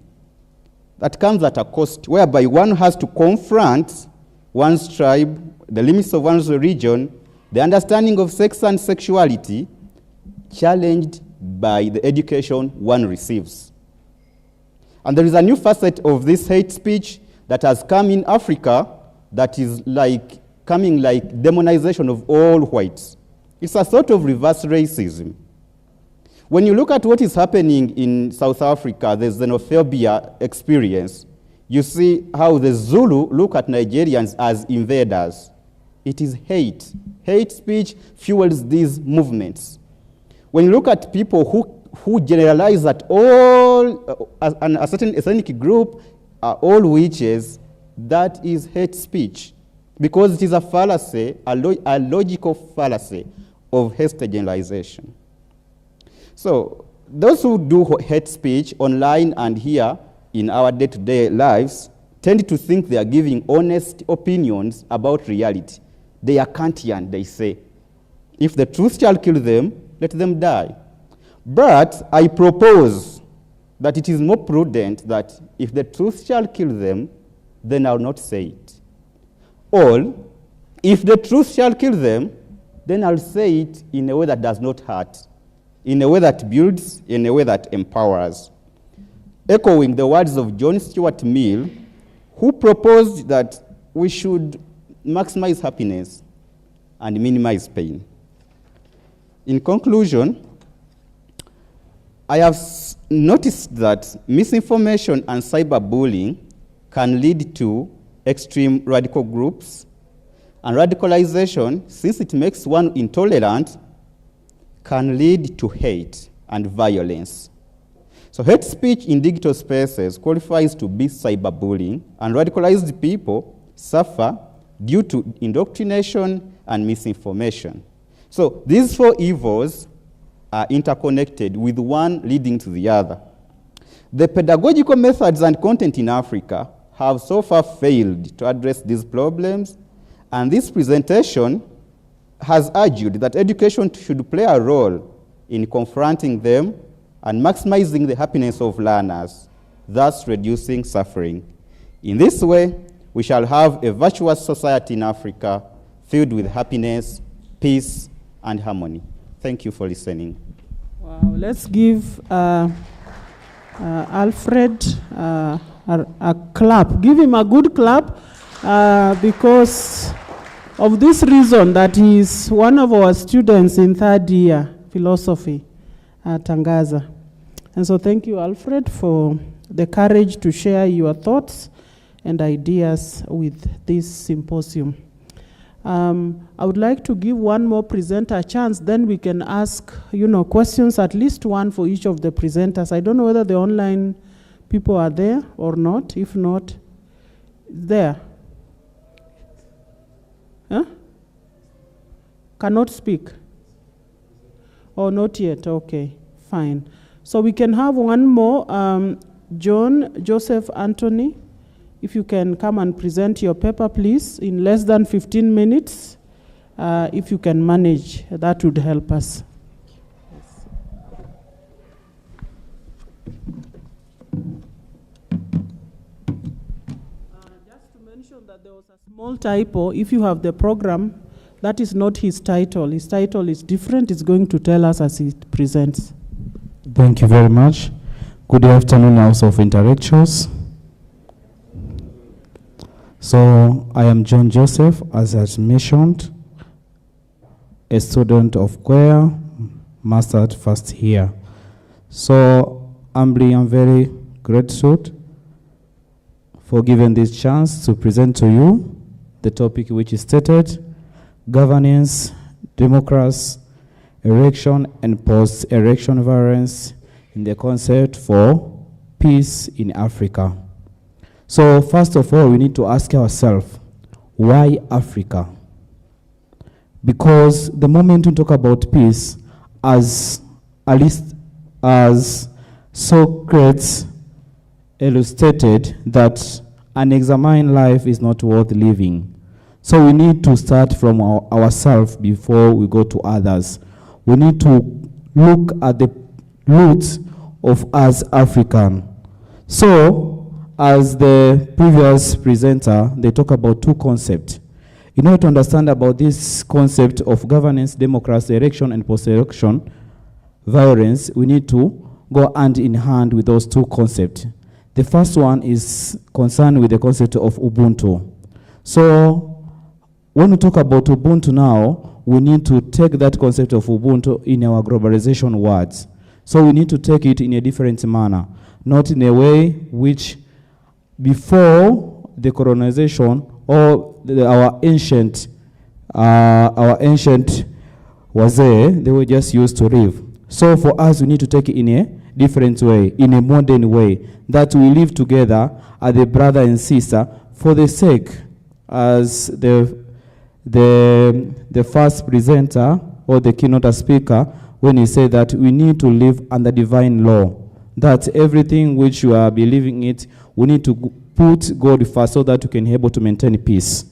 that comes at a cost, whereby one has to confront one's tribe, the limits of one's religion, the understanding of sex and sexuality, challenged by the education one receives. And there is a new facet of this hate speech that has come in Africa that is like coming like demonization of all whites. It's a sort of reverse racism. When you look at what is happening in South Africa, the xenophobia experience, you see how the Zulu look at Nigerians as invaders. It is hate. Hate speech fuels these movements. When you look at people who generalize that all, a certain ethnic group are all witches, that is hate speech, because it is a fallacy, a logical fallacy of hate generalization. So those who do hate speech online and here in our day-to-day lives tend to think they are giving honest opinions about reality. They are Kantian, they say. If the truth shall kill them, let them die. But I propose that it is more prudent that if the truth shall kill them, then I will not say it. Or, if the truth shall kill them, then I'll say it in a way that does not hurt, in a way that builds, in a way that empowers. Echoing the words of John Stuart Mill, who proposed that we should maximize happiness and minimize pain. In conclusion, I have noticed that misinformation and cyberbullying can lead to extreme radical groups, and radicalization, since it makes one intolerant, can lead to hate and violence. So hate speech in digital spaces qualifies to be cyberbullying, and radicalized people suffer due to indoctrination and misinformation. So these four evils are interconnected, with one leading to the other. The pedagogical methods and content in Africa have so far failed to address these problems, and this presentation has argued that education should play a role in confronting them and maximizing the happiness of learners, thus reducing suffering. In this way, we shall have a virtuous society in Africa filled with happiness, peace, and harmony. Thank you for listening. Wow, let's give Alfred a clap. Give him a good clap because of this reason that he is one of our students in third year philosophy at Tangaza. And so thank you, Alfred, for the courage to share your thoughts and ideas with this symposium. I would like to give one more presenter a chance, then we can ask, questions, at least one for each of the presenters. I don't know whether the online people are there or not. If not, there. Huh? Cannot speak? Oh, not yet. Okay, fine. So we can have one more. John Joseph Anthony, if you can come and present your paper, please, in less than 15 minutes. If you can manage, that would help us. Just to mention that there was a small typo. If you have the program, that is not his title. His title is different. It's going to tell us as he presents. Thank you very much. Good afternoon, House of Intellectuals. So I am John Joseph, as I mentioned, a student of Queer, mastered first year. So humbly, I'm very grateful for giving this chance to present to you the topic which is stated: governance, democracy, erection and post-erection violence in the concept for peace in Africa. So first of all, we need to ask ourselves, why Africa? Because the moment we talk about peace, as at least as Socrates illustrated, that an examined life is not worth living. So we need to start from ourselves before we go to others. We need to look at the roots of us African. So, as the previous presenter, they talk about two concepts. In order to understand about this concept of governance, democracy, erection, and post-erection violence, we need to go hand in hand with those two concepts. The first one is concerned with the concept of Ubuntu. So, when we talk about Ubuntu now, we need to take that concept of Ubuntu in our globalization words. So we need to take it in a different manner, not in a way which before the colonization or our ancient was there, they were just used to live. So for us, we need to take it in a different way, in a modern way, that we live together as a brother and sister for the sake, as the first presenter or the keynote speaker, when he said that we need to live under divine law, that everything which you are believing it, we need to put God first so that we can be able to maintain peace.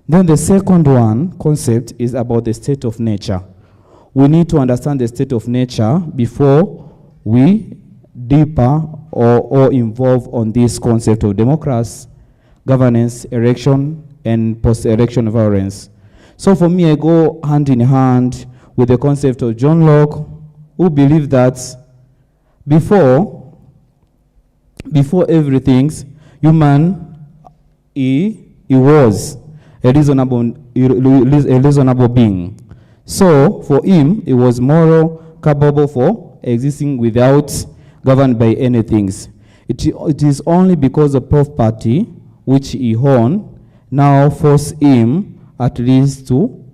Then the second one concept is about the state of nature. We need to understand the state of nature before we deeper or involve on this concept of democracy, governance, erection, and post-erection violence. So for me, I go hand in hand with the concept of John Locke, who believed that before everything, human, he was a reasonable being. So for him, he was moral, capable for existing without governed by anything. It is only because the property which he owned now force him at least to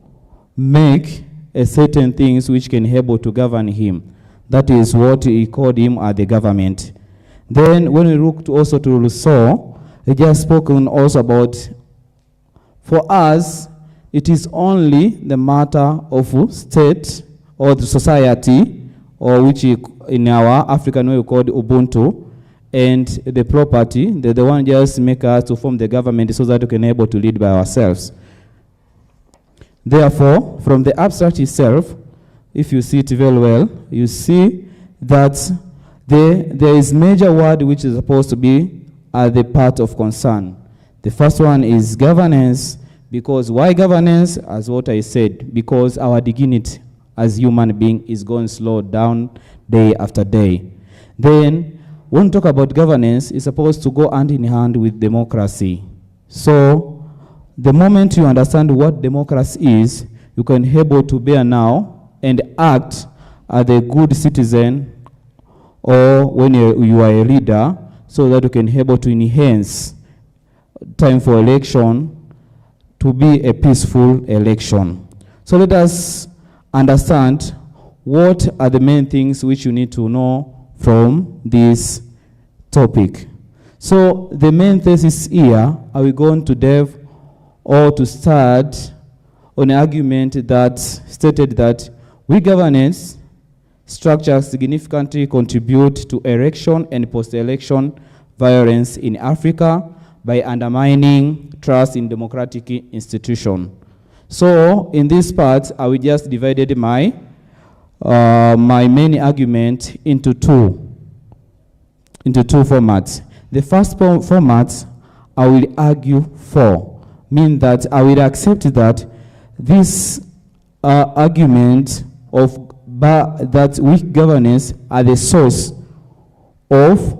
make a certain things which can be able to govern him. That is what he called him as the government. Then when we look also to Rousseau, he just spoken also about, for us, it is only the matter of state or the society, or which in our African way we call Ubuntu, and the property, they're the one just make us to form the government so that we can be able to lead by ourselves. Therefore, from the abstract itself, if you see it very well, you see that there is major word which is supposed to be at the part of concern. The first one is governance, because why governance? As what I said, because our dignity as human being is going slow down day after day. Then, when we talk about governance, it's supposed to go hand in hand with democracy. So, the moment you understand what democracy is, you can be able to bear now and act as a good citizen, or when you are a leader, so that you can be able to enhance time for election to be a peaceful election. So let us understand what are the main things which you need to know from this topic. So the main thesis here, are we going to delve or to start on an argument that stated that weak governance structures significantly contribute to election and post-election violence in Africa by undermining trust in democratic institutions. So in this part, I will just divided my main argument into two formats. The first format I will argue for, mean that I will accept that this argument of that weak governance are the source of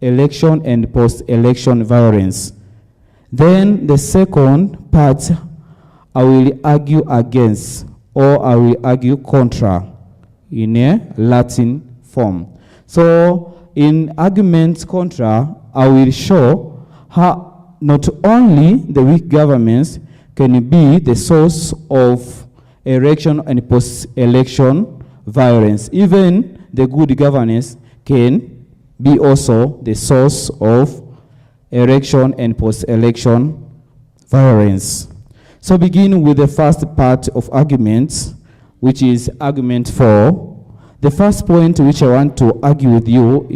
election and post-election violence. Then the second part, I will argue against, or I will argue contra in a Latin form. So in argument contra, I will show how not only the weak governments can be the source of election and post-election violence, even the good governance can be also the source of election and post-election violence. So begin with the first part of arguments, which is argument 4. The first point which I want to argue with you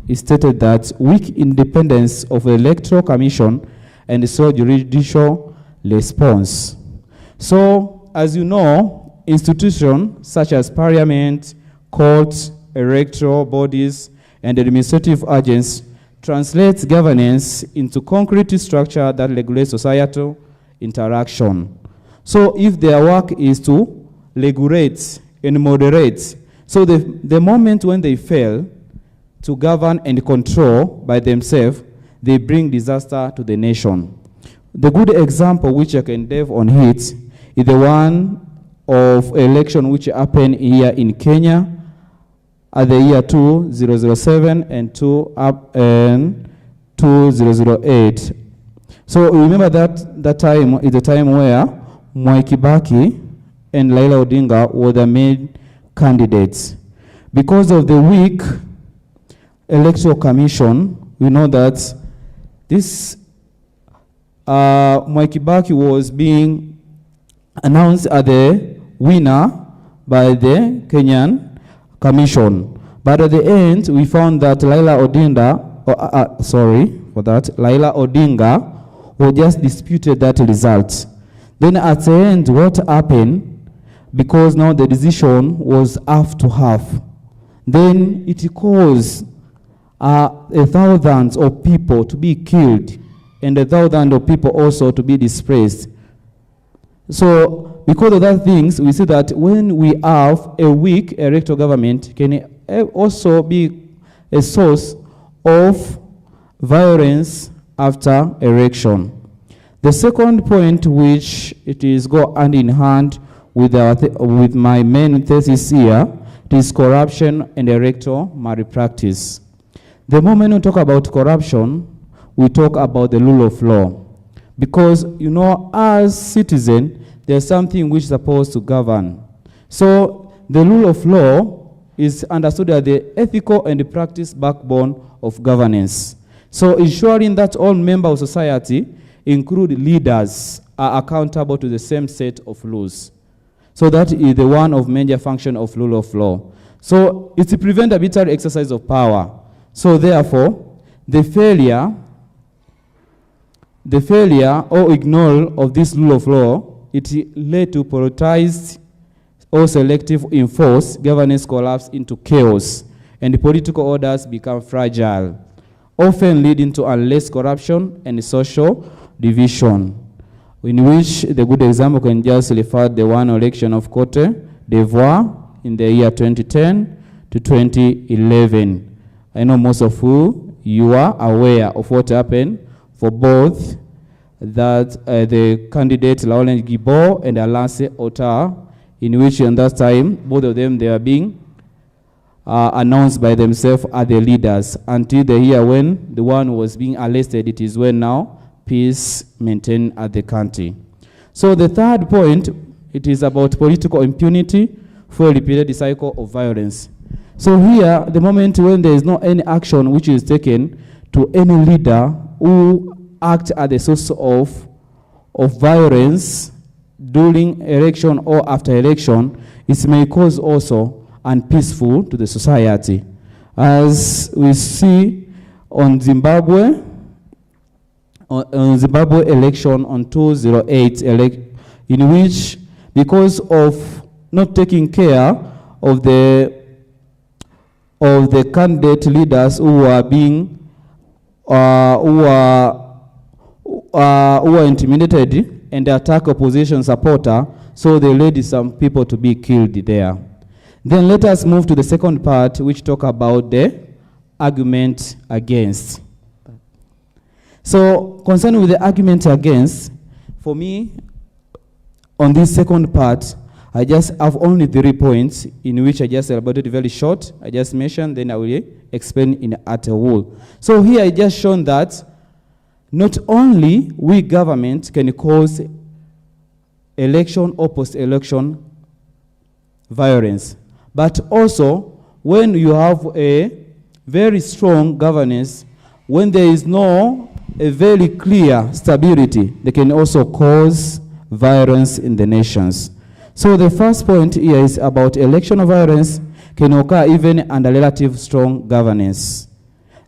is stated that weak independence of the Electoral Commission and so judicial response. So, as you know, institutions such as parliament, courts, electoral bodies, and administrative agents translate governance into concrete structure that regulates societal interaction. So, if their work is to regulate and moderate, so the moment when they fail to govern and control by themselves, they bring disaster to the nation. The good example which I can delve on it is the one of election which happened here in Kenya at the year 2007 and 2008. So remember that time is the time where Mwai Kibaki and Raila Odinga were the main candidates. Because of the weak electoral commission, we know that this Mwai Kibaki was being announced as the winner by the Kenyan Commission. But at the end, we found that Raila Odinga was just disputed that result. Then at the end, what happened, because now the decision was half to half, then it caused thousands of people to be killed and thousands of people also to be displaced. So because of that things, we see that when we have a weak electoral government, can also be a source of violence after election. The second point, which it is go hand in hand with my main thesis here, it is corruption and electoral malpractice. The moment we talk about corruption, we talk about the rule of law. Because, you know, as citizens, there's something which is supposed to govern. So the rule of law is understood as the ethical and the practice backbone of governance. So ensuring that all members of society, including leaders, are accountable to the same set of rules. So that is the one of major function of rule of law. So it's to prevent arbitrary exercise of power. So therefore, The failure or ignore of this rule of law, it led to prioritized or selective enforced governance collapse into chaos, and the political orders become fragile, often leading to unless corruption and social division, in which the good example can just refer the one election of Cote d'Ivoire in the year 2010 to 2011. I know most of you are aware of what happened for both that the candidate Laurent Gbagbo and Alassane Ouattara, in which in that time, both of them, they are being announced by themselves as the leaders, until the year when the one was being arrested. It is when now peace maintained at the country. So the third point, it is about political impunity for a repeated cycle of violence. So here, the moment when there is no any action which is taken to any leader who act as the source of violence during election or after election, it may cause also unpeaceful to the society. As we see on Zimbabwe election on 2008, in which, because of not taking care of the candidate leaders who are being who are intimidated and attack opposition supporter, so they led some people to be killed there. Then let us move to the second part, which talk about the argument against. So concerning with the argument against, for me, on this second part, I just have only 3 points in which I just elaborated very short. I just mentioned, then I will explain in at a whole. So here I just shown that not only we government can cause election or post-election violence, but also when you have a very strong governance, when there is no a very clear stability, they can also cause violence in the nations. So the first point here is about election violence can occur even under relative strong governance.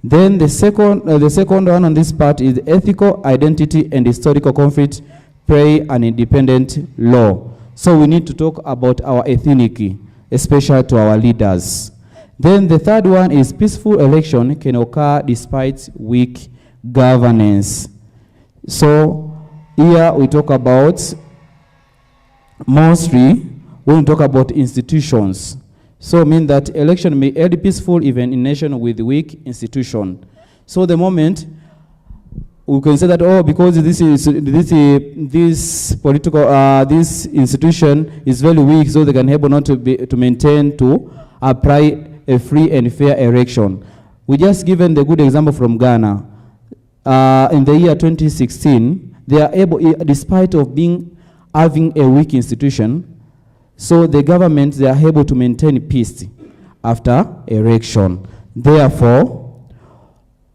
Then the second one on this part is ethical, identity, and historical conflict play an independent law. So we need to talk about our ethnicity, especially to our leaders. Then the third one is peaceful election can occur despite weak governance. So here we talk about mostly when we talk about institutions. So mean that election may be peaceful even in nation with weak institution. So the moment we can say that, oh, because this institution is very weak, so they can able not to maintain to apply a free and fair election. We just given the good example from Ghana. In the year 2016, they are able, despite of having a weak institution, so the government, they are able to maintain peace after election. Therefore,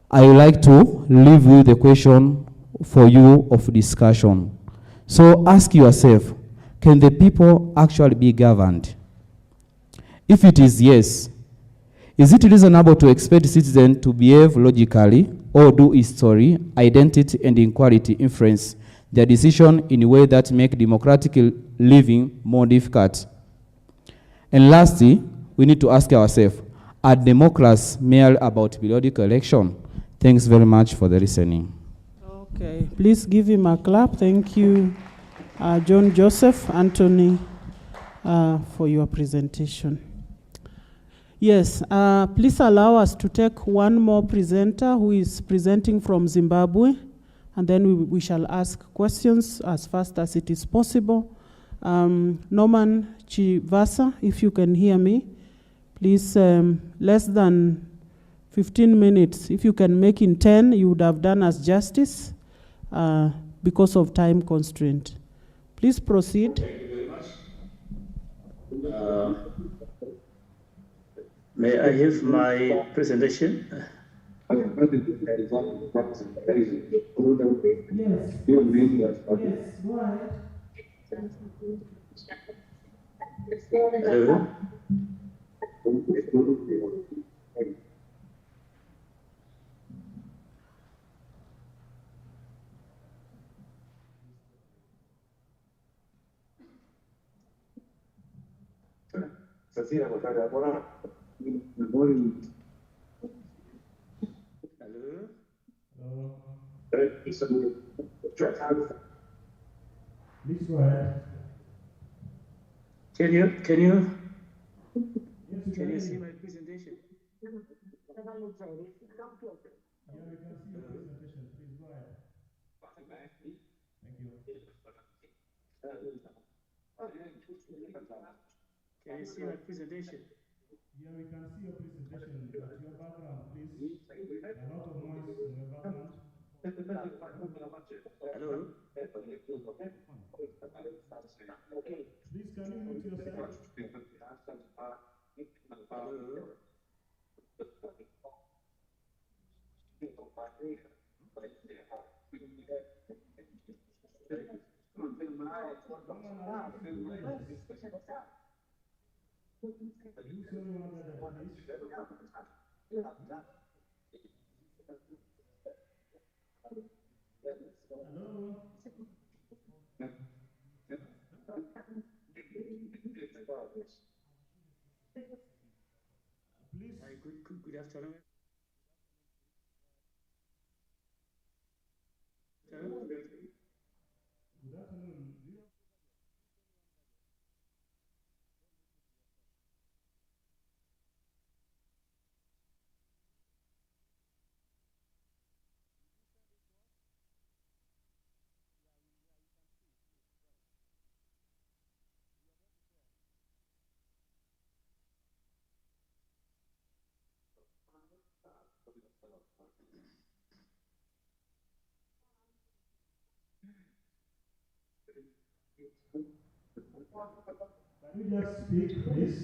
I would like to leave you the question for you of discussion. So ask yourself, can the people actually be governed? If it is yes, is it reasonable to expect citizens to behave logically or do history, identity, and inequality influence their decision in a way that make democratic living more difficult? And lastly, we need to ask ourselves, are democracies merely about periodic election? Thanks very much for the listening. Okay, please give him a clap. Thank you, John Joseph Anthony, for your presentation. Yes, please allow us to take one more presenter who is presenting from Zimbabwe, and then we shall ask questions as fast as it is possible. Norman Chivasa, if you can hear me, please, less than 15 minutes. If you can make in 10, you would have done us justice because of time constraint. Please proceed. Thank you very much. May I have my presentation? Yes. Yes, go ahead. Hello? Please go ahead. Can you Yes, can you see my presentation? Yeah, we can see your presentation. Please go ahead. Thank you. Can you see my presentation? Yeah, we can see your presentation, but your background, please. A lot of noise in your background. Hello? Please, can you mute yourself? Hello? Hello? Please. Hi, good afternoon. Good afternoon. Can you just speak, please?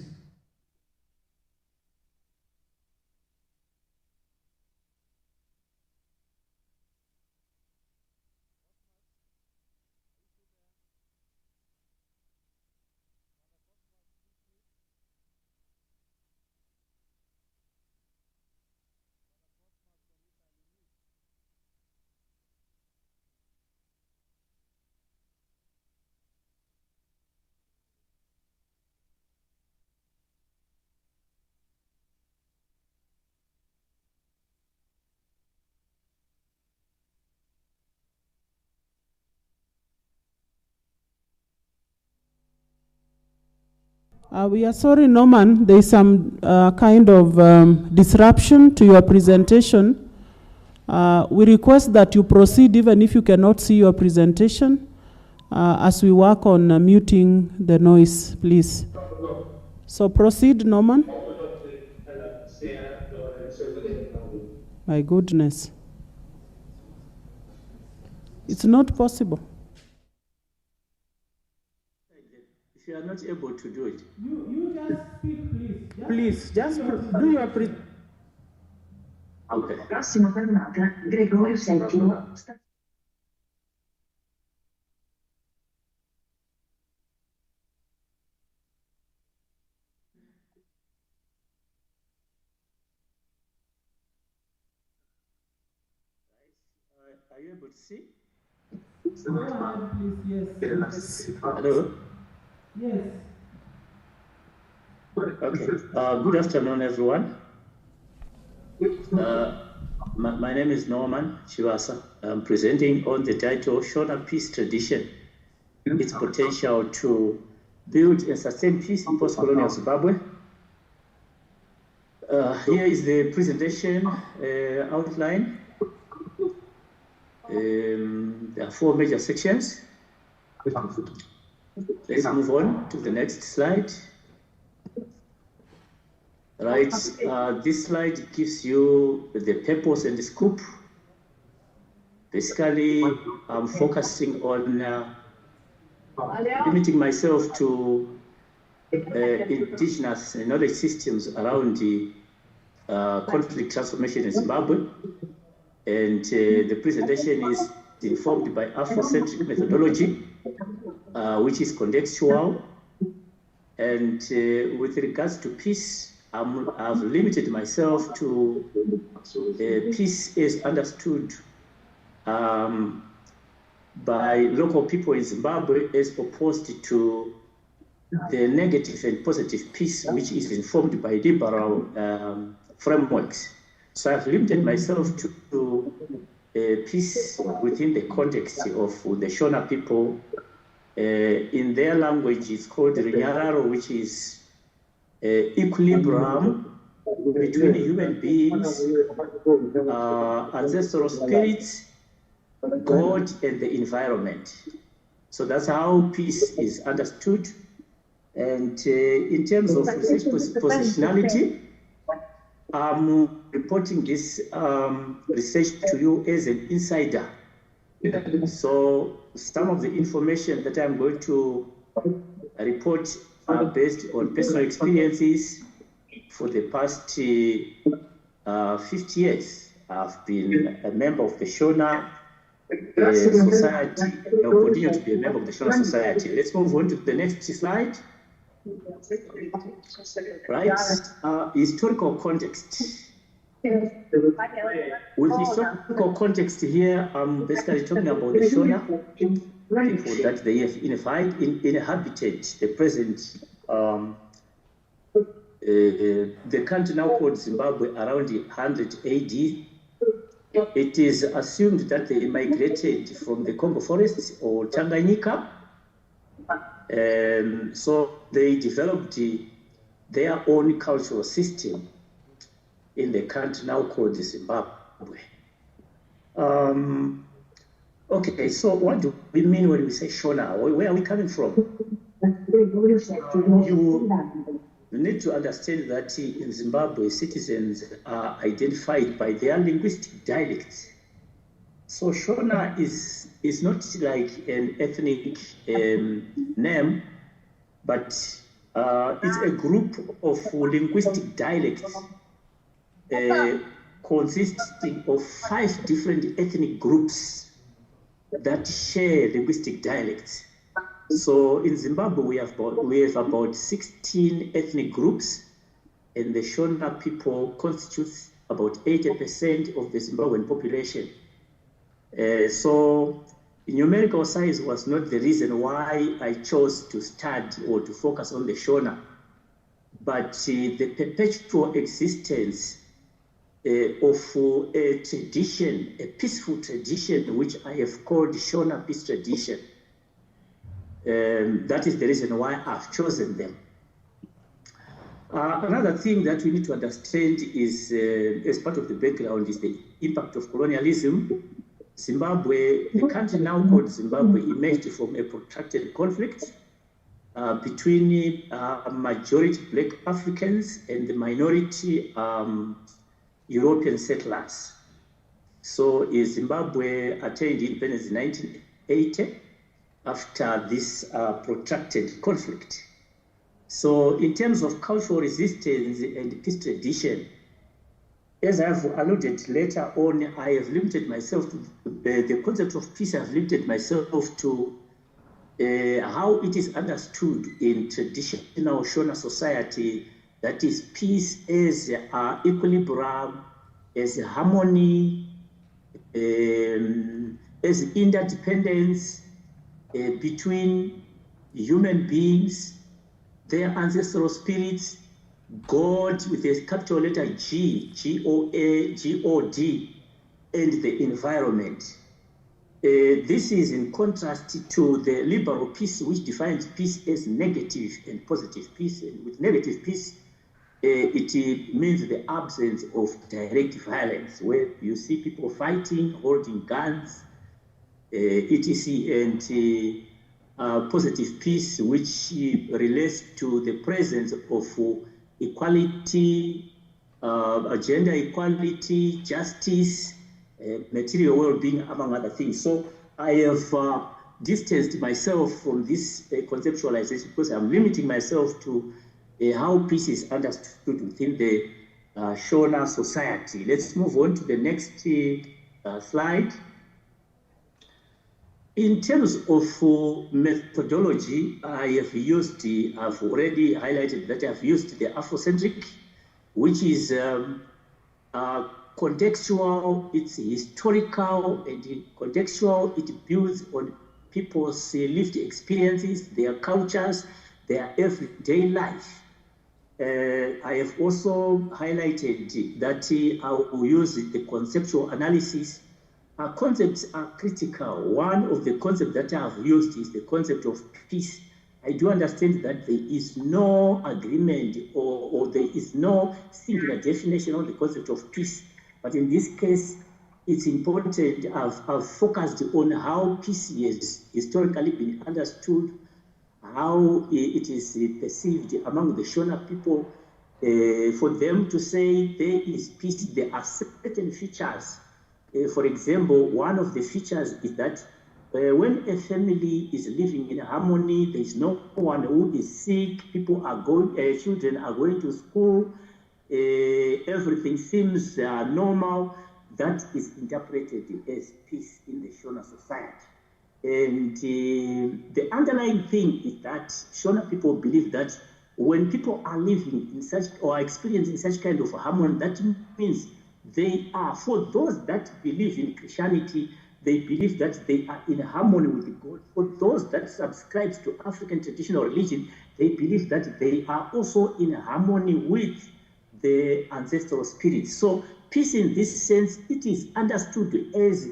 We are sorry, Norman, there is some kind of disruption to your presentation. We request that you proceed even if you cannot see your presentation as we work on muting the noise, please. So proceed, Norman. My goodness. It's not possible. If you are not able to do it. You just speak, please. Please, just do your presentation. Okay. Prossima fermata, Gregorio VII. Are you able to see? Go ahead, please. Yes. Hello? Yes. Okay. Good afternoon, everyone. My name is Norman Chivasa. I'm presenting on the title Shona Peace Tradition, its potential to build and sustain peace in post-colonial Zimbabwe. Here is the presentation outline. There are 4 major sections. Let's move on to the next slide. Right, this slide gives you the purpose and the scope. Basically, I'm focusing on limiting myself to indigenous knowledge systems around the conflict transformation in Zimbabwe. And the presentation is informed by Afrocentric methodology, which is contextual. And with regards to peace, I've limited myself to peace is understood by local people in Zimbabwe as opposed to the negative and positive peace, which is informed by liberal frameworks. So I've limited myself to peace within the context of the Shona people. In their language, it's called Rinyararo, which is equilibrium between human beings, ancestral spirits, God, and the environment. So that's how peace is understood. And in terms of research positionality, I'm reporting this research to you as an insider. So some of the information that I'm going to report are based on personal experiences. For the past 50 years, I've been a member of the Shona Society. I'll continue to be a member of the Shona Society. Let's move on to the next slide. Right, historical context. With historical context here, I'm basically talking about the Shona people that they have inhabited the present, the country now called Zimbabwe around 100 AD. It is assumed that they migrated from the Congo forests or Tanganyika. So they developed their own cultural system in the country now called Zimbabwe. Okay, so what do we mean when we say Shona? Where are we coming from? You need to understand that in Zimbabwe, citizens are identified by their linguistic dialects. So Shona is not like an ethnic name, but it's a group of linguistic dialects consisting of 5 different ethnic groups that share linguistic dialects. So in Zimbabwe, we have about 16 ethnic groups, and the Shona people constitute about 80% of the Zimbabwean population. So numerical size was not the reason why I chose to study or to focus on the Shona, but the perpetual existence of a tradition, a peaceful tradition, which I have called Shona peace tradition. That is the reason why I've chosen them. Another thing that we need to understand is, as part of the background, is the impact of colonialism. Zimbabwe, the country now called Zimbabwe, emerged from a protracted conflict between majority Black Africans and the minority European settlers. So Zimbabwe attained independence in 1980 after this protracted conflict. So in terms of cultural resistance and peace tradition, as I've alluded later on, I have limited myself to the concept of peace. I've limited myself to how it is understood in traditional Shona society, that is peace as equilibrium, as harmony, as interdependence between human beings, their ancestral spirits, God with a capital letter G, G-O-A-G-O-D, and the environment. This is in contrast to the liberal peace, which defines peace as negative and positive peace. And with negative peace, it means the absence of direct violence, where you see people fighting, holding guns, etc. And positive peace, which relates to the presence of equality, gender equality, justice, material well-being, among other things. So I have distanced myself from this conceptualization because I'm limiting myself to how peace is understood within the Shona society. Let's move on to the next slide. In terms of methodology, I've already highlighted that I've used the Afrocentric, which is contextual, it's historical, and contextual, it builds on people's lived experiences, their cultures, their everyday life. I have also highlighted that I will use the conceptual analysis. Concepts are critical. One of the concepts that I have used is the concept of peace. I do understand that there is no agreement or there is no singular definition on the concept of peace. But in this case, it's important. I've focused on how peace has historically been understood, how it is perceived among the Shona people. For them to say there is peace, there are certain features. For example, one of the features is that when a family is living in harmony, there is no one who is sick, people are going, children are going to school, everything seems normal. That is interpreted as peace in the Shona society. And the underlying thing is that Shona people believe that when people are living in such or experiencing such kind of harmony, that means they are, for those that believe in Christianity, they believe that they are in harmony with God. For those that subscribe to African traditional religion, they believe that they are also in harmony with the ancestral spirits. So peace in this sense, it is understood as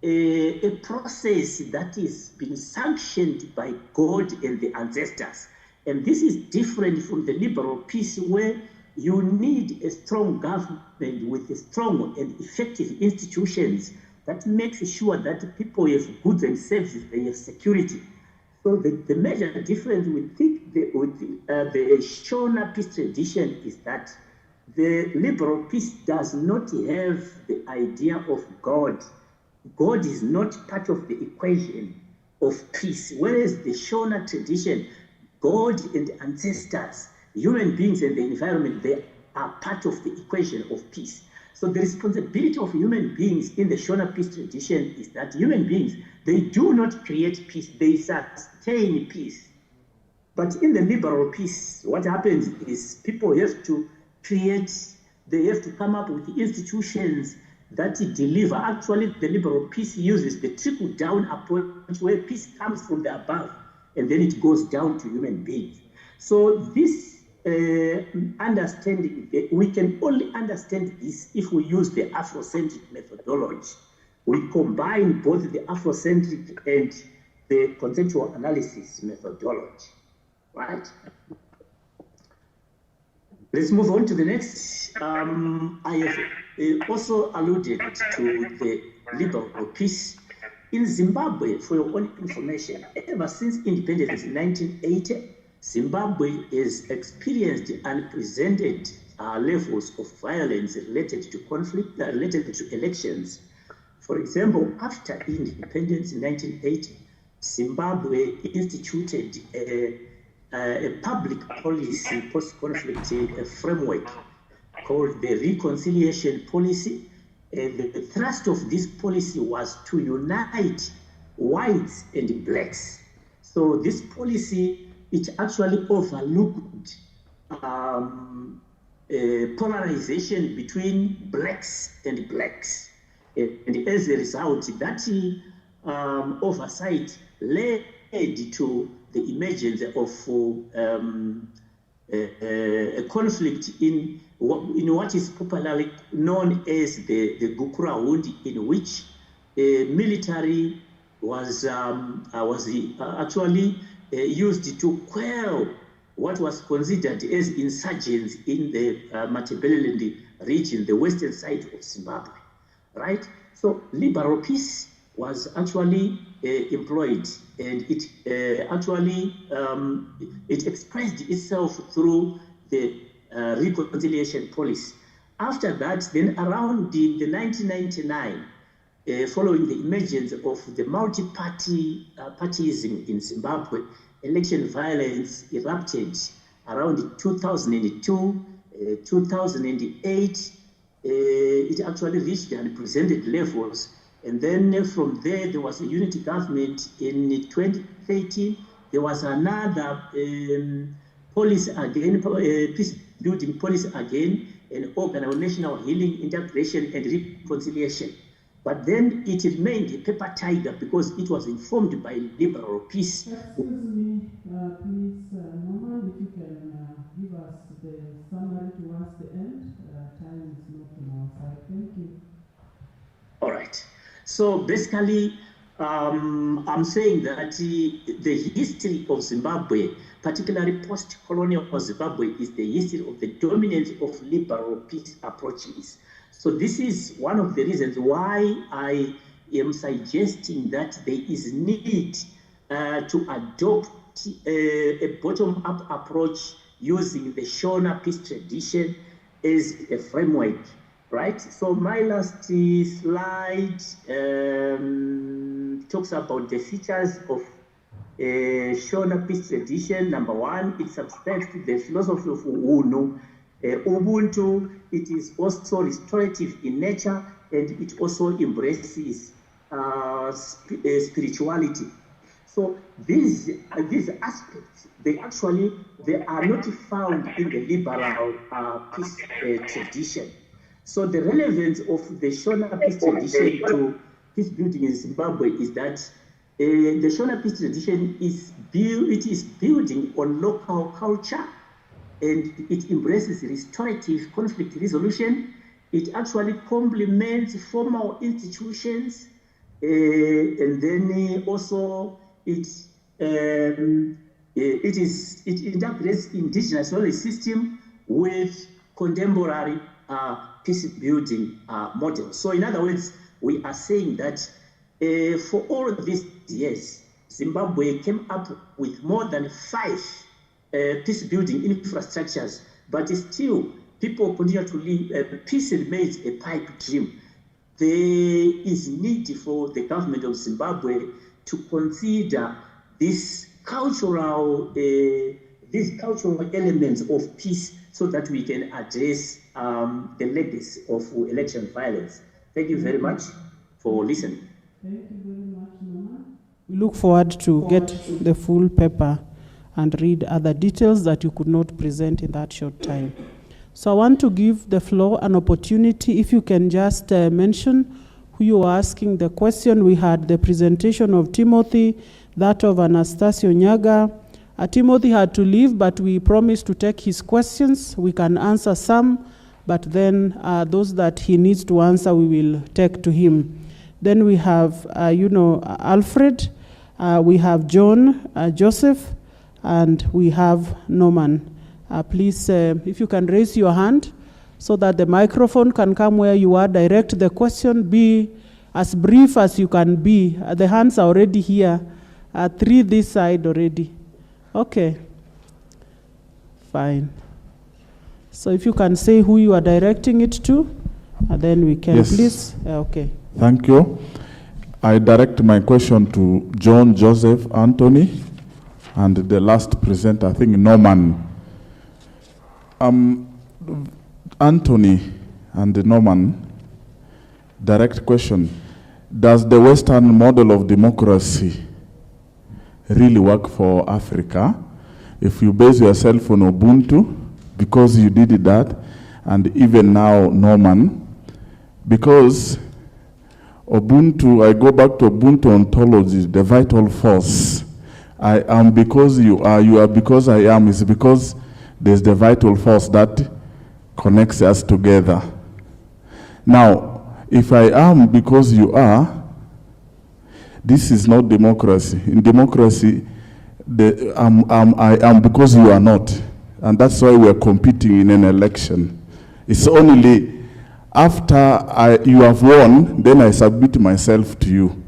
a process that is being sanctioned by God and the ancestors. And this is different from the liberal peace, where you need a strong government with strong and effective institutions that makes sure that people have goods and services, they have security. So the major difference with the Shona peace tradition is that the liberal peace does not have the idea of God. God is not part of the equation of peace, whereas the Shona tradition, God and ancestors, human beings and the environment, they are part of the equation of peace. So the responsibility of human beings in the Shona peace tradition is that human beings, they do not create peace, they sustain peace. But in the liberal peace, what happens is people have to create, they have to come up with institutions that deliver. Actually, the liberal peace uses the trickle-down approach, where peace comes from the above and then it goes down to human beings. So this understanding, we can only understand this if we use the Afrocentric methodology. We combine both the Afrocentric and the conceptual analysis methodology, right? Let's move on to the next. I have also alluded to the liberal peace. In Zimbabwe, for your own information, ever since independence in 1980, Zimbabwe has experienced unprecedented levels of violence related to conflict, related to elections. For example, after independence in 1980, Zimbabwe instituted a public policy post-conflict framework called the reconciliation policy. The thrust of this policy was to unite whites and blacks. So this policy, it actually overlooked polarization between blacks and blacks. And as a result, that oversight led to the emergence of a conflict in what is popularly known as the Gukura Wound, in which military was actually used to quell what was considered as insurgents in the Matabeleland region, the western side of Zimbabwe, right? So liberal peace was actually employed, and it actually it expressed itself through the reconciliation policy. After that, then around the 1999, following the emergence of the multi-party partyism in Zimbabwe, election violence erupted around 2002, 2008. It actually reached unprecedented levels. And then from there, there was a unity government. In 2013, there was another policy again, peace building policy again, and organizational healing, integration, and reconciliation. But then it remained a paper tiger because it was informed by liberal peace. Excuse me, please, Norman, if you can give us the summary towards the end. Time is not on our side. Thank you. All right. So basically, I'm saying that the history of Zimbabwe, particularly post-colonial Zimbabwe, is the history of the dominance of liberal peace approaches. So this is one of the reasons why I am suggesting that there is need to adopt a bottom-up approach using the Shona peace tradition as a framework, right? So my last slide talks about the features of Shona peace tradition. Number one, it subscribes to the philosophy of Ubuntu. It is also restorative in nature, and it also embraces spirituality. So these aspects, they are not found in the liberal peace tradition. So the relevance of the Shona peace tradition to peace building in Zimbabwe is that the Shona peace tradition is building on local culture, and it embraces restorative conflict resolution. It actually complements formal institutions, and then also it integrates indigenous knowledge system with contemporary peace building models. So in other words, we are saying that for all of these years, Zimbabwe came up with more than 5 peace building infrastructures, but still people continue to live, peace remains a pipe dream. There is need for the government of Zimbabwe to consider these cultural elements of peace so that we can address the legacy of election violence. Thank you very much for listening. Thank you very much, Norman. We look forward to get the full paper and read other details that you could not present in that short time. So I want to give the floor an opportunity, if you can just mention who you are asking the question. We had the presentation of Timothy, that of Anastasio Nyaga. Timothy had to leave, but we promised to take his questions. We can answer some, but then those that he needs to answer, we will take to him. Then we have, Alfred, we have John, Joseph, and we have Norman. Please, if you can raise your hand so that the microphone can come where you are, direct the question, be as brief as you can be. The hands are already here, 3 this side already. Okay, fine. So if you can say who you are directing it to, and then we can, yes. Please. Okay. Thank you. I direct my question to John, Joseph, Anthony, and the last presenter, I think Norman. Anthony and Norman, direct question. Does the Western model of democracy really work for Africa? If you base yourself on Ubuntu, because you did that, and even now Norman, because Ubuntu, I go back to Ubuntu ontology, the vital force. I am because you are because I am, is because there's the vital force that connects us together. Now, if I am because you are, this is not democracy. In democracy, I am because you are not. And that's why we're competing in an election. It's only after you have won, then I submit myself to you.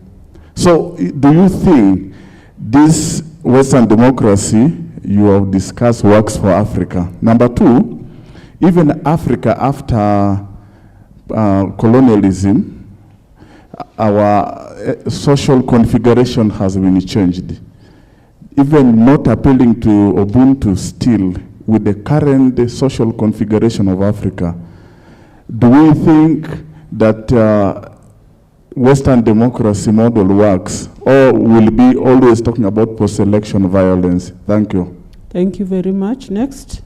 So do you think this Western democracy you have discussed works for Africa? Number 2, even Africa after colonialism, our social configuration has been changed. Even not appealing to Ubuntu still, with the current social configuration of Africa, do we think that Western democracy model works, or will be always talking about post-election violence? Thank you. Thank you very much. Next.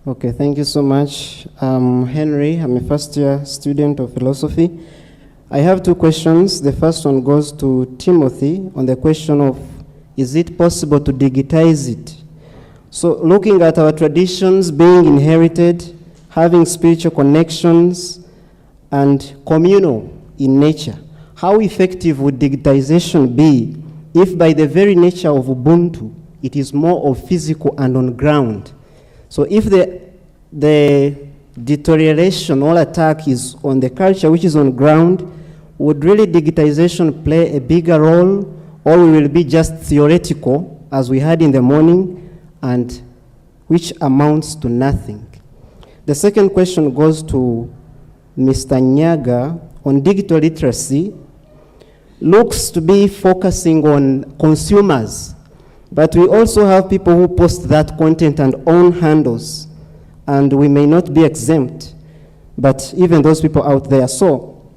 Okay, thank you so much. Henry, I'm a first year student of philosophy. I have two questions. The first one goes to Timothy on the question of, is it possible to digitize it? So looking at our traditions being inherited, having spiritual connections, and communal in nature, how effective would digitization be if by the very nature of Ubuntu, it is more of physical and on ground? So if the deterioration or attack is on the culture which is on ground, would really digitization play a bigger role, or we will be just theoretical as we had in the morning, and which amounts to nothing? The second question goes to Mr. Nyaga on digital literacy. Looks to be focusing on consumers, but we also have people who post that content and own handles, and we may not be exempt, but even those people out there. So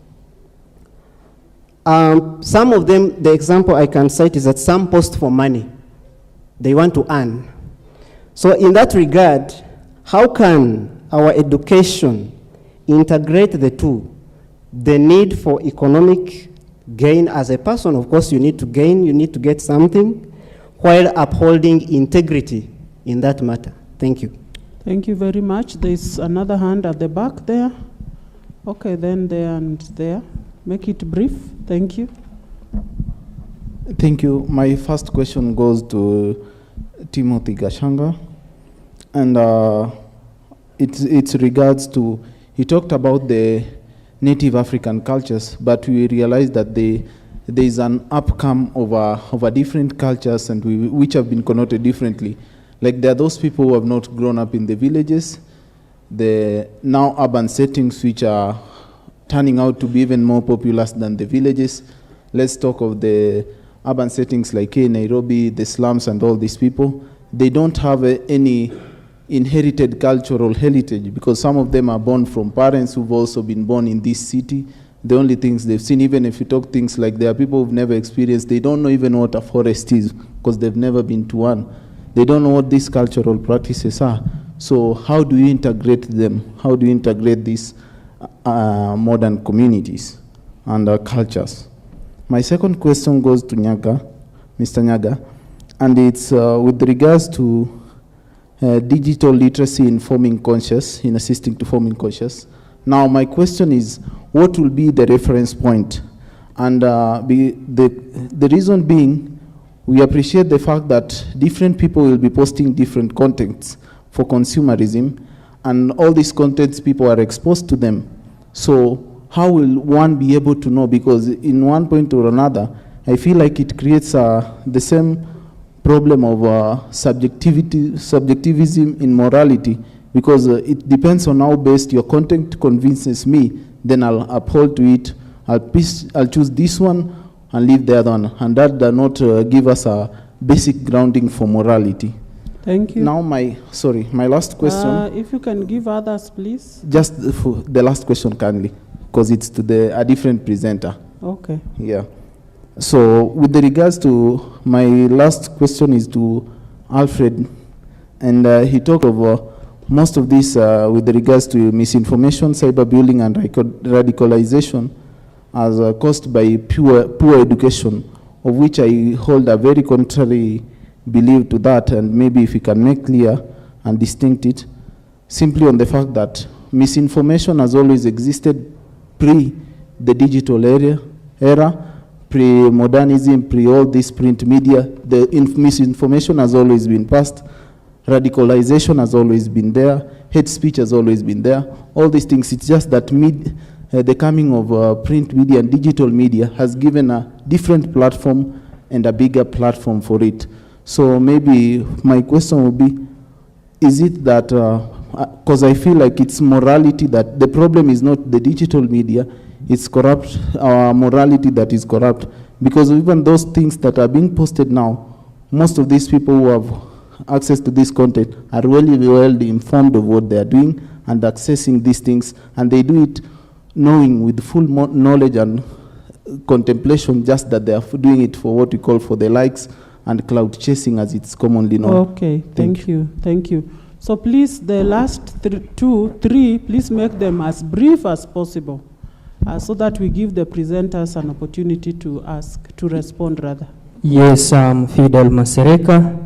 some of them, the example I can cite is that some post for money. They want to earn. So in that regard, how can our education integrate the two? The need for economic gain as a person, of course you need to gain, you need to get something, while upholding integrity in that matter. Thank you. Thank you very much. There's another hand at the back there. Okay, then there and there. Make it brief. Thank you. Thank you. My first question goes to Timothy Gashanga, and it's regards to, he talked about the native African cultures, but we realized that there is an upcome of different cultures, and which have been connoted differently. Like there are those people who have not grown up in the villages, the now urban settings which are turning out to be even more populous than the villages. Let's talk of the urban settings like Nairobi, the slums and all these people. They don't have any inherited cultural heritage, because some of them are born from parents who've also been born in this city. The only things they've seen, even if you talk things like there are people who've never experienced, they don't know even what a forest is, because they've never been to one. They don't know what these cultural practices are. So how do you integrate them? How do you integrate these modern communities and cultures? My second question goes to Nyaga, Mr. Nyaga, and it's with regards to digital literacy in forming conscious, in assisting to forming conscious. Now my question is, what will be the reference point? And the reason being, we appreciate the fact that different people will be posting different contents for consumerism, and all these contents people are exposed to them. So how will one be able to know? Because in one point or another, I feel like it creates the same problem of subjectivism in morality, because it depends on how best your content convinces me, then I'll uphold to it. I'll choose this one and leave the other one, and that does not give us a basic grounding for morality. Thank you. Now my last question. If you can give others, please. Just for the last question kindly, because it's to a different presenter. Okay. Yeah. So with regards to, my last question is to Alfred, and he talked of most of this with regards to misinformation, cyberbullying, and radicalization as caused by poor education, of which I hold a very contrary belief to that, and maybe if you can make clear and distinct it, simply on the fact that misinformation has always existed pre the digital era, pre-modernism, pre-all this print media. The misinformation has always been passed. Radicalization has always been there. Hate speech has always been there. All these things, it's just that the coming of print media and digital media has given a different platform and a bigger platform for it. So maybe my question would be, is it that, because I feel like it's morality that the problem is not the digital media, it's corrupt, our morality that is corrupt. Because even those things that are being posted now, most of these people who have access to this content are really well informed of what they are doing and accessing these things, and they do it knowing with full knowledge and contemplation, just that they are doing it for what we call for the likes and cloud chasing, as it's commonly known. Okay, thank you. So please, the last three, please make them as brief as possible, so that we give the presenters an opportunity to respond rather. Yes, I'm Fidel Masereka,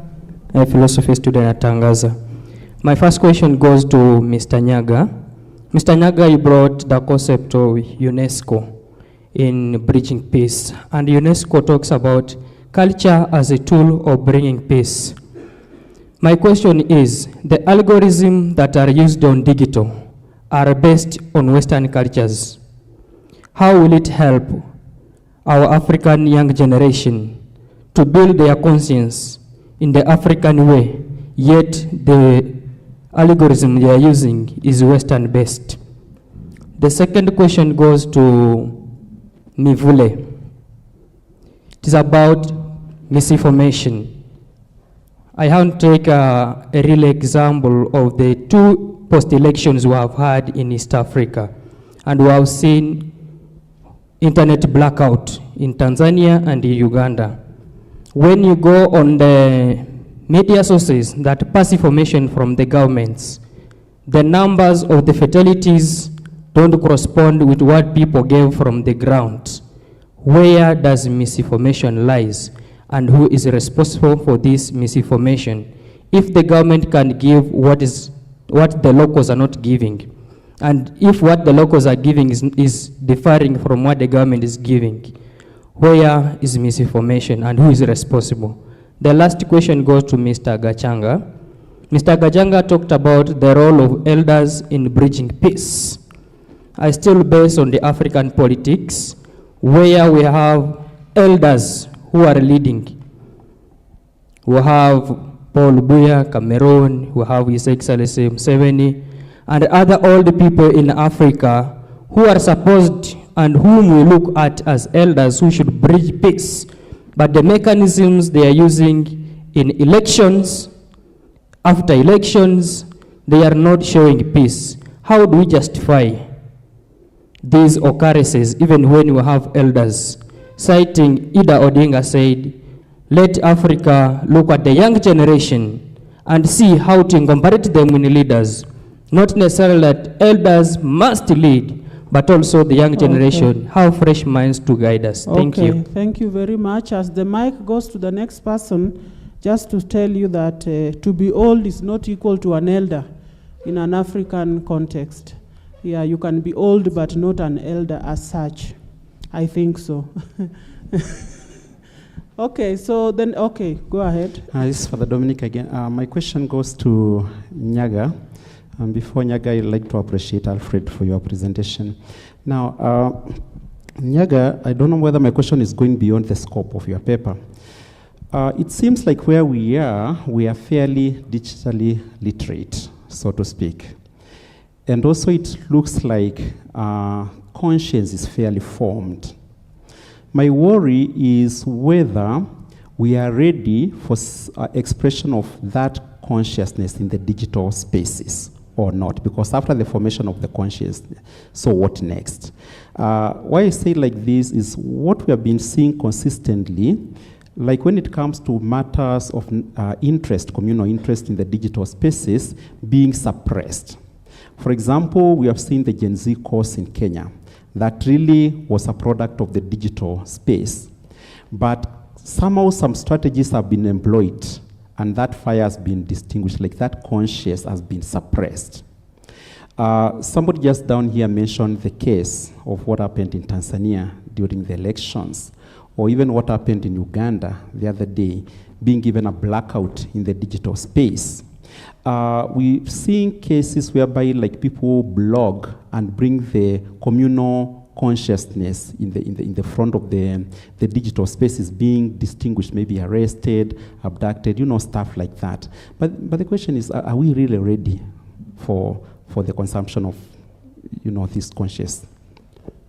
a philosophy student at Tangaza. My first question goes to Mr. Nyaga. Mr. Nyaga, you brought the concept of UNESCO in bridging peace, and UNESCO talks about culture as a tool of bringing peace. My question is, the algorithms that are used on digital are based on Western cultures. How will it help our African young generation to build their conscience in the African way, yet the algorithm they are using is Western based? The second question goes to Mivule. It is about misinformation. I want to take a real example of the two post-elections we have had in East Africa, and we have seen internet blackout in Tanzania and in Uganda. When you go on the media sources that pass information from the governments, the numbers of the fatalities don't correspond with what people gave from the ground. Where does misinformation lies, and who is responsible for this misinformation? If the government can give what the locals are not giving, and if what the locals are giving is differing from what the government is giving, where is misinformation and who is responsible? The last question goes to Mr. Gachanga. Mr. Gachanga talked about the role of elders in bridging peace. I still base on the African politics, where we have elders who are leading. We have Paul Buya, Cameroon, we have His Excellency Museveni, and other old people in Africa who are supposed and whom we look at as elders who should bridge peace. But the mechanisms they are using in elections, after elections, they are not showing peace. How do we justify these occurrences even when we have elders? Citing Ida Odinga said, let Africa look at the young generation and see how to incorporate them in leaders. Not necessarily that elders must lead, but also the young generation have fresh minds to guide us. Thank you. Thank you very much. As the mic goes to the next person, just to tell you that to be old is not equal to an elder in an African context. Yeah, you can be old but not an elder as such. I think so. Okay, so then, go ahead. This is Father Dominic again. My question goes to Nyaga. Before Nyaga, I'd like to appreciate Alfred for your presentation. Now, Nyaga, I don't know whether my question is going beyond the scope of your paper. It seems like where we are fairly digitally literate, so to speak. And also it looks like conscience is fairly formed. My worry is whether we are ready for expression of that consciousness in the digital spaces or not, because after the formation of the conscience, so what next? Why I say like this is what we have been seeing consistently, like when it comes to matters of interest, communal interest in the digital spaces being suppressed. For example, we have seen the Gen Z course in Kenya that really was a product of the digital space. But somehow some strategies have been employed and that fire has been distinguished, like that conscience has been suppressed. Somebody just down here mentioned the case of what happened in Tanzania during the elections, or even what happened in Uganda the other day, being given a blackout in the digital space. We've seen cases whereby like people blog and bring the communal consciousness in the front of the digital spaces being distinguished, maybe arrested, abducted, stuff like that. But the question is, are we really ready for the consumption of, this conscious?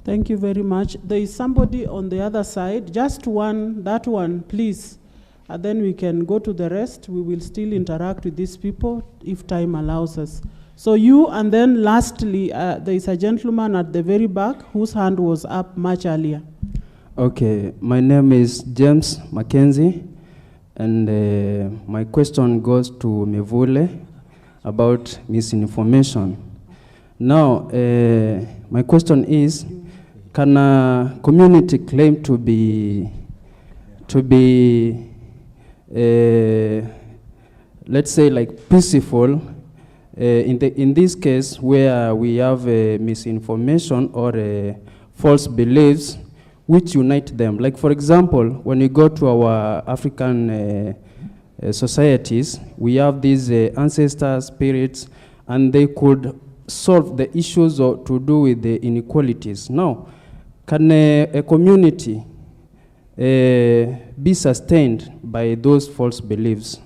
Thank you very much. There is somebody on the other side. Just one, that one, please. And then we can go to the rest. We will still interact with these people if time allows us. So you, and then lastly, there is a gentleman at the very back whose hand was up much earlier. Okay, my name is James Mackenzie, and my question goes to Mivule. about misinformation. Now, my question is, can a community claim to be let's say like peaceful in this case where we have misinformation or false beliefs which unite them? Like for example, when we go to our African societies, we have these ancestor spirits, and they could solve the issues to do with the inequalities. Now, can a community be sustained by those false beliefs?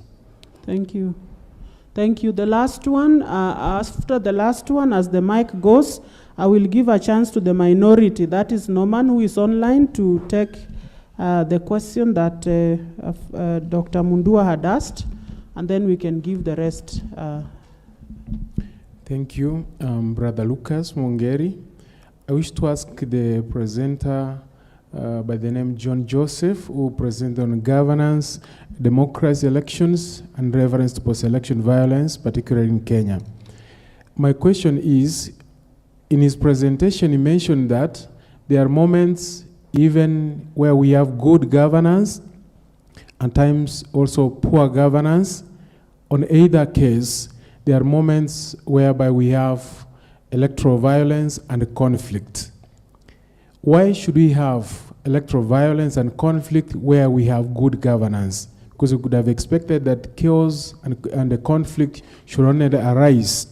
Thank you. Thank you. The last one, after the last one, as the mic goes, I will give a chance to the minority, that is Norman, who is online, to take the question that Dr. Mundua had asked, and then we can give the rest. Thank you, Brother Lucas Mongeri. I wish to ask the presenter by the name John Joseph, who presented on governance, democracy, elections, and reference to post-election violence, particularly in Kenya. My question is, in his presentation, he mentioned that there are moments even where we have good governance and times also poor governance. On either case, there are moments whereby we have electoral violence and conflict. Why should we have electoral violence and conflict where we have good governance? Because we could have expected that chaos and the conflict should only arise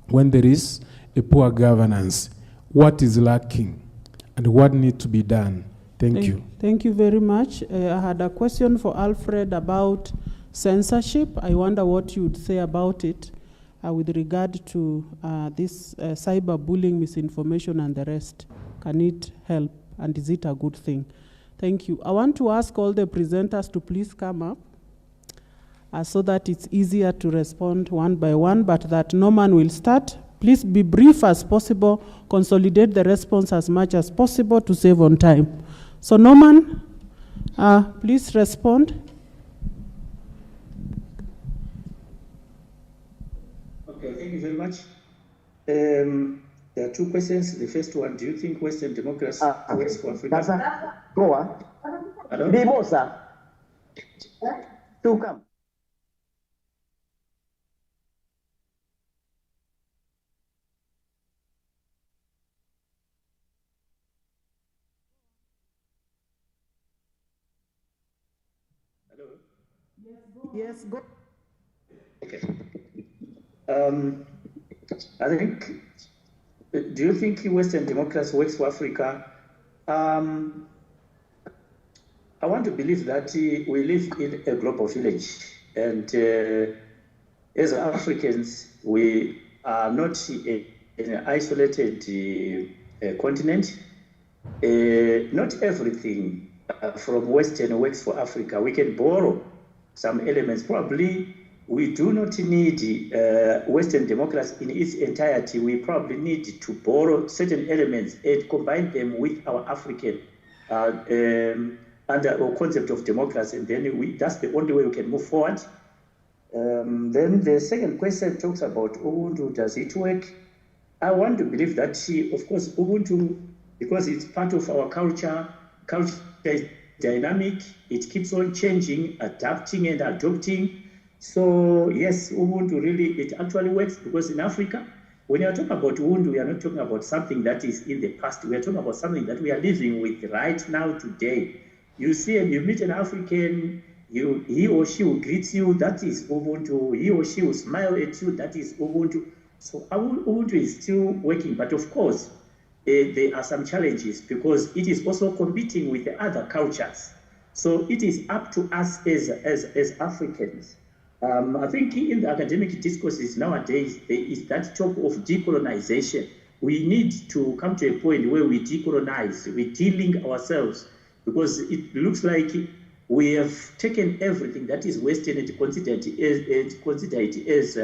when there is a poor governance. What is lacking and what needs to be done? Thank you. Thank you very much. I had a question for Alfred about censorship. I wonder what you would say about it with regard to this cyberbullying, misinformation, and the rest. Can it help, and is it a good thing? Thank you. I want to ask all the presenters to please come up so that it's easier to respond one by one, but that Norman will start. Please be brief as possible, consolidate the response as much as possible to save on time. So Norman, please respond. Okay, thank you very much. There are two questions. The first one, do you think Western democracy works for Africa? Go on. Bimosa. To come. Yes, go. Okay. I think, do you think Western democracy works for Africa? I want to believe that we live in a global village, and as Africans, we are not in an isolated continent. Not everything from Western works for Africa. We can borrow some elements. Probably we do not need Western democracy in its entirety. We probably need to borrow certain elements and combine them with our African under our concept of democracy, and then that's the only way we can move forward. Then the second question talks about Ubuntu. Does it work? I want to believe that, of course, Ubuntu, because it's part of our culture is dynamic, it keeps on changing, adapting and adopting. So yes, Ubuntu really, it actually works, because in Africa, when you are talking about Ubuntu, we are not talking about something that is in the past. We are talking about something that we are living with right now, today. You see, and you meet an African, he or she will greet you, that is Ubuntu. He or she will smile at you, that is Ubuntu. So our Ubuntu is still working, but of course, there are some challenges, because it is also competing with the other cultures. So it is up to us as Africans. I think in the academic discourses nowadays, there is that talk of decolonization. We need to come to a point where we decolonize, we de-link ourselves, because it looks like we have taken everything that is Western and considered it as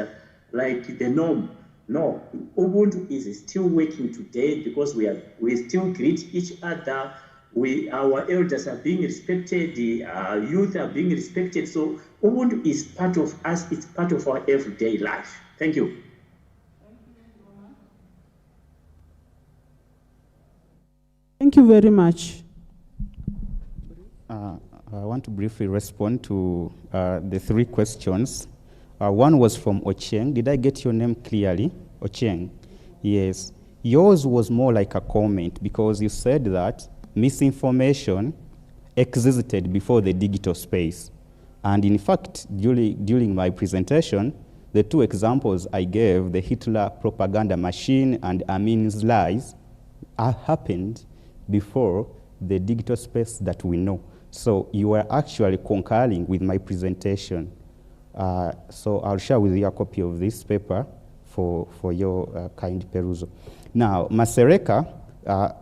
like the norm. No, Ubuntu is still working today, because we still greet each other. Our elders are being respected, our youth are being respected. So Ubuntu is part of us, it's part of our everyday life. Thank you. Thank you very much. I want to briefly respond to the three questions. One was from Ocheng. Did I get your name clearly? Ocheng. Yes. Yours was more like a comment because you said that misinformation existed before the digital space. And in fact, during my presentation, the two examples I gave, the Hitler propaganda machine and Amin's lies, happened before the digital space that we know. So you were actually concurring with my presentation. So I'll share with you a copy of this paper for your kind perusal. Now, Masereka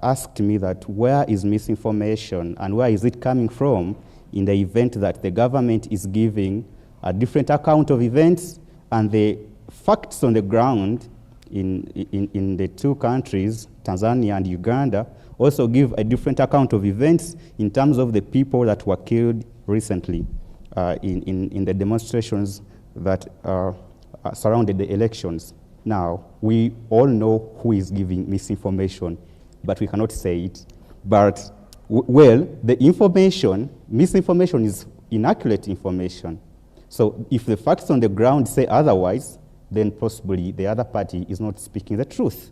asked me that where is misinformation and where is it coming from in the event that the government is giving a different account of events and the facts on the ground in the two countries, Tanzania and Uganda, also give a different account of events in terms of the people that were killed recently in the demonstrations that surrounded the elections. Now, we all know who is giving misinformation, but we cannot say it. But, well, the misinformation is inaccurate information. So if the facts on the ground say otherwise, then possibly the other party is not speaking the truth.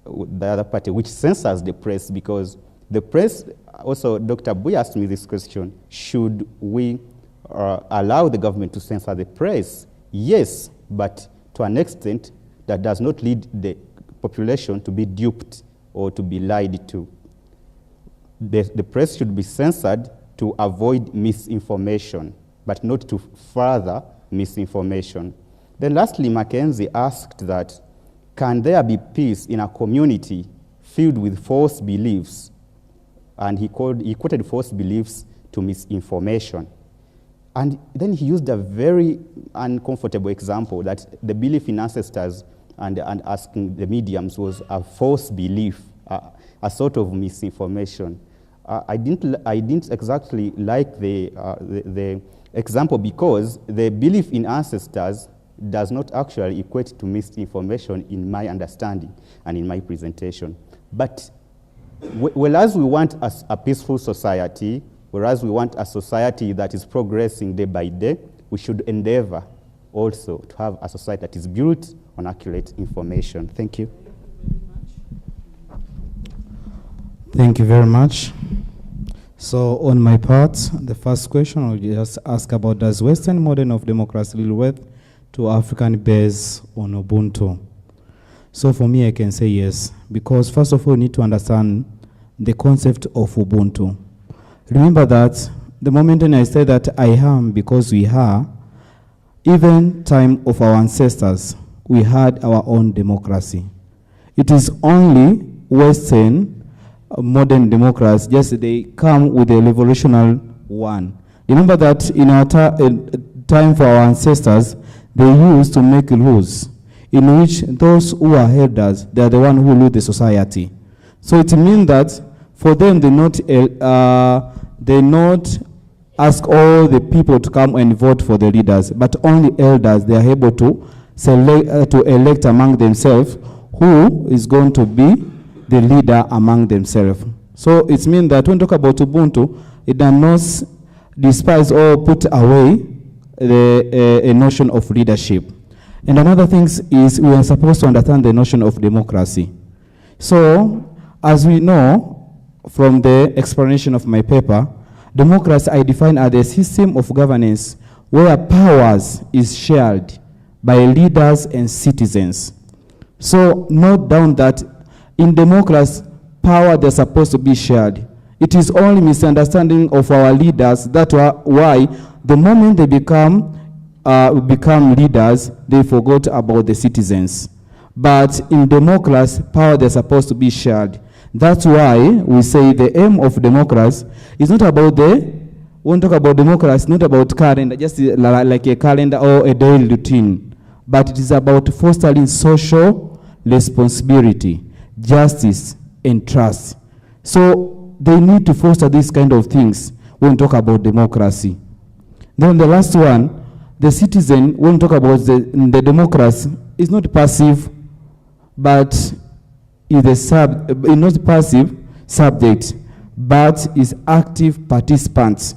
The other party, which censors the press, because the press, also Dr. Buya asked me this question, should we allow the government to censor the press? Yes, but to an extent that does not lead the population to be duped or to be lied to. The press should be censored to avoid misinformation, but not to further misinformation. Then lastly, Mackenzie asked that, can there be peace in a community filled with false beliefs? And he quoted false beliefs to misinformation. And then he used a very uncomfortable example that the belief in ancestors and asking the mediums was a false belief, a sort of misinformation. I didn't exactly like the example because the belief in ancestors does not actually equate to misinformation in my understanding and in my presentation. But whereas we want a peaceful society, whereas we want a society that is progressing day by day, we should endeavor also to have a society that is built on accurate information. Thank you. Thank you very much. So on my part, the first question I'll just ask about, does Western model of democracy lead worth to African based on Ubuntu? So for me, I can say yes, because first of all, we need to understand the concept of Ubuntu. Remember that the moment when I say that I am because we are, even time of our ancestors, we had our own democracy. It is only Western modern democracy, just they come with a revolutionary one. Remember that in our time for our ancestors, they used to make rules in which those who are elders, they are the one who rule the society. So it means that for them, they not ask all the people to come and vote for the leaders, but only elders, they are able to select, to elect among themselves who is going to be the leader among themselves. So it means that when we talk about Ubuntu, it does not despise or put away a notion of leadership. And another thing is we are supposed to understand the notion of democracy. So, as we know from the explanation of my paper, democracy I define as a system of governance where powers is shared by leaders and citizens. So, note down that in democracy, power they're supposed to be shared. It is only misunderstanding of our leaders. That's why the moment they become leaders, they forgot about the citizens. But in democracy, power they're supposed to be shared. That's why we say the aim of democracy is not about when we talk about democracy, not about calendar, just like a calendar or a daily routine, but it is about fostering social responsibility, justice, and trust. So they need to foster these kind of things when we talk about democracy. Then the last one, the citizen, when we talk about the democracy, is not passive, but is not passive subject, but is active participants.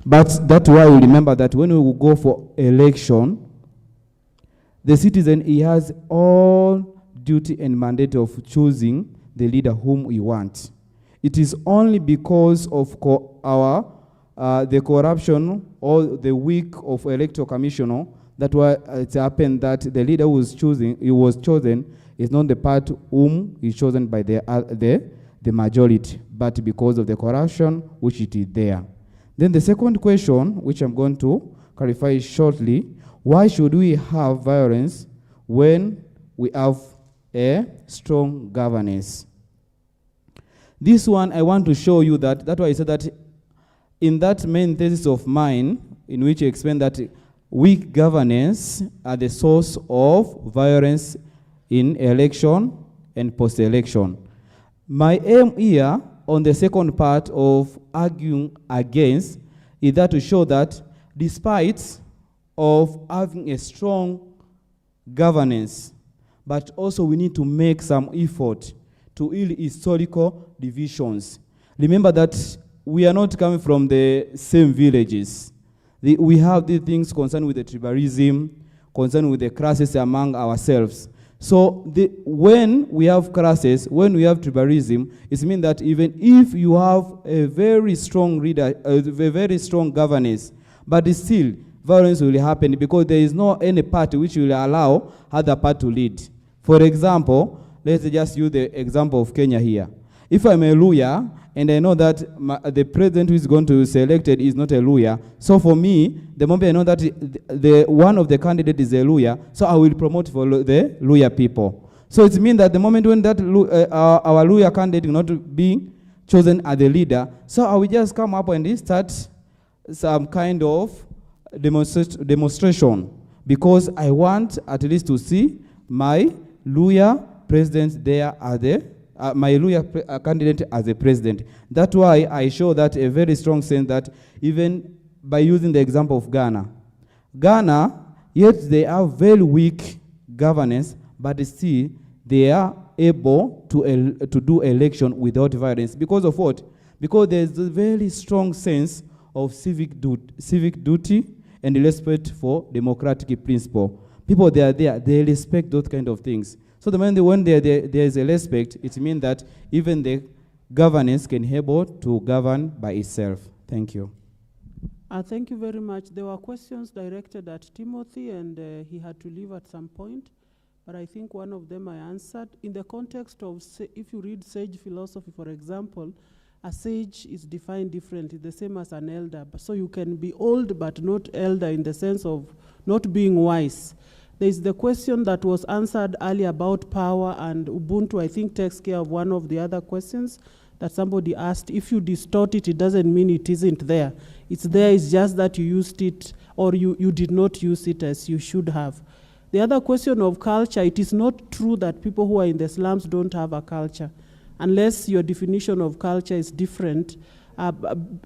But that's why we remember that when we will go for election, the citizen, he has all duty and mandate of choosing the leader whom we want. It is only because of the corruption or the weak of electoral commissioner that why it happened that the leader who was chosen is not the part whom is chosen by the majority, but because of the corruption which it is there. Then the second question, which I'm going to clarify shortly, why should we have violence when we have a strong governance? This one, I want to show you that's why I said that in that main thesis of mine, in which I explain that weak governance are the source of violence in election and post-election. My aim here on the second part of arguing against is that to show that despite of having a strong governance, but also we need to make some effort to heal historical divisions. Remember that we are not coming from the same villages. We have these things concerned with the tribalism, concerned with the classes among ourselves. So when we have classes, when we have tribalism, it means that even if you have a very strong very strong governance, but still violence will happen because there is no any party which will allow other party to lead. For example, let's just use the example of Kenya here. If I'm a lawyer and I know that the president who is going to be selected is not a lawyer, so for me, the moment I know that the one of the candidates is a lawyer, so I will promote for the lawyer people. So it means that the moment when that our lawyer candidate is not being chosen as the leader, so I will just come up and start some kind of demonstration because I want at least to see my lawyer president there as my lawyer candidate as a president. That's why I show that a very strong sense that even by using the example of Ghana, yet they have very weak governance, but still they are able to do election without violence. Because of what? Because there's a very strong sense of civic duty and respect for democratic principle. People, they are there, they respect those kind of things. So the moment when there is a respect, it means that even the governance can be able to govern by itself. Thank you. Thank you very much. There were questions directed at Timothy, and he had to leave at some point. But I think one of them I answered. In the context of, if you read sage philosophy, for example, a sage is defined differently, the same as an elder. So you can be old but not elder in the sense of not being wise. There's the question that was answered earlier about power, and Ubuntu, I think, takes care of one of the other questions that somebody asked. If you distort it, it doesn't mean it isn't there. It's there, it's just that you used it, or you did not use it as you should have. The other question of culture, it is not true that people who are in the slums don't have a culture. Unless your definition of culture is different,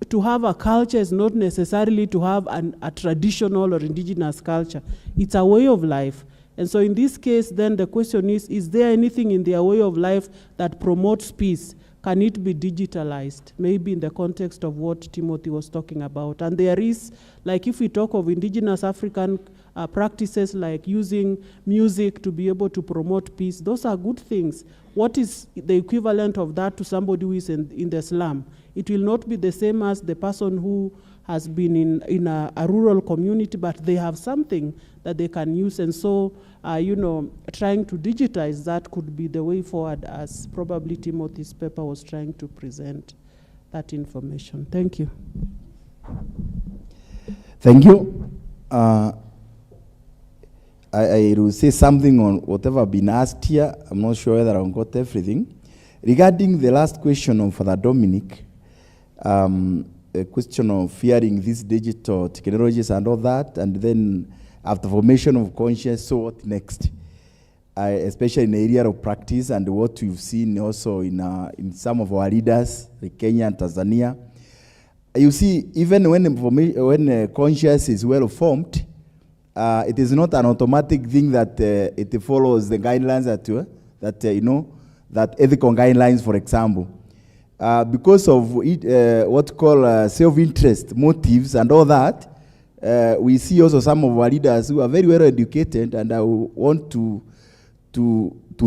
to have a culture is not necessarily to have a traditional or indigenous culture. It's a way of life. And so in this case, then the question is there anything in their way of life that promotes peace? Can it be digitalized? Maybe in the context of what Timothy was talking about. And there is, like if we talk of indigenous African practices like using music to be able to promote peace, those are good things. What is the equivalent of that to somebody who is in the slum? It will not be the same as the person who has been in a rural community, but they have something that they can use. And so, trying to digitize that could be the way forward, as probably Timothy's paper was trying to present that information. Thank you. Thank you. I will say something on whatever been asked here. I'm not sure whether I got everything. Regarding the last question of Father Dominic, a question of fearing these digital technologies and all that, and then after formation of conscience, so what next? Especially in the area of practice and what we've seen also in some of our leaders, like Kenya and Tanzania. You see, even when conscience is well formed, it is not an automatic thing that it follows the guidelines that ethical guidelines, for example. Because of what call self-interest motives and all that, we see also some of our leaders who are very well educated and want to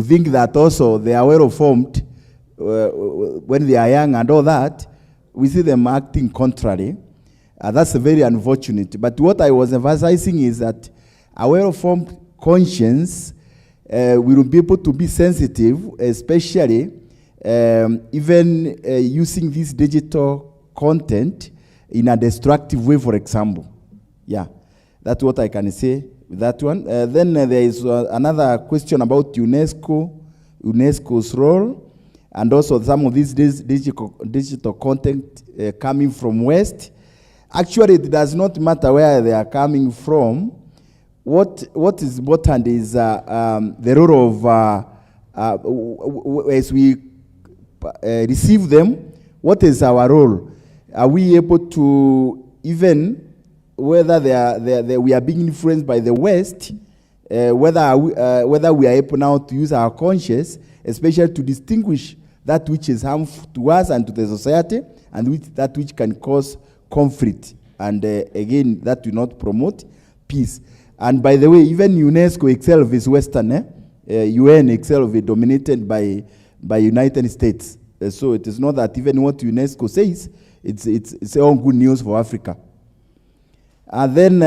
think that also they are well informed when they are young and all that. We see them acting contrary. That's very unfortunate. But what I was emphasizing is that a well-formed conscience will be able to be sensitive, especially even using this digital content in a destructive way, for example. Yeah, that's what I can say with that one. Then there is another question about UNESCO's role, and also some of these digital content coming from West. Actually, it does not matter where they are coming from. What is important is the role of, as we receive them, what is our role? Are we able to, even whether we are being influenced by the West, whether we are able now to use our conscience, especially to distinguish that which is harmful to us and to the society, and that which can cause conflict, and again, that will not promote peace. And by the way, even UNESCO itself is Western. UN itself is dominated by United States. So it is not that even what UNESCO says, it's all good news for Africa. And then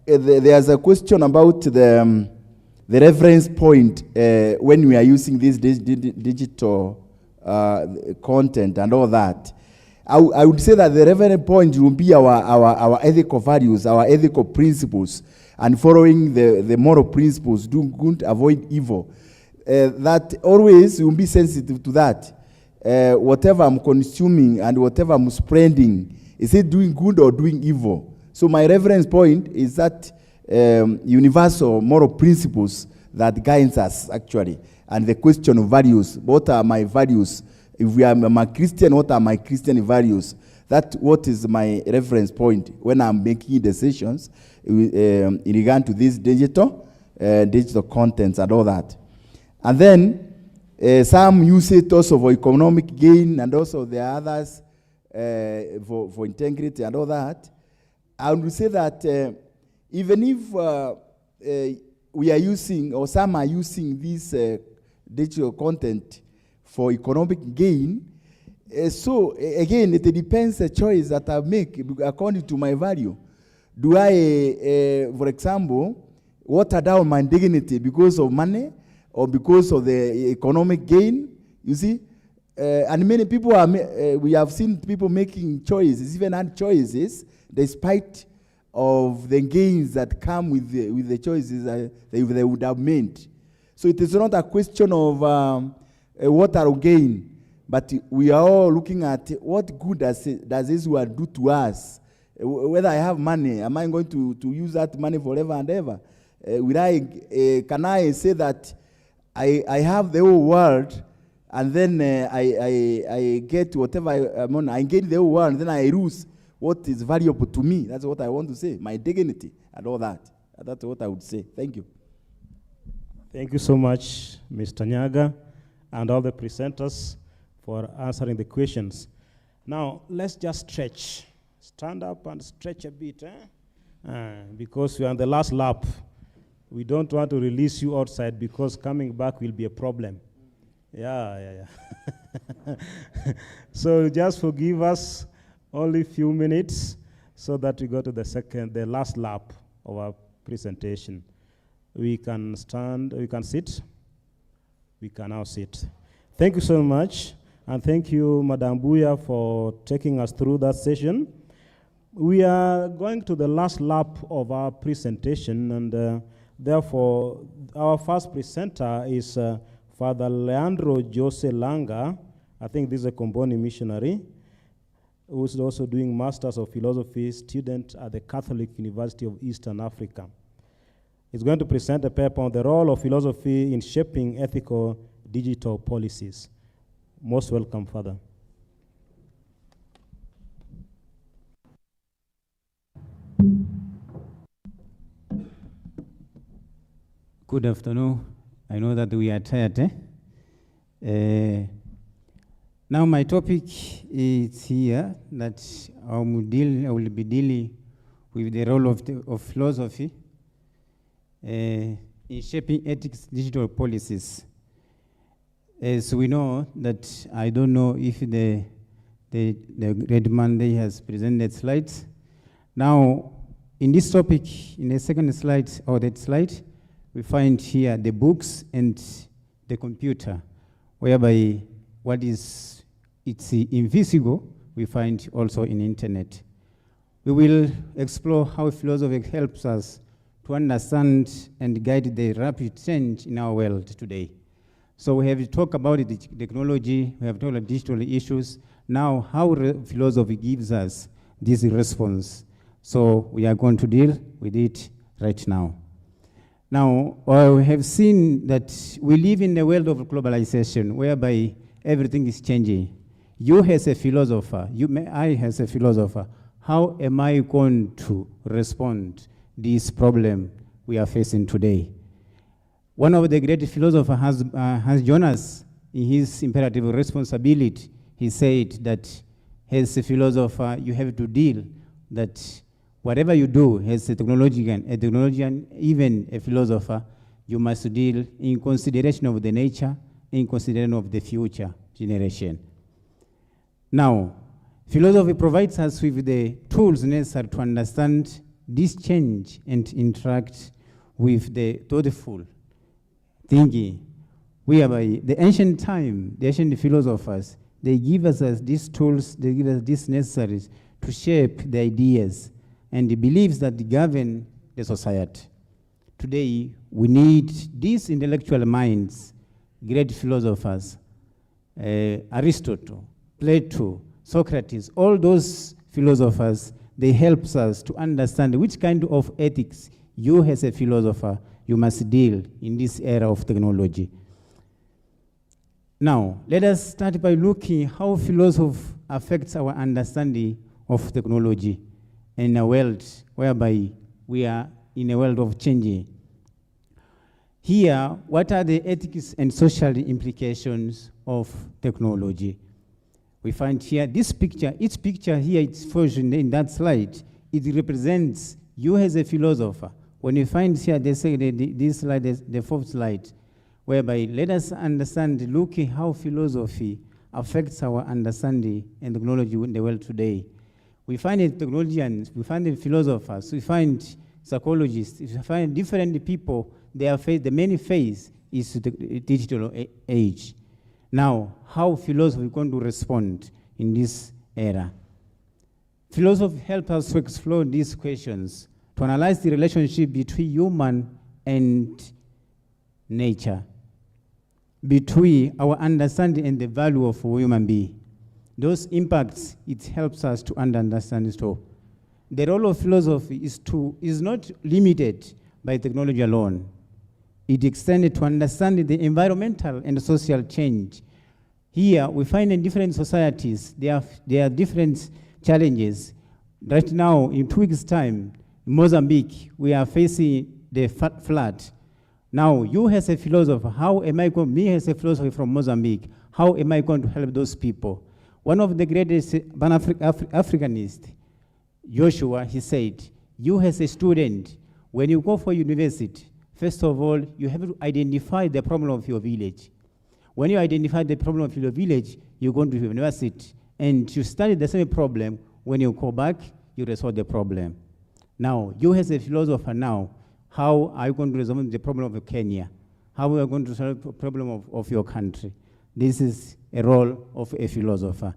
there's a question about the reference point when we are using this digital content and all that. I would say that the reference point will be our ethical values, our ethical principles, and following the moral principles, do good, avoid evil. That always will be sensitive to that. Whatever I'm consuming and whatever I'm spreading, is it doing good or doing evil? So my reference point is that universal moral principles that guides us, actually. And the question of values, what are my values? If I'm a Christian, what are my Christian values? That's what is my reference point when I'm making decisions in regard to this digital contents and all that. And then some use it also for economic gain, and also there are others for integrity and all that. I would say that even if we are using, or some are using this digital content for economic gain, so again, it depends the choice that I make according to my value. Do I, for example, water down my dignity because of money or because of the economic gain? You see, and many people we have seen people making choices, even hard choices, despite of the gains that come with the choices they would have made. So it is not a question of what are gain, but we are all looking at what good does this word do to us. Whether I have money, am I going to use that money forever and ever? Can I say that I have the whole world, and then I get whatever I get the whole world, and then I lose what is valuable to me? That's what I want to say, my dignity and all that. That's what I would say. Thank you. Thank you so much, Mr. Nyaga, and all the presenters for answering the questions. Now, let's just stretch. Stand up and stretch a bit, because we are on the last lap. We don't want to release you outside because coming back will be a problem. Yeah. So just forgive us only a few minutes so that we go to the last lap of our presentation. We can stand, we can sit. We can now sit. Thank you so much, and thank you, Madam Buya, for taking us through that session. We are going to the last lap of our presentation, and therefore, our first presenter is Father Leandro Jose Langa. I think this is a Comboni missionary who is also doing Masters of Philosophy student at the Catholic University of Eastern Africa. He's going to present a paper on the role of philosophy in shaping ethical digital policies. Most welcome, Father. Good afternoon. I know that we are tired. Now my topic is here that I will be dealing with the role of philosophy in shaping ethics digital policies. As we know that, I don't know if the great man there has presented slides. Now, in this topic, in the second slide, or that slide, we find here the books and the computer, whereby it's invisible, we find also in internet. We will explore how philosophy helps us to understand and guide the rapid change in our world today. So we have talked about the technology, we have talked about digital issues. Now, how philosophy gives us this response. So we are going to deal with it right now. Now, we have seen that we live in a world of globalization whereby everything is changing. You as a philosopher, I as a philosopher, how am I going to respond to this problem we are facing today? One of the great philosophers has joined us in his imperative responsibility. He said that as a philosopher, you have to deal that whatever you do as a technologian, even a philosopher, you must deal in consideration of the nature, in consideration of the future generation. Now, philosophy provides us with the tools necessary to understand this change and interact with the thoughtful thinking. Whereby the ancient philosophers, they give us these tools, they give us these necessaries to shape the ideas and the beliefs that govern the society. Today, we need these intellectual minds, great philosophers, Aristotle, Plato, Socrates, all those philosophers, they help us to understand which kind of ethics you as a philosopher, you must deal in this era of technology. Now, let us start by looking how philosophy affects our understanding of technology in a world whereby we are in a world of changing. Here, what are the ethics and social implications of technology? We find here this picture, each picture here, it's version in that slide, it represents you as a philosopher. When you find here, they say this slide, the fourth slide, whereby let us understand, looking how philosophy affects our understanding and technology in the world today. We find technologians, we find philosophers, we find psychologists, we find different people, the main phase is the digital age. Now, how philosophy is going to respond in this era? Philosophy helps us to explore these questions, to analyze the relationship between human and nature, between our understanding and the value of a human being. Those impacts, it helps us to understand this too. The role of philosophy is not limited by technology alone. It extended to understanding the environmental and social change. Here, we find in different societies, there are different challenges. Right now, in 2 weeks' time, in Mozambique, we are facing the flood. Now, you as a philosopher, how am I going, me as a philosopher from Mozambique, how am I going to help those people? One of the greatest Africanists, Joshua, he said, you as a student, when you go for university, first of all, you have to identify the problem of your village. When you identify the problem of your village, you go to university and you study the same problem. When you go back, you resolve the problem. Now, you as a philosopher now, how are you going to resolve the problem of Kenya? How are you going to solve the problem of your country? This is a role of a philosopher.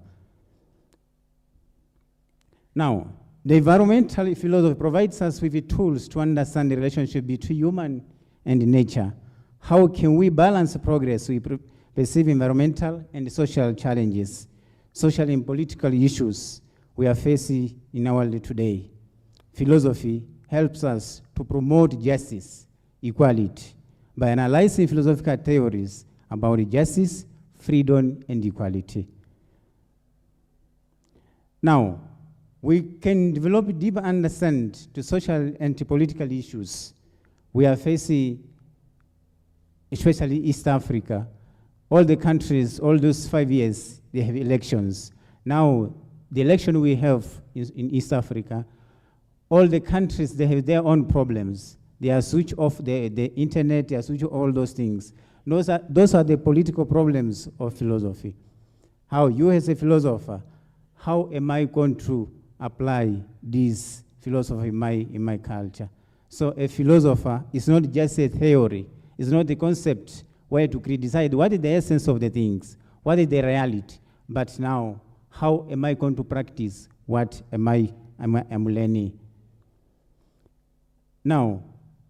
Now, the environmental philosophy provides us with the tools to understand the relationship between human and nature. How can we balance progress we perceive environmental and social challenges, social and political issues we are facing in our world today? Philosophy helps us to promote justice, equality, by analyzing philosophical theories about justice, freedom, and equality. Now, we can develop deeper understanding to social and political issues we are facing especially East Africa. All the countries, all those 5 years, they have elections. Now, the election we have in East Africa, all the countries, they have their own problems. They are switch off the internet, they are switch off all those things. Those are the political problems of philosophy. How you as a philosopher, how am I going to apply this philosophy in my culture? So a philosopher is not just a theory, it's not a concept where to decide what is the essence of the things, what is the reality, but now, how am I going to practice what am learning? Now,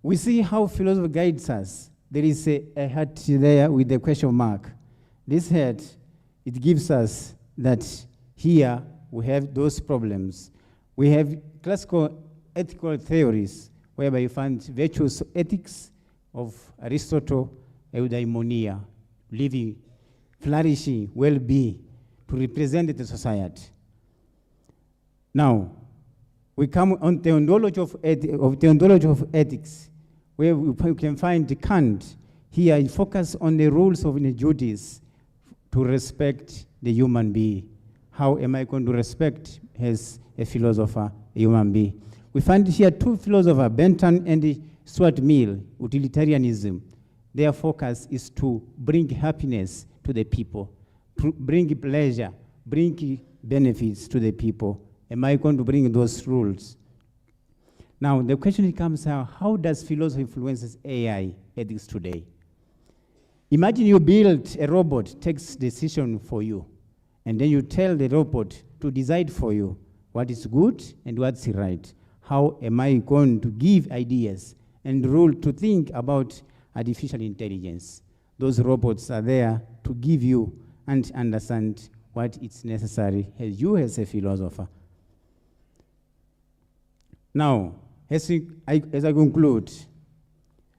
we see how philosophy guides us. There is a hat there with the question mark. This hat, it gives us that here we have those problems. We have classical ethical theories whereby you find virtuous ethics of Aristotle, eudaimonia, living, flourishing, well-being, to represent the society. Now, we come on theology of ethics, where we can find Kant. Here, he focuses on the rules of the duties to respect the human being. How am I going to respect, as a philosopher, a human being? We find here two philosophers, Bentham and Stuart Mill, utilitarianism. Their focus is to bring happiness to the people, to bring pleasure, bring benefits to the people. Am I going to bring those rules? Now, the question becomes, how does philosophy influence AI ethics today? Imagine you build a robot, takes decision for you, and then you tell the robot to decide for you what is good and what's right. How am I going to give ideas and rule to think about artificial intelligence? Those robots are there to give you and understand what is necessary as you as a philosopher. Now, as I conclude,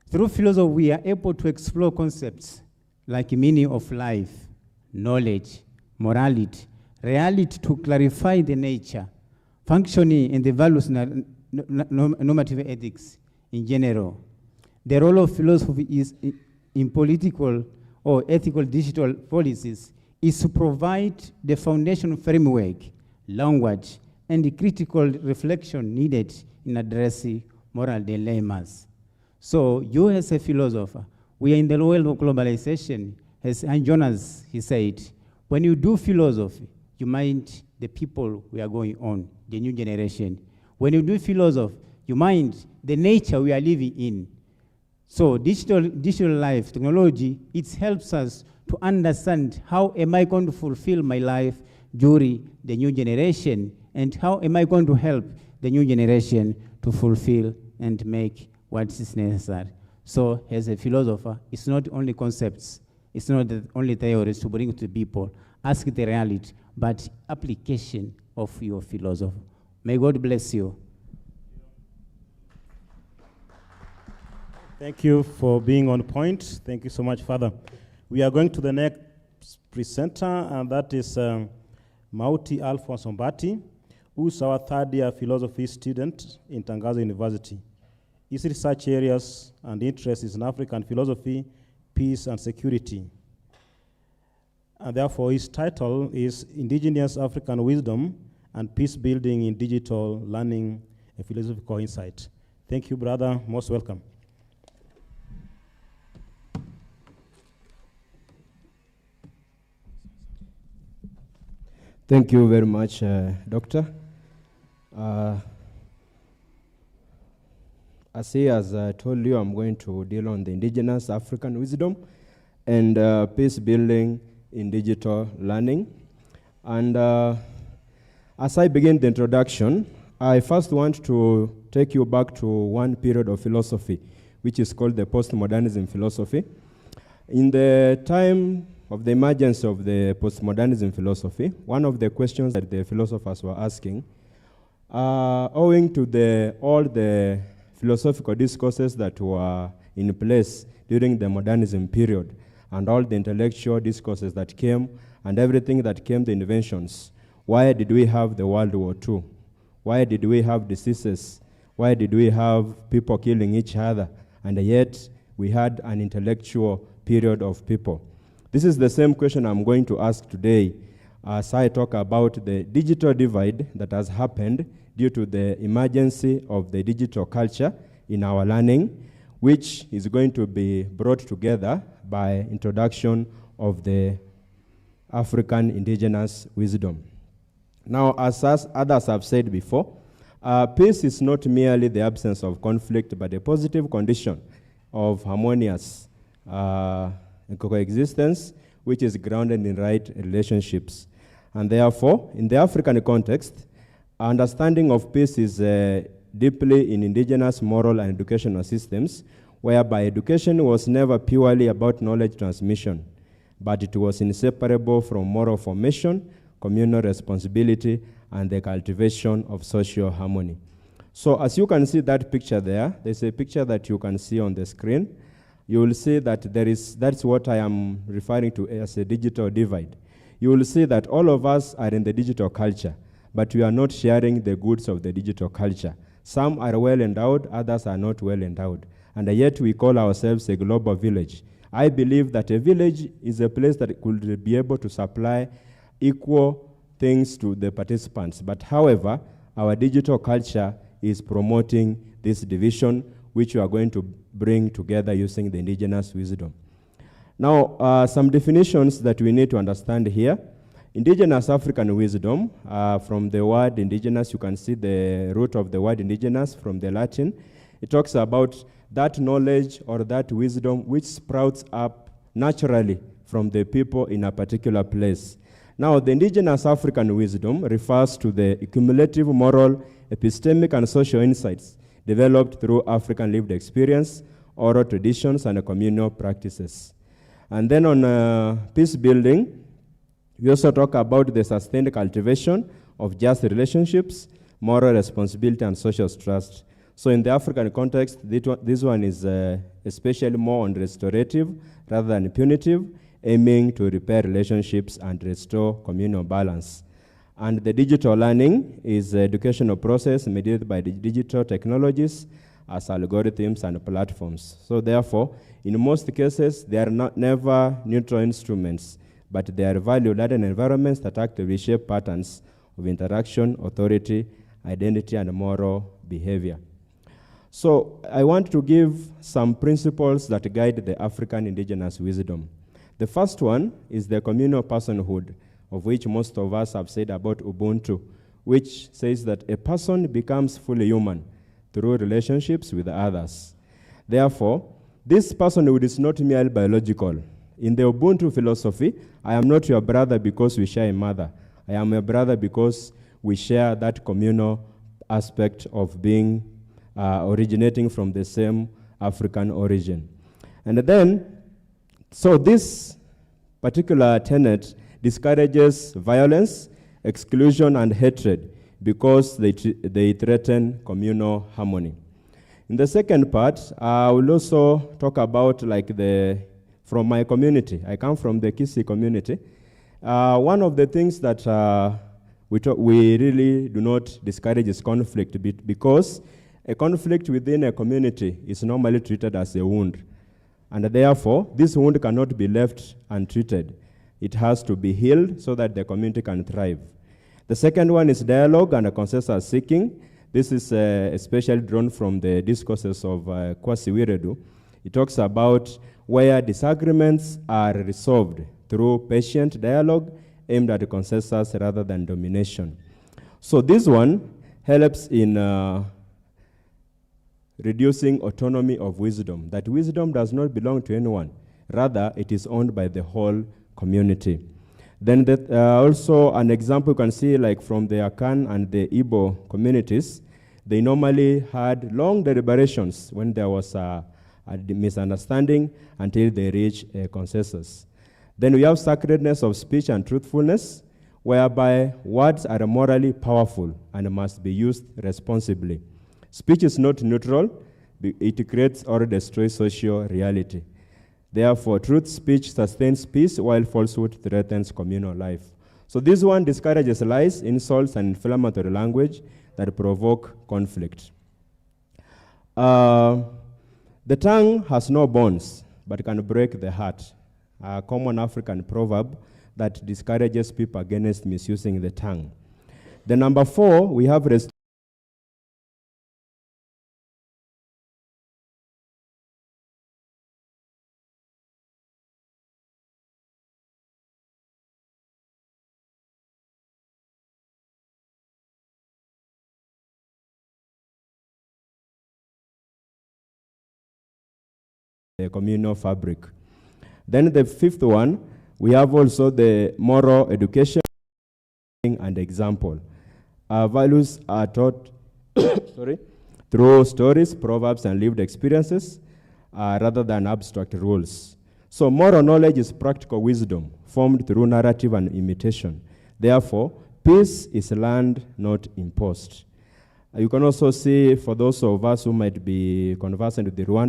through philosophy we are able to explore concepts like meaning of life, knowledge, morality, reality, to clarify the nature, functioning, and the values normative ethics in general. The role of philosophy is in political or ethical digital policies is to provide the foundation framework, language, and the critical reflection needed in addressing moral dilemmas. So you as a philosopher, we are in the world of globalization. As Jonas, he said, when you do philosophy, you mind the people we are going on, the new generation. When you do philosophy, you mind the nature we are living in. So digital life, technology, it helps us to understand how am I going to fulfill my life during the new generation, and how am I going to help the new generation to fulfill and make what is necessary. So as a philosopher, it's not only concepts, it's not only theories to bring to people, ask the reality, but application of your philosophy. May God bless you. Thank you for being on point. Thank you so much, Father. We are going to the next presenter, and that is Mauti Alphonse Mbati, who is our third-year philosophy student in Tangazo University. His research areas and interests is in African philosophy, peace, and security. And therefore, his title is Indigenous African Wisdom and Peace Building in Digital Learning, a Philosophical Insight. Thank you, brother. Most welcome. Thank you very much, Doctor. As he has told you, I'm going to deal on the indigenous African wisdom and peace building in digital learning. And as I begin the introduction, I first want to take you back to one period of philosophy, which is called the postmodernism philosophy. In the time of the emergence of the postmodernism philosophy, one of the questions that the philosophers were asking, owing to all the philosophical discourses that were in place during the modernism period, and all the intellectual discourses that came, and everything that came, the inventions. Why did we have the World War II? Why did we have diseases? Why did we have people killing each other? And yet, we had an intellectual period of people. This is the same question I'm going to ask today as I talk about the digital divide that has happened due to the emergency of the digital culture in our learning, which is going to be brought together by introduction of the African indigenous wisdom. Now, as others have said before, peace is not merely the absence of conflict, but a positive condition of harmonious coexistence, which is grounded in right relationships. And therefore, in the African context, understanding of peace is deeply in indigenous moral and educational systems, whereby education was never purely about knowledge transmission, but it was inseparable from moral formation, communal responsibility, and the cultivation of social harmony. So as you can see that picture there's a picture that you can see on the screen. You will see that that's what I am referring to as a digital divide. You will see that all of us are in the digital culture, but we are not sharing the goods of the digital culture. Some are well endowed, others are not well endowed, and yet we call ourselves a global village. I believe that a village is a place that could be able to supply equal things to the participants. But however, our digital culture is promoting this division, which we are going to bring together using the indigenous wisdom. Now, some definitions that we need to understand here. Indigenous African wisdom, from the word indigenous, you can see the root of the word indigenous from the Latin. It talks about that knowledge or that wisdom which sprouts up naturally from the people in a particular place. Now, the indigenous African wisdom refers to the cumulative moral, epistemic, and social insights developed through African lived experience, oral traditions, and communal practices. And then on peace building, we also talk about the sustained cultivation of just relationships, moral responsibility, and social trust. So in the African context, this one is especially more on restorative rather than punitive, aiming to repair relationships and restore communal balance. And the digital learning is an educational process mediated by the digital technologies as algorithms and platforms. So therefore, in most cases, they are never neutral instruments, but they are value-laden environments that actively shape patterns of interaction, authority, identity, and moral behavior. So I want to give some principles that guide the African indigenous wisdom. The first one is the communal personhood, of which most of us have said about Ubuntu, which says that a person becomes fully human through relationships with others. Therefore, this personhood is not merely biological. In the Ubuntu philosophy, I am not your brother because we share a mother. I am your brother because we share that communal aspect of being originating from the same African origin. And then, so this particular tenet discourages violence, exclusion, and hatred because they threaten communal harmony. In the second part, I will also talk about from my community. I come from the Kisi community. One of the things that we really do not discourage is conflict because a conflict within a community is normally treated as a wound. And therefore, this wound cannot be left untreated. It has to be healed so that the community can thrive. The second one is dialogue and consensus seeking. This is especially drawn from the discourses of Kwasi Wiredu. It talks about where disagreements are resolved through patient dialogue aimed at consensus rather than domination. So this one helps in reducing autonomy of wisdom, that wisdom does not belong to anyone. Rather, it is owned by the whole community. Then also an example you can see from the Akan and the Igbo communities, they normally had long deliberations when there was a misunderstanding until they reach a consensus. Then we have sacredness of speech and truthfulness, whereby words are morally powerful and must be used responsibly. Speech is not neutral. It creates or destroys social reality. Therefore, truth speech sustains peace while falsehood threatens communal life. So this one discourages lies, insults, and inflammatory language that provoke conflict. The tongue has no bones, but can break the heart. A common African proverb that discourages people against misusing the tongue. The number 4, we have the communal fabric. Then the 5th one, we have also the moral education and example. Our values are taught through stories, proverbs, and lived experiences rather than abstract rules. So moral knowledge is practical wisdom formed through narrative and imitation. Therefore, peace is learned, not imposed. You can also see, for those of us who might be conversant with the Rwanda,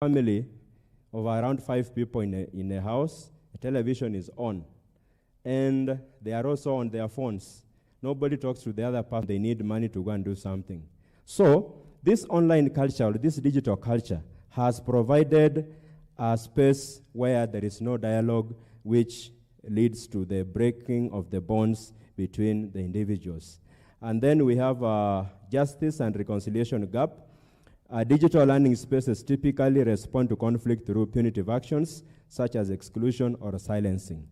family of around 5 people in a house, a television is on. And they are also on their phones. Nobody talks to the other person. They need money to go and do something. So this online culture, this digital culture, has provided a space where there is no dialogue, which leads to the breaking of the bonds between the individuals. And then we have justice and reconciliation gap. Digital learning spaces typically respond to conflict through punitive actions, such as exclusion or silencing.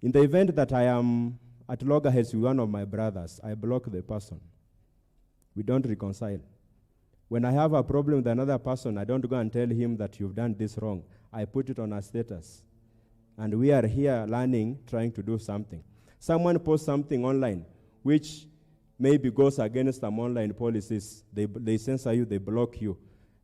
In the event that I am at loggerheads with one of my brothers, I block the person. We don't reconcile. When I have a problem with another person, I don't go and tell him that you've done this wrong. I put it on a status. And we are here learning, trying to do something. Someone posts something online, which maybe goes against some online policies. They censor you, they block you.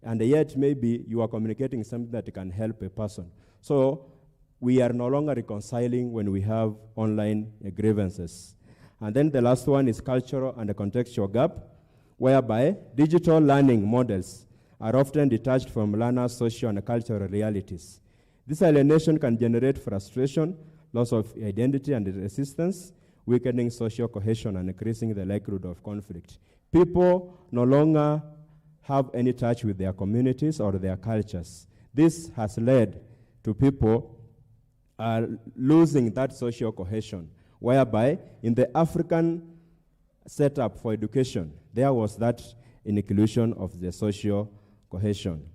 And yet maybe you are communicating something that can help a person. So we are no longer reconciling when we have online grievances. And then the last one is cultural and a contextual gap, whereby digital learning models are often detached from learners' social and cultural realities. This alienation can generate frustration, loss of identity and resistance, weakening social cohesion and increasing the likelihood of conflict. People no longer have any touch with their communities or their cultures. This has led to people losing that social cohesion, whereby in the African setup for education, there was that inclusion of the social cohesion.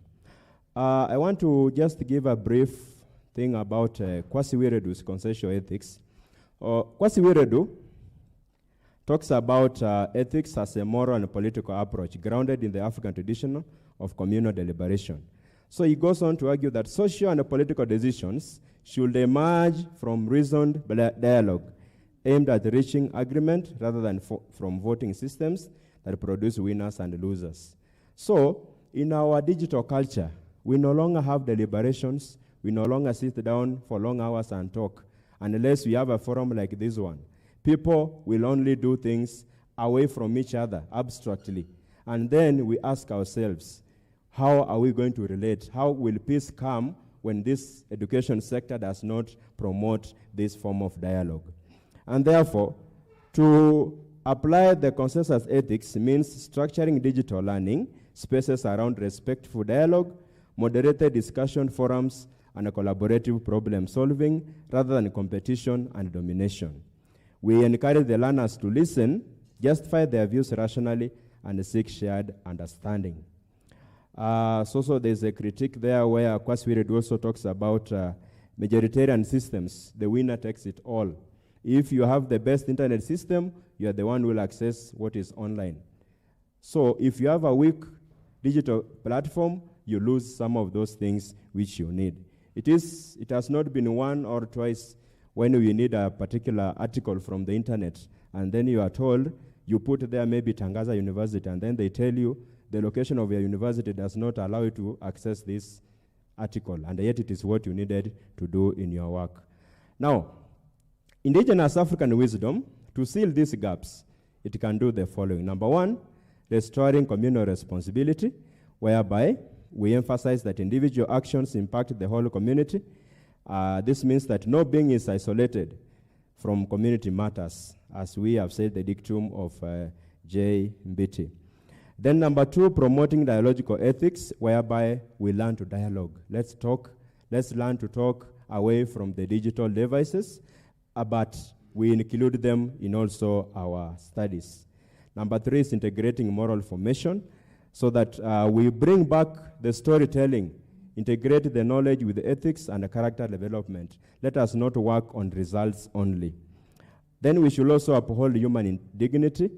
I want to just give a brief thing about Kwasi Wiredu's consensual ethics. Kwasi Wiredu talks about ethics as a moral and political approach grounded in the African tradition of communal deliberation. So he goes on to argue that social and political decisions should emerge from reasoned dialogue aimed at reaching agreement rather than from voting systems that produce winners and losers. So in our digital culture, we no longer have deliberations. We no longer sit down for long hours and talk. unless we have a forum like this one. People will only do things away from each other, abstractly. And then we ask ourselves, how are we going to relate? How will peace come when this education sector does not promote this form of dialogue? And therefore, to apply the consensus ethics means structuring digital learning spaces around respectful dialogue, moderated discussion forums, and a collaborative problem solving rather than competition and domination. We encourage the learners to listen, justify their views rationally, and seek shared understanding. So there's a critique there where Kwaswirid also talks about majoritarian systems. The winner takes it all. If you have the best internet system, you are the one who will access what is online. So if you have a weak digital platform, you lose some of those things which you need. It has not been one or twice when you need a particular article from the internet, and then you are told, you put there maybe Tangaza University, and then they tell you the location of your university does not allow you to access this article, and yet it is what you needed to do in your work. Now, indigenous African wisdom, to seal these gaps, it can do the following. Number one, restoring communal responsibility, whereby we emphasize that individual actions impact the whole community. This means that no being is isolated from community matters, as we have said the dictum of J. Mbiti. Then number two, promoting dialogical ethics, whereby we learn to dialogue. Let's learn to talk away from the digital devices, but we include them in also our studies. Number three is integrating moral formation, so that we bring back the storytelling, integrate the knowledge with the ethics and the character development. Let us not work on results only. Then we should also uphold human dignity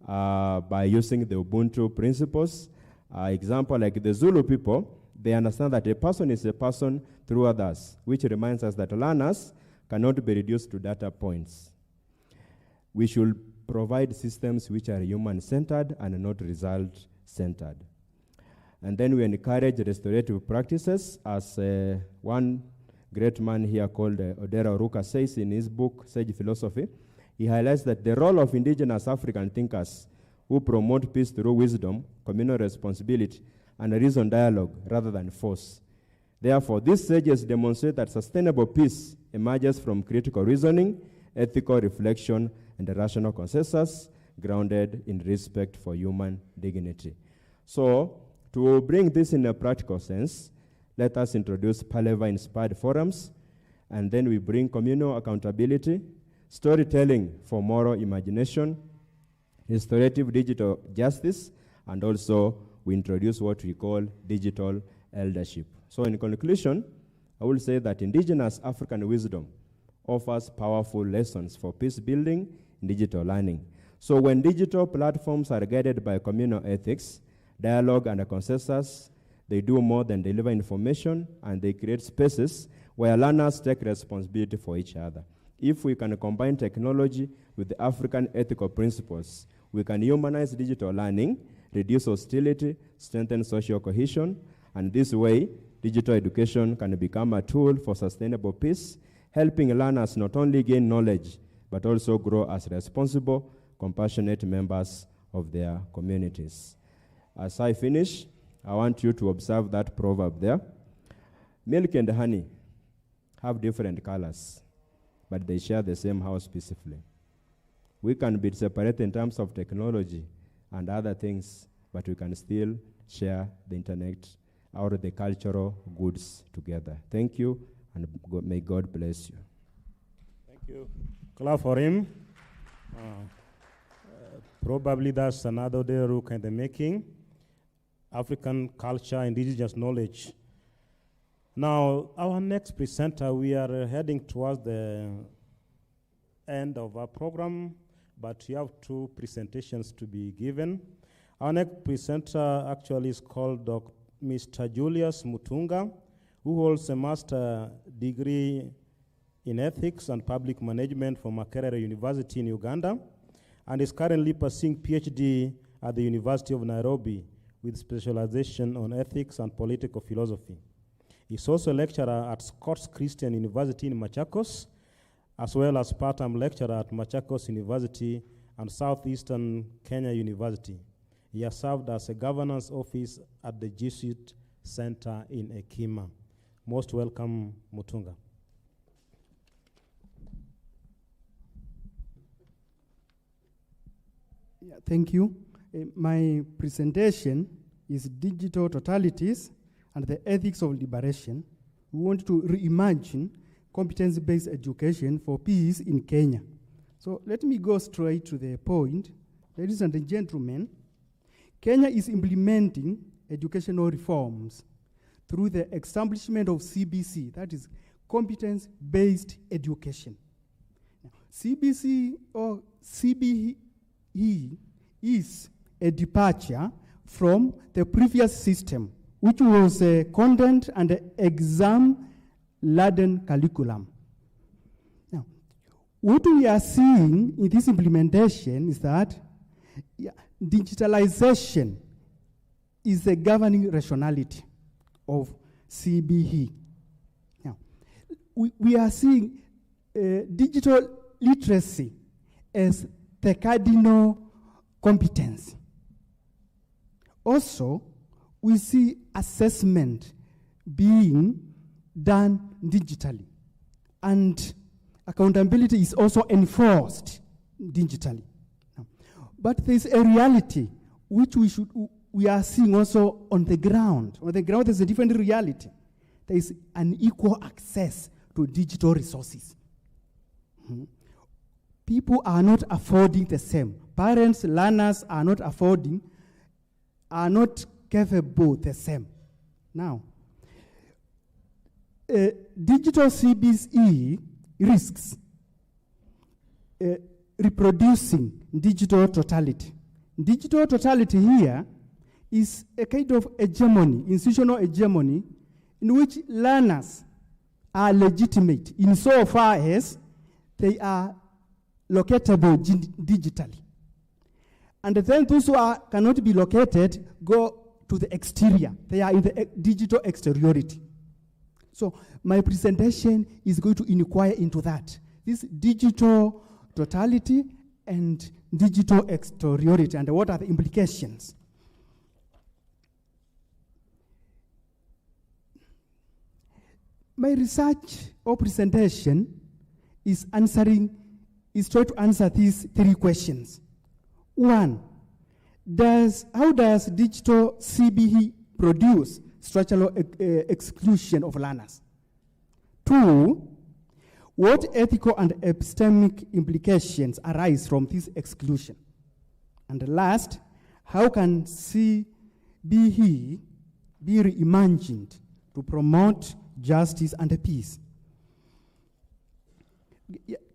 by using the Ubuntu principles. Example, like the Zulu people, they understand that a person is a person through others, which reminds us that learners cannot be reduced to data points. We should provide systems which are human-centered and not result-centered. And then we encourage restorative practices, as one great man here called Odera Oruka says in his book, Sage Philosophy. He highlights that the role of indigenous African thinkers who promote peace through wisdom, communal responsibility, and reason dialogue rather than force. Therefore, these sages demonstrate that sustainable peace emerges from critical reasoning, ethical reflection, and a rational consensus grounded in respect for human dignity. So, to bring this in a practical sense, let us introduce Paleva-inspired forums, and then we bring communal accountability, storytelling for moral imagination, restorative digital justice, and also we introduce what we call digital eldership. So in conclusion, I will say that indigenous African wisdom offers powerful lessons for peace building in digital learning. So when digital platforms are guided by communal ethics, dialogue, and a consensus, they do more than deliver information, and they create spaces where learners take responsibility for each other. If we can combine technology with the African ethical principles, we can humanize digital learning, reduce hostility, strengthen social cohesion, and this way, digital education can become a tool for sustainable peace, helping learners not only gain knowledge, but also grow as responsible, compassionate members of their communities. As I finish, I want you to observe that proverb there. Milk and honey have different colors, but they share the same house peacefully. We can be separate in terms of technology and other things, but we can still share the internet or the cultural goods together. Thank you, and may God bless you. Thank you. Clap for him. Probably that's another day Rook in the making. African culture, indigenous knowledge. Now, our next presenter, we are heading towards the end of our program, but we have two presentations to be given. Our next presenter actually is called Mr. Julius Mutunga, who holds a master's degree in ethics and public management from Makerere University in Uganda, and is currently pursuing PhD at the University of Nairobi with specialization on ethics and political philosophy. He's also a lecturer at Scots Christian University in Machakos, as well as part-time lecturer at Machakos University and Southeastern Kenya University. He has served as a governance officer at the Jesuit Center in Ekima. Most welcome, Mutunga. Yeah, thank you. My presentation is Digital Totalities and the Ethics of Liberation. We want to reimagine competence-based education for peace in Kenya. So let me go straight to the point. Ladies and gentlemen, Kenya is implementing educational reforms through the establishment of CBC, that is competence-based education. Now, CBC or CBE is a departure from the previous system, which was a content and exam-laden curriculum. Now, what we are seeing in this implementation is that digitalization is the governing rationality of CBE. Now, we are seeing digital literacy as the cardinal competence. Also, we see assessment being done digitally, and accountability is also enforced digitally. But there's a reality which we are seeing also on the ground. On the ground, there's a different reality. There is unequal access to digital resources. People are not affording the same. Parents, learners are not affording, are not capable the same. Now, digital CBE risks reproducing digital totality. Digital totality here is a kind of hegemony, institutional hegemony, in which learners are legitimate insofar as they are locatable digitally. And then those who cannot be located go to the exterior. They are in the digital exteriority. So my presentation is going to inquire into that. This digital totality and digital exteriority, and what are the implications? My research or presentation is trying to answer these three questions. One, how does digital CBE produce structural exclusion of learners? Two, what ethical and epistemic implications arise from this exclusion? And last, how can CBE be reimagined to promote justice and peace?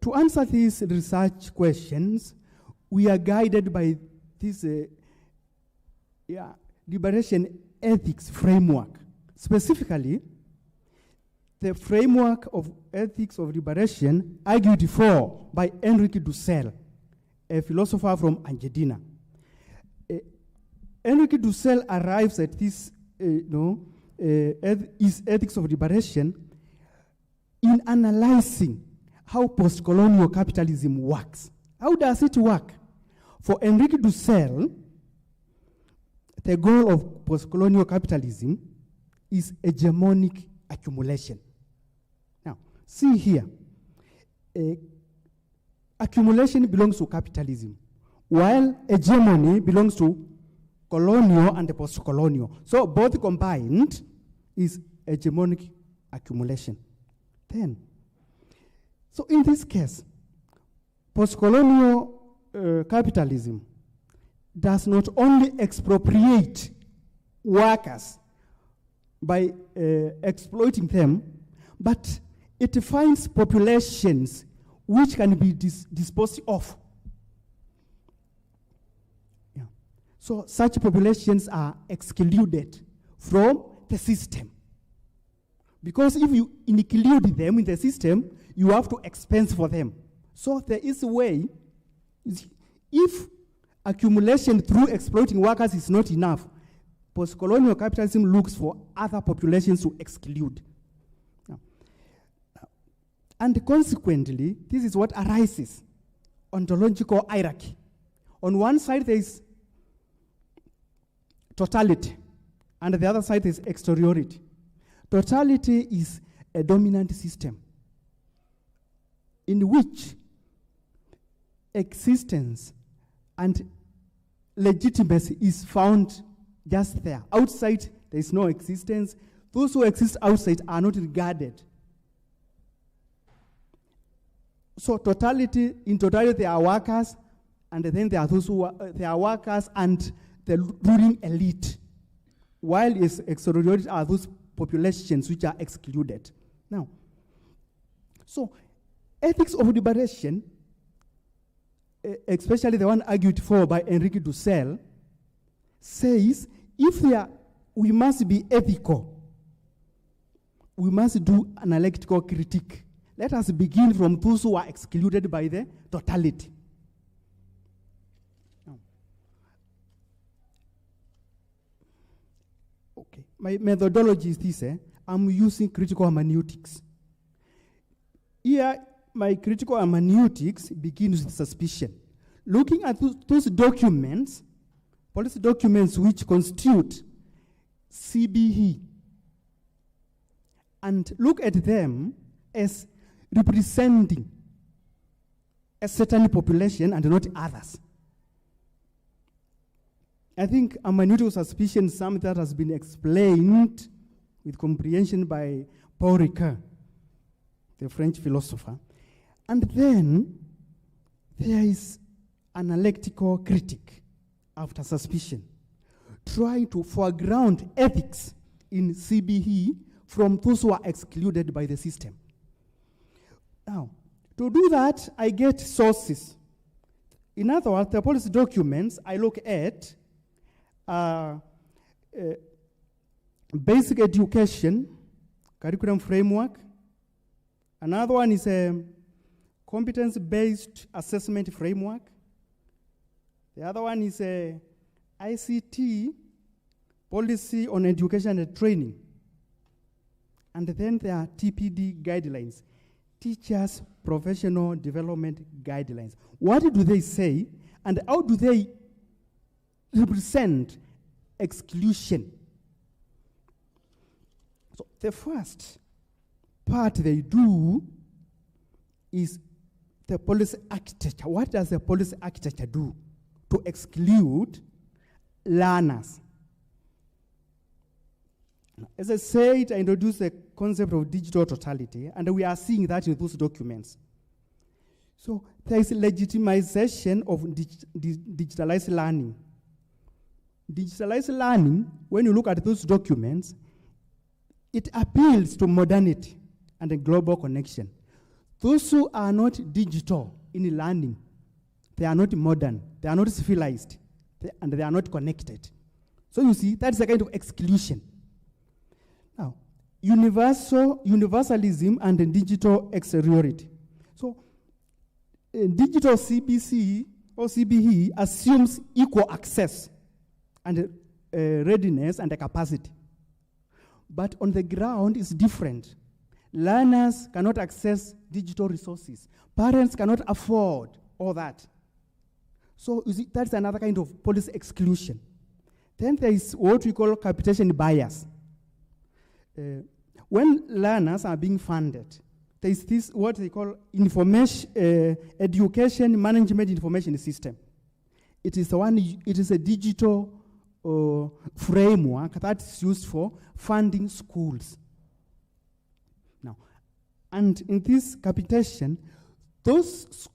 To answer these research questions, we are guided by this liberation ethics framework. Specifically, the framework of ethics of liberation argued for by Enrique Dussel, a philosopher from Argentina. Enrique Dussel arrives at this his ethics of liberation in analyzing how post-colonial capitalism works. How does it work? For Enrique Dussel, the goal of post-colonial capitalism is hegemonic accumulation. Now, see here, accumulation belongs to capitalism, while hegemony belongs to colonial and post-colonial. So both combined is hegemonic accumulation. Then, so in this case, post-colonial capitalism does not only expropriate workers by exploiting them, but it finds populations which can be disposed of. Yeah. So such populations are excluded from the system. Because if you include them in the system, you have to expense for them. So there is a way, if accumulation through exploiting workers is not enough, post-colonial capitalism looks for other populations to exclude. And consequently, this is what arises: ontological hierarchy. On one side, there is totality, and the other side is exteriority. Totality is a dominant system in which existence and legitimacy is found just there. Outside, there is no existence. Those who exist outside are not regarded. So totality, in totality, there are workers, and then there are those who there are workers and the ruling elite, while exteriority are those populations which are excluded. Now, so ethics of liberation, especially the one argued for by Enrique Dussel, says if we must be ethical, we must do analytical critique. Let us begin from those who are excluded by the totality. Now, okay, my methodology is this. I'm using critical hermeneutics. Here, my critical hermeneutics begins with suspicion. Looking at those documents, policy documents which constitute CBE, and look at them as representing a certain population and not others. I think hermeneutical suspicion is something that has been explained with comprehension by Paul Ricoeur, the French philosopher. And then there is analytical critique after suspicion, trying to foreground ethics in CBE from those who are excluded by the system. Now, to do that, I get sources. In other words, the policy documents I look at basic education, curriculum framework. Another one is a competence-based assessment framework. The other one is a ICT policy on education and training. And then there are TPD guidelines, Teachers Professional Development Guidelines. What do they say, and how do they represent exclusion? So the first part they do is the policy architecture. What does the policy architecture do to exclude learners? As I said, I introduced the concept of digital totality, and we are seeing that in those documents. So there is legitimization of digitalized learning. Digitalized learning, when you look at those documents, it appeals to modernity and a global connection. Those who are not digital in learning, they are not modern, they are not civilized, and they are not connected. So you see, that's a kind of exclusion. Now, universalism and digital exteriority. So, digital CBC or CBE assumes equal access and readiness and capacity. But on the ground, it's different. Learners cannot access digital resources. Parents cannot afford all that. So you see, that's another kind of policy exclusion. Then there is what we call capitation bias. When learners are being funded, there is this what they call education management information system. It is a digital framework that is used for funding schools. Now, and in this capitation, those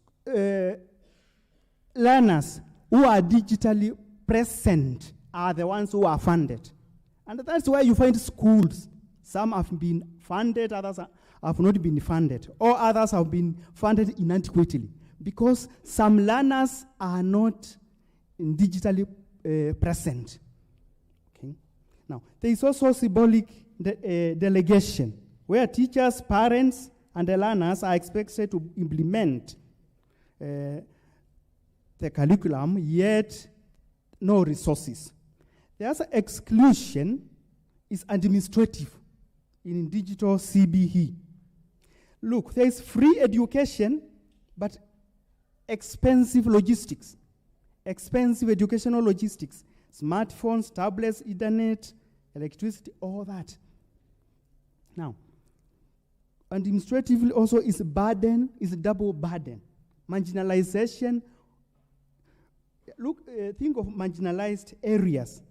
learners who are digitally present are the ones who are funded. And that's why you find schools. Some have been funded, others have not been funded, or others have been funded inadequately, because some learners are not digitally present. Okay. Now, there is also symbolic delegation, where teachers, parents, and the learners are expected to implement the curriculum, yet no resources. The other exclusion is administrative in digital CBE. Look, there is free education, but expensive logistics, expensive educational logistics, smartphones, tablets, internet, electricity, all that. Now, administratively also is a burden, is a double burden. Marginalization. Look, think of marginalized areas,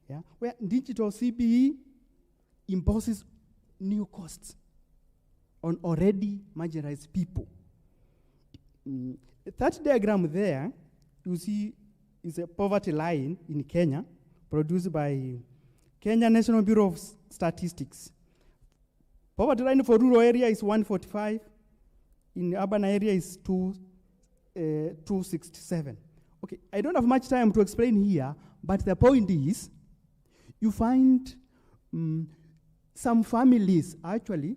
yeah, where digital CBE imposes new costs on already marginalized people. That diagram there, you see, is a poverty line in Kenya, produced by Kenya National Bureau of Statistics. Poverty line for rural area is 145. In urban area is 267. Okay, I don't have much time to explain here, but the point is, you find some families actually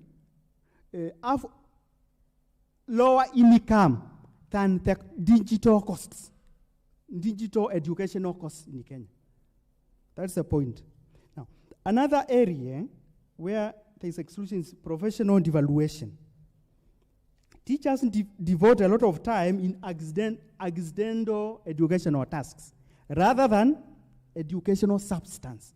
have lower income than the digital costs, digital educational costs in Kenya. That's the point. Now, another area where there is exclusion is professional devaluation. Teachers devote a lot of time in accidental educational tasks rather than educational substance.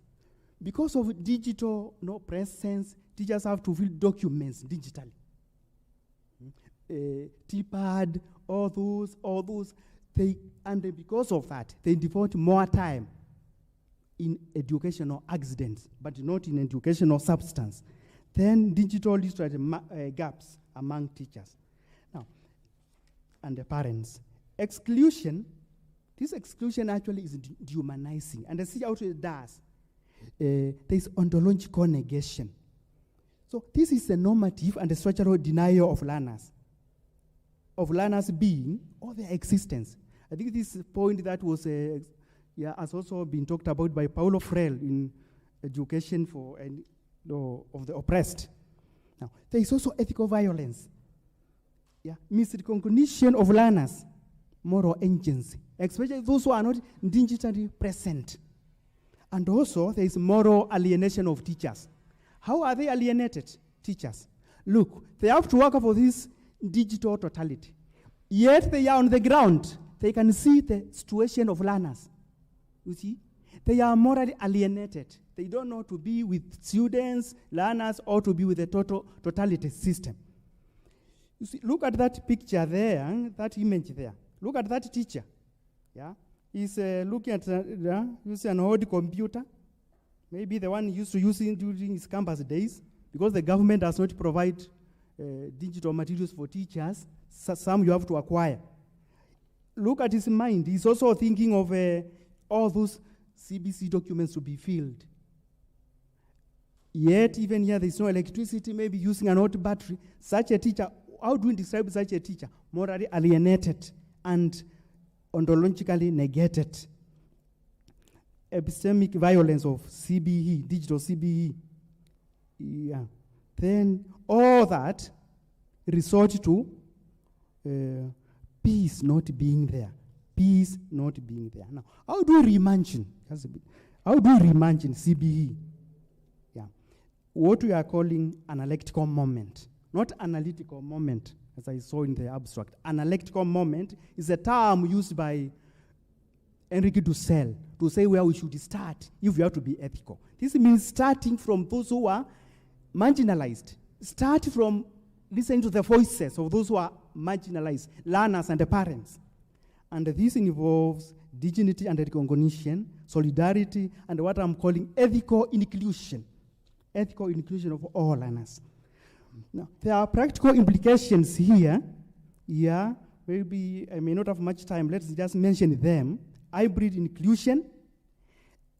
Because of digital presence, teachers have to fill documents digitally. TPAD, all those, and because of that, they devote more time in educational accidents, but not in educational substance. Then digital literacy gaps among teachers. Now, and the parents. Exclusion, this exclusion actually is dehumanizing, and see how it does. There is ontological negation. So this is a normative and a structural denial of learners being or their existence. I think this point that was has also been talked about by Paulo Freire in Education for of the Oppressed. Now, there is also ethical violence. Yeah, misrecognition of learners, moral agency, especially those who are not digitally present. And also, there is moral alienation of teachers. How are they alienated, teachers? Look, they have to work for this digital totality. Yet they are on the ground. They can see the situation of learners. You see? They are morally alienated. They don't know to be with students, learners, or to be with the totality system. You see, look at that picture there, that image there. Look at that teacher. Yeah, he's looking at using an old computer, maybe the one he used to use during his campus days, because the government does not provide digital materials for teachers. Some you have to acquire. Look at his mind. He's also thinking of all those CBC documents to be filled. Yet, even here, there's no electricity, maybe using an old battery. Such a teacher, how do we describe such a teacher? Morally alienated and ontologically negated. Epistemic violence of CBE, digital CBE. Yeah. Then all that resort to peace not being there. Peace not being there. Now, how do we reimagine? How do we reimagine CBE? Yeah. What we are calling analytical moment, not analytical moment, as I saw in the abstract. Analytical moment is a term used by Enrique Dussel to say where we should start if we have to be ethical. This means starting from those who are marginalized. Start from listening to the voices of those who are marginalized, learners and the parents. And this involves dignity and recognition, solidarity, and what I'm calling ethical inclusion of all learners. Now, there are practical implications here. Yeah, maybe I may not have much time. Let's just mention them. Hybrid inclusion,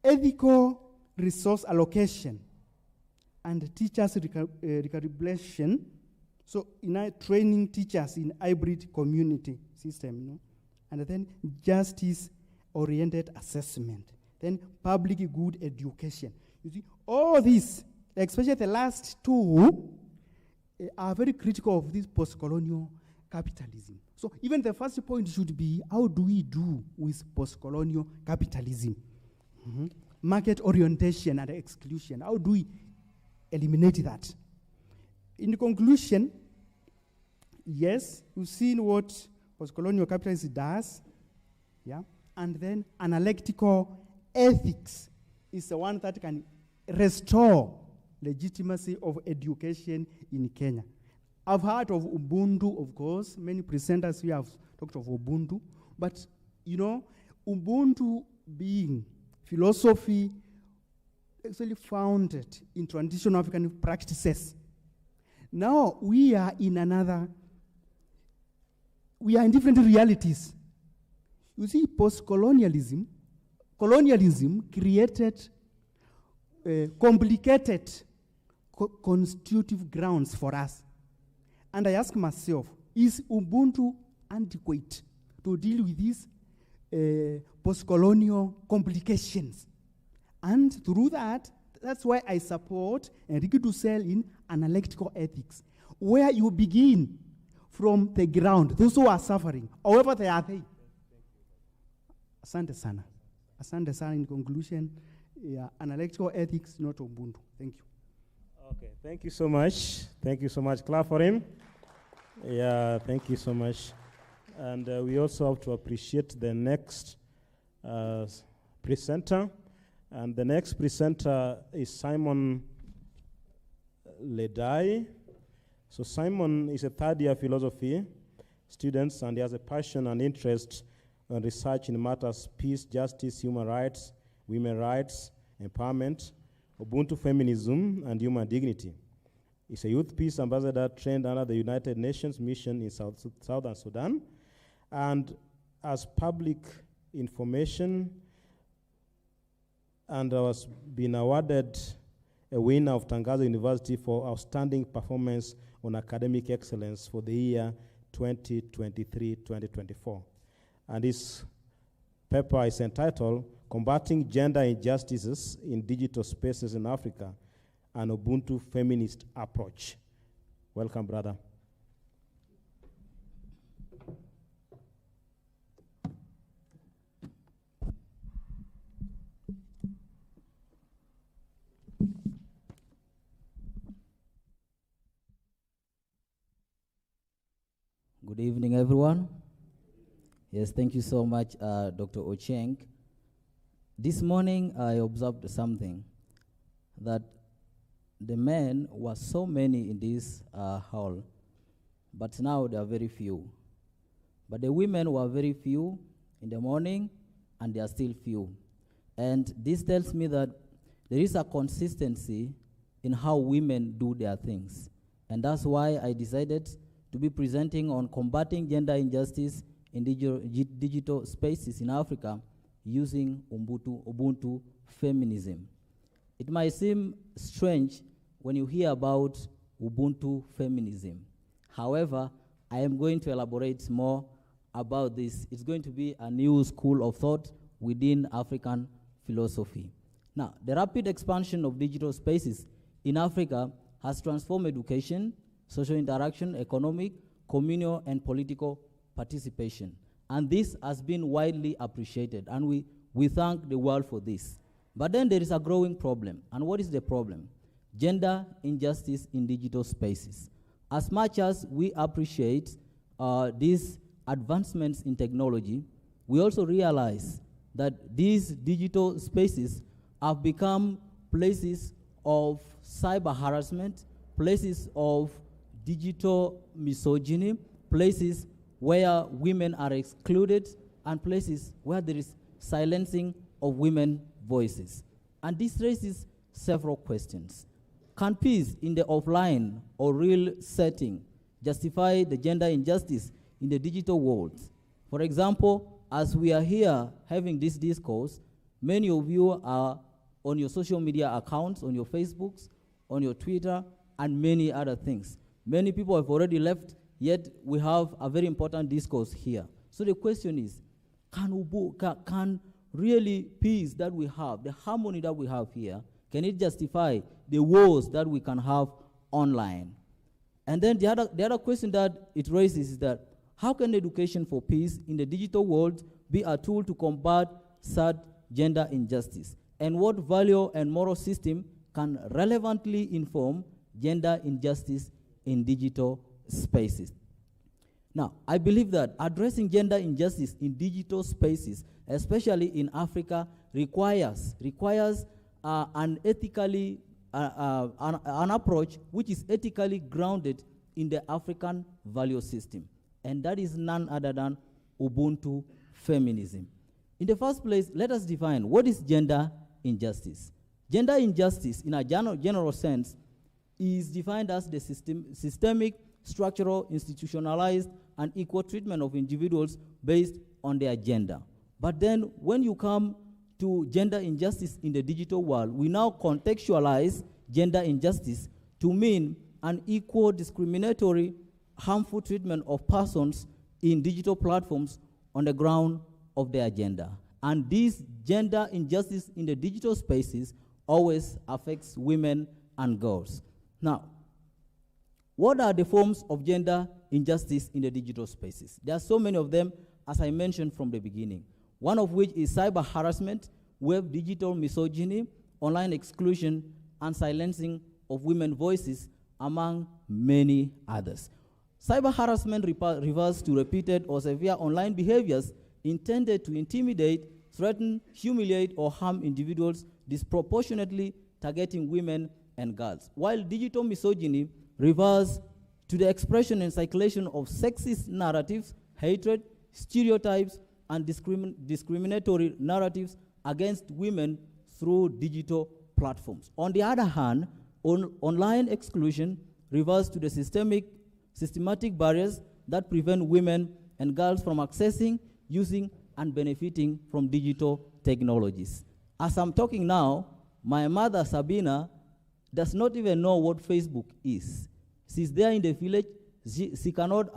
ethical resource allocation, and teachers' recalibration. So, training teachers in hybrid community system, and then justice-oriented assessment, then public good education. You see, all these, especially the last two, are very critical of this post-colonial capitalism. So even the first point should be, how do we do with post-colonial capitalism? Market orientation and exclusion. How do we eliminate that? In conclusion, Yes, we've seen what post-colonial capitalism does, yeah? And then analytical ethics is the one that can restore legitimacy of education in Kenya. I've heard of Ubuntu, of course. Many presenters here have talked of Ubuntu. But, you know, Ubuntu being philosophy actually founded in traditional African practices. Now we are in different realities. You see, post-colonialism, colonialism created complicated constitutive grounds for us. And I ask myself, is Ubuntu adequate to deal with these post-colonial complications? And through that, that's why I support Enrique Dussel in analytical ethics, where you begin from the ground, those who are suffering, however they are they. Asante sana. Asante sana. In conclusion, analytical ethics, not Ubuntu. Thank you. Okay, thank you so much. Thank you so much. Clap for him. Yeah, thank you so much. And we also have to appreciate the next presenter. And the next presenter is Simon Ledai. So Simon is a third-year philosophy student, and he has a passion and interest in research in matters peace, justice, human rights, women's rights, empowerment, Ubuntu feminism, and human dignity. He's a youth peace ambassador trained under the United Nations mission in Southern Sudan. And as public information, and was been awarded a winner of Tangazo University for outstanding performance on academic excellence for the year 2023-2024. And his paper is entitled Combating Gender Injustices in Digital Spaces in Africa, an Ubuntu Feminist Approach. Welcome, brother. Good evening, everyone. Yes, thank you so much, Dr. Ocheng. This morning, I observed something, that the men were so many in this hall, but now there are very few. But the women were very few in the morning, and they are still few. And this tells me that there is a consistency in how women do their things. And that's why I decided to be presenting on combating gender injustice in digital spaces in Africa using Ubuntu feminism. It might seem strange when you hear about Ubuntu feminism. However, I am going to elaborate more about this. It's going to be a new school of thought within African philosophy. Now, the rapid expansion of digital spaces in Africa has transformed education, social interaction, economic, communal, and political participation. And this has been widely appreciated, and we thank the world for this. But then there is a growing problem. And what is the problem? Gender injustice in digital spaces. As much as we appreciate these advancements in technology, we also realize that these digital spaces have become places of cyber harassment, places of digital misogyny, places where women are excluded, and places where there is silencing of women's voices. And this raises several questions. Can peace in the offline or real setting justify the gender injustice in the digital world? For example, as we are here having this discourse, many of you are on your social media accounts, on your Facebooks, on your Twitter, and many other things. Many people have already left, yet we have a very important discourse here. So the question is, can really peace that we have, the harmony that we have here, can it justify the wars that we can have online? And then the other question that it raises is that, how can education for peace in the digital world be a tool to combat such gender injustice? And what value and moral system can relevantly inform gender injustice in digital spaces? Now, I believe that addressing gender injustice in digital spaces, especially in Africa, requires an approach which is ethically grounded in the African value system, and that is none other than Ubuntu feminism. In the first place, let us define what is gender injustice. Gender injustice, in a general sense, is defined as the systemic, structural, institutionalized, and equal treatment of individuals based on their gender. But then when you come to gender injustice in the digital world, we now contextualize gender injustice to mean an equal, discriminatory, harmful treatment of persons in digital platforms on the ground of their gender. And this gender injustice in the digital spaces always affects women and girls. Now, what are the forms of gender injustice in the digital spaces? There are so many of them, as I mentioned from the beginning. One of which is cyber harassment, web digital misogyny, online exclusion, and silencing of women's voices, among many others. Cyber harassment refers to repeated or severe online behaviors intended to intimidate, threaten, humiliate, or harm individuals, disproportionately targeting women and girls. While digital misogyny refers to the expression and circulation of sexist narratives, hatred, stereotypes, and discriminatory narratives against women through digital platforms. On the other hand, online exclusion refers to the systematic barriers that prevent women and girls from accessing, using, and benefiting from digital technologies. As I'm talking now, my mother, Sabina, does not even know what Facebook is. She's there in the village. She cannot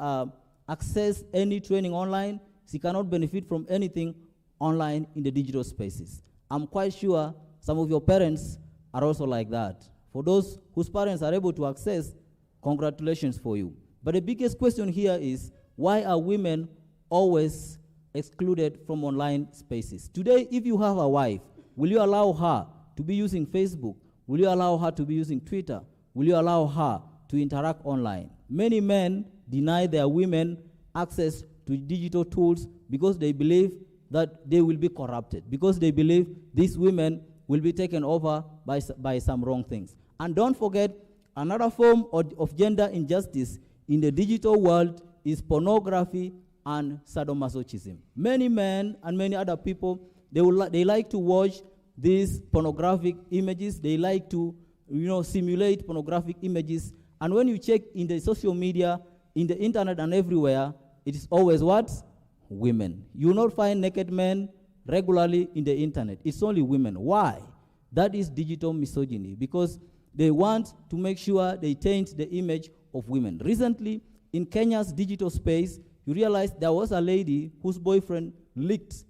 access any training online. She cannot benefit from anything online in the digital spaces. I'm quite sure some of your parents are also like that. For those whose parents are able to access, congratulations for you. But the biggest question here is, why are women always excluded from online spaces? Today, if you have a wife, will you allow her to be using Facebook? Will you allow her to be using Twitter? Will you allow her to interact online? Many men deny their women access to digital tools because they believe that they will be corrupted, because they believe these women will be taken over by some wrong things. And don't forget, another form of gender injustice in the digital world is pornography and sadomasochism. Many men and many other people, they like to watch these pornographic images. They like to, simulate pornographic images. And when you check in the social media, in the internet and everywhere, it is always what? Women. You will not find naked men regularly in the internet. It's only women. Why? That is digital misogyny, because they want to make sure they taint the image of women. Recently, in Kenya's digital space, you realize there was a lady whose boyfriend leaked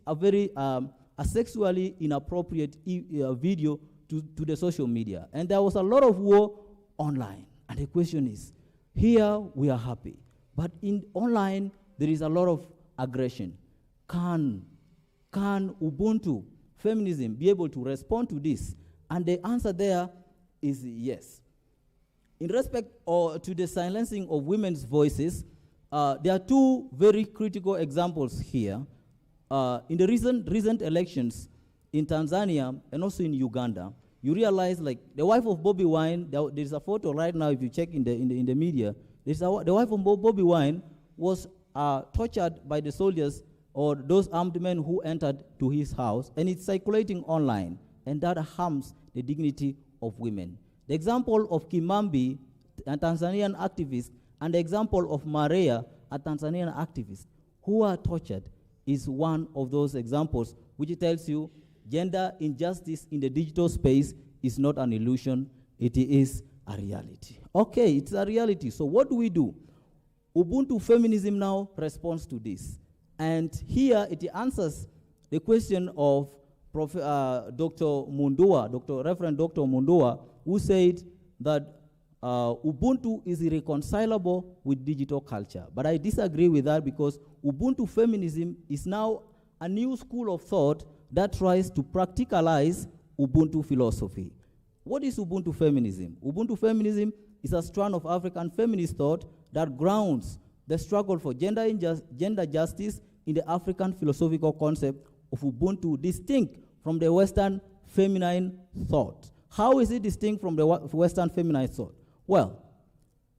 a very a sexually inappropriate video to the social media. And there was a lot of war online. And the question is, here we are happy, but in online there is a lot of aggression. Can Ubuntu feminism be able to respond to this? And the answer there is yes. In respect to the silencing of women's voices, there are two very critical examples here. In the recent elections in Tanzania and also in Uganda, you realize, like, the wife of Bobby Wine, there's a photo right now if you check in the media, the wife of Bobby Wine was tortured by the soldiers or those armed men who entered to his house, and it's circulating online, and that harms the dignity of women. The example of Kimambi, a Tanzanian activist, and the example of Maria, a Tanzanian activist, who are tortured, is one of those examples which tells you gender injustice in the digital space is not an illusion, it is a reality. Okay, it's a reality. So what do we do? Ubuntu feminism now responds to this. And here it answers the question of Dr. Mundua, Reverend Dr. Mundua, who said that Ubuntu is irreconcilable with digital culture. But I disagree with that, because Ubuntu feminism is now a new school of thought that tries to practicalize Ubuntu philosophy. What is Ubuntu feminism? Ubuntu feminism is a strand of African feminist thought that grounds the struggle for gender justice in the African philosophical concept of Ubuntu distinct from the Western feminine thought. How is it distinct from the Western feminine thought? Well,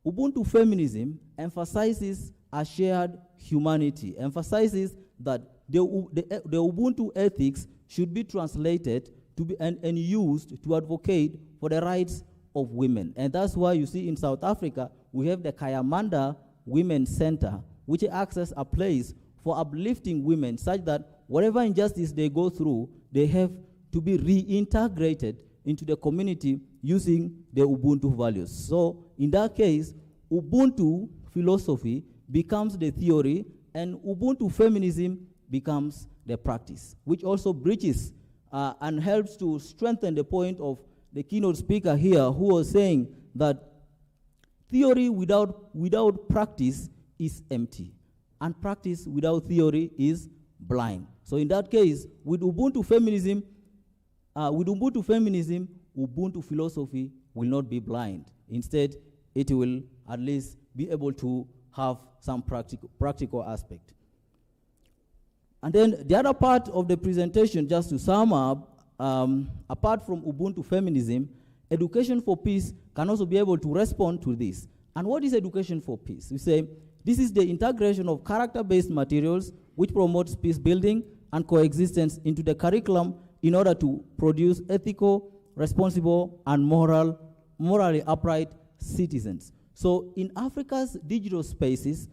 Ubuntu feminism emphasizes a shared humanity, emphasizes that the Ubuntu ethics should be translated to be and used to advocate for the rights of women. And that's why you see in South Africa, we have the Kayamanda Women's Center, which acts as a place for uplifting women such that whatever injustice they go through, they have to be reintegrated into the community using the Ubuntu values. So in that case, Ubuntu philosophy becomes the theory and Ubuntu feminism becomes the practice, which also bridges and helps to strengthen the point of the keynote speaker here who was saying that theory without practice is empty, and practice without theory is blind. So in that case, with Ubuntu feminism, Ubuntu philosophy will not be blind. Instead, it will at least be able to have some practical aspect. And then the other part of the presentation, just to sum up, apart from Ubuntu feminism, education for peace can also be able to respond to this. And what is education for peace? We say this is the integration of character-based materials which promotes peace building and coexistence into the curriculum in order to produce ethical, responsible, and morally upright citizens. So in Africa's digital spaces,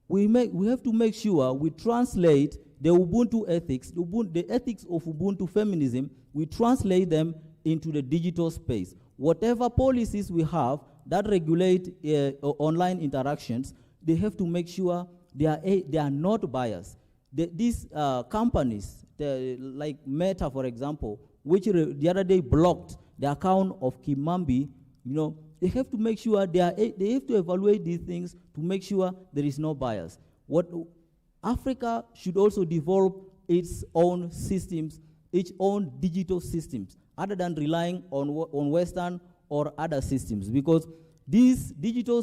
we have to make sure we translate the Ubuntu ethics, the ethics of Ubuntu feminism, we translate them into the digital space. Whatever policies we have that regulate online interactions, they have to make sure they are not biased. These companies, like Meta, for example, which the other day blocked the account of Kimambi, they have to make sure they have to evaluate these things to make sure there is no bias. Africa should also develop its own systems, its own digital systems, other than relying on Western or other systems, because these digital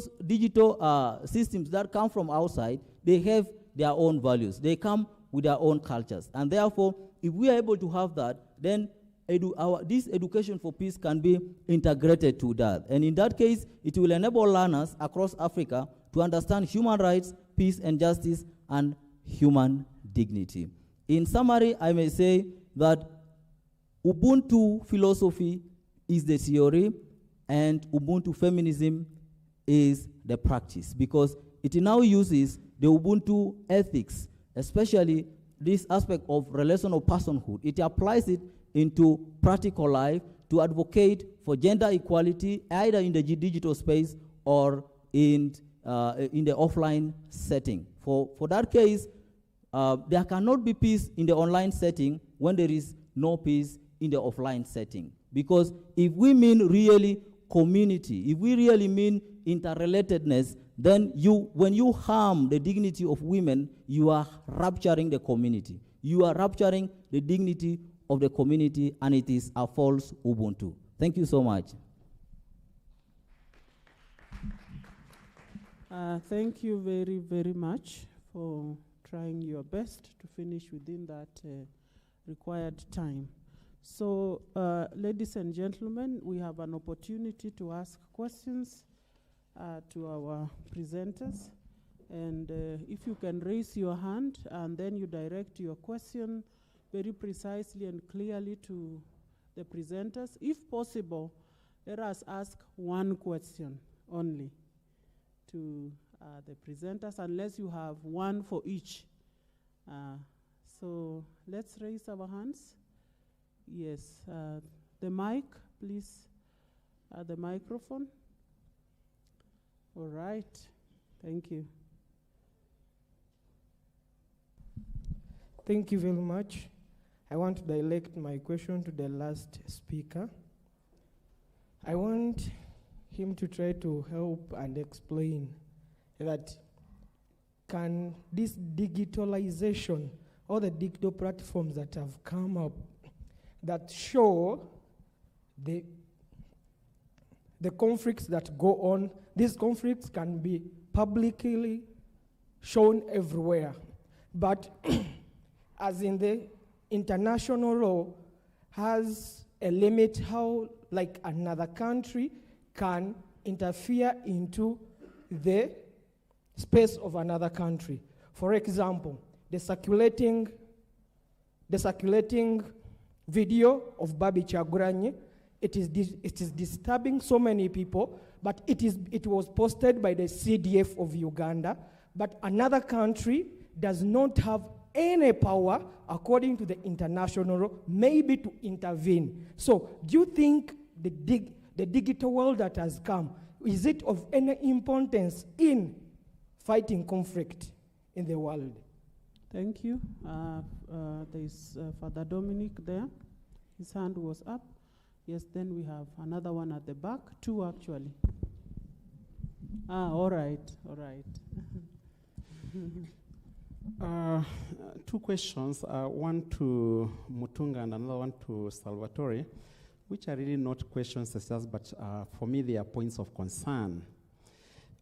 systems that come from outside, they have their own values. They come with their own cultures. And therefore, if we are able to have that, then this education for peace can be integrated to that. And in that case, it will enable learners across Africa to understand human rights, peace and justice, and human dignity. In summary, I may say that Ubuntu philosophy is the theory and Ubuntu feminism is the practice, because it now uses the Ubuntu ethics, especially this aspect of relational personhood. It applies it into practical life to advocate for gender equality, either in the digital space or in the offline setting. For that case, there cannot be peace in the online setting when there is no peace in the offline setting. Because if we mean really community, if we really mean interrelatedness, then when you harm the dignity of women, you are rupturing the community. You are rupturing the dignity of the community, and it is a false Ubuntu. Thank you so much. Thank you very, very much for trying your best to finish within that required time. So, ladies and gentlemen, we have an opportunity to ask questions to our presenters. And if you can raise your hand and then you direct your question very precisely and clearly to the presenters. If possible, let us ask one question only to the presenters, unless you have one for each. So let's raise our hands. Yes, the mic, please, the microphone. All right, thank you. Thank you very much. I want to direct my question to the last speaker. I want him to try to help and explain that can this digitalization, all the digital platforms that have come up that show the conflicts that go on, these conflicts can be publicly shown everywhere. But as in the international law has a limit how like another country can interfere into the space of another country. For example, the circulating video of Babi Chaguranyi, it is disturbing so many people, but it was posted by the CDF of Uganda, but another country does not have any power, according to the international law, maybe to intervene. So do you think the digital world that has come, is it of any importance in fighting conflict in the world? Thank you. There is Father Dominic there. His hand was up. Yes, then we have another one at the back. Two, actually. All right. Two questions, one to Mutunga and another one to Salvatore, which are really not questions as such, but for me they are points of concern.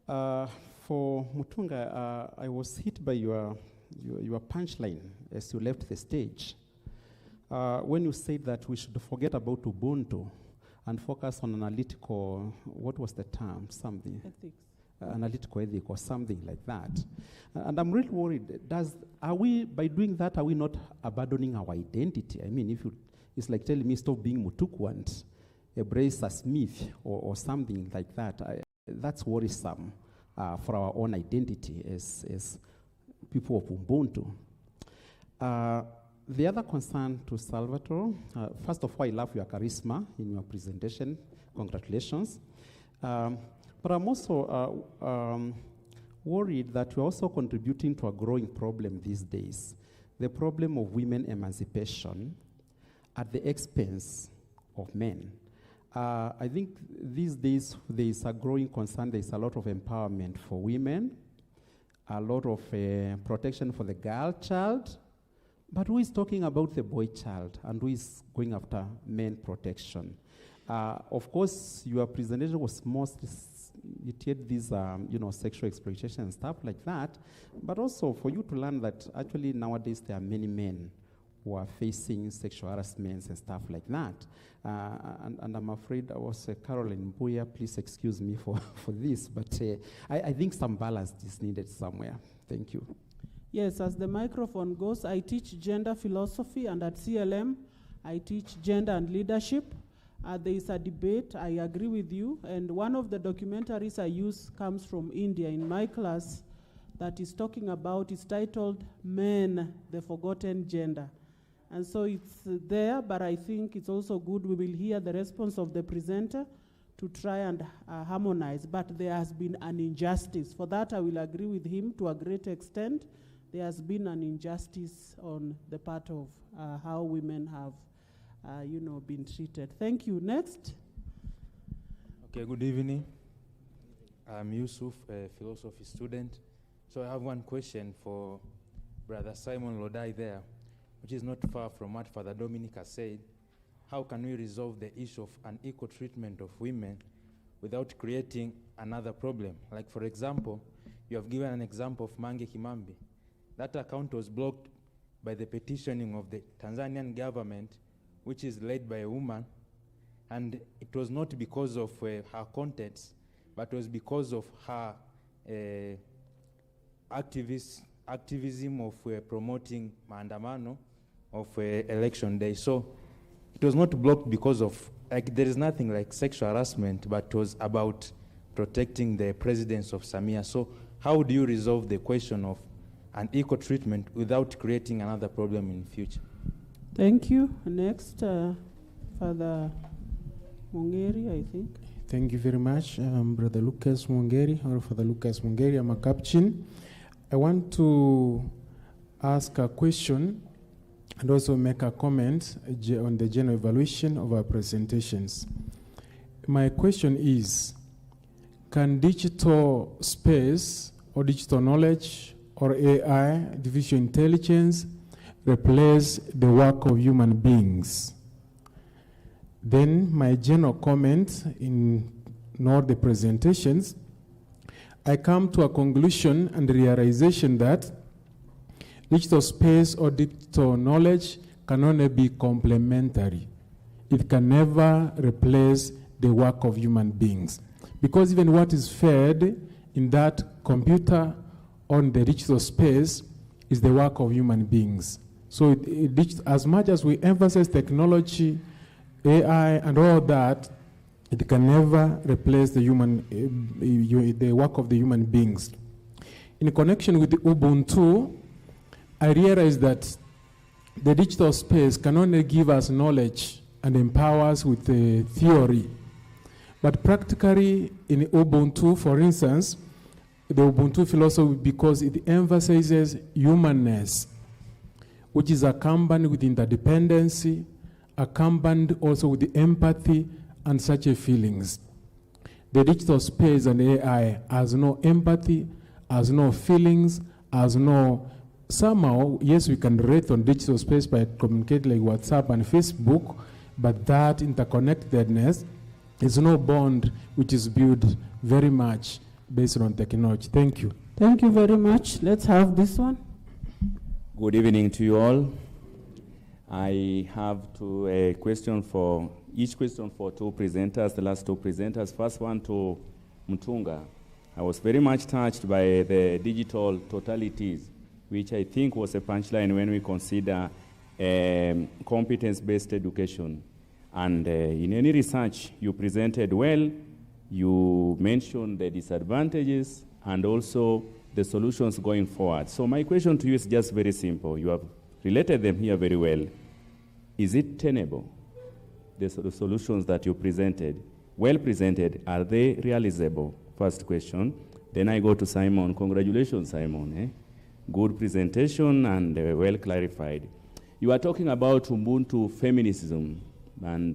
For Mutunga, I was hit by your punchline as you left the stage. When you said that we should forget about Ubuntu and focus on analytical, what was the term? Something. Ethics. Analytical ethic or something like that. And I'm really worried, by doing that, are we not abandoning our identity? I mean, it's like telling me stop being Mutuku and embrace a Smith or something like that. That's worrisome for our own identity as people of Ubuntu. The other concern to Salvatore, first of all, I love your charisma in your presentation. Congratulations. But I'm also worried that we're also contributing to a growing problem these days, the problem of women emancipation at the expense of men. I think these days there is a growing concern, there is a lot of empowerment for women, a lot of protection for the girl child, but who is talking about the boy child and who is going after men protection? Of course, your presentation was mostly it had these, sexual exploitation and stuff like that, but also for you to learn that actually nowadays there are many men who are facing sexual harassments and stuff like that. And I'm afraid I was Caroline Mbuya, please excuse me for this, but I think some balance is needed somewhere. Thank you. Yes, as the microphone goes, I teach gender philosophy, and at CLM, I teach gender and leadership. There is a debate, I agree with you, and one of the documentaries I use comes from India in my class that is talking about, is titled Men, the Forgotten Gender. And so it's there, but I think it's also good we will hear the response of the presenter to try and harmonize. But there has been an injustice. For that, I will agree with him to a great extent. There has been an injustice on the part of how women have been treated. Thank you. Next. Okay, good evening. I'm Yusuf, a philosophy student. So I have one question for Brother Simon Lodai there, which is not far from what Father Dominic has said. How can we resolve the issue of unequal treatment of women without creating another problem? Like, for example, you have given an example of Mange Kimambi. That account was blocked by the petitioning of the Tanzanian government, which is led by a woman, and it was not because of her contents, but it was because of her activism of promoting maandamano of election day. So it was not blocked because of, there is nothing like sexual harassment, but it was about protecting the presidents of Samia. So how do you resolve the question of unequal treatment without creating another problem in the future? Thank you. Next, Father Mungeri, I think. Thank you very much, Brother Lucas Mungeri, or Father Lucas Mungeri. I'm a Capuchin. I want to ask a question and also make a comment on the general evaluation of our presentations. My question is, can digital space or digital knowledge or AI, artificial intelligence, replace the work of human beings? Then my general comment in all the presentations, I come to a conclusion and realization that digital space or digital knowledge can only be complementary. It can never replace the work of human beings. Because even what is fed in that computer on the digital space is the work of human beings. So as much as we emphasize technology, AI, and all that, it can never replace the the work of the human beings. In connection with the Ubuntu, I realized that the digital space can only give us knowledge and empower us with the theory. But practically in Ubuntu, for instance, the Ubuntu philosophy, because it emphasizes humanness, which is accompanied with interdependency, accompanied also with the empathy and such a feelings. The digital space and AI has no empathy, has no feelings, has no, somehow, yes, we can relate on digital space by communicating like WhatsApp and Facebook, but that interconnectedness is no bond which is built very much based on technology. Thank you. Thank you very much. Let's have this one. Good evening to you all. I have a question for each question for two presenters, the last two presenters. First one to Mtunga. I was very much touched by the digital totalities, which I think was a punchline when we consider competence-based education. And in any research you presented well, you mentioned the disadvantages and also the solutions going forward. So my question to you is just very simple. You have related them here very well. Is it tenable? The solutions that you presented, well presented, are they realizable? First question. Then I go to Simon. Congratulations, Simon. Good presentation and well clarified. You are talking about Ubuntu feminism, and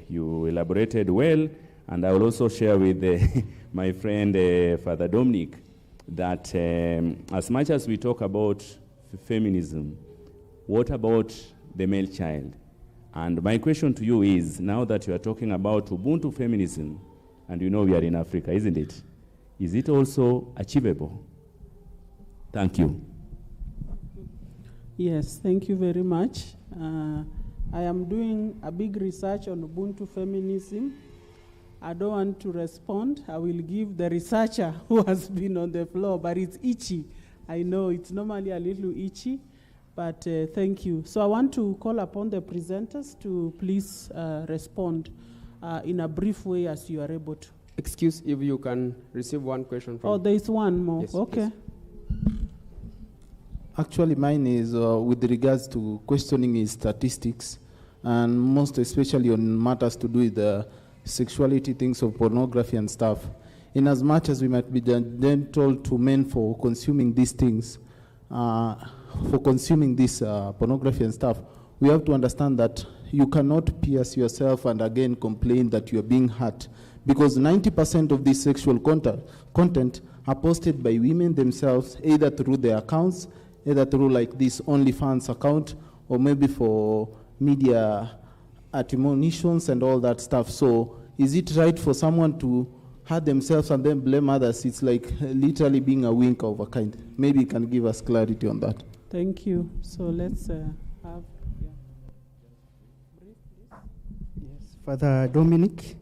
you elaborated well, and I will also share with my friend Father Dominic that as much as we talk about feminism, what about the male child? And my question to you is, now that you are talking about Ubuntu feminism, and you know we are in Africa, isn't it? Is it also achievable? Thank you. Yes, thank you very much. I am doing a big research on Ubuntu feminism. I don't want to respond. I will give the researcher who has been on the floor, but it's itchy. I know it's normally a little itchy, but thank you. So I want to call upon the presenters to please respond in a brief way as you are able to. Excuse if you can receive one question from... Oh, there is one more. Yes, okay. yes. Actually, mine is with regards to questioning is statistics, and most especially on matters to do with the sexuality, things of pornography and stuff. In as much as we might be then told to men for consuming these things, for consuming this pornography and stuff, we have to understand that you cannot pierce yourself and again complain that you are being hurt, because 90% of this sexual content are posted by women themselves, either through their accounts, either through like this OnlyFans account, or maybe for media admonitions and all that stuff. So is it right for someone to hurt themselves and then blame others? It's like literally being a wink of a kind. Maybe you can give us clarity on that. Thank you. So let's have... Yes, Father Dominic.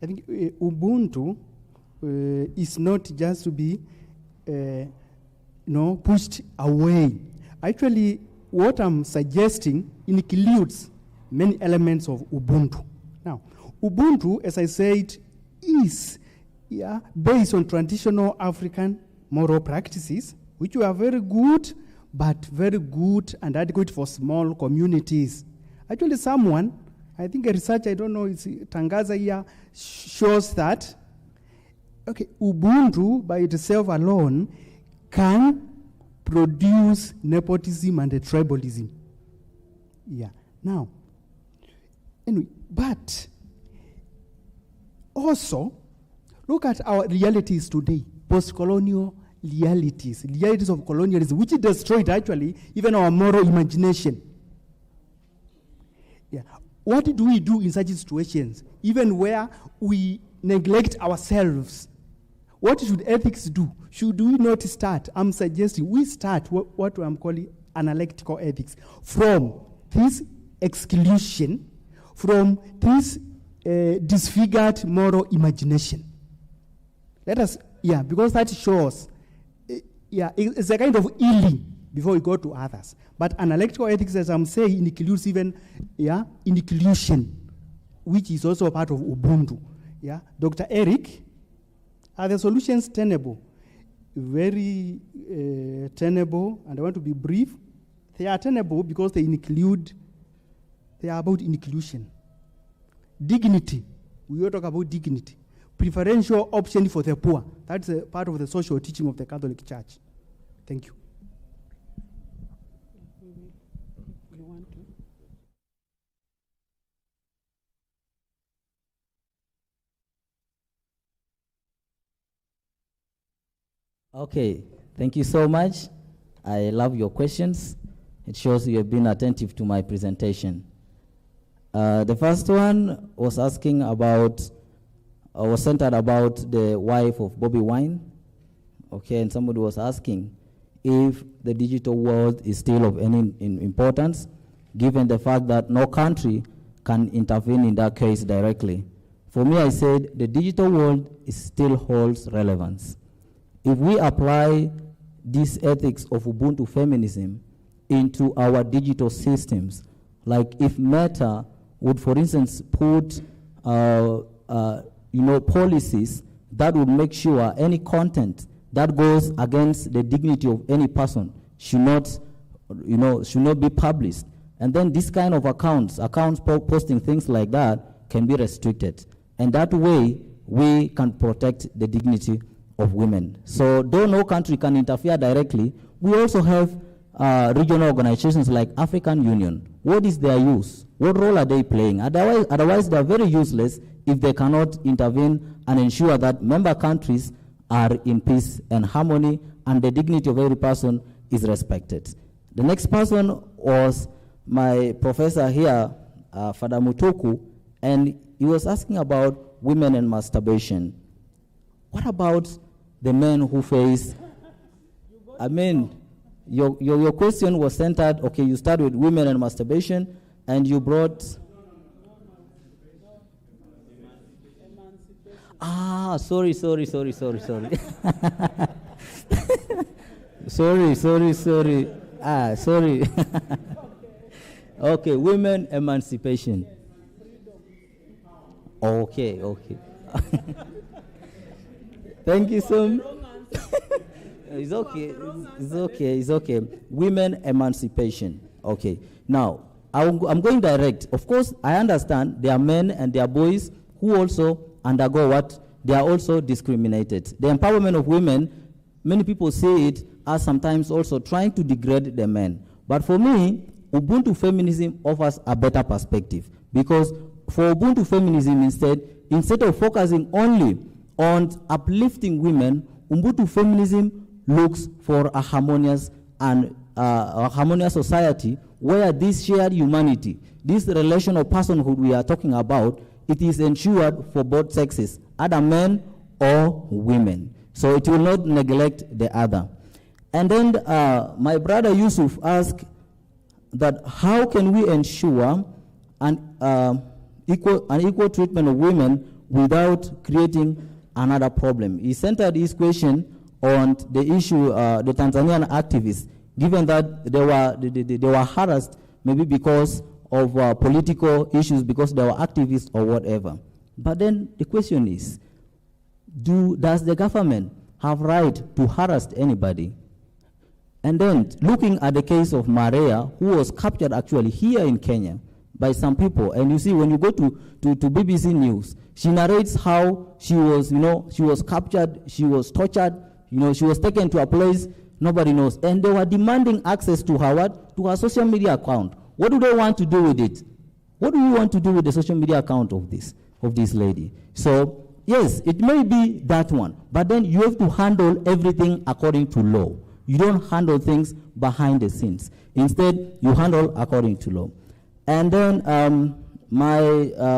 I think Ubuntu is not just to be pushed away. Actually, what I'm suggesting includes many elements of Ubuntu. Now, Ubuntu, as I said, is based on traditional African moral practices, which were very good, but very good and adequate for small communities. Actually, someone, I think a research, I don't know, it's Tangaza here, shows that, Ubuntu by itself alone can produce nepotism and tribalism. Yeah. Now, anyway, but also look at our realities today, post-colonial realities of colonialism, which destroyed actually even our moral imagination. Yeah. What do we do in such situations, even where we neglect ourselves? What should ethics do? Should we not start? I'm suggesting we start what I'm calling analytical ethics from this exclusion, from this disfigured moral imagination. Let us, because that shows, it's a kind of healing before we go to others. But analytical ethics, as I'm saying, includes even inclusion, which is also a part of Ubuntu. Dr. Eric, are the solutions tenable? Very tenable, and I want to be brief. They are tenable because they are about inclusion. Dignity, we will talk about dignity. Preferential option for the poor. That's a part of the social teaching of the Catholic Church. Thank you. Okay, thank you so much. I love your questions. It shows you have been attentive to my presentation. The first one was asking about, was centered about the wife of Bobi Wine. Okay, and somebody was asking if the digital world is still of any importance, given the fact that no country can intervene in that case directly. For me, I said the digital world still holds relevance. If we apply this ethics of Ubuntu feminism into our digital systems, like if Meta would, for instance, put policies that would make sure any content that goes against the dignity of any person should not be published. And then this kind of accounts posting things like that can be restricted. And that way, we can protect the dignity of women. So though no country can interfere directly, we also have regional organizations like African Union. What is their use? What role are they playing? Otherwise they are very useless if they cannot intervene and ensure that member countries are in peace and harmony and the dignity of every person is respected. The next person was my professor here, Father Mutuku, and he was asking about women and masturbation. What about the men who face, your question was centered, okay, you started with women and masturbation, and you brought, sorry. sorry. Sorry. Okay, women emancipation. Okay. Thank you so much. It's okay. Women emancipation. Okay. Now, I'm going direct. Of course, I understand there are men and there are boys who also undergo what? They are also discriminated. The empowerment of women, many people see it as sometimes also trying to degrade the men. But for me, Ubuntu feminism offers a better perspective, because for Ubuntu feminism instead of focusing only on uplifting women, Ubuntu feminism looks for a harmonious society where this shared humanity, this relation of personhood we are talking about, it is ensured for both sexes, either men or women. So it will not neglect the other. And then my brother Yusuf asked that how can we ensure an equal treatment of women without creating another problem. He centered his question on the issue, the Tanzanian activists, given that they were harassed maybe because of political issues, because they were activists or whatever. But then the question is, does the government have right to harass anybody? And then looking at the case of Maria, who was captured actually here in Kenya by some people, and you see when you go to BBC News, she narrates how she was captured, she was tortured, she was taken to a place nobody knows, and they were demanding access to her what? To her social media account. What do they want to do with it? What do you want to do with the social media account of this lady? So yes, it may be that one, but then you have to handle everything according to law. You don't handle things behind the scenes. Instead, you handle according to law. And then my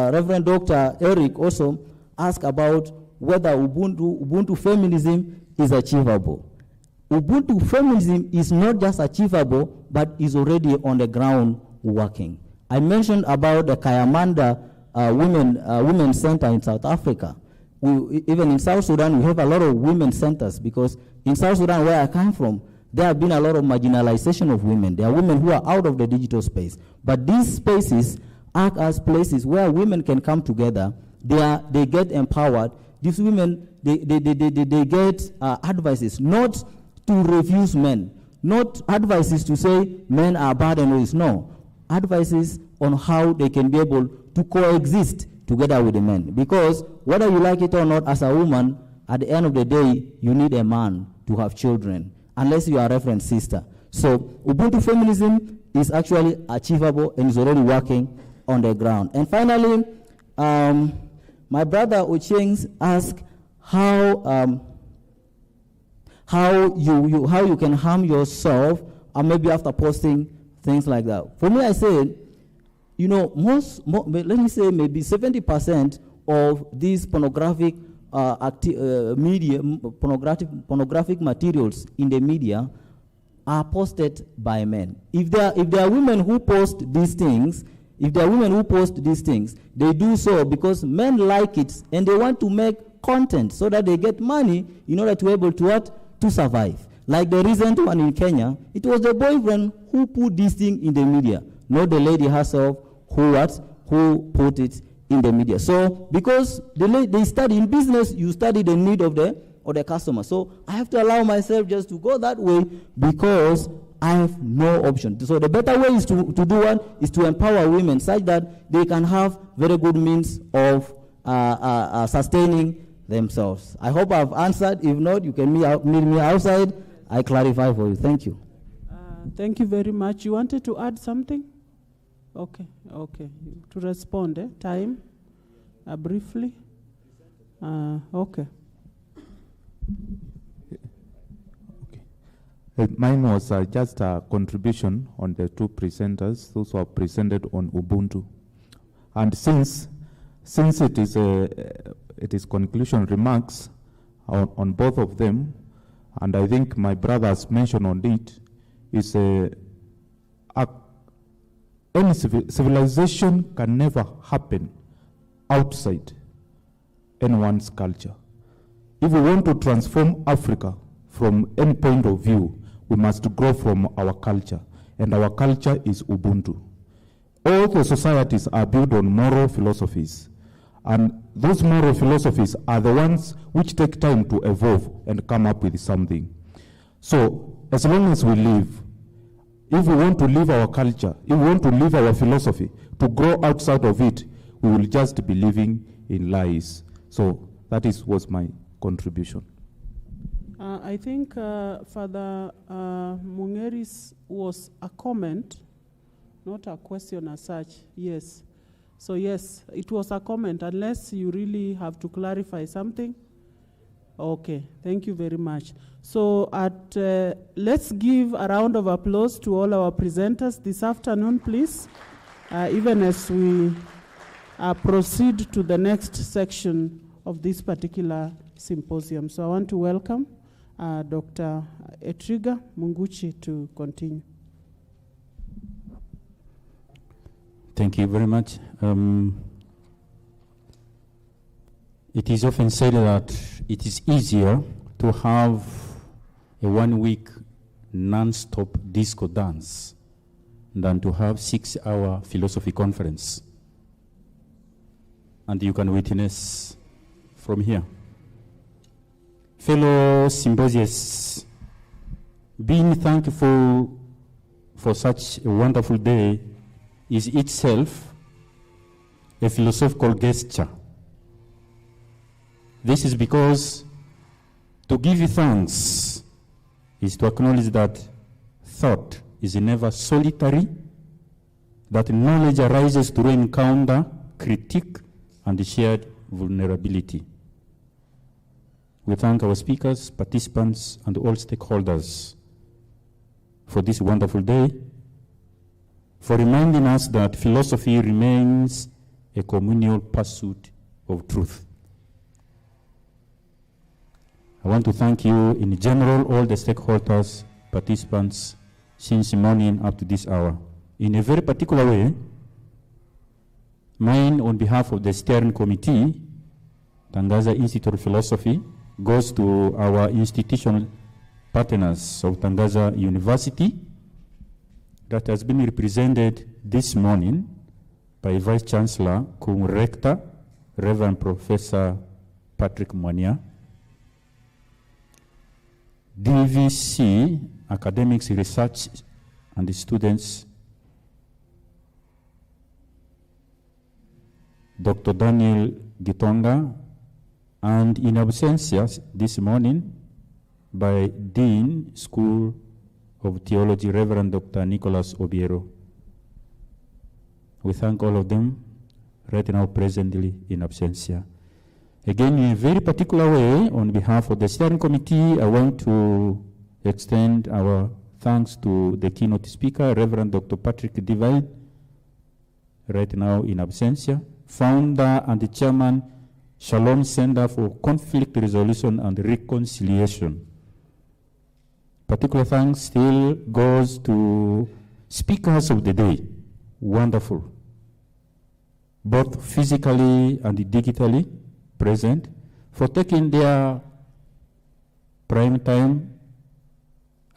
Reverend Dr. Eric also asked about whether Ubuntu feminism is achievable. Ubuntu feminism is not just achievable, but is already on the ground working. I mentioned about the Kayamanda Women's Center in South Africa. Even in South Sudan, we have a lot of women's centers, because in South Sudan, where I come from, there have been a lot of marginalization of women. There are women who are out of the digital space. But these spaces act as places where women can come together. They get empowered. These women, they get advices, not to refuse men, not advices to say men are bad and all this. No, advices on how they can be able to coexist together with the men. Because whether you like it or not, as a woman, at the end of the day, you need a man to have children, unless you are a reference sister. So Ubuntu feminism is actually achievable and is already working on the ground. And finally, my brother Ocheng asked how you can harm yourself, or maybe after posting things like that. For me, I said, you know, let me say maybe 70% of these pornographic pornographic materials in the media are posted by men. If there are women who post these things, they do so because men like it and they want to make content so that they get money in order to be able to to survive. Like the recent one in Kenya, it was the boyfriend who put this thing in the media, not the lady herself who put it in the media. So because they study in business, you study the need of the customer. So I have to allow myself just to go that way because I have no option. So the better way is to do one is to empower women such that they can have very good means of sustaining themselves. I hope I've answered. If not, you can meet me outside. I clarify for you. Thank you. Thank you very much. You wanted to add something? Okay. To respond, time, briefly. Okay. Mine was just a contribution on the two presenters, those who have presented on Ubuntu. And since it is conclusion remarks on both of them, and I think my brother has mentioned on it, is any civilization can never happen outside anyone's culture. If we want to transform Africa from any point of view, we must grow from our culture, and our culture is Ubuntu. All the societies are built on moral philosophies, and those moral philosophies are the ones which take time to evolve and come up with something. So, as long as we live, if we want to live our culture, if we want to live our philosophy, to grow outside of it, we will just be living in lies. So, that was my contribution. I think Father Mungeri's was a comment, not a question as such. Yes. So yes, it was a comment, unless you really have to clarify something. Okay, thank you very much. So let's give a round of applause to all our presenters this afternoon, please, even as we proceed to the next section of this particular symposium. So I want to welcome Dr. Etriga Munguchi to continue. Thank you very much. It is often said that it is easier to have a 1 week non-stop disco dance than to have 6-hour philosophy conference. And you can witness from here. Fellow symposiums, being thankful for such a wonderful day is itself a philosophical gesture. This is because to give you thanks is to acknowledge that thought is never solitary, that knowledge arises through encounter, critique, and shared vulnerability. We thank our speakers, participants, and all stakeholders for this wonderful day, for reminding us that philosophy remains a communal pursuit of truth. I want to thank you in general, all the stakeholders, participants, since morning up to this hour. In a very particular way, mine on behalf of the steering committee, Tangaza Institute of Philosophy, goes to our institutional partners of Tangaza University that has been represented this morning by Vice Chancellor, cum Rector, Reverend Professor Patrick Mwanya, DVC, Academics, Research, and the students, Dr. Daniel Gitonga, and in absentia this morning by Dean, School of Theology, Reverend Dr. Nicholas Obiero. We thank all of them right now presently in absentia. Again, in a very particular way, on behalf of the steering committee, I want to extend our thanks to the keynote speaker, Reverend Dr. Patrick Divine, right now in absentia, founder and the chairman, Shalom Center for Conflict Resolution and Reconciliation. Particular thanks still goes to speakers of the day, wonderful, both physically and digitally present, for taking their prime time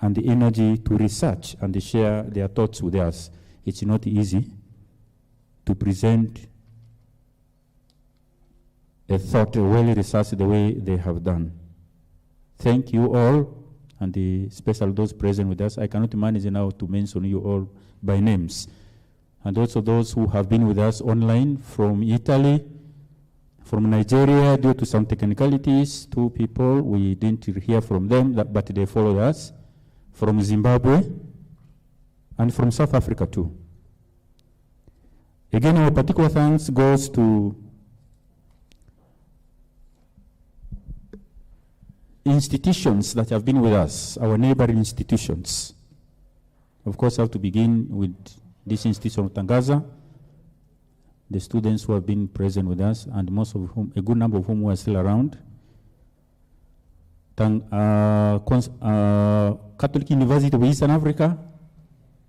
and the energy to research and share their thoughts with us. It's not easy to present a thought well researched the way they have done. Thank you all, and especially those present with us. I cannot manage now to mention you all by names. And also those who have been with us online from Italy, from Nigeria, due to some technicalities, 2 people, we didn't hear from them, but they followed us, from Zimbabwe, and from South Africa too. Again, our particular thanks goes to institutions that have been with us, our neighboring institutions. Of course, I have to begin with this institution of Tangaza, the students who have been present with us, and most of whom, a good number of whom were still around. Catholic University of Eastern Africa,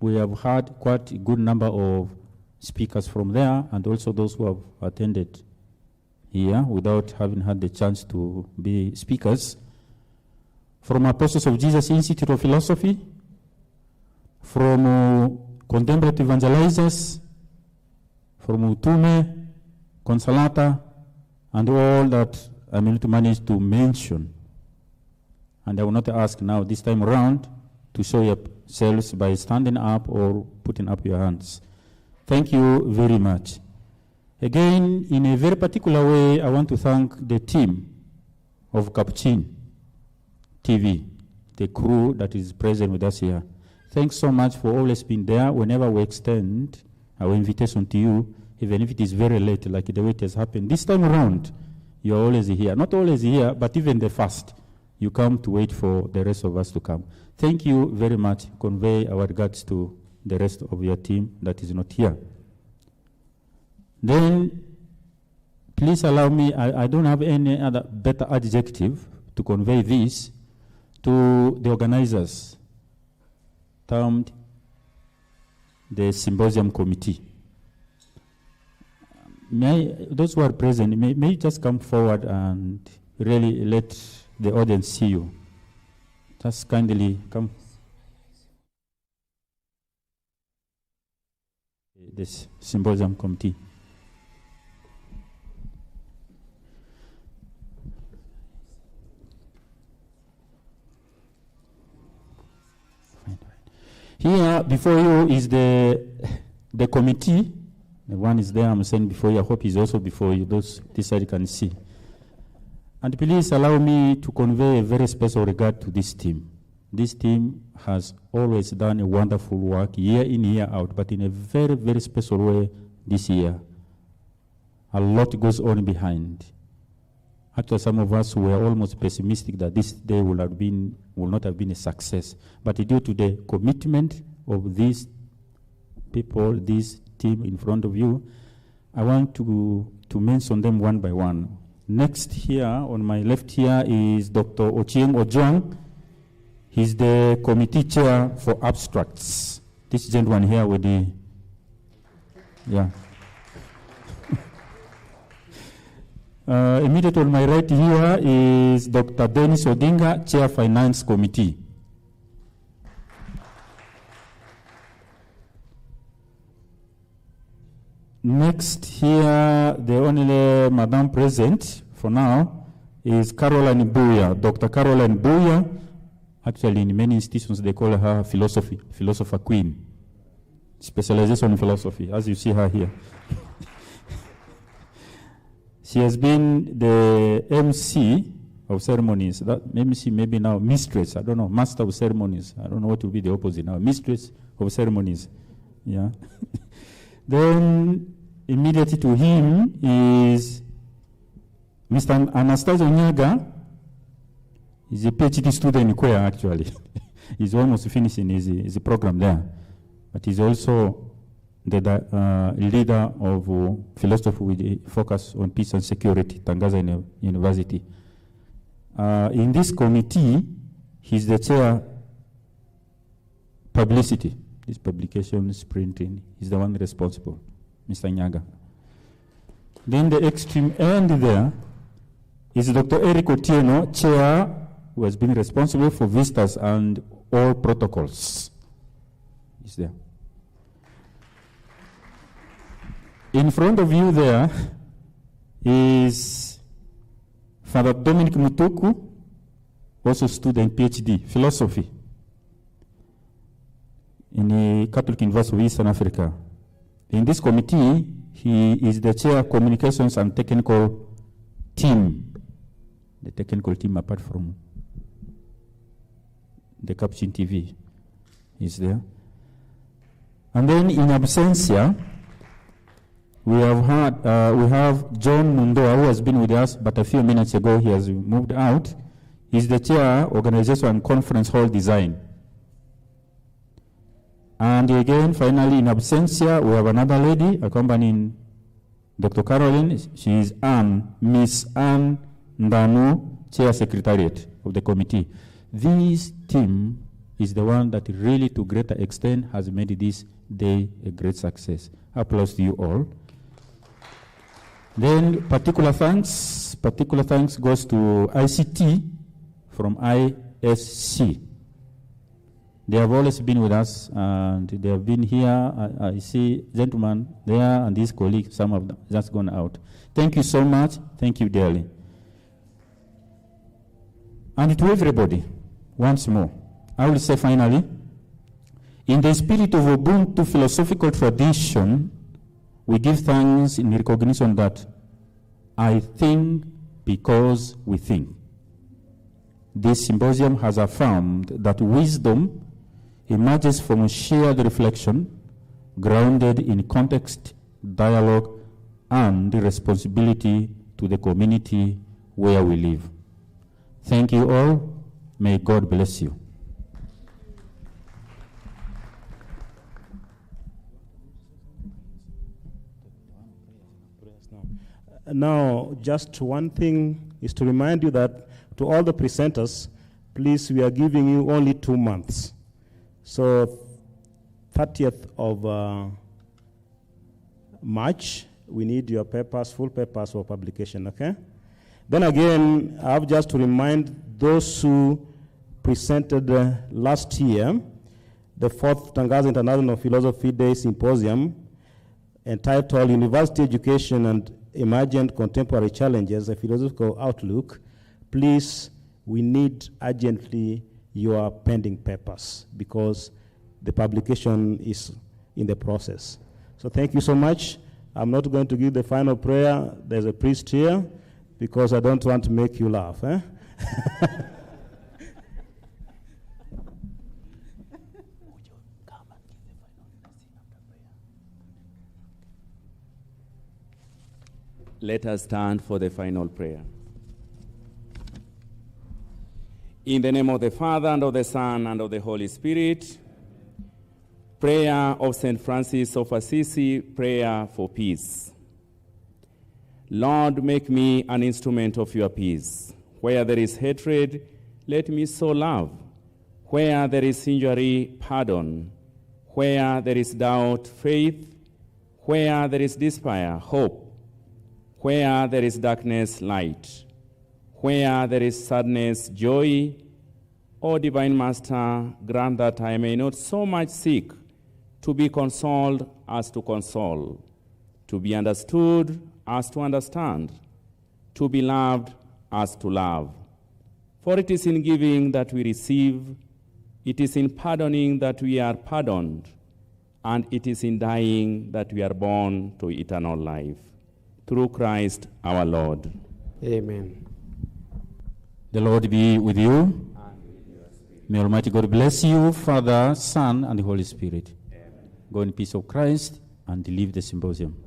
we have had quite a good number of speakers from there, and also those who have attended here without having had the chance to be speakers. From Apostles of Jesus Institute of Philosophy, from Contemplative Evangelizers, from Utume, Consolata, and all that I mean to manage to mention. And I will not ask now this time around to show yourselves by standing up or putting up your hands. Thank you very much. Again, in a very particular way, I want to thank the team of Capuchin TV, the crew that is present with us here. Thanks so much for always being there whenever we extend our invitation to you, even if it is very late, like the way it has happened. This time around, you're always here. Not always here, but even the first, you come to wait for the rest of us to come. Thank you very much. Convey our regards to the rest of your team that is not here. Then, please allow me, I don't have any other better adjective to convey this to the organizers, termed the Symposium Committee. Those who are present, may you just come forward and really let the audience see you. Just kindly come. This Symposium Committee. Here before you is the committee. The one is there, I'm saying before you. I hope he's also before you. Those this side can see. And please allow me to convey a very special regard to this team. This team has always done a wonderful work year in, year out, but in a very, very special way this year. A lot goes on behind. Actually, some of us were almost pessimistic that this day will not have been a success. But due to the commitment of these people, this team in front of you, I want to mention them one by one. Next here, on my left here, is Dr. Ochieng Ojwang. He's the committee chair for abstracts. This gentleman here with the, yeah. Immediately on my right here is Dr. Dennis Odinga, Chair Finance Committee. Next here, the only Madam present for now is Caroline Buya, Dr. Caroline Buya. Actually, in many institutions, they call her philosopher queen. Specialization in philosophy, as you see her here. She has been the MC of ceremonies. That MC maybe now mistress. I don't know, master of ceremonies. I don't know what will be the opposite now. Mistress of ceremonies. Yeah. Then immediately to him is Mr. Anastasio Nyaga. He's a PhD student in Korea actually. He's almost finishing his program there, but he's also the leader of philosophy with a focus on peace and security, Tangaza University. In this committee, he's the chair publicity, this publications, printing, he's the one responsible, Mr. Nyaga. Then the extreme end there is Dr. Eric Otieno, chair, who has been responsible for vistas and all protocols. He's there. In front of you there is Father Dominic Mutuku, also student PhD, philosophy in the Catholic University of Eastern Africa. In this committee, he is the chair of communications and technical team. The technical team apart from the Capuchin TV is there. And then in absentia, we have John Mundoa, who has been with us, but a few minutes ago he has moved out. He's the chair, organization and conference hall design. And again, finally, in absentia, we have another lady accompanying Dr. Caroline. She is Miss Anne Ndanu, chair secretariat of the committee. This team is the one that really, to a greater extent, has made this day a great success. Applause to you all. Then particular thanks goes to ICT from ISC. They have always been with us, and they have been here. I see gentlemen there and these colleagues, some of them just gone out. Thank you so much. Thank you dearly. And to everybody, once more, I will say finally, in the spirit of Ubuntu philosophical tradition, we give thanks in recognition that I think because we think. This symposium has affirmed that wisdom emerges from shared reflection, grounded in context, dialogue, and responsibility to the community where we live. Thank you all. May God bless you. Now, just one thing is to remind you that to all the presenters, please, we are giving you only 2 months. So 30th of March, we need your papers, full papers for publication, okay? Then again, I have just to remind those who presented last year, the 4th Tangaza International Philosophy Day Symposium, entitled University Education and Emergent Contemporary Challenges, a Philosophical Outlook. Please, we need urgently your pending papers because the publication is in the process. So thank you so much. I'm not going to give the final prayer. There's a priest here because I don't want to make you laugh. Eh? Let us stand for the final prayer. In the name of the Father, and of the Son, and of the Holy Spirit, prayer of St. Francis of Assisi, prayer for peace. Lord, make me an instrument of your peace. Where there is hatred, let me sow love. Where there is injury, pardon. Where there is doubt, faith. Where there is despair, hope. Where there is darkness, light. Where there is sadness, joy. O divine Master, grant that I may not so much seek to be consoled as to console, to be understood as to understand, to be loved as to love. For it is in giving that we receive, it is in pardoning that we are pardoned, and it is in dying that we are born to eternal life. Through Christ our Lord. Amen. The Lord be with you. May Almighty God bless you, Father, Son, and the Holy Spirit. Amen. Go in peace of Christ and leave the symposium.